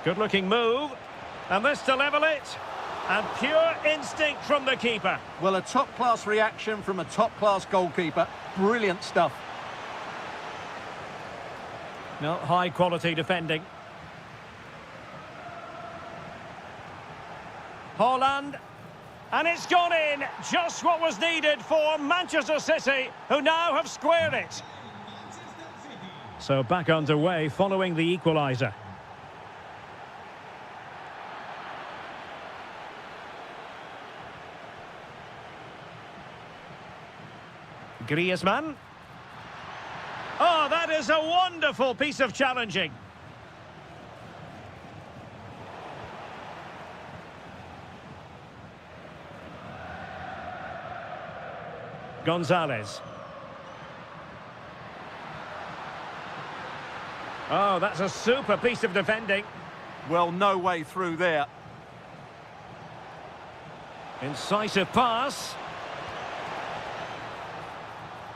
Good-looking move. And this to level it. And pure instinct from the keeper. Well, a top-class reaction from a top-class goalkeeper. Brilliant stuff. No, high-quality defending. Haaland, and it's gone in, just what was needed for Manchester City, who now have squared it. So back underway following the equaliser. Griezmann. Oh, that is a wonderful piece of challenging. Gonzalez. Oh, that's a super piece of defending. Well, no way through there. Incisive pass.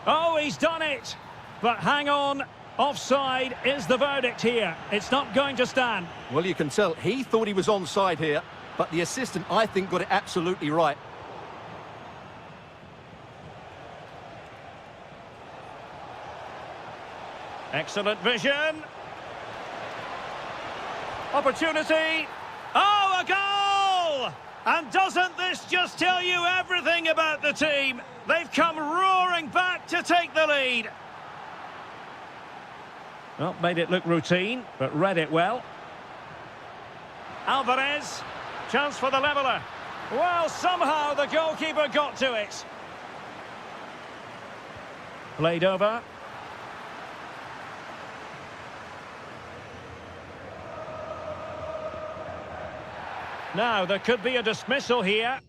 Oh, he's done it. But hang on. Offside is the verdict here. It's not going to stand. Well, you can tell he thought he was onside here, but the assistant, I think, got it absolutely right. Excellent vision. Opportunity. Oh, a goal! And doesn't this just tell you everything about the team? They've come roaring back to take the lead. Well, made it look routine, but read it well. Alvarez. Chance for the leveller. Well, somehow the goalkeeper got to it. Played over. Now, there could be a dismissal here.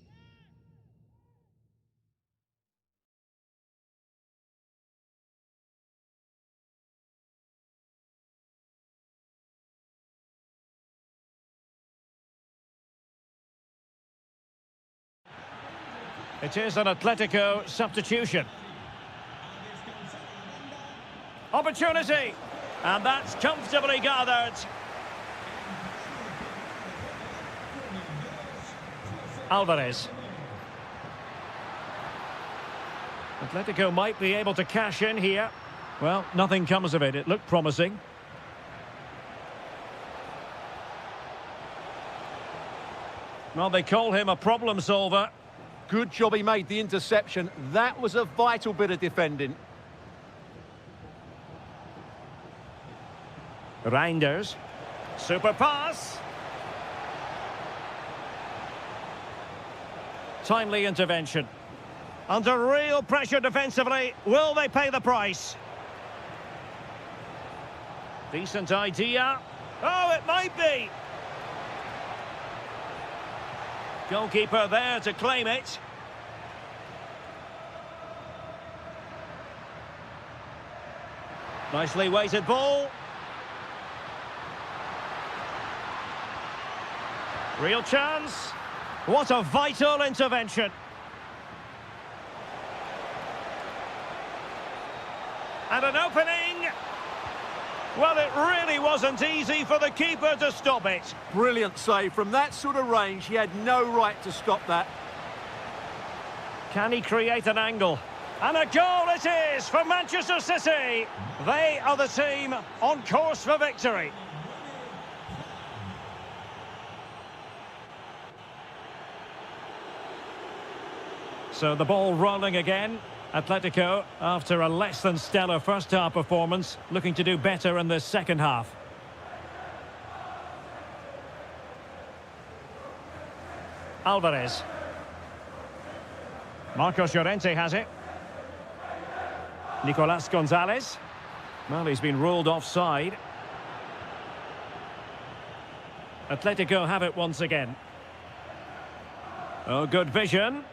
It is an Atletico substitution. Opportunity. And that's comfortably gathered. Alvarez. Atletico might be able to cash in here. Well, nothing comes of it. It looked promising. Well, they call him a problem solver. Good job he made the interception. That was a vital bit of defending. Reinders. Super pass. Timely intervention. Under real pressure defensively. Will they pay the price? Decent idea. Oh, it might be. Goalkeeper there to claim it. Nicely weighted ball. Real chance. What a vital intervention. And an opening. Well, it really wasn't easy for the keeper to stop it. Brilliant save. From that sort of range, he had no right to stop that. Can he create an angle? And a goal it is for Manchester City. They are the team on course for victory. So the ball rolling again. Atletico, after a less than stellar first-half performance, looking to do better in the second half. Alvarez. Marcos Llorente has it. Nicolas Gonzalez. Well, he's been ruled offside. Atletico have it once again. Oh, good vision.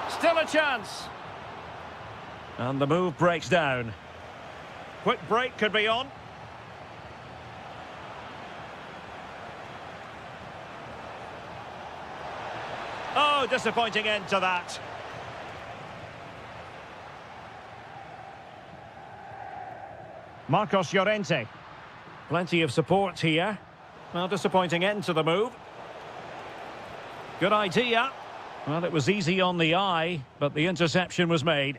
Still a chance. And the move breaks down. Quick break could be on. Oh, disappointing end to that. Marcos Llorente. Plenty of support here. Well, disappointing end to the move. Good idea. Well, it was easy on the eye, but the interception was made.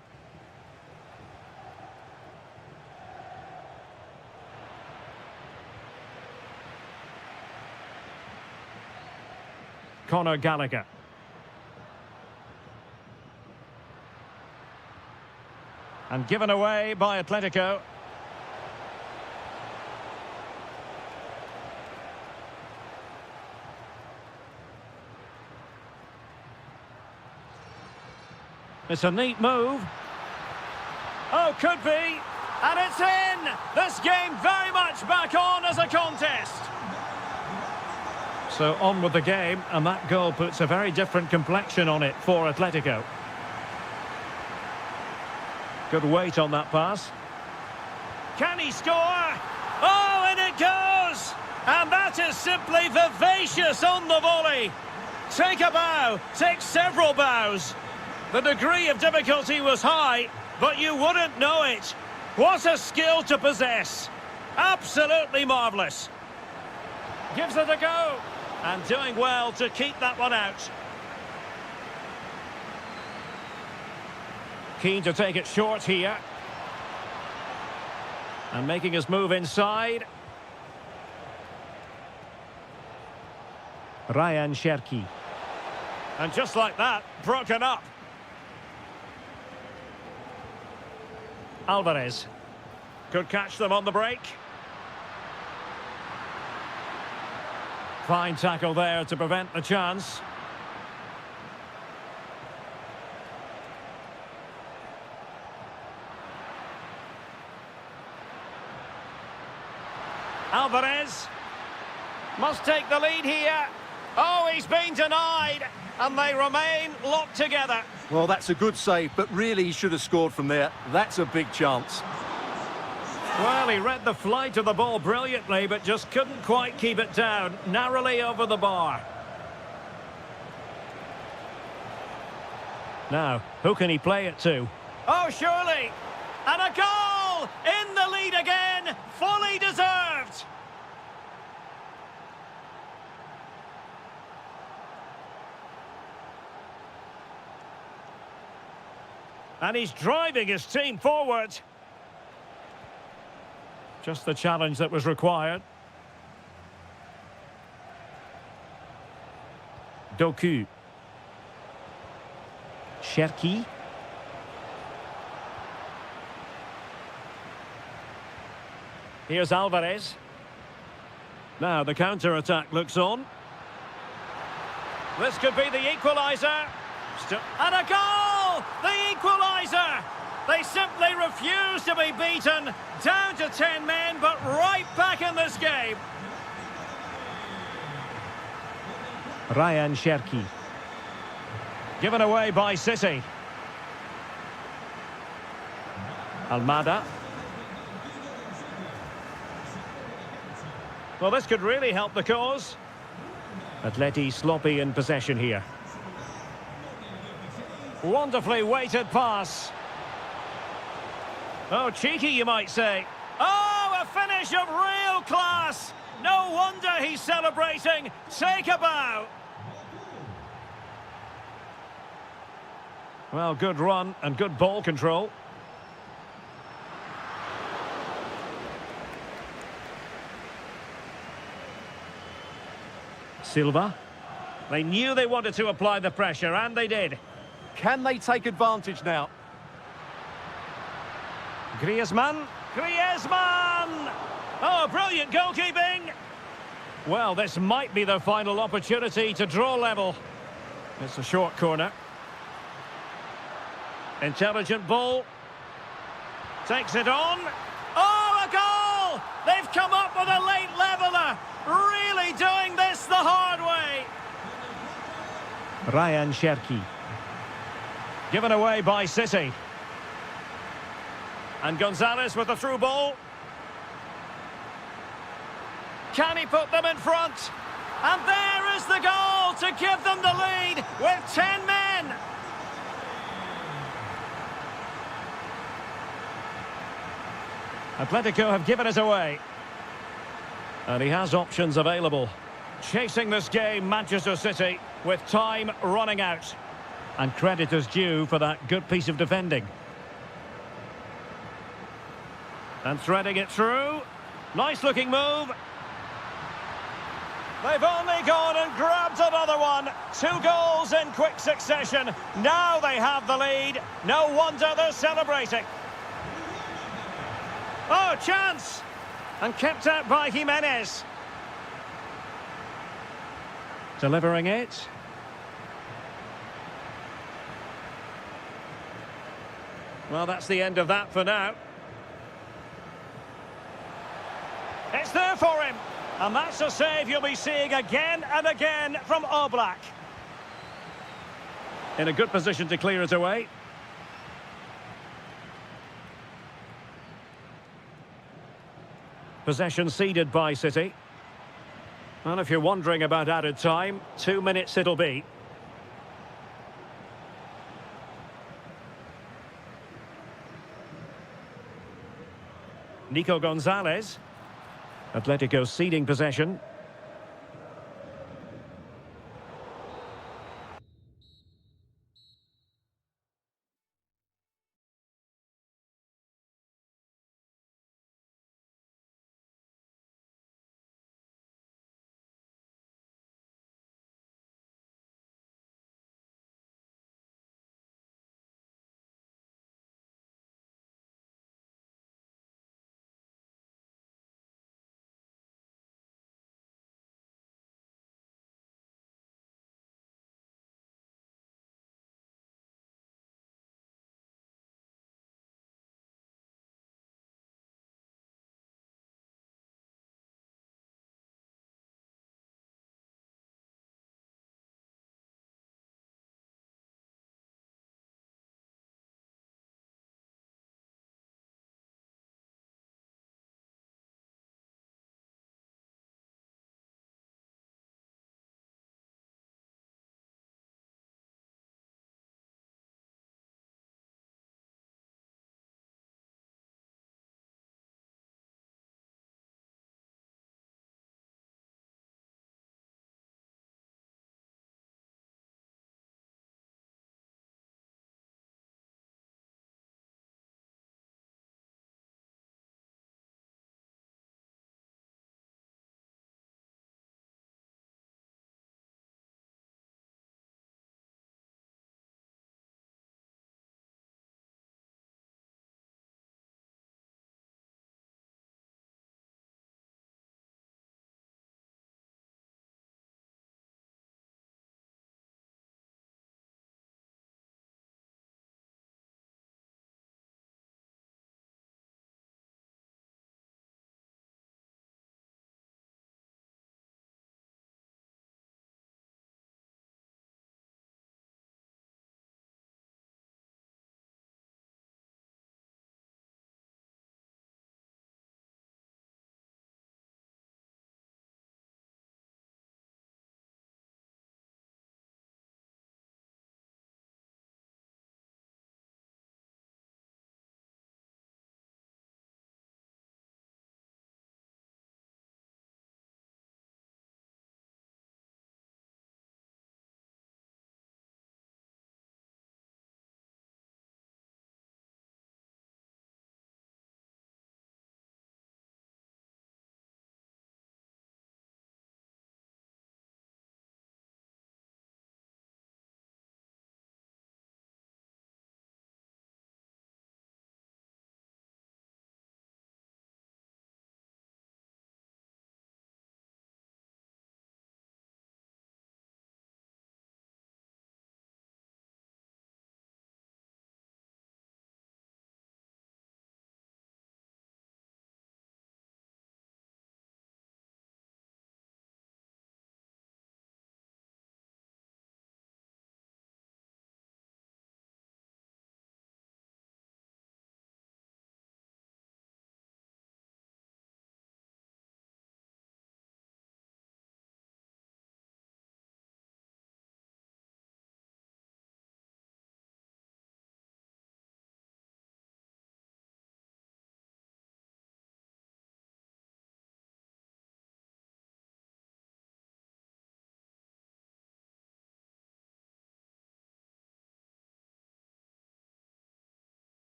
Conor Gallagher. And given away by Atletico. It's a neat move. Oh, could be. And it's in! This game very much back on as a contest. So on with the game, and that goal puts a very different complexion on it for Atletico. Good weight on that pass. Can he score? Oh, and it goes! And that is simply vivacious on the volley. Take a bow, take several bows. The degree of difficulty was high, but you wouldn't know it. What a skill to possess. Absolutely marvellous. Gives it a go. And doing well to keep that one out. Keen to take it short here. And making his move inside. Ryan Cherki. And just like that, broken up. Alvarez could catch them on the break. Fine tackle there to prevent the chance. Alvarez must take the lead here. Oh, he's been denied, and they remain locked together. Well, that's a good save, but really he should have scored from there. That's a big chance. Well, he read the flight of the ball brilliantly, but just couldn't quite keep it down. Narrowly over the bar. Now, who can he play it to? Oh, surely! And a goal! In the lead again! Fully deserved! And he's driving his team forward. Just the challenge that was required. Doku. Cherki. Here's Alvarez. Now the counter-attack looks on. This could be the equaliser. And a goal! The equaliser! They simply refuse to be beaten. Down to 10 men, but right back in this game. Ryan Cherki. Given away by City. Almada. Well, this could really help the cause. Atleti sloppy in possession here. Wonderfully weighted pass. Oh, cheeky, you might say. Oh, a finish of real class. No wonder he's celebrating. Take a bow. Well, good run and good ball control. Silva. They knew they wanted to apply the pressure, and they did. Can they take advantage now? Griezmann. Griezmann! Oh, brilliant goalkeeping! Well, this might be their final opportunity to draw level. It's a short corner. Intelligent ball. Takes it on. Oh, a goal! They've come up with a late leveller. Really doing this the hard way. Ryan Cherki. Given away by City. And Gonzalez with the through ball. Can he put them in front? And there is the goal to give them the lead with 10 men. Atletico have given it away. And he has options available. Chasing this game, Manchester City, with time running out. And credit is due for that good piece of defending. And threading it through. Nice looking move. They've only gone and grabbed another one. 2 goals in quick succession. Now they have the lead. No wonder they're celebrating. Oh, chance! And kept out by Jimenez. Delivering it. Well, that's the end of that for now. It's there for him. And that's a save you'll be seeing again and again from Oblak. In a good position to clear it away. Possession ceded by City. And if you're wondering about added time, 2 minutes it'll be. Nico Gonzalez. Atletico ceding possession.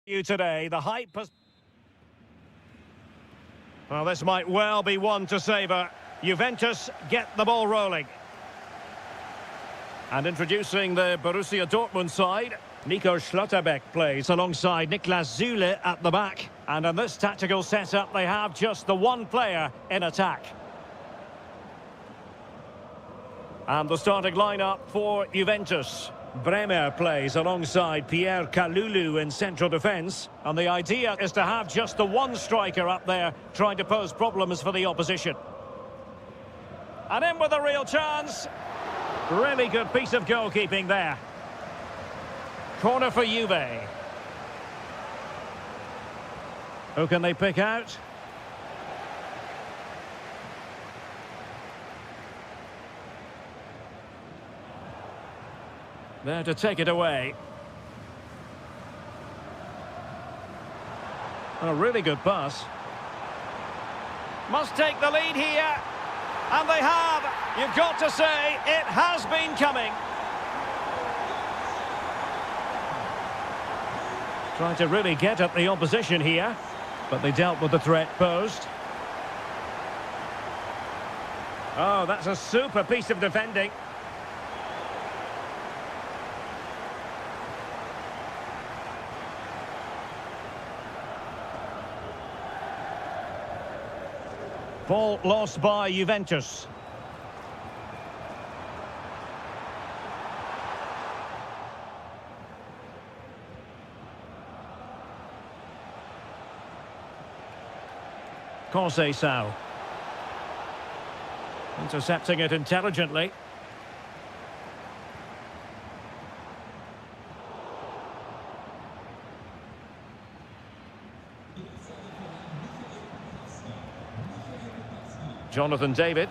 You today, the hype has... Well, this might well be one to savour. Juventus get the ball rolling. And introducing the Borussia Dortmund side, Nico Schlotterbeck plays alongside Niklas Süle at the back. And in this tactical setup, they have just the one player in attack. And the starting lineup for Juventus. Bremer plays alongside Pierre Kalulu in central defence. And the idea is to have just the one striker up there trying to pose problems for the opposition. And in with a real chance. Really good piece of goalkeeping there. Corner for Juve. Who can they pick out? There to take it away. A really good pass. Must take the lead here. And they have. You've got to say, it has been coming. Trying to really get at the opposition here. But they dealt with the threat posed. Oh, that's a super piece of defending. Ball lost by Juventus. Conceição. Intercepting it intelligently. Jonathan David.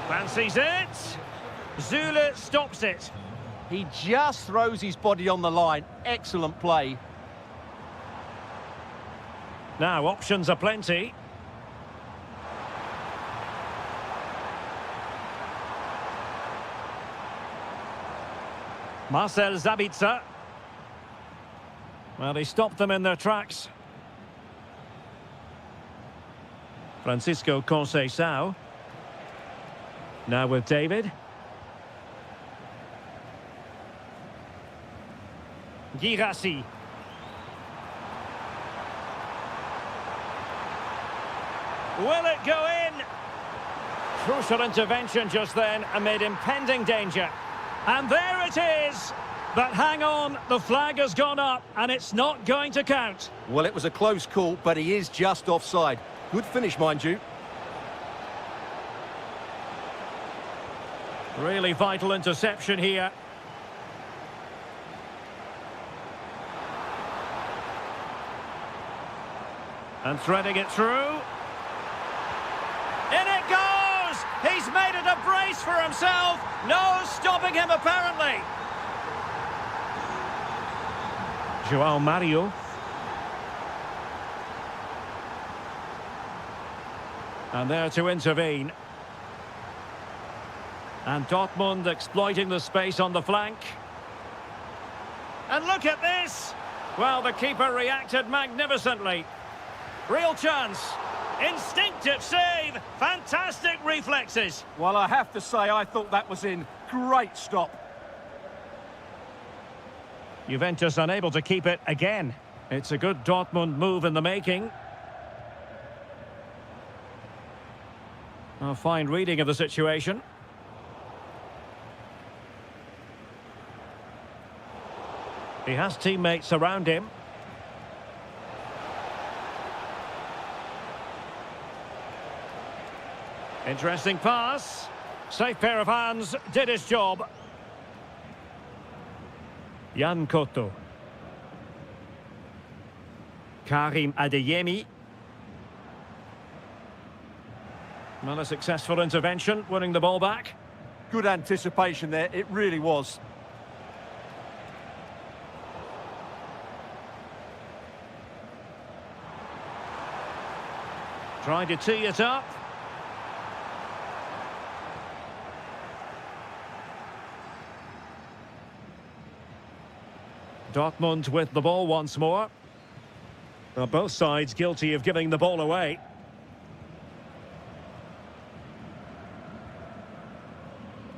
Fancies it. Süle stops it. He just throws his body on the line. Excellent play. Now, options are plenty. Marcel Sabitzer. Well, he stopped them in their tracks. Francisco Conceição. Now with David. Girassi. Will it go in? Crucial intervention just then amid impending danger. And there it is. But hang on, the flag has gone up and it's not going to count. Well, it was a close call, but he is just offside. Good finish, mind you. Really vital interception here. And threading it through. In it goes! He's made it a brace for himself. No stopping him, apparently. João Mario. And there to intervene. And Dortmund exploiting the space on the flank. And look at this! Well, the keeper reacted magnificently. Real chance. Instinctive save. Fantastic reflexes. Well, I have to say, I thought that was in. Great stop. Juventus unable to keep it again. It's a good Dortmund move in the making. A fine reading of the situation. He has teammates around him. Interesting pass. Safe pair of hands, did his job. Jan Koto. Karim Adeyemi. Well, a successful intervention, winning the ball back. Good anticipation there, it really was. Trying to tee it up. Dortmund with the ball once more. Well, both sides guilty of giving the ball away.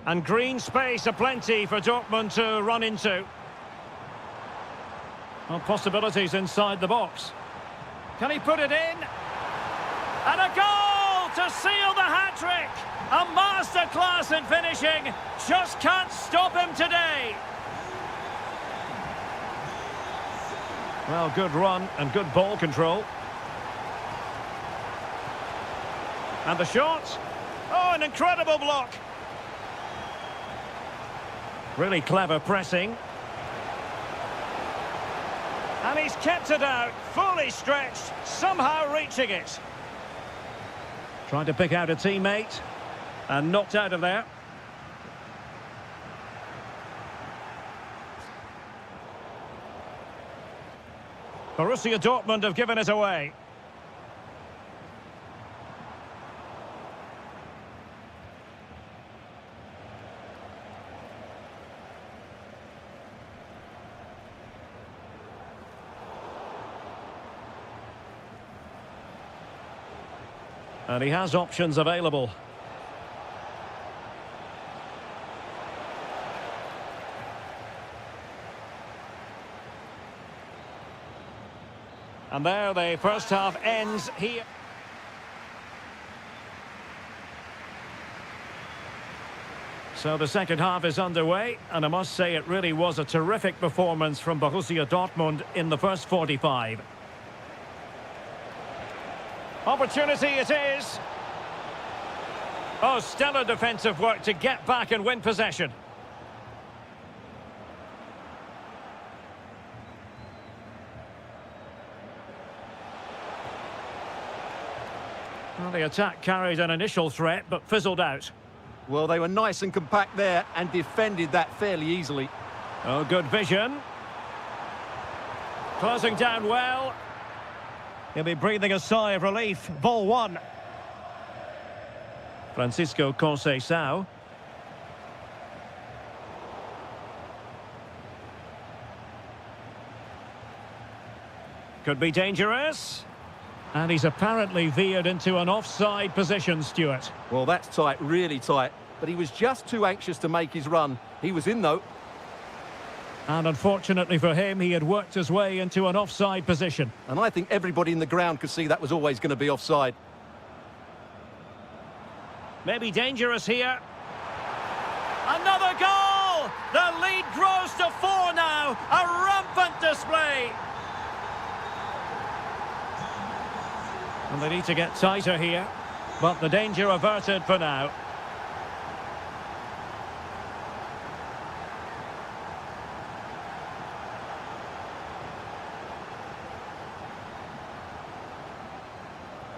And green space aplenty for Dortmund to run into. Well, possibilities inside the box. Can he put it in? And a goal to seal the hat-trick! A masterclass in finishing. Just can't stop him today. Well, good run and good ball control. And the shot. Oh, an incredible block. Really clever pressing. And he's kept it out, fully stretched, somehow reaching it. Trying to pick out a teammate, and knocked out of there. Borussia Dortmund have given it away. And he has options available. And there the first half ends here. So the second half is underway, and I must say it really was a terrific performance from Borussia Dortmund in the first 45. Opportunity it is. Oh, stellar defensive work to get back and win possession. Well, the attack carried an initial threat, but fizzled out. Well, they were nice and compact there and defended that fairly easily. Oh, good vision. Closing down well. He'll be breathing a sigh of relief. Ball one. Francisco Conceição. Could be dangerous. And he's apparently veered into an offside position, Stuart. Well, that's tight, really tight. But he was just too anxious to make his run. He was in, though. And unfortunately for him, he had worked his way into an offside position. And I think everybody in the ground could see that was always going to be offside. Maybe dangerous here. Another goal! The lead grows to 4 now. A rampant display. And they need to get tighter here. But the danger averted for now.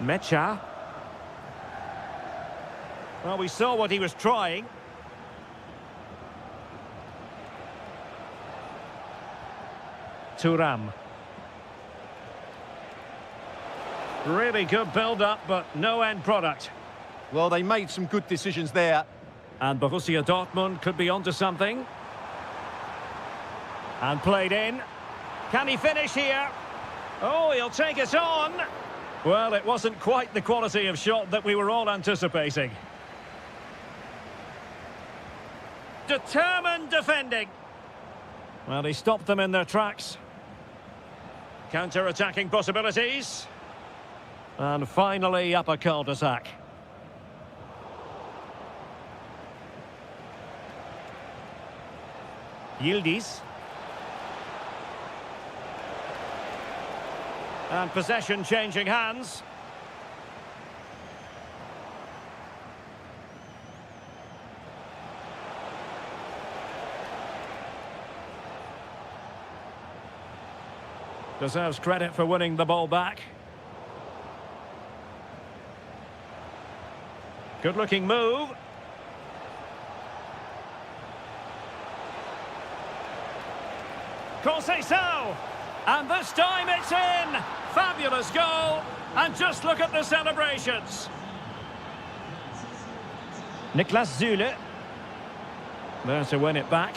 Mecha. Well, we saw what he was trying. Thuram. Really good build-up, but no end product. Well, they made some good decisions there. And Borussia Dortmund could be onto something. And played in. Can he finish here? Oh, he'll take it on. Well, it wasn't quite the quality of shot that we were all anticipating. Determined defending. Well, he stopped them in their tracks. Counter-attacking possibilities. And finally, up a cul-de-sac. Yildiz. And possession changing hands. Deserves credit for winning the ball back. Good looking move. Conceição. And this time it's in. Fabulous goal. And just look at the celebrations. Niklas Süle. There to win it back.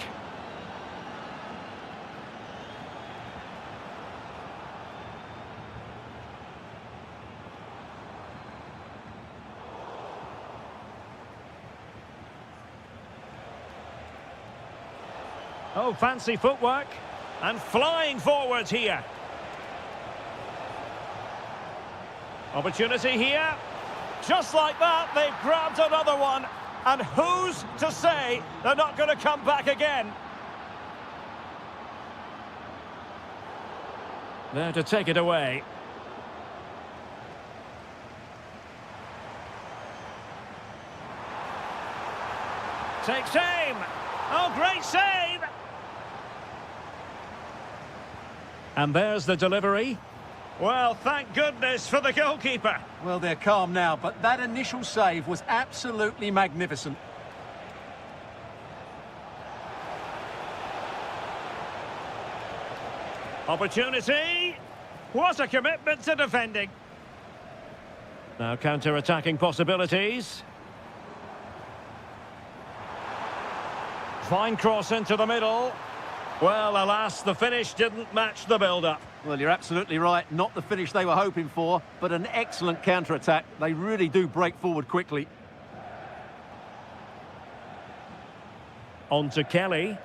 Oh, fancy footwork. And flying forwards here. Opportunity here. Just like that, they've grabbed another one. And who's to say they're not going to come back again? There to take it away. Takes aim. Oh, great save! And there's the delivery. Well, thank goodness for the goalkeeper. Well, they're calm now, but that initial save was absolutely magnificent. Opportunity. What a commitment to defending. Now counter-attacking possibilities. Fine cross into the middle. Well, alas, the finish didn't match the build-up. Well, you're absolutely right. Not the finish they were hoping for, but an excellent counter-attack. They really do break forward quickly. On to Kelly.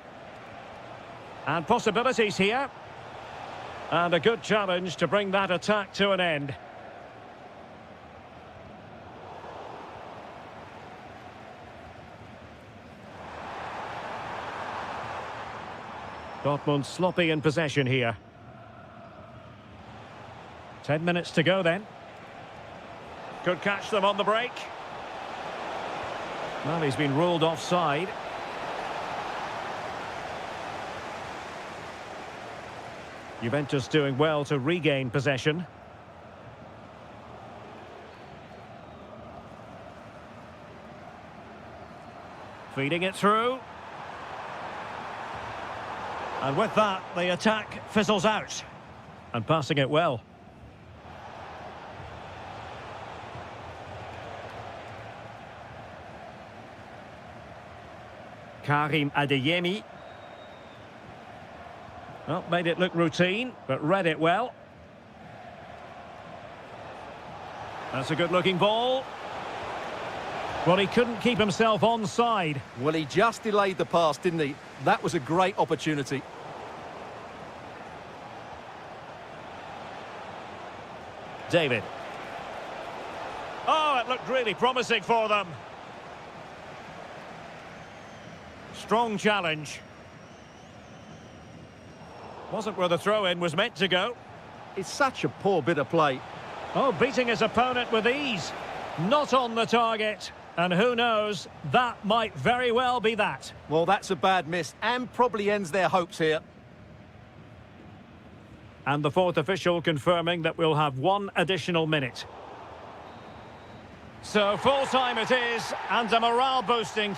And possibilities here. And a good challenge to bring that attack to an end. Dortmund sloppy in possession here. 10 minutes to go then. Could catch them on the break. Well, he's been ruled offside. Juventus doing well to regain possession. Feeding it through. And with that, the attack fizzles out. And passing it well. Karim Adeyemi. Well, made it look routine, but read it well. That's a good-looking ball. Well, he couldn't keep himself onside. Well, he just delayed the pass, didn't he? That was a great opportunity. David. Oh, it looked really promising for them. Strong challenge. Wasn't where the throw-in was meant to go. It's such a poor bit of play. Oh, beating his opponent with ease. Not on the target. And who knows, that might very well be that. Well, that's a bad miss and probably ends their hopes here. And the fourth official confirming that we'll have one additional minute. So full time it is, and a morale boosting.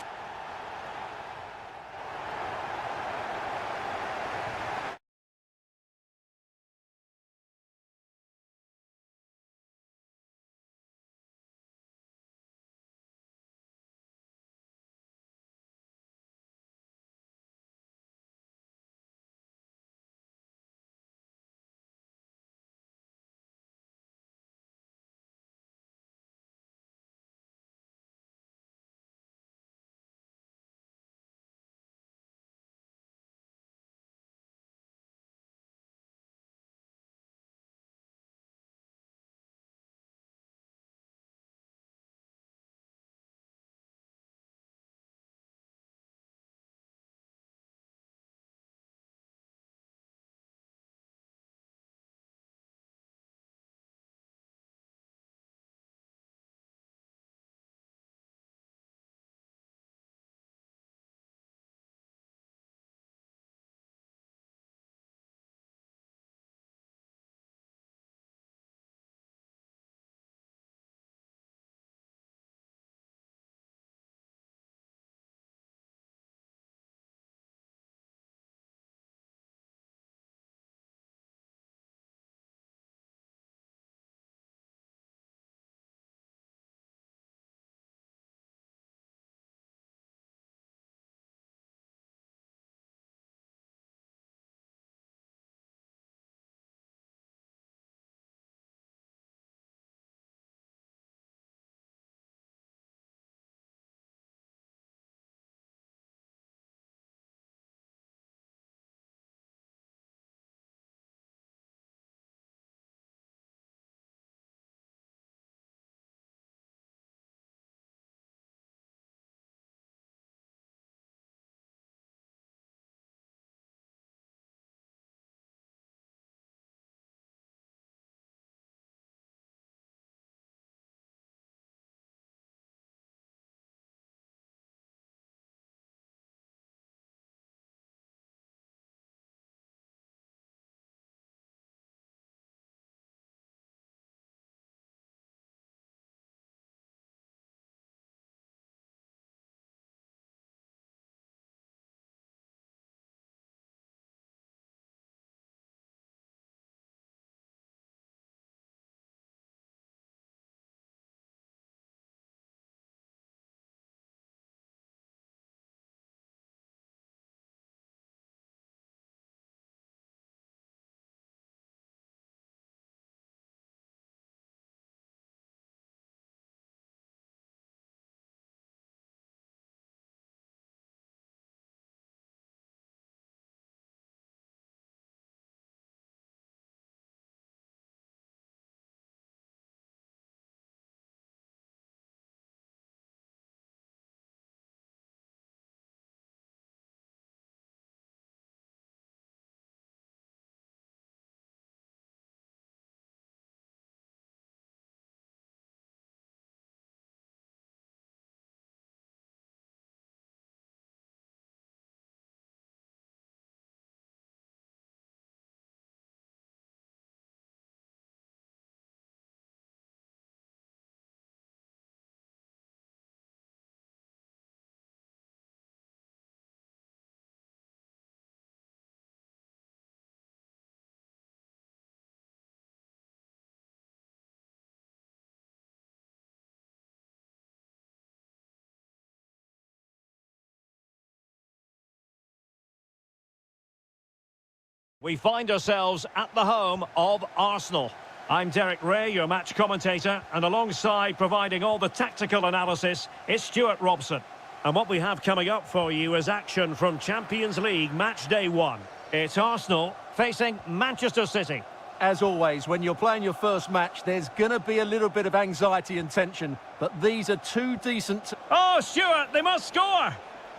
We find ourselves at the home of Arsenal. I'm Derek Ray, your match commentator, and alongside providing all the tactical analysis is Stuart Robson. And what we have coming up for you is action from Champions League match day 1. It's Arsenal facing Manchester City. As always, when you're playing your first match, there's going to be a little bit of anxiety and tension, but these are two decent... Oh, Stuart, they must score!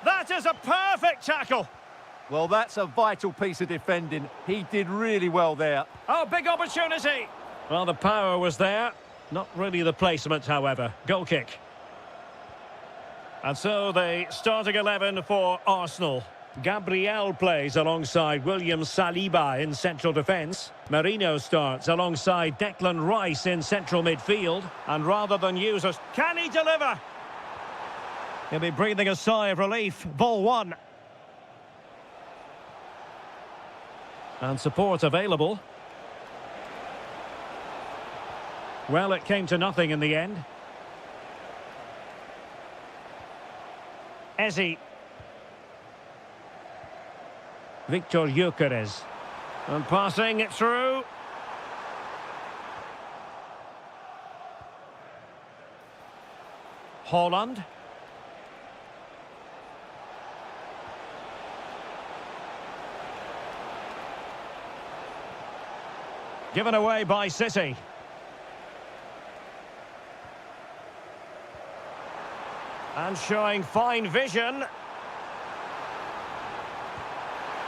That is a perfect tackle! Well, that's a vital piece of defending. He did really well there. Oh, big opportunity! Well, the power was there. Not really the placement, however. Goal kick. And so the starting 11 for Arsenal. Gabriel plays alongside William Saliba in central defence. Marino starts alongside Declan Rice in central midfield. And rather than use us, can he deliver? He'll be breathing a sigh of relief. Ball 1. And support available. Well, it came to nothing in the end. Eze. Victor Gyökeres. And passing it through. Holland. Given away by City. And showing fine vision.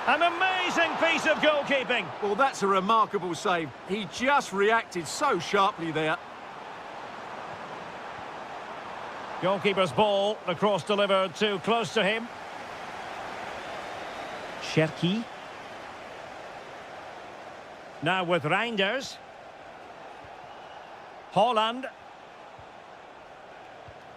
An amazing piece of goalkeeping. Well, that's a remarkable save. He just reacted so sharply there. Goalkeeper's ball, the cross delivered too close to him. Cherki. Now with Reinders. Holland.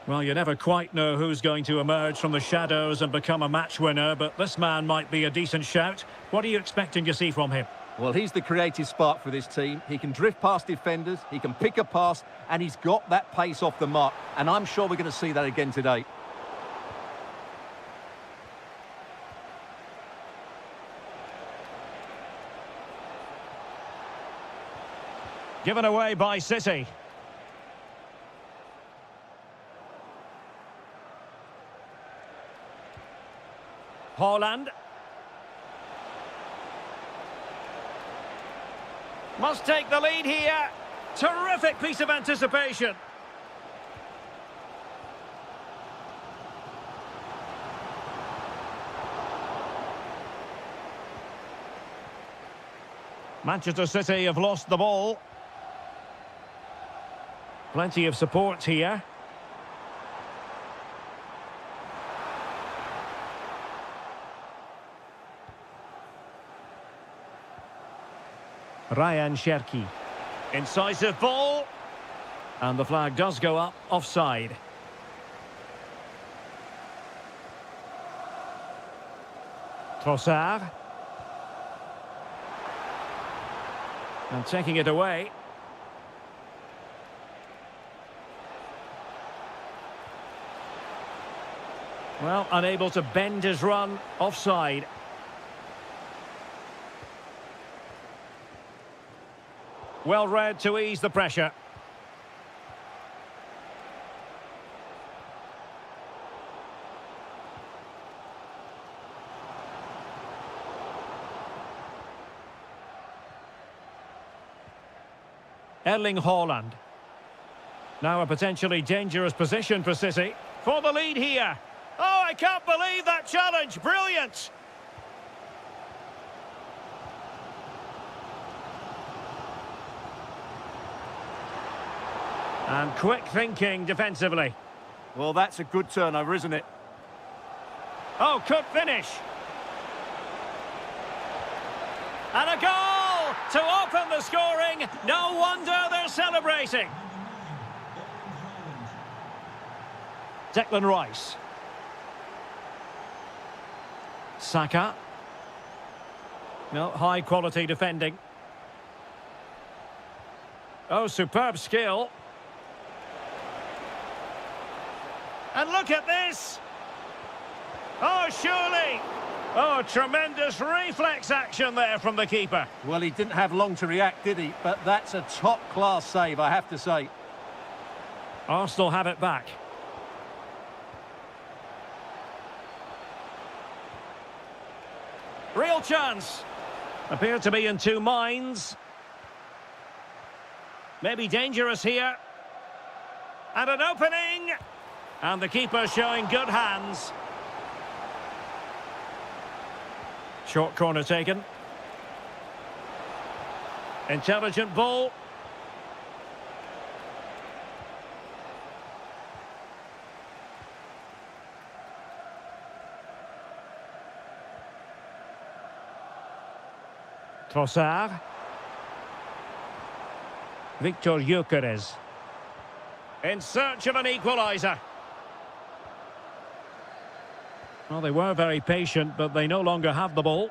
Well, you never quite know who's going to emerge from the shadows and become a match winner, but this man might be a decent shout. What are you expecting to see from him? Well, he's the creative spark for this team. He can drift past defenders, he can pick a pass, and he's got that pace off the mark. And I'm sure we're going to see that again today. Given away by City. Holland. Must take the lead here. Terrific piece of anticipation. Manchester City have lost the ball. Plenty of support here. Ryan Cherki. Incisive ball. And the flag does go up, offside. Trossard. And taking it away. Well, unable to bend his run, offside. Well read to ease the pressure. Erling Haaland. Now a potentially dangerous position for City. For the lead here. Oh, I can't believe that challenge. Brilliant. And quick thinking defensively. Well, that's a good turnover, isn't it? Oh, could finish. And a goal to open the scoring. No wonder they're celebrating. Declan Rice. Saka. No, high quality defending. Oh, superb skill. And look at this. Oh, surely. Oh, tremendous reflex action there from the keeper. Well, he didn't have long to react, did he? But that's a top-class save, I have to say. Arsenal have it back. Real chance. Appear to be in two minds. Maybe dangerous here. And an opening. And the keeper showing good hands. Short corner taken. Intelligent ball. Trossard. Victor Gyökeres. In search of an equaliser. Well, they were very patient, but they no longer have the ball.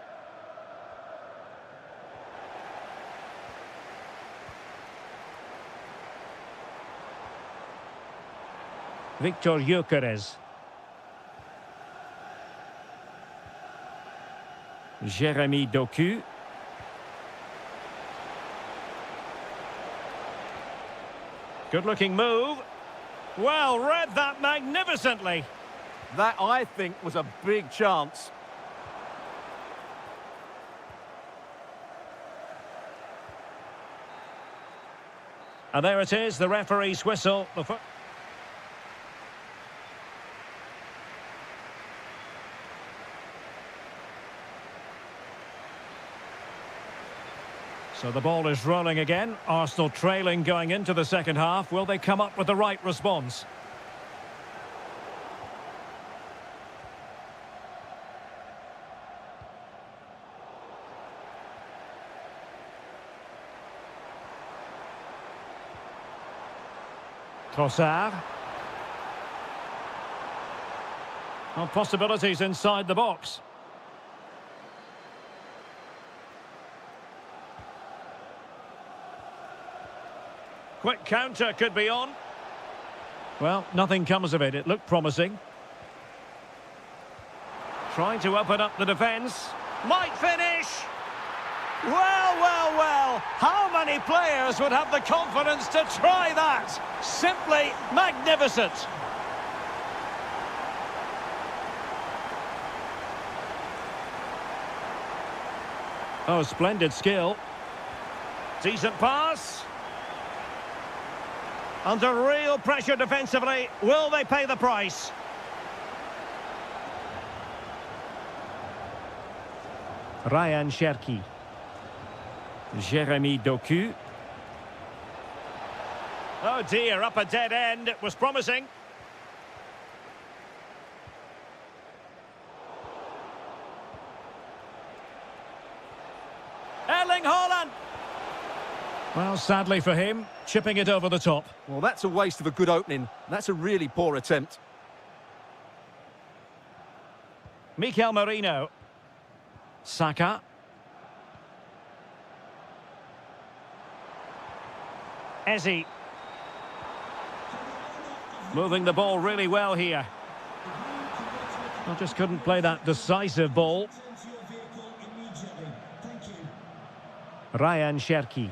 Victor Gyökeres. Jérémy Doku. Good-looking move. Well, read that magnificently. That, I think, was a big chance. And there it is, the referee's whistle. So the ball is rolling again. Arsenal trailing going into the second half. Will they come up with the right response? Trossard. Well, possibilities inside the box. Quick counter could be on. Well, nothing comes of it. It looked promising. Trying to open up the defence. Might finish. Well, well, well. How many players would have the confidence to try that? Simply magnificent. Oh, splendid skill. Decent pass. Under real pressure defensively. Will they pay the price? Ryan Cherki. Jérémy Doku. Oh dear, up a dead end. It was promising. Erling Haaland. Well, sadly for him, chipping it over the top. Well, that's a waste of a good opening. That's a really poor attempt. Mikel Merino. Saka. Eze. Moving the ball really well here. Well, just couldn't play that decisive ball. Ryan Cherki.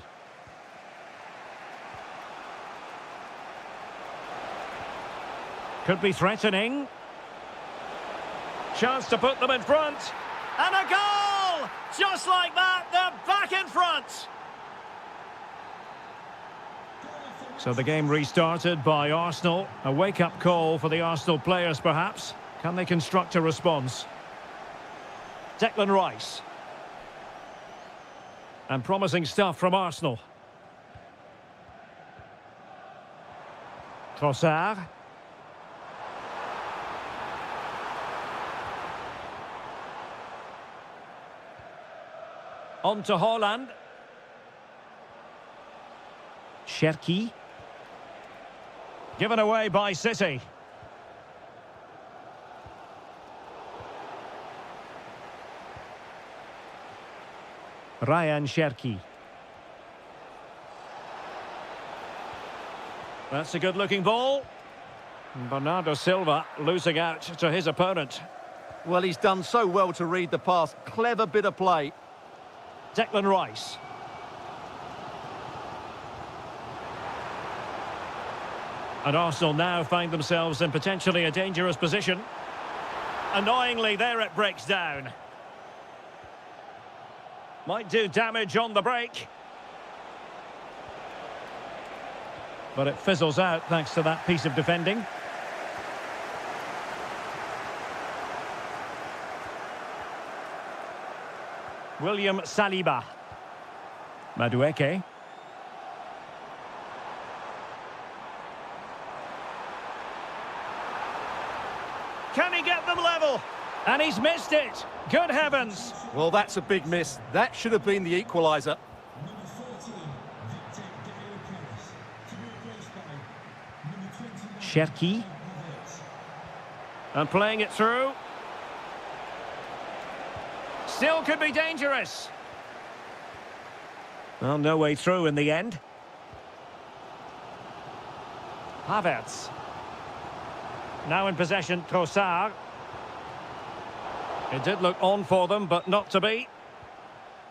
Could be threatening. Chance to put them in front. And a goal! Just like that, they're back in front. So the game restarted by Arsenal. A wake-up call for the Arsenal players, perhaps. Can they construct a response? Declan Rice. And promising stuff from Arsenal. Trossard. On to Haaland. Cherki. Given away by City. Ryan Cherki. That's a good-looking ball. Bernardo Silva losing out to his opponent. Well, he's done so well to read the pass. Clever bit of play. Declan Rice. And Arsenal now find themselves in potentially a dangerous position. Annoyingly, there it breaks down. Might do damage on the break. But it fizzles out thanks to that piece of defending. William Saliba. Madueke. Can he get them level? And he's missed it. Good heavens. Well, that's a big miss. That should have been the equaliser. Number 14, Victor Gaio Paris. To be replaced by number 29. Cherki. And playing it through. Still could be dangerous. Well, no way through in the end. Havertz. Now in possession, Trossard. It did look on for them, but not to be.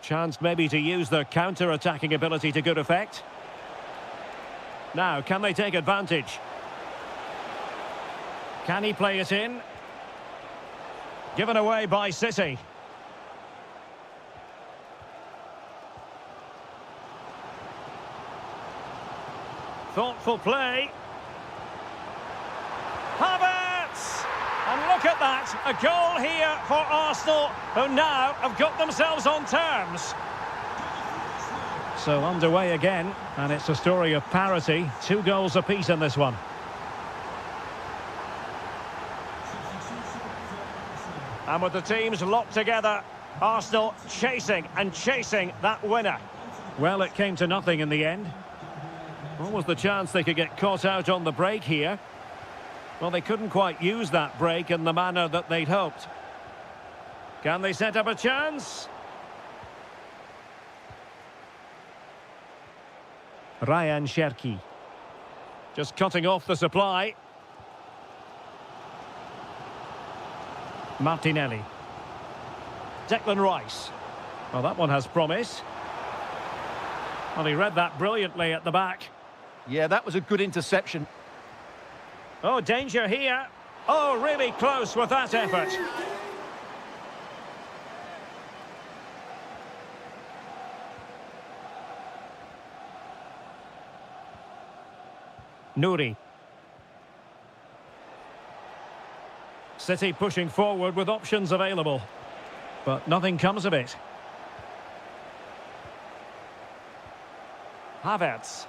Chance maybe to use their counter-attacking ability to good effect. Now, can they take advantage? Can he play it in? Given away by City. Thoughtful play. Havertz! And look at that, a goal here for Arsenal, who now have got themselves on terms. So underway again, and it's a story of parity. 2 goals apiece in this one. And with the teams locked together, Arsenal chasing and chasing that winner. Well, it came to nothing in the end. What was the chance they could get caught out on the break here? Well, they couldn't quite use that break in the manner that they'd hoped. Can they set up a chance? Ryan Cherki. Just cutting off the supply. Martinelli. Declan Rice. Well, that one has promise. Well, he read that brilliantly at the back. Yeah, that was a good interception. Oh, danger here. Oh, really close with that effort. Nouri. City pushing forward with options available. But nothing comes of it. Havertz.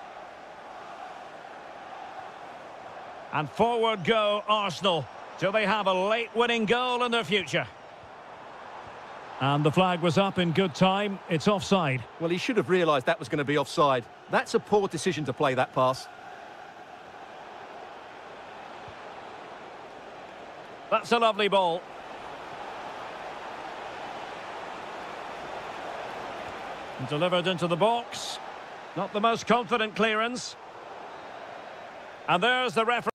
And forward go Arsenal. Do they have a late winning goal in their future? And the flag was up in good time. It's offside. Well, he should have realised that was going to be offside. That's a poor decision to play that pass. That's a lovely ball. And delivered into the box. Not the most confident clearance. And there's the referee.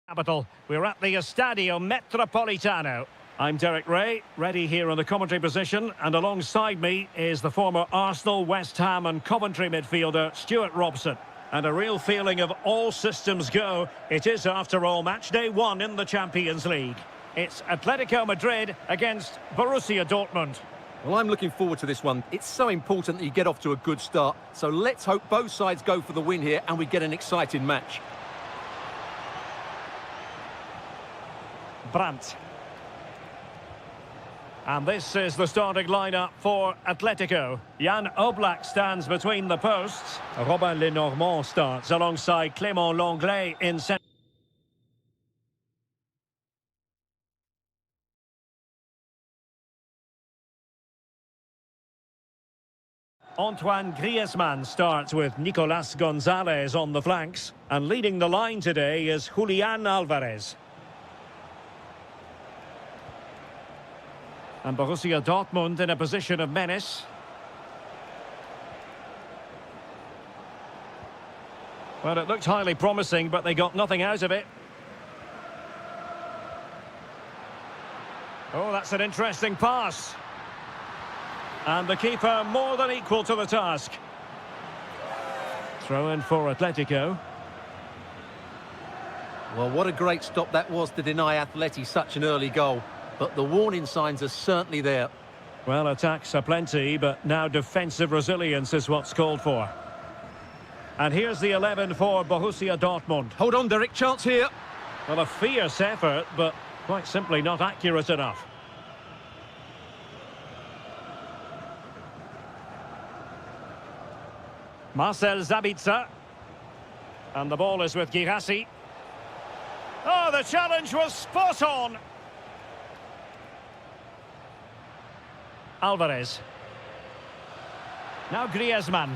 Capital. We're at the Estadio Metropolitano. I'm Derek Ray, ready here in the commentary position, and alongside me is the former Arsenal, West Ham and Coventry midfielder Stuart Robson. And a real feeling of all systems go. It is, after all, match day 1 in the Champions League. It's Atletico Madrid against Borussia Dortmund. Well, I'm looking forward to this one. It's so important that you get off to a good start. So let's hope both sides go for the win here and we get an exciting match. Brandt. And this is the starting lineup for Atletico. Jan Oblak stands between the posts. Robin Lenormand starts alongside Clément Lenglet in centre. Antoine Griezmann starts with Nicolas Gonzalez on the flanks. And leading the line today is Julian Alvarez. And Borussia Dortmund in a position of menace. Well, it looked highly promising, but they got nothing out of it. Oh, that's an interesting pass. And the keeper more than equal to the task. Throw in for Atletico. Well, what a great stop that was to deny Atleti such an early goal. But the warning signs are certainly there. Well, attacks are plenty, but now defensive resilience is what's called for. And here's the 11 for Borussia Dortmund. Hold on, Derek, chance here. Well, a fierce effort, but quite simply not accurate enough. Marcel Sabitzer. And the ball is with Girassi. Oh, the challenge was spot on. Alvarez. Now Griezmann.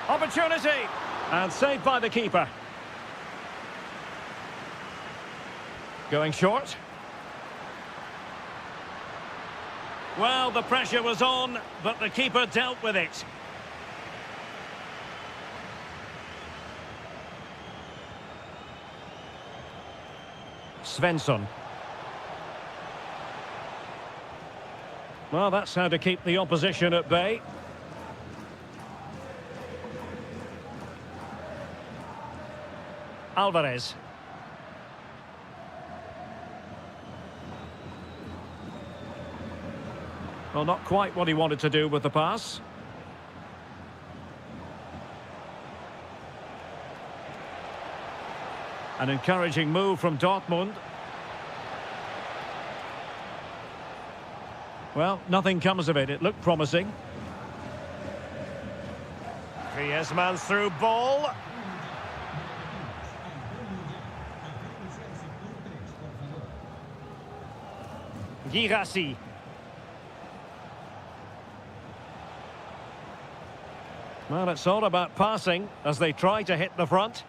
Opportunity. And saved by the keeper. Going short. Well, the pressure was on, but the keeper dealt with it. Svensson. Well, that's how to keep the opposition at bay. Alvarez. Well, not quite what he wanted to do with the pass. An encouraging move from Dortmund. Well, nothing comes of it. It looked promising. Griezmann's through ball. Girassi. Well, it's all about passing as they try to hit the front.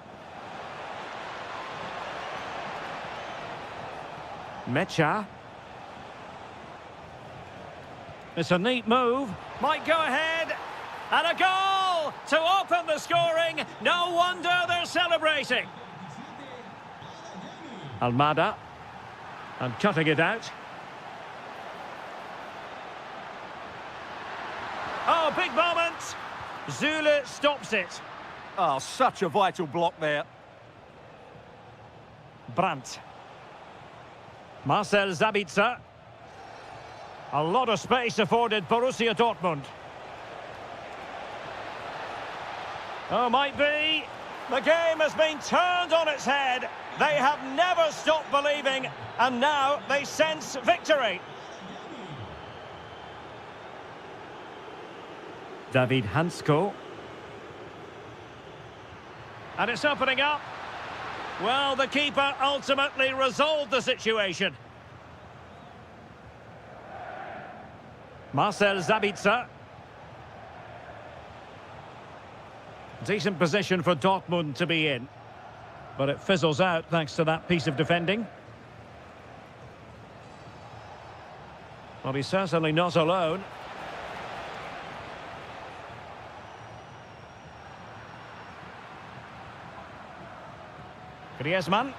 Mecha. It's a neat move. Might go ahead. And a goal to open the scoring. No wonder they're celebrating. Almada. And cutting it out. Oh, big moment. Zule stops it. Oh, such a vital block there. Brandt. Marcel Sabitzer. A lot of space afforded Borussia Dortmund. Oh, might be. The game has been turned on its head. They have never stopped believing, and now they sense victory. David Hansko. And it's opening up. Well, the keeper ultimately resolved the situation. Marcel Sabitzer. Decent position for Dortmund to be in. But it fizzles out thanks to that piece of defending. Well, he's certainly not alone. Griezmann.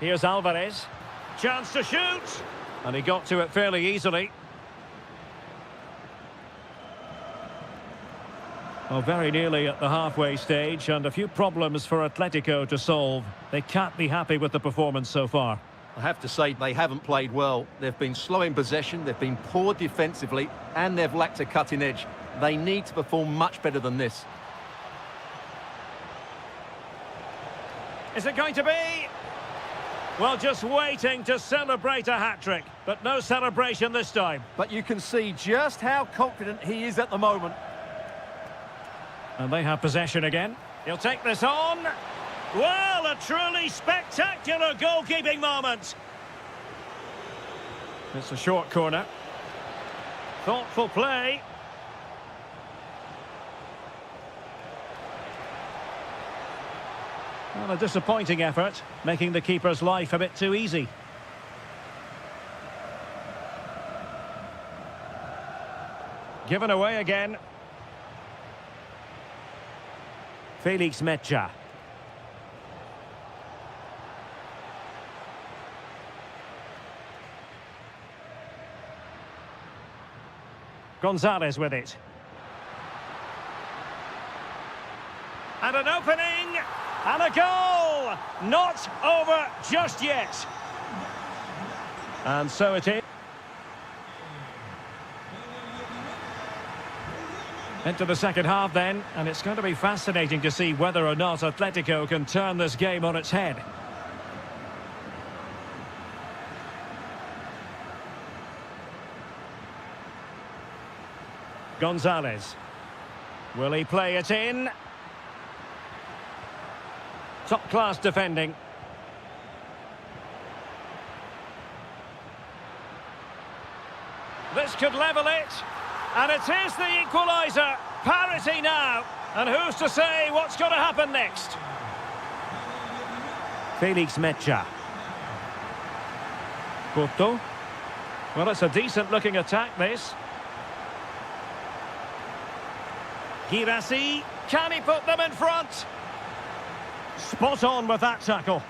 Here's Alvarez. Chance to shoot. And he got to it fairly easily. Well, very nearly at the halfway stage, and a few problems for Atletico to solve. They can't be happy with the performance so far. I have to say, they haven't played well. They've been slow in possession, they've been poor defensively, and they've lacked a cutting edge. They need to perform much better than this. Is it going to be? Well, just waiting to celebrate a hat-trick, but no celebration this time. But you can see just how confident he is at the moment. And they have possession again. He'll take this on. Well, a truly spectacular goalkeeping moment. It's a short corner. Thoughtful play. Well, a disappointing effort, making the keeper's life a bit too easy. Given away again. Felix Mecha. Gonzalez with it. And an opening! And a goal! Not over just yet. And so it is. Into the second half then, and it's going to be fascinating to see whether or not Atletico can turn this game on its head. Gonzalez. Will he play it in? Top-class defending. This could level it. And it is the equaliser. Parity now. And who's to say what's going to happen next? Felix Mecha. Porto. Well, it's a decent-looking attack, this. Girassi. Can he put them in front? Spot on with that tackle.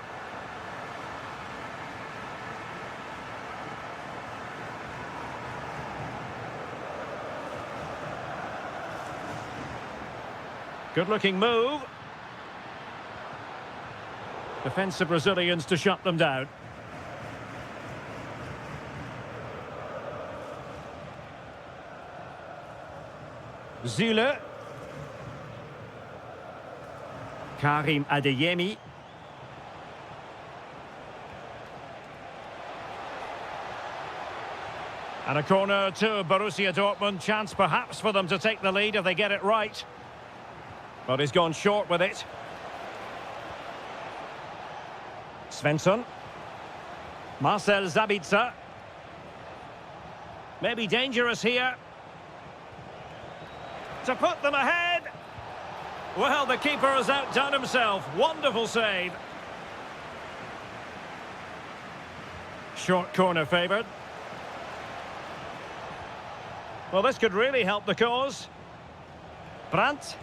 Good-looking move. Defensive Brazilians to shut them down. Zule. Karim Adeyemi. And a corner to Borussia Dortmund. Chance perhaps for them to take the lead if they get it right. But he's gone short with it. Svensson. Marcel Sabitzer. Maybe dangerous here. To put them ahead. Well, the keeper has outdone himself. Wonderful save. Short corner favoured. Well, this could really help the cause. Brandt.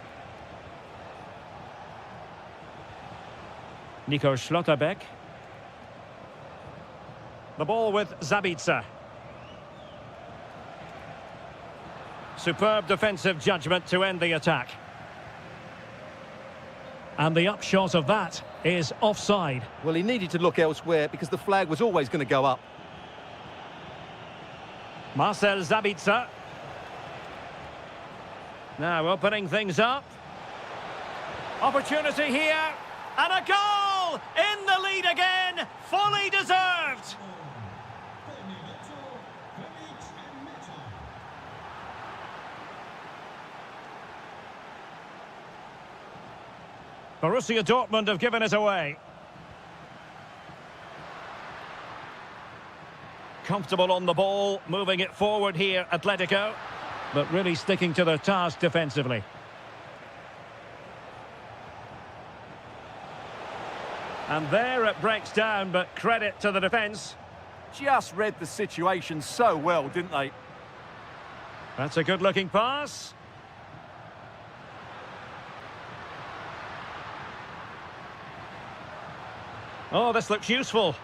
Nico Schlotterbeck. The ball with Sabitzer. Superb defensive judgment to end the attack. And the upshot of that is offside. Well, he needed to look elsewhere because the flag was always going to go up. Marcel Sabitzer. Now opening things up. Opportunity here. And a goal! In the lead again! Fully deserved! Borussia Dortmund have given it away. Comfortable on the ball, moving it forward here, Atletico. But really sticking to their task defensively. And there it breaks down, but credit to the defence. Just read the situation so well, didn't they? That's a good-looking pass. Oh, this looks useful.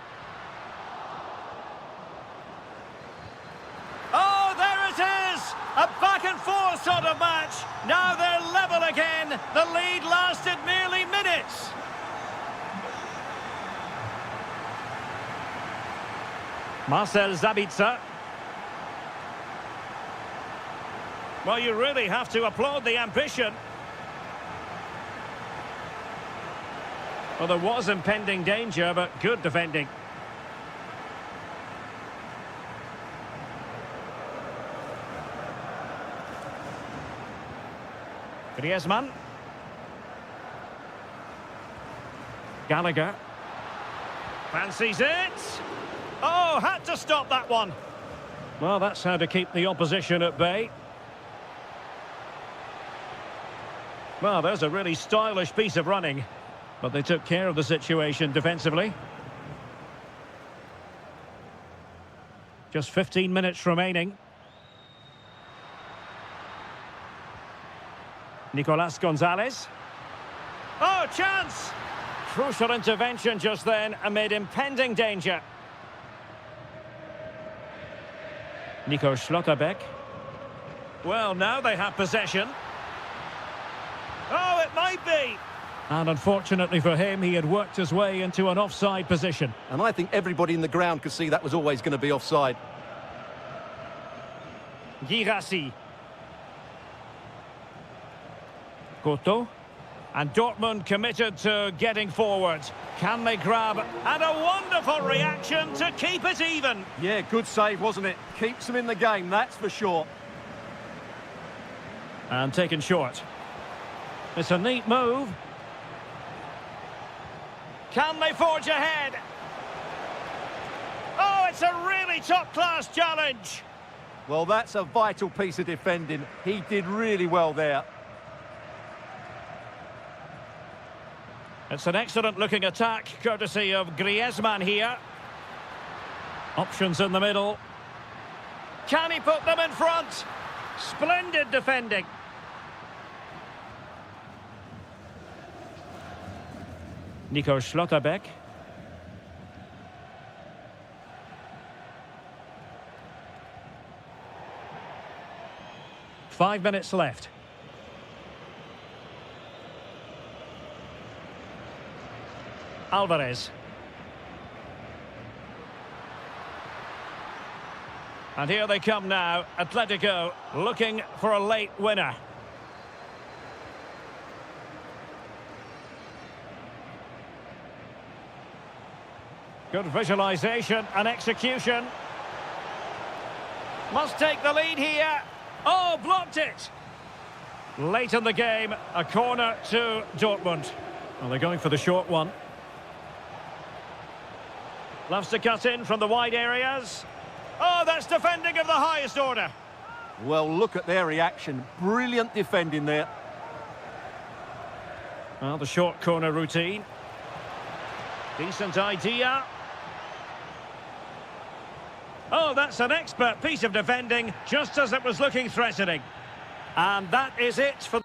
Oh, there it is! A back-and-forth sort of match. Now they're level again. The lead lasted merely minutes. Marcel Zabitzer. Well, you really have to applaud the ambition. Well, there was impending danger, but good defending. Griezmann. Gallagher. Fancies it. Oh, had to stop that one. Well, that's how to keep the opposition at bay. Well, there's a really stylish piece of running, but they took care of the situation defensively. Just 15 minutes remaining. Nicolas Gonzalez. Oh, chance! Crucial intervention just then amid impending danger. Nico Schlotterbeck. Well, now they have possession. Oh, it might be! And unfortunately for him, he had worked his way into an offside position. And I think everybody in the ground could see that was always going to be offside. Girassi. Couto. And Dortmund committed to getting forward. Can they grab? And a wonderful reaction to keep it even. Yeah, good save, wasn't it? Keeps them in the game, that's for sure. And taken short. It's a neat move. Can they forge ahead? Oh, it's a really top-class challenge. Well, that's a vital piece of defending. He did really well there. It's an excellent-looking attack, courtesy of Griezmann here. Options in the middle. Can he put them in front? Splendid defending. Nico Schlotterbeck. Five minutes left. Alvarez. And here they come now, Atletico looking for a late winner. Good visualization and execution. Must take the lead here. Oh, blocked it. Late in the game, a corner to Dortmund. Well, they're going for the short one. Loves to cut in from the wide areas. Oh, that's defending of the highest order. Well, look at their reaction. Brilliant defending there. Well, the short corner routine. Decent idea. Oh, that's an expert piece of defending, just as it was looking threatening. And that is it for...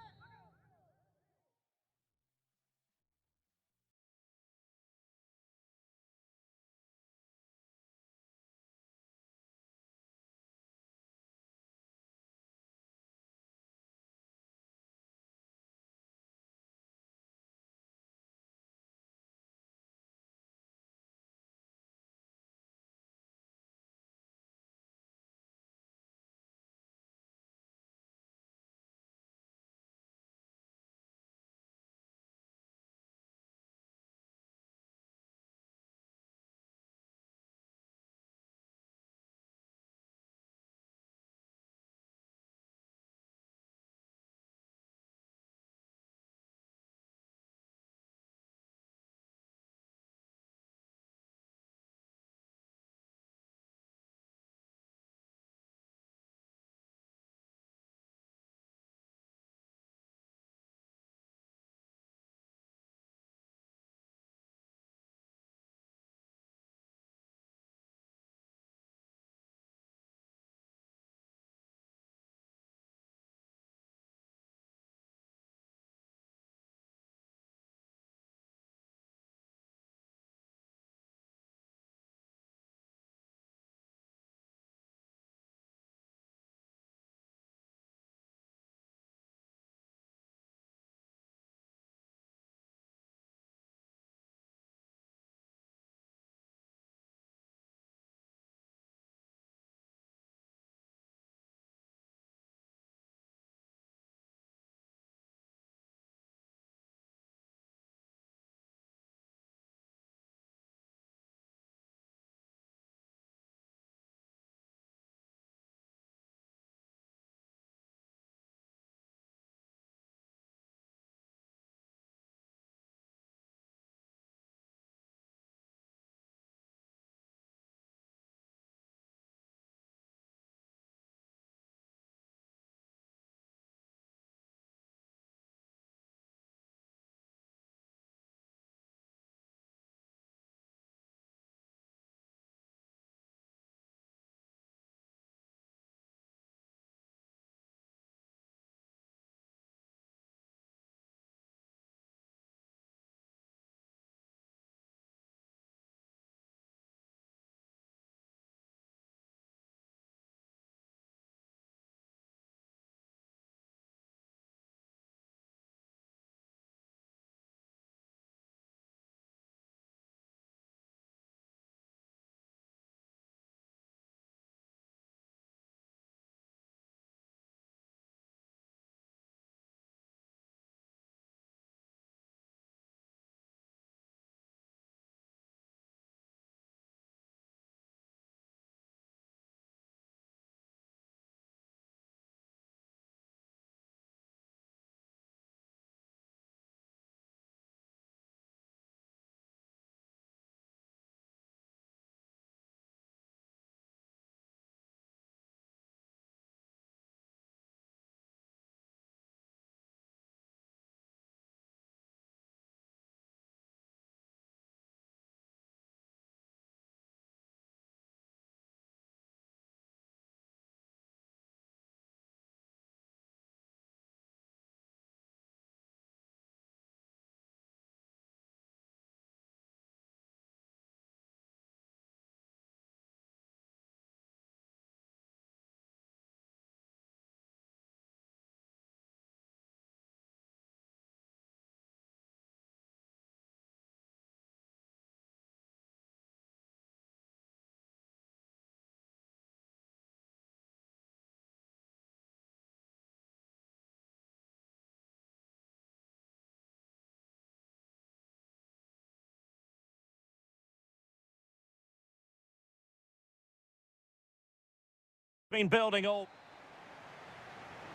Been building all.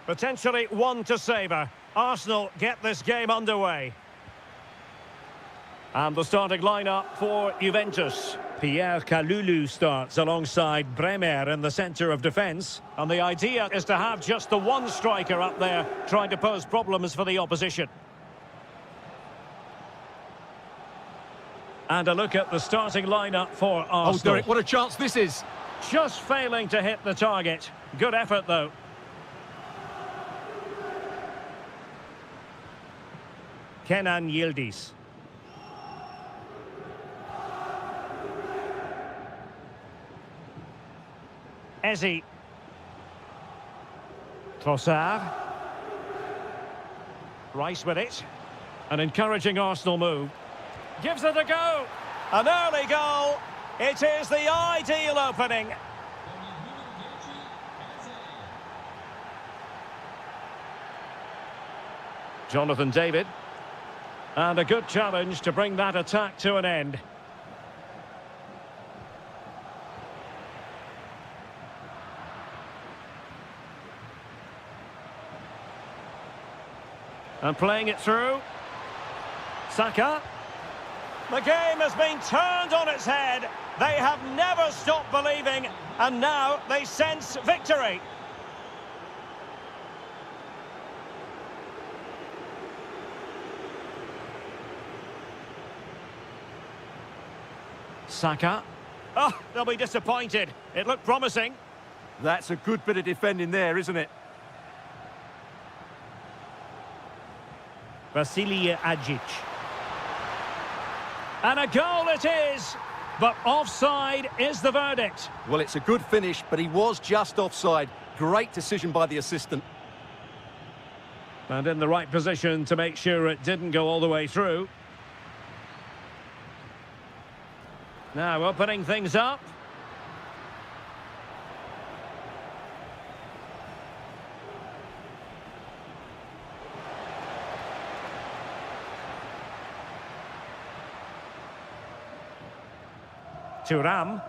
Potentially one to savour. Arsenal get this game underway. And the starting lineup for Juventus. Pierre Kalulu starts alongside Bremer in the centre of defence. And the idea is to have just the one striker up there trying to pose problems for the opposition. And a look at the starting lineup for Arsenal. Oh, Derek, what a chance this is. Just failing to hit the target. Good effort, though. Kenan Yildiz. Ezi. Trossard. Rice with it. An encouraging Arsenal move. Gives it a go. An early goal. It is the ideal opening. Jonathan David. And a good challenge to bring that attack to an end. And playing it through. Saka. The game has been turned on its head. They have never stopped believing, and now they sense victory. Saka. Oh, they'll be disappointed. It looked promising. That's a good bit of defending there, isn't it? Vasilije Agic. And a goal it is, but offside is the verdict. Well, it's a good finish, but he was just offside. Great decision by the assistant. And in the right position to make sure it didn't go all the way through. Now opening things up. Thuram.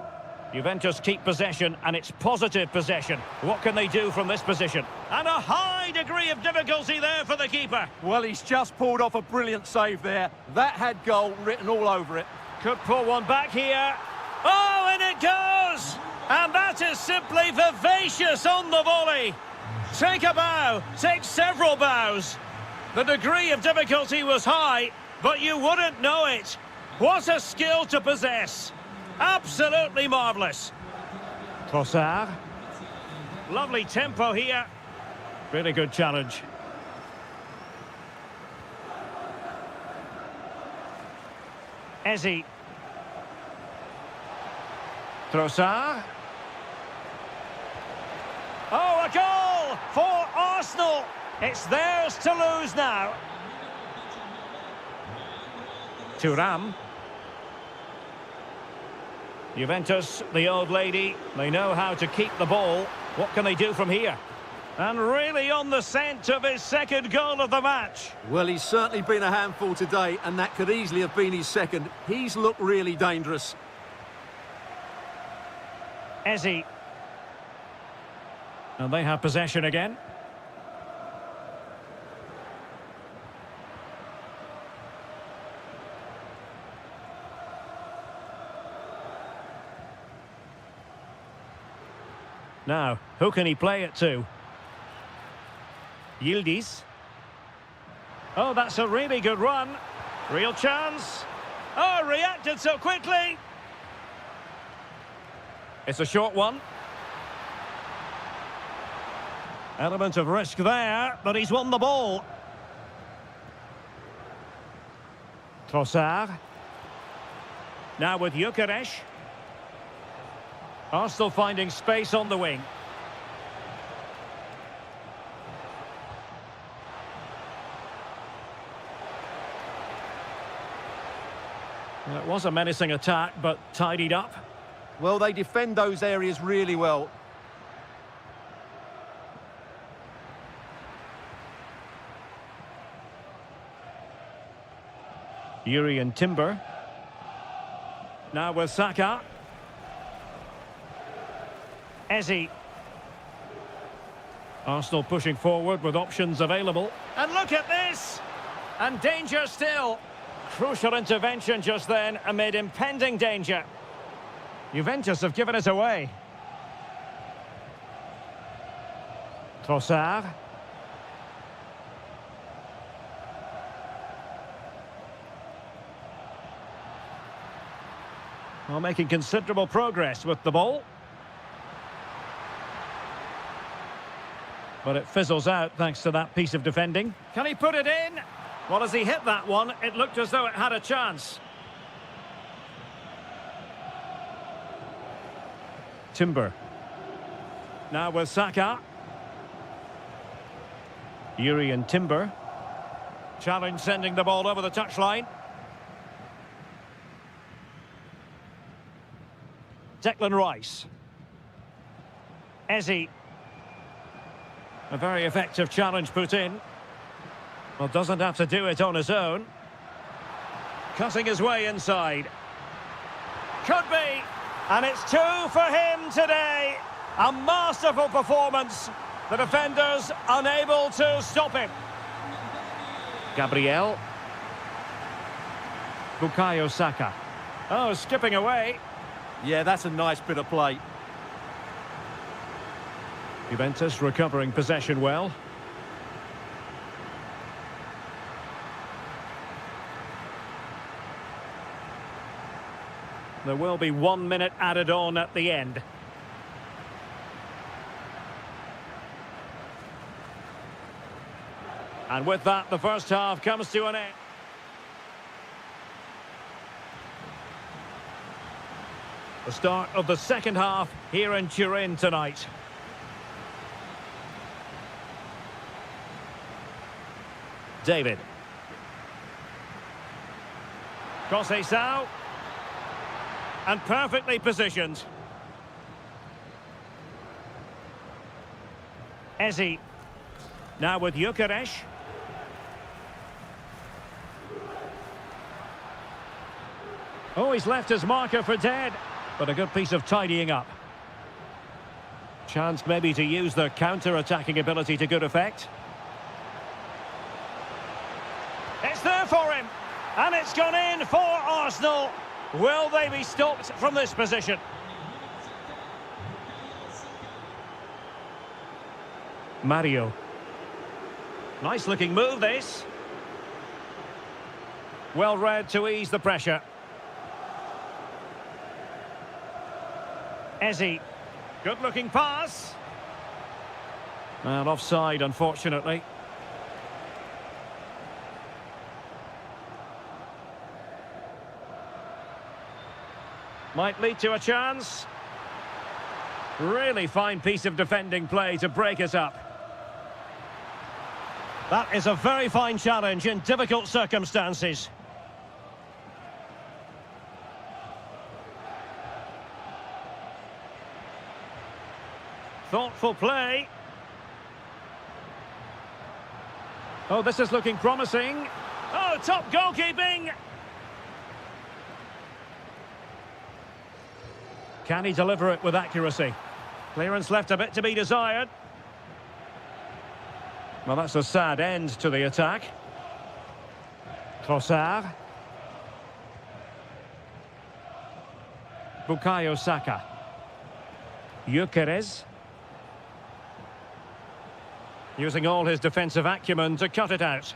Juventus keep possession, and it's positive possession. What can they do from this position? And a high degree of difficulty there for the keeper. Well, he's just pulled off a brilliant save there. That had goal written all over it. Could pull one back here. Oh, and it goes! And that is simply vivacious on the volley. Take a bow, take several bows. The degree of difficulty was high, but you wouldn't know it. What a skill to possess. Absolutely marvellous. Trossard. Lovely tempo here. Really good challenge. Ezi. Trossard. Oh, a goal for Arsenal. It's theirs to lose now. Thuram. Juventus, the old lady, they know how to keep the ball. What can they do from here? And really on the scent of his second goal of the match. Well, he's certainly been a handful today, and that could easily have been his second. He's looked really dangerous. Ezi. And they have possession again. Now, who can he play it to? Yildiz. Oh, that's a really good run. Real chance. Oh, reacted so quickly. It's a short one. Element of risk there, but he's won the ball. Trossard. Now with Gyökeres. Arsenal finding space on the wing. Well, it was a menacing attack, but tidied up. Well, they defend those areas really well. Yuri and Timber. Now with Saka. Ezi. Arsenal pushing forward with options available. And look at this! And danger still. Crucial intervention just then amid impending danger. Juventus have given it away. Trossard. Well, making considerable progress with the ball. But it fizzles out thanks to that piece of defending. Can he put it in? Well, as he hit that one, it looked as though it had a chance. Timber. Now with Saka. Yuri and Timber. Challenge sending the ball over the touchline. Declan Rice. Eze. A very effective challenge put in. Well, doesn't have to do it on his own. Cutting his way inside. Could be. And it's 2 for him today. A masterful performance. The defenders unable to stop him. Gabriel. Bukayo Saka. Oh, skipping away. Yeah, that's a nice bit of play. Juventus recovering possession well. There will be 1 minute added on at the end. And with that, the first half comes to an end. The start of the second half here in Turin tonight. David. Conceição. And perfectly positioned. Eze. Now with Gyökeres. Oh, he's left his marker for dead. But a good piece of tidying up. Chance maybe to use their counter-attacking ability to good effect. It's there for him. And it's gone in for Arsenal. Will they be stopped from this position? Mario. Nice looking move, this. Well read to ease the pressure. Eze. Good looking pass. And offside, unfortunately. Might lead to a chance. Really fine piece of defending play to break us up. That is a very fine challenge in difficult circumstances. Thoughtful play. Oh, this is looking promising. Oh, top goalkeeping. Can he deliver it with accuracy? Clearance left a bit to be desired. Well, that's a sad end to the attack. Trossard. Bukayo Saka. Gyökeres. Using all his defensive acumen to cut it out.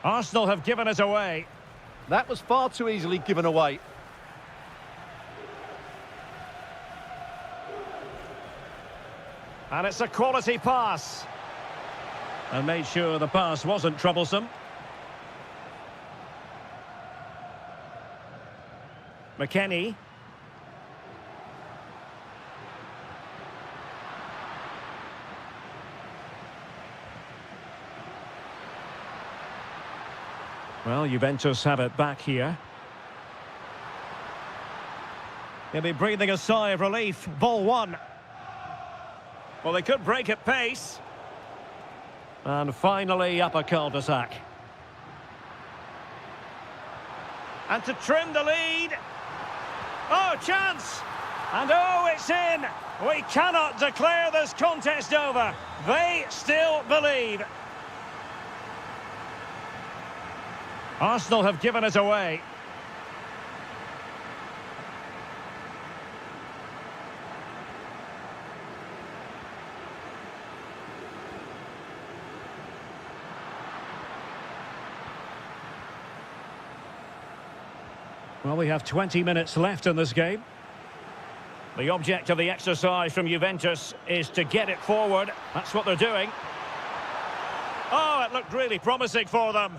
Arsenal have given it away. That was far too easily given away. And it's a quality pass. And made sure the pass wasn't troublesome. McKennie. Well, Juventus have it back here. He'll be breathing a sigh of relief. Ball one. Well, they could break at pace. And finally up a cul-de-sac. And to trim the lead. Oh, chance! And oh, it's in! We cannot declare this contest over. They still believe. Arsenal have given it away. Well, we have 20 minutes left in this game. The object of the exercise from Juventus is to get it forward. That's what they're doing. Oh, it looked really promising for them.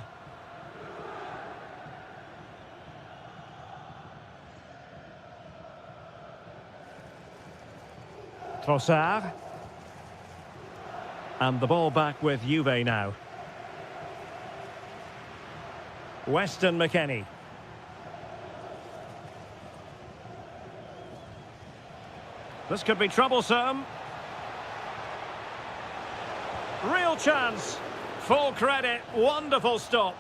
Trossard. And the ball back with Juve now. Weston McKennie. This could be troublesome. Real chance. Full credit. Wonderful stop.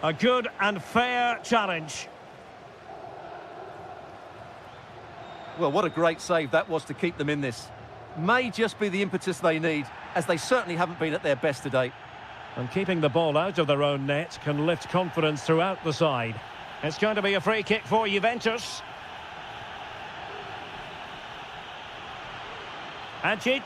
A good and fair challenge. Well, what a great save that was to keep them in this. May just be the impetus they need, as they certainly haven't been at their best today. And keeping the ball out of their own net can lift confidence throughout the side. It's going to be a free kick for Juventus. Ajic.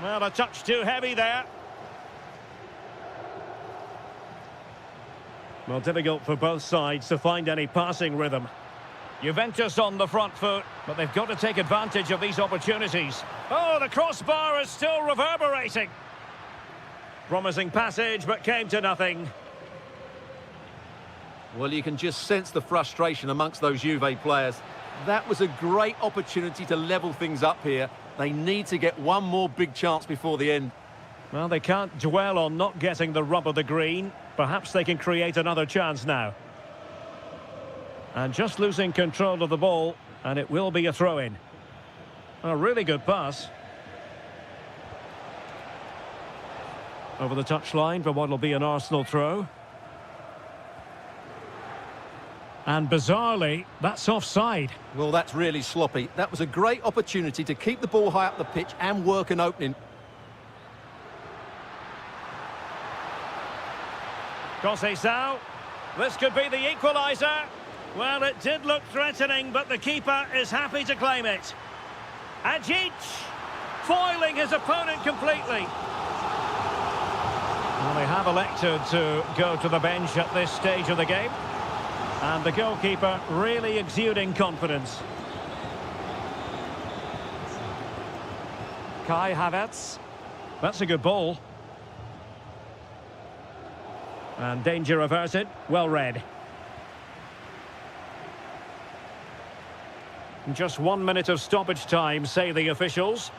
Well, a touch too heavy there. Well, difficult for both sides to find any passing rhythm. Juventus on the front foot, but they've got to take advantage of these opportunities. Oh, the crossbar is still reverberating. Promising passage, but came to nothing. Well, you can just sense the frustration amongst those Juve players. That was a great opportunity to level things up here. They need to get one more big chance before the end. Well, they can't dwell on not getting the rub of the green. Perhaps they can create another chance now. And just losing control of the ball, and it will be a throw-in. A really good pass. Over the touchline for what will be an Arsenal throw. And bizarrely, that's offside. Well, that's really sloppy. That was a great opportunity to keep the ball high up the pitch and work an opening. Conceição. This could be the equaliser. Well, it did look threatening, but the keeper is happy to claim it. Ajic, foiling his opponent completely. Well, they have elected to go to the bench at this stage of the game. And the goalkeeper really exuding confidence. Kai Havertz. That's a good ball. And danger averted. Well read. Just 1 minute of stoppage time, say the officials.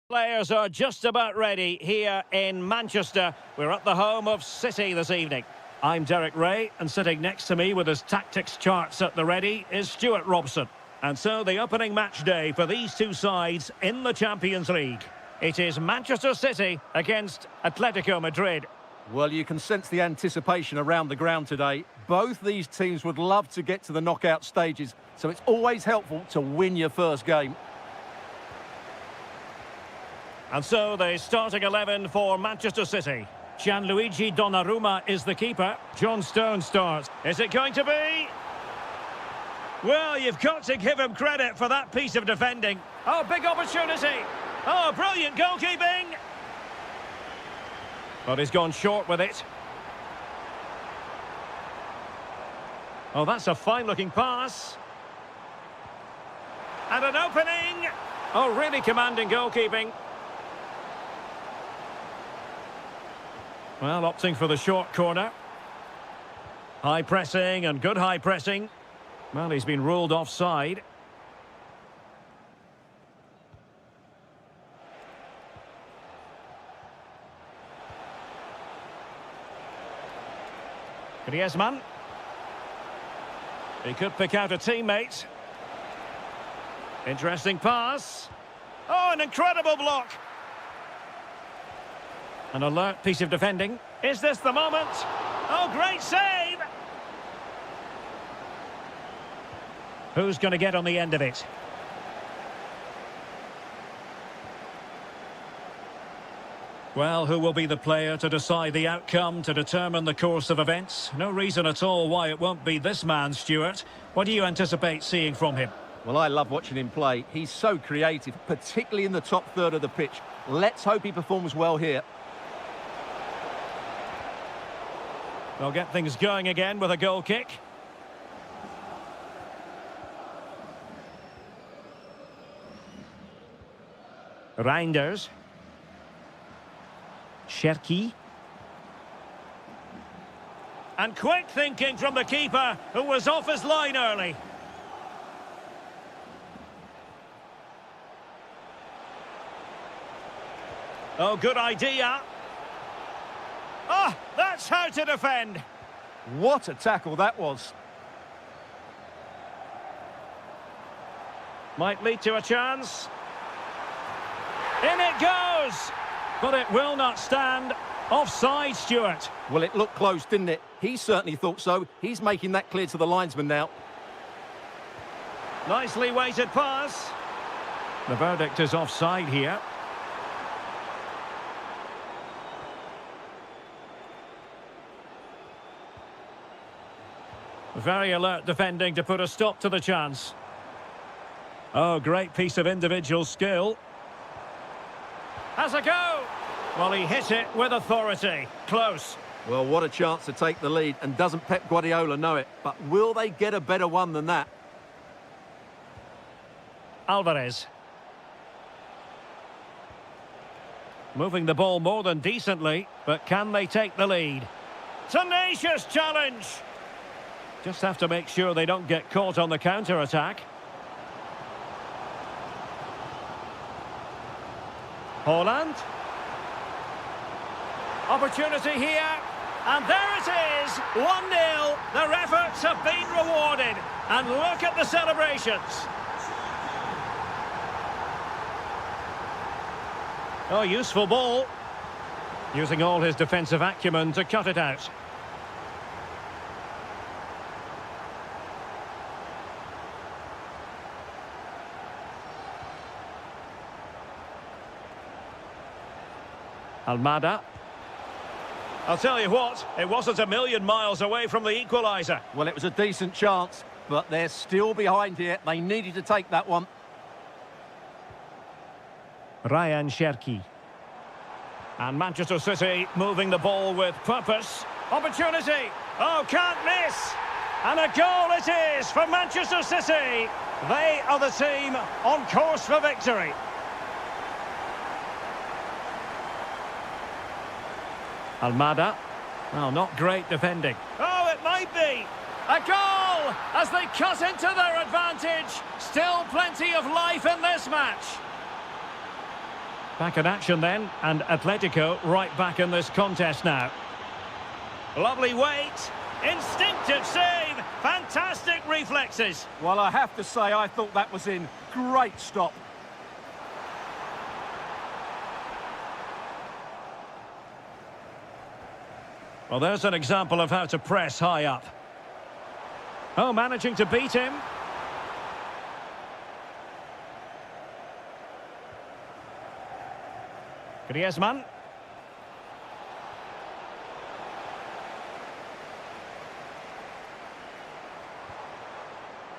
Players are just about ready here in Manchester. We're at the home of City this evening. I'm Derek Ray, and sitting next to me with his tactics charts at the ready is Stuart Robson. And so the opening match day for these two sides in the Champions League. It is Manchester City against Atletico Madrid. Well, you can sense the anticipation around the ground today. Both these teams would love to get to the knockout stages, so it's always helpful to win your first game. And so the starting 11 for Manchester City. Gianluigi Donnarumma is the keeper. John Stones starts. Is it going to be? Well, you've got to give him credit for that piece of defending. Oh, big opportunity. Oh, brilliant goalkeeping. But he's gone short with it. Oh, that's a fine-looking pass. And an opening. Oh, really commanding goalkeeping. Well, opting for the short corner. High pressing and good high pressing. Well, he's been ruled offside. Griezmann. He could pick out a teammate. Interesting pass. Oh, an incredible block. An alert piece of defending. Is this the moment? Oh, great save! Who's going to get on the end of it? Well, who will be the player to decide the outcome, to determine the course of events? No reason at all why it won't be this man, Stuart. What do you anticipate seeing from him? Well, I love watching him play. He's so creative, particularly in the top third of the pitch. Let's hope he performs well here. They'll get things going again with a goal kick. Reinders. Cherki. And quick thinking from the keeper, who was off his line early. Oh, good idea. Oh, that's how to defend. What a tackle that was. Might lead to a chance. In it goes! But it will not stand. Offside, Stuart. Well, it looked close, didn't it? He certainly thought so. He's making that clear to the linesman now. Nicely weighted pass. The verdict is offside here. Very alert defending to put a stop to the chance. Oh, great piece of individual skill. Has a go! Well, he hit it with authority. Close. Well, what a chance to take the lead, and doesn't Pep Guardiola know it? But will they get a better one than that? Alvarez. Moving the ball more than decently, but can they take the lead? Tenacious challenge! Just have to make sure they don't get caught on the counter-attack. Haaland. Opportunity here. And there it is, 1-0. Their efforts have been rewarded. And look at the celebrations. Oh, useful ball. Using all his defensive acumen to cut it out. Almada. I'll tell you what, it wasn't a million miles away from the equaliser. Well, it was a decent chance, but they're still behind here. They needed to take that one. Ryan Cherki. And Manchester City moving the ball with purpose. Opportunity. Oh, can't miss. And a goal it is for Manchester City. They are the team on course for victory. Almada. Well, not great defending. Oh, it might be. A goal as they cut into their advantage. Still plenty of life in this match. Back in action then, and Atletico right back in this contest now. Lovely weight, instinctive save, fantastic reflexes. Well, I have to say, I thought that was in. Great stop. Well, there's an example of how to press high up. Oh, managing to beat him. Griezmann.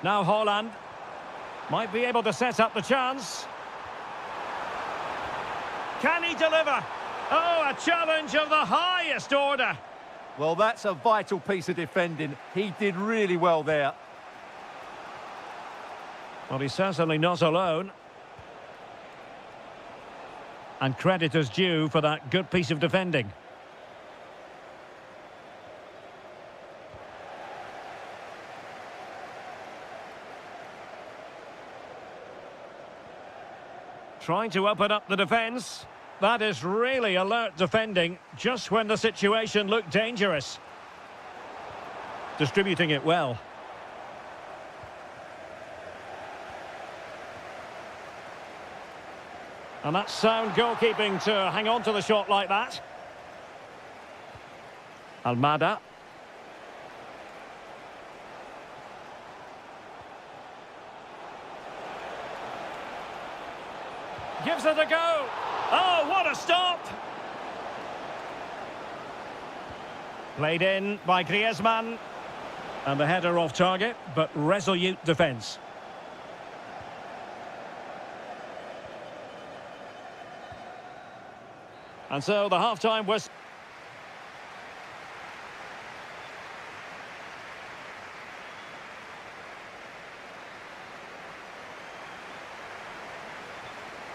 Now Haaland. Might be able to set up the chance. Can he deliver? Oh, a challenge of the highest order. Well, that's a vital piece of defending. He did really well there. Well, he's certainly not alone. And credit is due for that good piece of defending. Trying to open up the defence. That is really alert defending, just when the situation looked dangerous. Distributing it well. And that's sound goalkeeping to hang on to the shot like that. Almada. Gives it a go. Oh, what a stop! Played in by Griezmann. And the header off target, but resolute defence. And so the half-time was...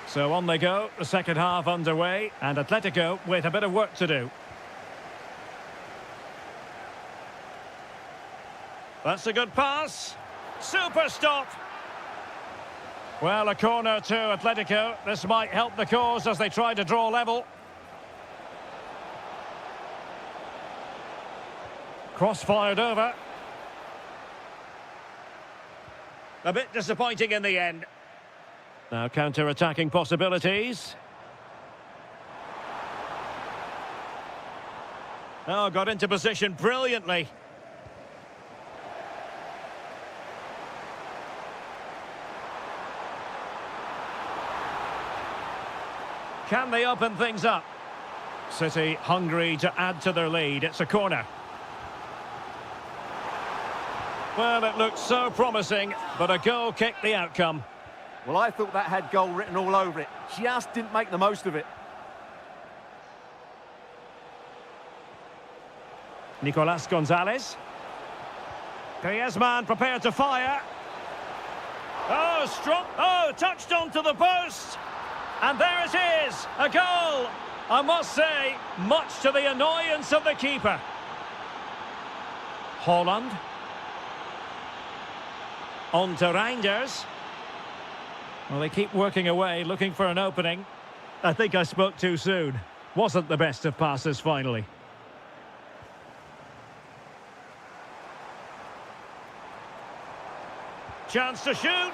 So on they go, the second half underway, and Atletico with a bit of work to do. That's a good pass. Super stop. Well, a corner to Atletico. This might help the cause as they try to draw level. Cross fired over. A bit disappointing in the end. Now counter-attacking possibilities. Oh, got into position brilliantly. Can they open things up? City hungry to add to their lead. It's a corner. Well, it looked so promising, but a goal kicked the outcome. Well, I thought that had goal written all over it. Just didn't make the most of it. Nicolas Gonzalez. Griezmann prepared to fire. Oh, strong. Oh, touched onto the post. And there it is, a goal. I must say, much to the annoyance of the keeper. Haaland. On to Reinders. Well, they keep working away, looking for an opening. I think I spoke too soon. Wasn't the best of passes, finally. Chance to shoot.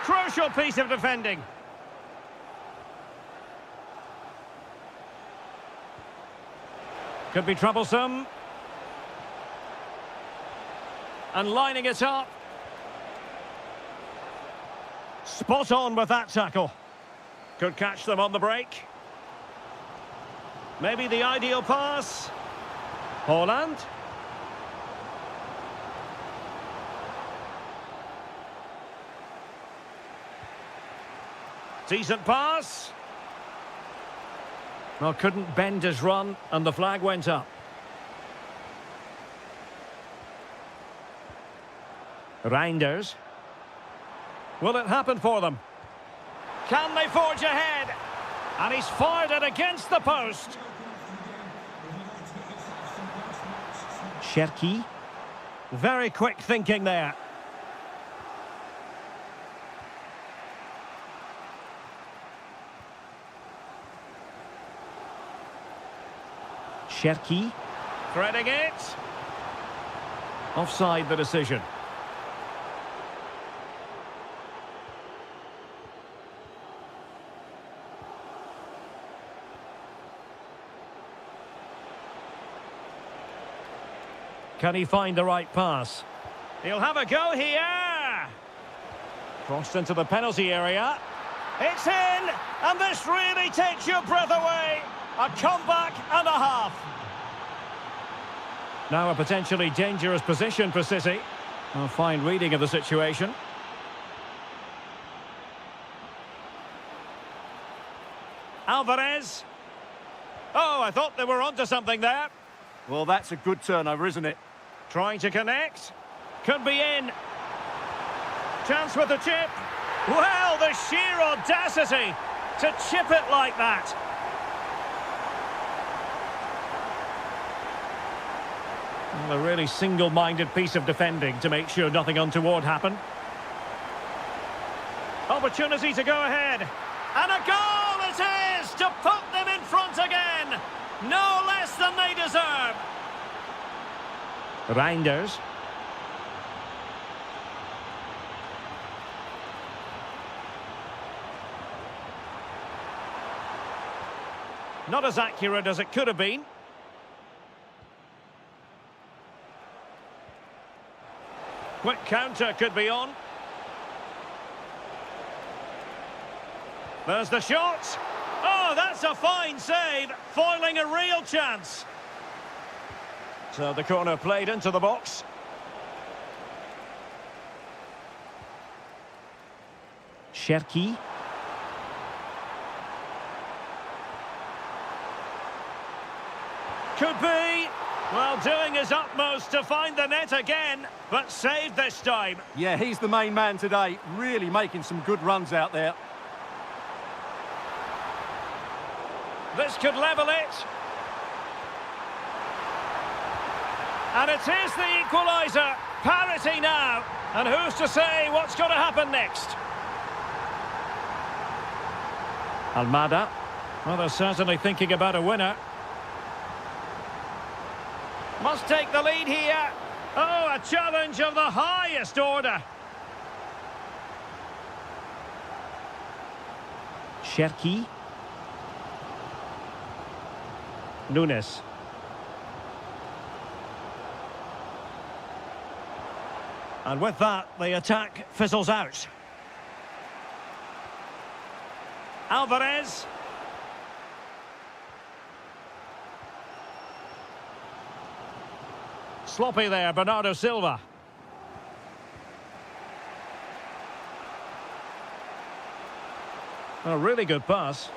Crucial piece of defending. Could be troublesome. And lining it up. Spot on with that tackle. Could catch them on the break. Maybe the ideal pass. Haaland. Decent pass. Well, couldn't bend his run, and the flag went up. Reinders. Will it happen for them? Can they forge ahead? And he's fired it against the post. Cherki. Very quick thinking there. Cherki. Threading it. Offside the decision. Can he find the right pass? He'll have a go here! Crossed into the penalty area. It's in! And this really takes your breath away! A comeback and a half. Now a potentially dangerous position for City. A fine reading of the situation. Alvarez. Oh, I thought they were onto something there. Well, that's a good turnover, isn't it? Trying to connect. Could be in. Chance with the chip. Well, the sheer audacity to chip it like that. Well, a really single-minded piece of defending to make sure nothing untoward happened. Opportunity to go ahead. And a goal it is to put them in front again. No less than they deserve. Reinders. Not as accurate as it could have been. Quick counter could be on. There's the shot. Oh, that's a fine save, foiling a real chance. So the corner played into the box. Cherki. Could be. Well, doing his utmost to find the net again, but saved this time. Yeah, he's the main man today, really making some good runs out there. This could level it. And it is the equaliser. Parity now. And who's to say what's going to happen next? Almada. Well, they're certainly thinking about a winner. Must take the lead here. Oh, a challenge of the highest order. Cherki. Nunes. And with that, the attack fizzles out. Alvarez. Sloppy there, Bernardo Silva. A really good pass.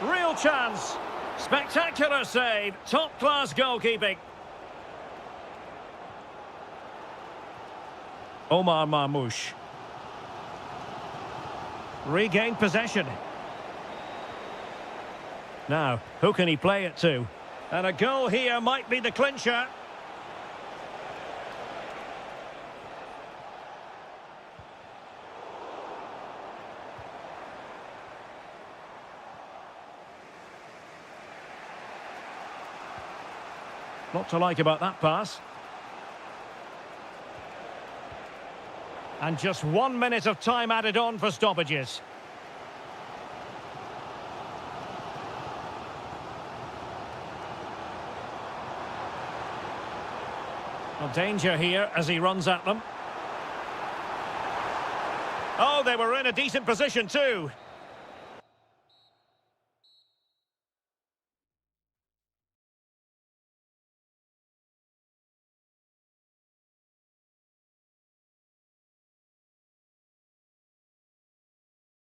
Real chance. Spectacular save. Top-class goalkeeping. Omar Marmoush. Regained possession. Now, who can he play it to? And a goal here might be the clincher. Lot to like about that pass. And just 1 minute of time added on for stoppages. Well, danger here as he runs at them. Oh, they were in a decent position too.